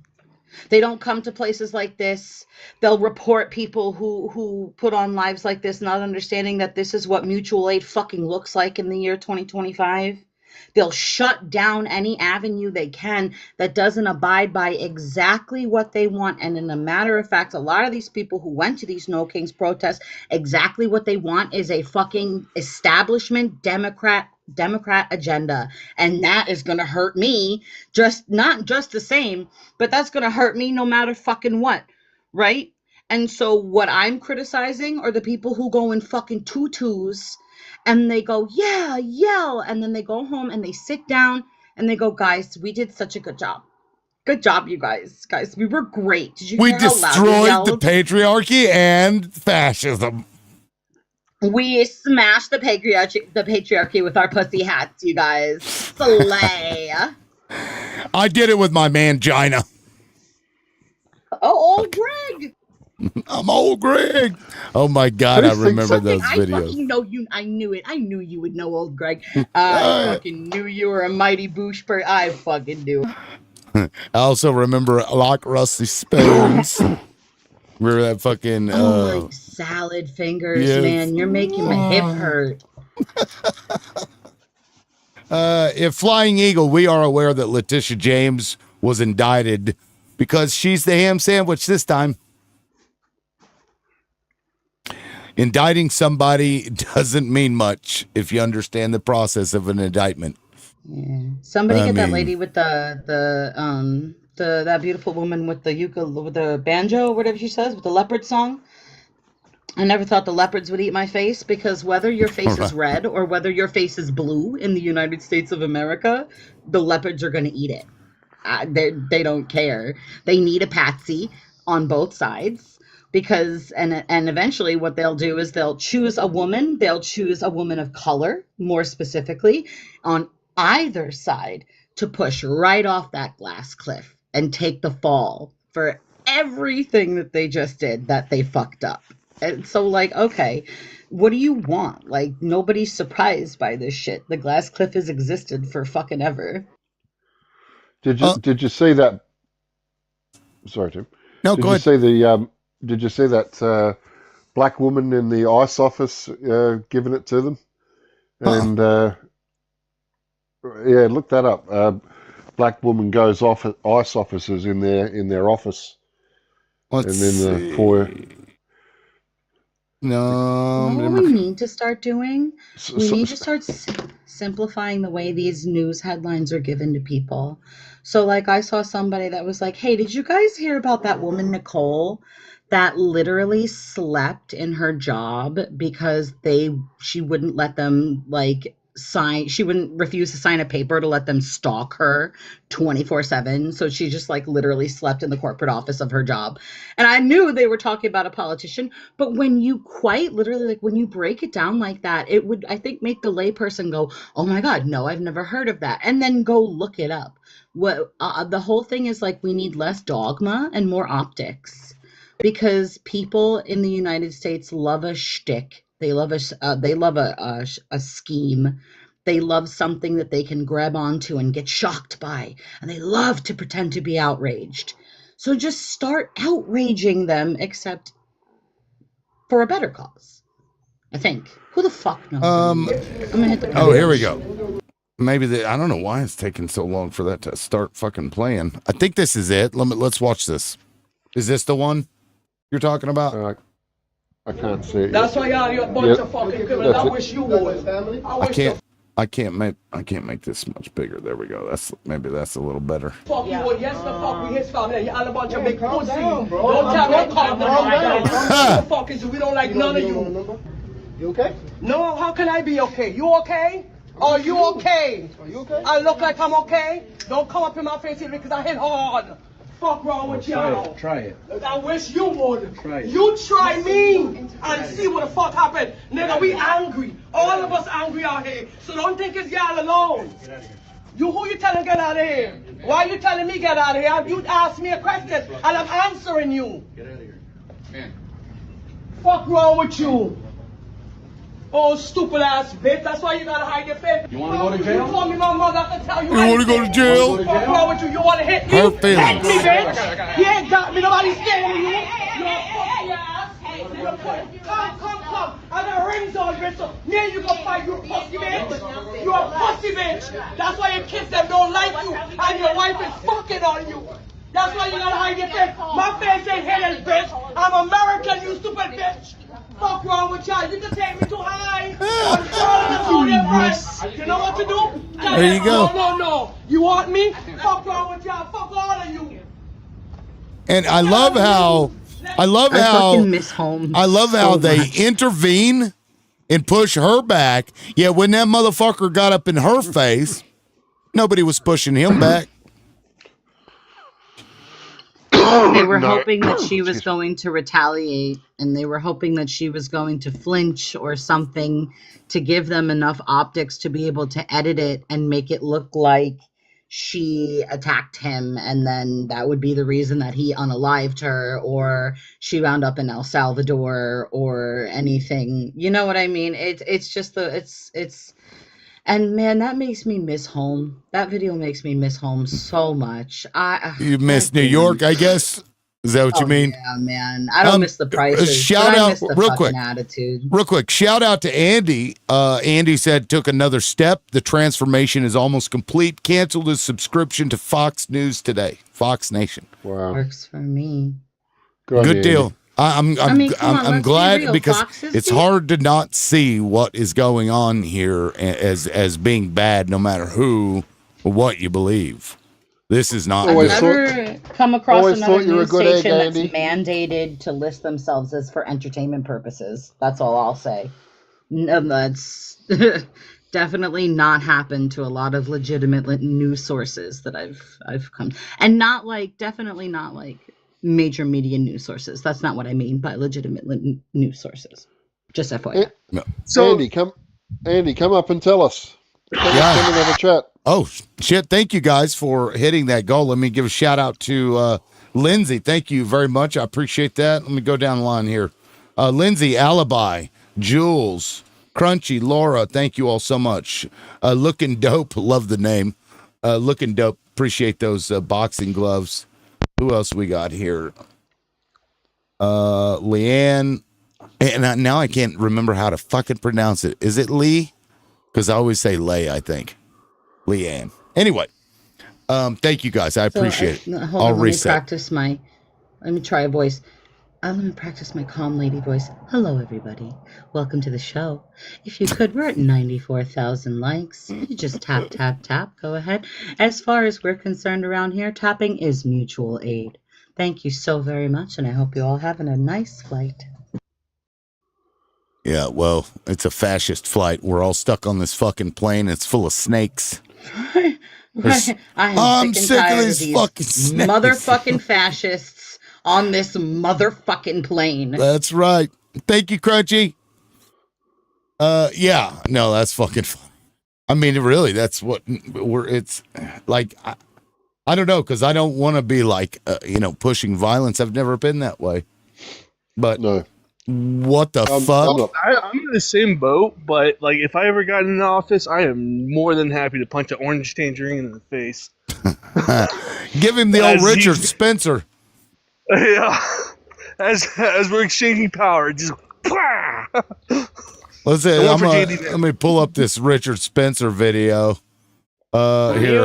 Speaker 9: They don't come to places like this. They'll report people who put on lives like this, not understanding that this is what mutual aid fucking looks like in the year 2025. They'll shut down any avenue they can that doesn't abide by exactly what they want. And in a matter of fact, a lot of these people who went to these No Kings protests, exactly what they want is a fucking establishment Democrat agenda. And that is going to hurt me, not just the same, but that's going to hurt me no matter fucking what, right? And so what I'm criticizing are the people who go in fucking tutus and they go, yeah, yell. And then they go home and they sit down and they go, guys, we did such a good job. Good job, you guys. Guys, we were great. Did you
Speaker 1: We
Speaker 9: hear how loud we
Speaker 1: destroyed
Speaker 9: yelled?
Speaker 1: the patriarchy and fascism.
Speaker 9: We smashed the patriarchy with our pussy hats, you guys. Slay.
Speaker 1: I did it with my mangina.
Speaker 9: Oh, old Greg.
Speaker 1: I'm old Greg. Oh my God, I remember those
Speaker 9: I
Speaker 1: videos.
Speaker 9: fucking know you. I knew it. I knew you would know old Greg. I fucking knew you were a mighty boosh person. I fucking knew.
Speaker 1: I also remember Lock Rusty Spoons. Remember that fucking
Speaker 9: Oh my salad fingers,
Speaker 1: yes.
Speaker 9: man. You're making my hip hurt.
Speaker 1: If Flying Eagle, we are aware that Letitia James was indicted because she's the ham sandwich this time. Indicting somebody doesn't mean much if you understand the process of an indictment.
Speaker 9: Yeah. Somebody get that lady with that beautiful woman with the ukulele, with the banjo, or whatever she says, with the leopard song. I never thought the leopards would eat my face, because whether your face is red or whether your face is blue in the United States of America, the leopards are going to eat it. They don't care. They need a patsy on both sides. Because, and eventually what they'll do is they'll choose a woman of color, more specifically, on either side to push right off that glass cliff and take the fall for everything that they just did that they fucked up. And so, like, okay, what do you want? Like, nobody's surprised by this shit. The glass cliff has existed for fucking ever.
Speaker 4: Did you see that? Sorry, Tim.
Speaker 1: No, go ahead.
Speaker 4: Did you see that black woman in the ICE office giving it to them? And yeah, look that up. Black woman goes off at ICE officers in their office, and then the foyer.
Speaker 1: No,
Speaker 9: what we need to start doing? We need to start simplifying the way these news headlines are given to people. So, like, I saw somebody that was like, "Hey, did you guys hear about that woman Nicole that literally slept in her job because she wouldn't let them she wouldn't refuse to sign a paper to let them stalk her 24/7. So she just literally slept in the corporate office of her job." And I knew they were talking about a politician, but when you quite literally, when you break it down like that, it would, I think, make the layperson go, "Oh my God, no, I've never heard of that." And then go look it up. What the whole thing is, we need less dogma and more optics, because people in the United States love a shtick. They love a scheme. They love something that they can grab onto and get shocked by, and they love to pretend to be outraged. So just start outraging them, except for a better cause, I think. Who the fuck knows? I'm gonna hit the
Speaker 1: here we go. Maybe I don't know why it's taking so long for that to start fucking playing. I think this is it. Let's watch this. Is this the one you're talking about?
Speaker 4: I can't see it.
Speaker 14: That's why you're a bunch of fucking criminals. I wish you would.
Speaker 1: I can't. I can't make this much bigger. There we go. Maybe that's a little better.
Speaker 19: Fuck you, yes, the fuck we his family. You all a bunch of big pussy. Don't tell me calm down. The fuck is we don't like none of you.
Speaker 20: You okay?
Speaker 19: No, how can I be okay? You okay? Are you okay?
Speaker 20: Are you okay?
Speaker 19: I look like I'm okay? Don't come up in my face here because I hit hard. Fuck wrong with y'all?
Speaker 20: Try it.
Speaker 19: I wish you would.
Speaker 20: Try it.
Speaker 19: You try me and see what the fuck happened. Nigga, we angry. All of us angry out here. So don't think it's y'all alone.
Speaker 20: Get out of here.
Speaker 19: Who you telling get out of here? Why you telling me get out of here? You asked me a question and I'm answering you.
Speaker 20: Get out of here. Man.
Speaker 19: Fuck wrong with you? Oh, stupid ass bitch. That's why you gotta hide your face.
Speaker 20: You wanna go to jail?
Speaker 19: You told me my mother I could tell you.
Speaker 1: You wanna go to jail?
Speaker 19: Fuck wrong with you? You wanna hit me?
Speaker 1: Her
Speaker 19: Hit
Speaker 1: feelings.
Speaker 19: me, bitch. You ain't got me. Nobody's scared of you. You're a pussy ass. Come. I got rings on, bitch. So me and you go fight. You pussy bitch. You're a pussy bitch. That's why your kids them don't like you and your wife is fucking on you. That's why you gotta hide your face. My face ain't hidden, bitch. I'm American, you stupid bitch. Fuck wrong with y'all? You can take me too high. You know what to do?
Speaker 1: There you go.
Speaker 19: No. You want me? Fuck wrong with y'all? Fuck all of you.
Speaker 1: And I love how
Speaker 9: fucking miss home
Speaker 1: I love
Speaker 9: so
Speaker 1: how they
Speaker 9: much.
Speaker 1: intervene and push her back. Yeah, when that motherfucker got up in her face, nobody was pushing him back.
Speaker 9: They were hoping that she was going to retaliate, and they were hoping that she was going to flinch or something to give them enough optics to be able to edit it and make it look like she attacked him, and then that would be the reason that he unalived her, or she wound up in El Salvador, or anything. You know what I mean? It's just and man, that makes me miss home. That video makes me miss home so much.
Speaker 1: You miss New York, I guess. Is that what you mean?
Speaker 9: Yeah, man. I don't miss the prices.
Speaker 1: Shout
Speaker 9: but I
Speaker 1: out
Speaker 9: miss the
Speaker 1: real
Speaker 9: fucking
Speaker 1: quick.
Speaker 9: attitude.
Speaker 1: Real quick, shout out to Andy. Andy said took another step. The transformation is almost complete. Canceled his subscription to Fox News today. Fox Nation.
Speaker 4: Wow.
Speaker 9: Works for me.
Speaker 1: Good deal. I'm
Speaker 9: I mean, come on, let's be
Speaker 1: glad
Speaker 9: real.
Speaker 1: because
Speaker 9: Fox is
Speaker 1: it's
Speaker 9: the-
Speaker 1: hard to not see what is going on here as being bad, no matter who or what you believe. This is not.
Speaker 9: I've
Speaker 1: good.
Speaker 9: never come across
Speaker 4: always
Speaker 9: another
Speaker 4: thought you were a
Speaker 9: news
Speaker 4: good egg,
Speaker 9: station that's
Speaker 4: Andy.
Speaker 9: mandated to list themselves as for entertainment purposes. That's all I'll say. No, that's definitely not happened to a lot of legitimate news sources that I've come, and definitely not like major media news sources. That's not what I mean by legitimate news sources. Just FYI.
Speaker 4: So Andy, come up and tell us. Come and have a chat.
Speaker 1: Oh shit! Thank you guys for hitting that goal. Let me give a shout out to Lindsay. Thank you very much. I appreciate that. Let me go down the line here. Lindsay, Alibi, Jules, Crunchy, Laura. Thank you all so much. Looking dope. Love the name. Looking dope. Appreciate those boxing gloves. Who else we got here? Leanne. And now I can't remember how to fucking pronounce it. Is it Lee? Because I always say Lay, I think. Leanne. Anyway, thank you guys. I appreciate it.
Speaker 9: Hold
Speaker 1: I'll
Speaker 9: on,
Speaker 1: reset.
Speaker 9: Let me try a voice. Let me practice my calm lady voice. Hello, everybody. Welcome to the show. If you could, we're at 94,000 likes. You just tap, tap, tap. Go ahead. As far as we're concerned around here, tapping is mutual aid. Thank you so very much, and I hope you all having a nice flight.
Speaker 1: Yeah, well, it's a fascist flight. We're all stuck on this fucking plane. It's full of snakes.
Speaker 9: I'm sick and tired
Speaker 1: of these fucking snakes.
Speaker 9: motherfucking fascists on this motherfucking plane.
Speaker 1: That's right. Thank you, Crunchy. Yeah, no, that's fucking fun. I mean, really, that's what it's like. I don't know, because I don't want to be like, pushing violence. I've never been that way. But
Speaker 4: no.
Speaker 1: What the fuck?
Speaker 8: I'm in the same boat, but like if I ever got in the office, I am more than happy to punch an orange tangerine in the face.
Speaker 1: Give him the old Richard Spencer.
Speaker 8: Yeah, as we're exchanging power, just.
Speaker 1: Let's say, let me pull up this Richard Spencer video. Here,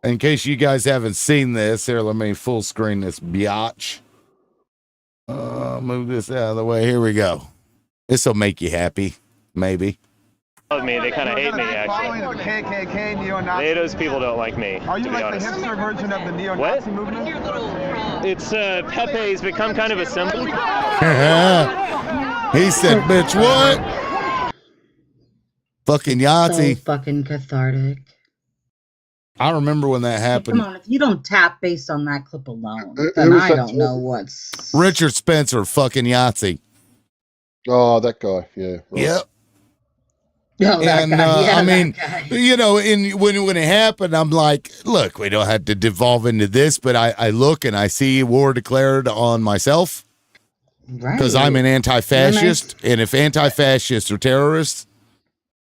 Speaker 1: in case you guys haven't seen this, here, let me full screen this biatch. Move this out of the way. Here we go. This will make you happy, maybe.
Speaker 10: Love me. They kind of hate me, actually.
Speaker 13: Following the KKK, neo-Nazi.
Speaker 10: Those people don't like me.
Speaker 13: Are you
Speaker 10: to be
Speaker 13: like
Speaker 10: honest.
Speaker 13: the hipster version of the neo-Nazi movement?
Speaker 10: It's Pepe's become kind of a symbol.
Speaker 1: He said, "Bitch, what?" Fucking Yahtzee.
Speaker 9: So fucking cathartic.
Speaker 1: I remember when that happened.
Speaker 9: Come on, if you don't tap based on that clip alone, then I don't know what's.
Speaker 1: Richard Spencer, fucking Yahtzee.
Speaker 4: Oh, that guy. Yeah. Right.
Speaker 1: Yep.
Speaker 9: Oh, that
Speaker 1: And
Speaker 9: guy. Yeah,
Speaker 1: I mean,
Speaker 9: that guy.
Speaker 1: you know, when it happened, I'm like, look, we don't have to devolve into this, but I look and I see war declared on myself because I'm an anti-fascist, and if anti-fascists are terrorists,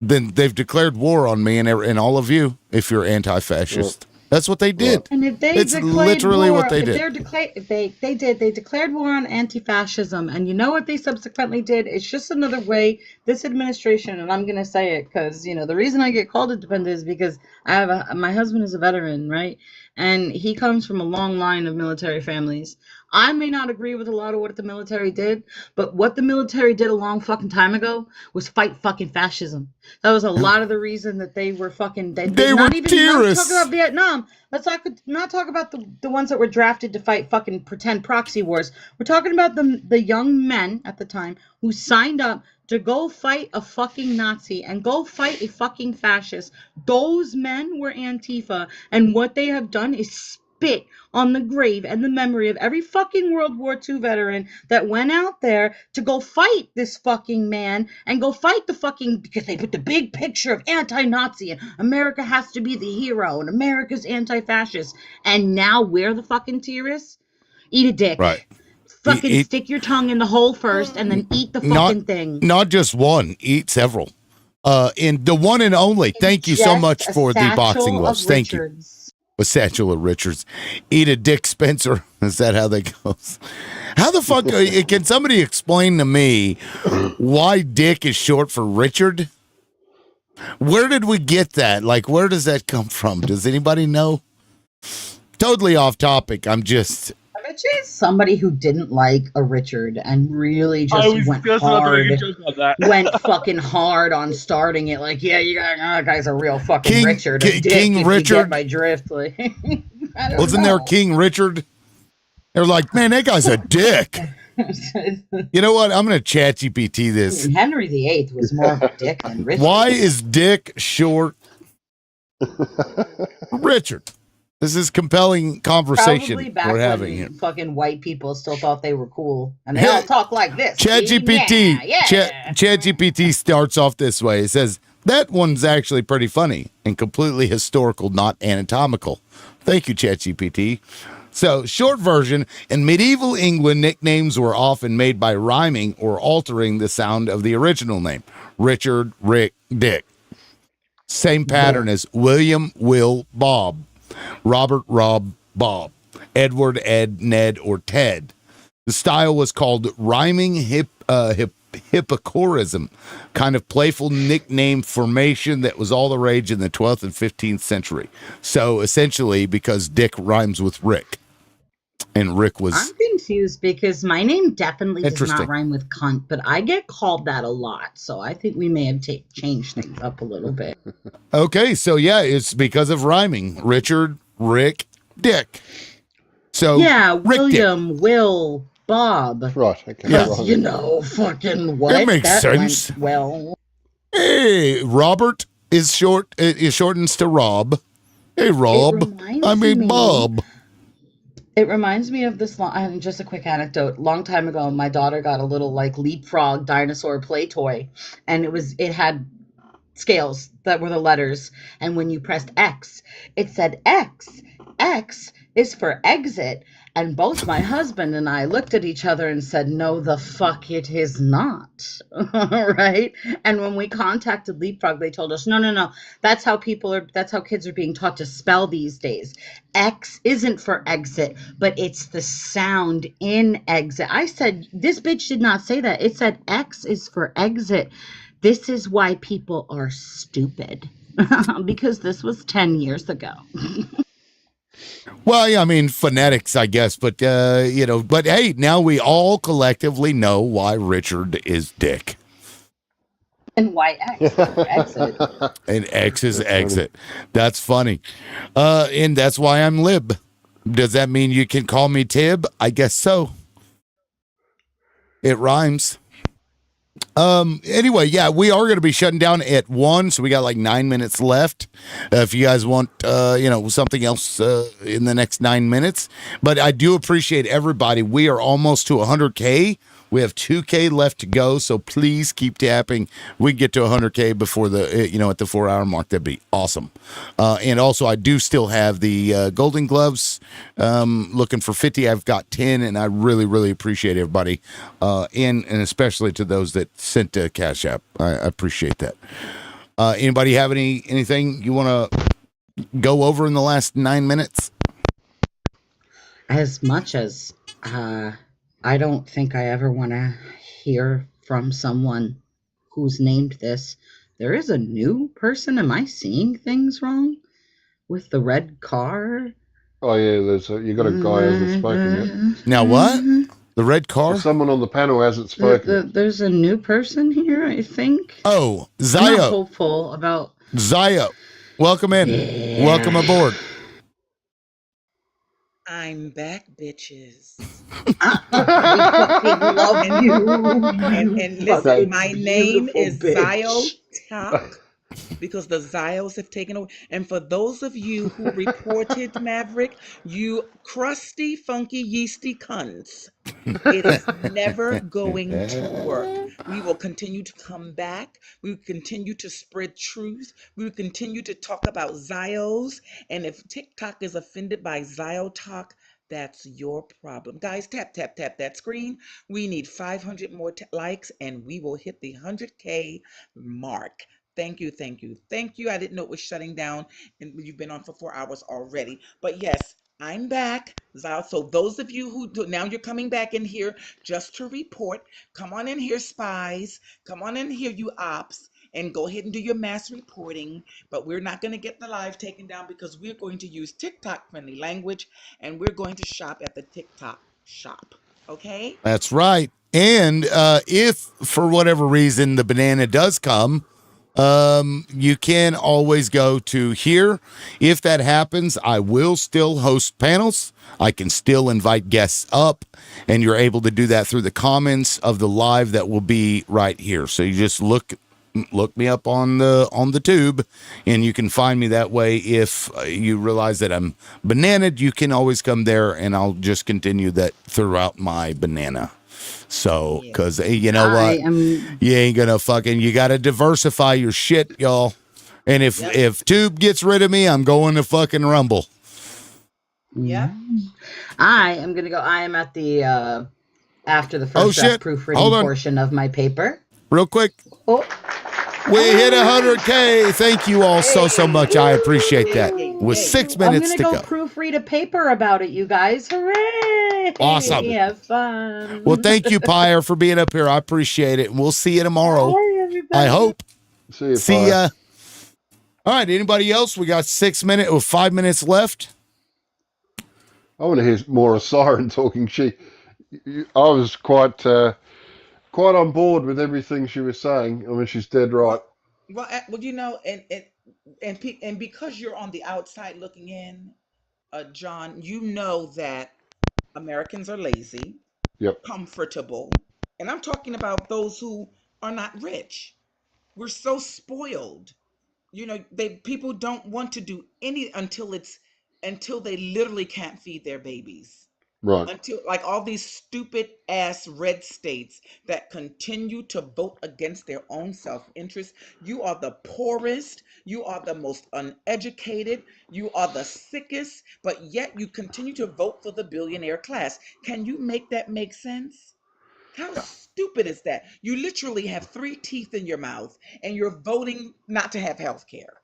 Speaker 1: then they've declared war on me and all of you. If you're anti-fascist, that's what they did.
Speaker 9: And if they
Speaker 1: it's
Speaker 9: declared
Speaker 1: literally
Speaker 9: war,
Speaker 1: what they
Speaker 9: if
Speaker 1: did.
Speaker 9: they're they declared war on anti-fascism, and you know what they subsequently did? It's just another way this administration, and I'm gonna say it because the reason I get called independent is because I have my husband is a veteran, right? And he comes from a long line of military families. I may not agree with a lot of what the military did, but what the military did a long fucking time ago was fight fucking fascism. That was a lot of the reason that they were fucking. They
Speaker 1: were
Speaker 9: not even
Speaker 1: terrorists.
Speaker 9: talk about Vietnam. Let's not talk about the ones that were drafted to fight fucking pretend proxy wars. We're talking about the young men at the time who signed up to go fight a fucking Nazi and go fight a fucking fascist. Those men were Antifa, and what they have done is spit on the grave and the memory of every fucking World War II veteran that went out there to go fight this fucking man and go fight the fucking, because they put the big picture of anti-Nazi and America has to be the hero and America's anti-fascist. And now we're the fucking terrorists? Eat a dick.
Speaker 1: Right.
Speaker 9: Fucking stick your tongue in the hole first and then eat the fucking thing.
Speaker 1: Not just one, eat several. And the one and only. Thank you so much for the boxing gloves. Thank you. A satchel of Richards. Eat a Dick Spencer. Is that how that goes? How the fuck can somebody explain to me why Dick is short for Richard? Where did we get that? Like, where does that come from? Does anybody know? Totally off topic. I'm just.
Speaker 9: Richard is somebody who didn't like a Richard and really just went hard. Went fucking hard on starting it. Like, yeah, you got that guy's a real fucking Richard.
Speaker 1: King Richard.
Speaker 9: You get my drift. Like,
Speaker 1: Wasn't there King Richard? They're like, man, that guy's a dick. You know what? I'm gonna ChatGPT this.
Speaker 9: Henry VIII was more of a dick than Richard.
Speaker 1: Why is Dick short? Richard. This is compelling conversation
Speaker 9: Probably back
Speaker 1: we're having
Speaker 9: when
Speaker 1: here.
Speaker 9: Fucking white people still thought they were cool, and they all talk like this.
Speaker 1: ChatGPT.
Speaker 9: Yeah.
Speaker 1: ChatGPT starts off this way. It says that one's actually pretty funny and completely historical, not anatomical. Thank you, ChatGPT. So, short version: in medieval England, nicknames were often made by rhyming or altering the sound of the original name. Richard, Rick, Dick. Same pattern as William, Will, Bob. Robert, Rob, Bob, Edward, Ed, Ned, or Ted. The style was called rhyming hypocorism, kind of playful nickname formation that was all the rage in the 12th and 15th century. So essentially, because Dick rhymes with Rick, and Rick was.
Speaker 9: I'm confused because my name definitely does
Speaker 1: Interesting.
Speaker 9: not rhyme with cunt, but I get called that a lot. So I think we may have changed things up a little bit.
Speaker 1: Okay, so yeah, it's because of rhyming. Richard, Rick, Dick. So
Speaker 9: Yeah,
Speaker 1: Rick
Speaker 9: William,
Speaker 1: Dick.
Speaker 9: Will, Bob.
Speaker 4: Right, okay.
Speaker 9: Because,
Speaker 4: right.
Speaker 9: fucking what?
Speaker 1: That makes sense.
Speaker 9: went well.
Speaker 1: Hey, Robert is short. It shortens to Rob. Hey, Rob.
Speaker 9: me-
Speaker 1: Bob.
Speaker 9: It reminds me of this and just a quick anecdote. Long time ago, my daughter got a little like leapfrog dinosaur play toy, and it had scales that were the letters, and when you pressed X, it said X. X is for exit, and both my husband and I looked at each other and said, no, the fuck it is not. Right? And when we contacted Leapfrog, they told us, no, that's how kids are being taught to spell these days. X isn't for exit, but it's the sound in exit. I said, this bitch did not say that. It said X is for exit. This is why people are stupid. Because this was 10 years ago.
Speaker 1: Well, yeah, I mean, phonetics, I guess, but, but hey, now we all collectively know why Richard is Dick.
Speaker 15: And why X? Exit.
Speaker 1: And X is exit. That's funny. And that's why I'm lib. Does that mean you can call me Tib? I guess so. It rhymes. Anyway, yeah, we are going to be shutting down at 1, so we got like 9 minutes left. If you guys want, something else in the next 9 minutes. But I do appreciate everybody. We are almost to 100K. We have 2K left to go, so please keep tapping. We get to 100K before the, at the 4-hour mark. That'd be awesome. And also, I do still have the Golden Gloves looking for 50. I've got 10, and I really, really appreciate everybody, and especially to those that sent a Cash App. I appreciate that. Anybody have anything you want to go over in the last 9 minutes?
Speaker 9: As much as I don't think I ever want to hear from someone who's named this. There is a new person. Am I seeing things wrong with the red car?
Speaker 4: Oh yeah, you got a guy who hasn't spoken yet.
Speaker 1: Now what? The red car?
Speaker 4: There's someone on the panel hasn't spoken.
Speaker 9: There's a new person here, I think.
Speaker 1: Oh,
Speaker 9: I'm
Speaker 1: Zio.
Speaker 9: not hopeful about
Speaker 1: Zio, welcome in.
Speaker 9: Yeah.
Speaker 1: Welcome aboard.
Speaker 7: I'm back, bitches.
Speaker 9: fucking love you.
Speaker 7: And listen, my name is Zio Talk because the Zios have taken over. And for those of you who reported Maverick, you crusty, funky, yeasty cunts, it is never going to work. We will continue to come back. We will continue to spread truth. We will continue to talk about Zios. And if TikTok is offended by Zio Talk, that's your problem. Guys, tap that screen. We need 500 more likes and we will hit the 100K mark. Thank you. I didn't know it was shutting down and you've been on for 4 hours already. But yes, I'm back. So those of you who now you're coming back in here just to report, come on in here, spies. Come on in here, you ops, and go ahead and do your mass reporting. But we're not going to get the live taken down because we're going to use TikTok friendly language and we're going to shop at the TikTok shop. Okay?
Speaker 1: That's right. And if for whatever reason the banana does come, you can always go to here. If that happens, I will still host panels. I can still invite guests up, and you're able to do that through the comments of the live that will be right here. So you just look me up on the tube, and you can find me that way. If you realize that I'm bananaed, you can always come there, and I'll just continue that throughout my banana. So, because you know what, you ain't gonna you gotta diversify your shit, y'all. And if Tube gets rid of me, I'm going to fucking Rumble.
Speaker 7: Yeah.
Speaker 9: I am gonna go. I am at the after the first draft proofreading portion of my paper.
Speaker 1: Real quick. We hit 100K. Thank you all so much. I appreciate that. With 6 minutes to go.
Speaker 9: I'm gonna go proofread a paper about it, you guys. Hooray!
Speaker 1: Awesome.
Speaker 9: Have fun.
Speaker 1: Well, thank you, Pyre, for being up here. I appreciate it. And we'll see you tomorrow.
Speaker 9: Bye, everybody.
Speaker 1: I hope.
Speaker 4: See
Speaker 1: ya. All right. Anybody else? We got 5 minutes left.
Speaker 4: I want to hear more of Siren talking. I was quite on board with everything she was saying. I mean, she's dead right.
Speaker 7: Well, and because you're on the outside looking in, John, you know that Americans are lazy, comfortable, and I'm talking about those who are not rich. We're so spoiled. People don't want to do any until they literally can't feed their babies.
Speaker 4: Right.
Speaker 7: Until all these stupid ass red states that continue to vote against their own self-interest. You are the poorest, you are the most uneducated, you are the sickest, but yet you continue to vote for the billionaire class. Can you make that make sense? How stupid is that? You literally have 3 teeth in your mouth and you're voting not to have health care.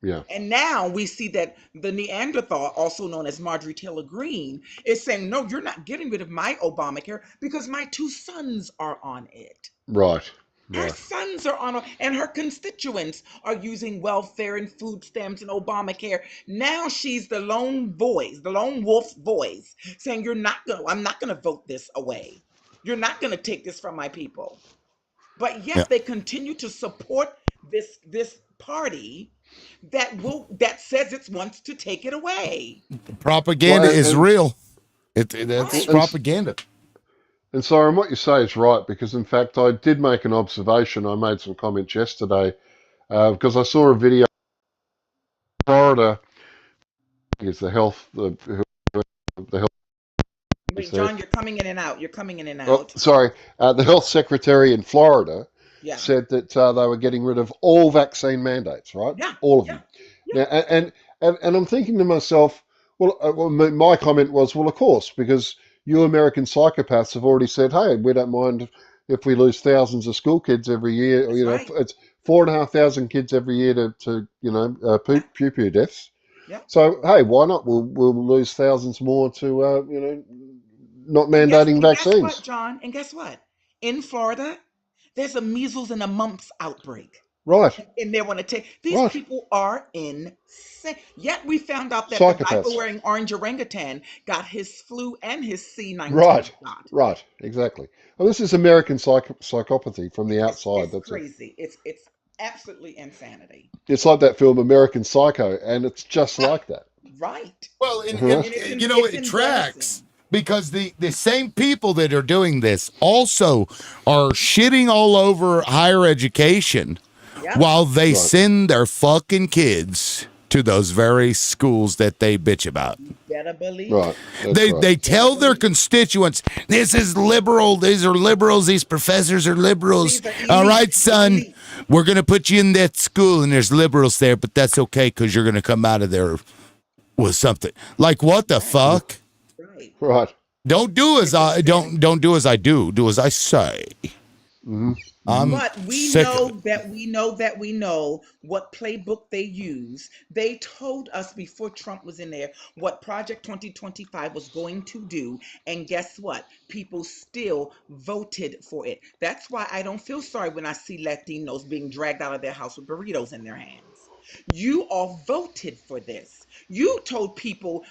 Speaker 4: Yeah.
Speaker 7: And now we see that the Neanderthal, also known as Marjorie Taylor Greene, is saying, no, you're not getting rid of my Obamacare because my 2 sons are on it.
Speaker 4: Right.
Speaker 7: Her sons are on it, and her constituents are using welfare and food stamps and Obamacare. Now she's the lone wolf voice, saying I'm not going to vote this away. You're not going to take this from my people. but yet
Speaker 1: Yeah.
Speaker 7: they continue to support this party that says it wants to take it away.
Speaker 1: Propaganda
Speaker 4: Well,
Speaker 1: is
Speaker 4: and-
Speaker 1: real. That's
Speaker 7: Right.
Speaker 1: propaganda.
Speaker 4: And Siren, what you say is right, because in fact I did make an observation. I made some comments yesterday because I saw a video. Florida is the health the health.
Speaker 7: Wait, John, you're coming in and out. You're coming in and out.
Speaker 4: Oh, sorry, the health secretary in Florida
Speaker 7: Yeah.
Speaker 4: said that they were getting rid of all vaccine mandates, right?
Speaker 7: Yeah,
Speaker 4: All of them. Now, and I'm thinking to myself, well, my comment was, well, of course, because you American psychopaths have already said, hey, we don't mind if we lose thousands of school kids every year. Or,
Speaker 7: right.
Speaker 4: It's 4,500 kids every year to pew deaths.
Speaker 7: Yeah.
Speaker 4: So hey, why not? We'll lose thousands more to not mandating
Speaker 7: And guess
Speaker 4: vaccines.
Speaker 7: what, John? And guess what? In Florida, there's a measles and a mumps outbreak.
Speaker 4: Right.
Speaker 7: And they want to take these
Speaker 4: Right.
Speaker 7: people are insane. Yet we found out that the
Speaker 4: Psychopaths.
Speaker 7: diaper-wearing orange orangutan got his flu and his C19
Speaker 4: Right.
Speaker 7: shot.
Speaker 4: Right. Exactly. Well, this is American psychopathy from the outside.
Speaker 7: It's crazy. It's absolutely insanity.
Speaker 4: It's like that film American Psycho, and it's just like that.
Speaker 7: Right.
Speaker 1: Well, and,
Speaker 4: Uh-huh.
Speaker 1: and, you know, it tracks because the same people that are doing this also are shitting all over higher education while they
Speaker 4: Right.
Speaker 1: send their fucking kids to those very schools that they bitch about.
Speaker 7: Better believe
Speaker 4: Right. That's right.
Speaker 1: They tell their constituents, this is liberal, these are liberals, these professors are liberals. All right, son, we're going to put you in that school and there's liberals there, but that's okay because you're going to come out of there with something. Like, what the fuck?
Speaker 4: Right.
Speaker 1: Don't do as I don't do as I do. Do as I say.
Speaker 4: Mm-hmm.
Speaker 7: But we
Speaker 1: sick
Speaker 7: know
Speaker 1: of it.
Speaker 7: that we know what playbook they use. They told us before Trump was in there what Project 2025 was going to do. And guess what? People still voted for it. That's why I don't feel sorry when I see Latinos being dragged out of their house with burritos in their hands. You all voted for this. You told people,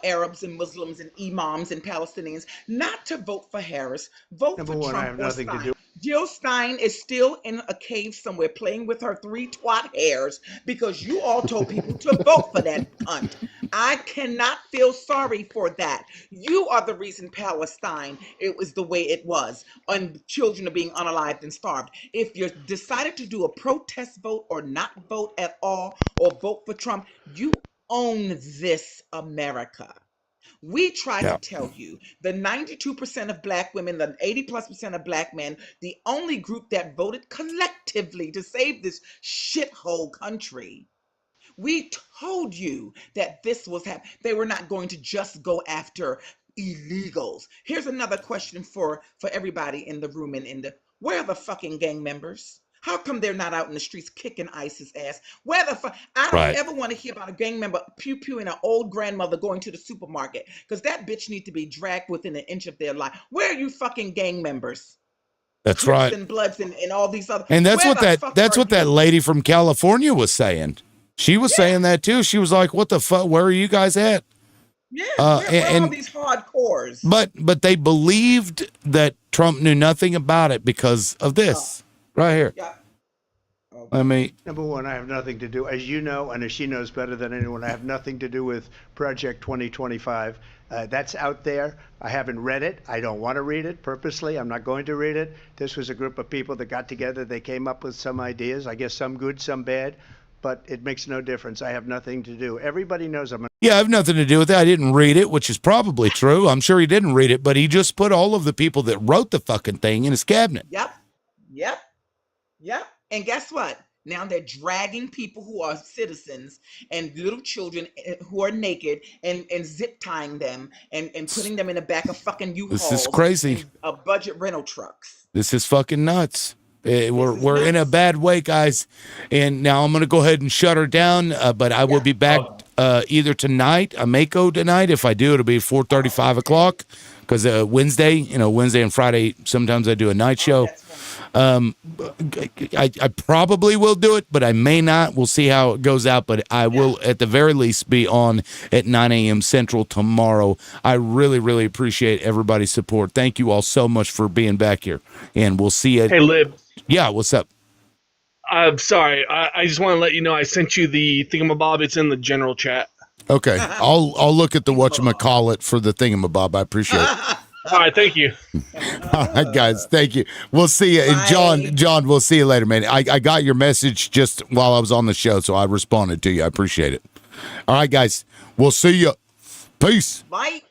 Speaker 7: Arabs and Muslims and imams and Palestinians, not to vote for Harris. Vote
Speaker 20: Number
Speaker 7: for
Speaker 20: one,
Speaker 7: Trump
Speaker 20: I have
Speaker 7: or
Speaker 20: nothing to
Speaker 7: Stein.
Speaker 20: do.
Speaker 7: Jill Stein is still in a cave somewhere playing with her 3 twat hairs because you all told people to vote for that cunt. I cannot feel sorry for that. You are the reason Palestine, it was the way it was, and children are being unalived and starved. If you decided to do a protest vote or not vote at all or vote for Trump, you own this America. We try to tell you the 92% of black women, the 80+% of black men, the only group that voted collectively to save this shithole country. We told you that this was happening. They were not going to just go after illegals. Here's another question for everybody in the room and where are the fucking gang members? How come they're not out in the streets kicking ISIS ass? Where the fuck? I don't ever want to hear about a gang member pew-pewing an old grandmother going to the supermarket because that bitch needs to be dragged within an inch of their life. Where are you fucking gang members?
Speaker 1: That's
Speaker 7: Crips
Speaker 1: right.
Speaker 7: and Bloods and all these other.
Speaker 1: And that's
Speaker 7: Where
Speaker 1: what
Speaker 7: the
Speaker 1: that
Speaker 7: fuck
Speaker 1: that's
Speaker 7: are
Speaker 1: what that
Speaker 7: you?
Speaker 1: lady from California was saying. She was saying that too. She was like, "What the fuck? Where are you guys at?"
Speaker 7: Yeah, where are all
Speaker 1: and
Speaker 7: these hardcores?
Speaker 1: but they believed that Trump knew nothing about it because of this right here.
Speaker 7: Yeah.
Speaker 1: I mean,
Speaker 20: Number one, I have nothing to do, as you know, and as she knows better than anyone, I have nothing to do with Project 2025. That's out there. I haven't read it. I don't want to read it purposely. I'm not going to read it. This was a group of people that got together. They came up with some ideas, I guess some good, some bad, but it makes no difference. I have nothing to do. Everybody knows I'm
Speaker 1: yeah, I have nothing to do with it. I didn't read it, which is probably true. I'm sure he didn't read it, but he just put all of the people that wrote the fucking thing in his cabinet.
Speaker 7: Yep. And guess what? Now they're dragging people who are citizens and little children who are naked and zip tying them and putting them in the back of fucking U-Hauls.
Speaker 1: This is crazy.
Speaker 7: And, budget rental trucks.
Speaker 1: This is fucking nuts. We're in a bad way, guys. And now I'm going to go ahead and shut her down, but I will be back either tonight. I may go tonight. If I do, it'll be 4:30, 5 o'clock because Wednesday and Friday, sometimes I do a night show. I probably will do it, but I may not. We'll see how it goes out, but I will at the very least be on at 9 a.m. Central tomorrow. I really, really appreciate everybody's support. Thank you all so much for being back here, and we'll see you.
Speaker 8: Hey, Lib.
Speaker 1: Yeah, what's up?
Speaker 8: I'm sorry. I just want to let you know I sent you the thingamabob. It's in the general chat.
Speaker 1: Okay, I'll look at the whatchamacallit for the thingamabob. I appreciate it.
Speaker 8: All right, thank you.
Speaker 1: All right, guys, thank you. We'll see you. And John, we'll see you later, man. I got your message just while I was on the show, so I responded to you. I appreciate it. All right, guys, we'll see you. Peace.
Speaker 7: Bye.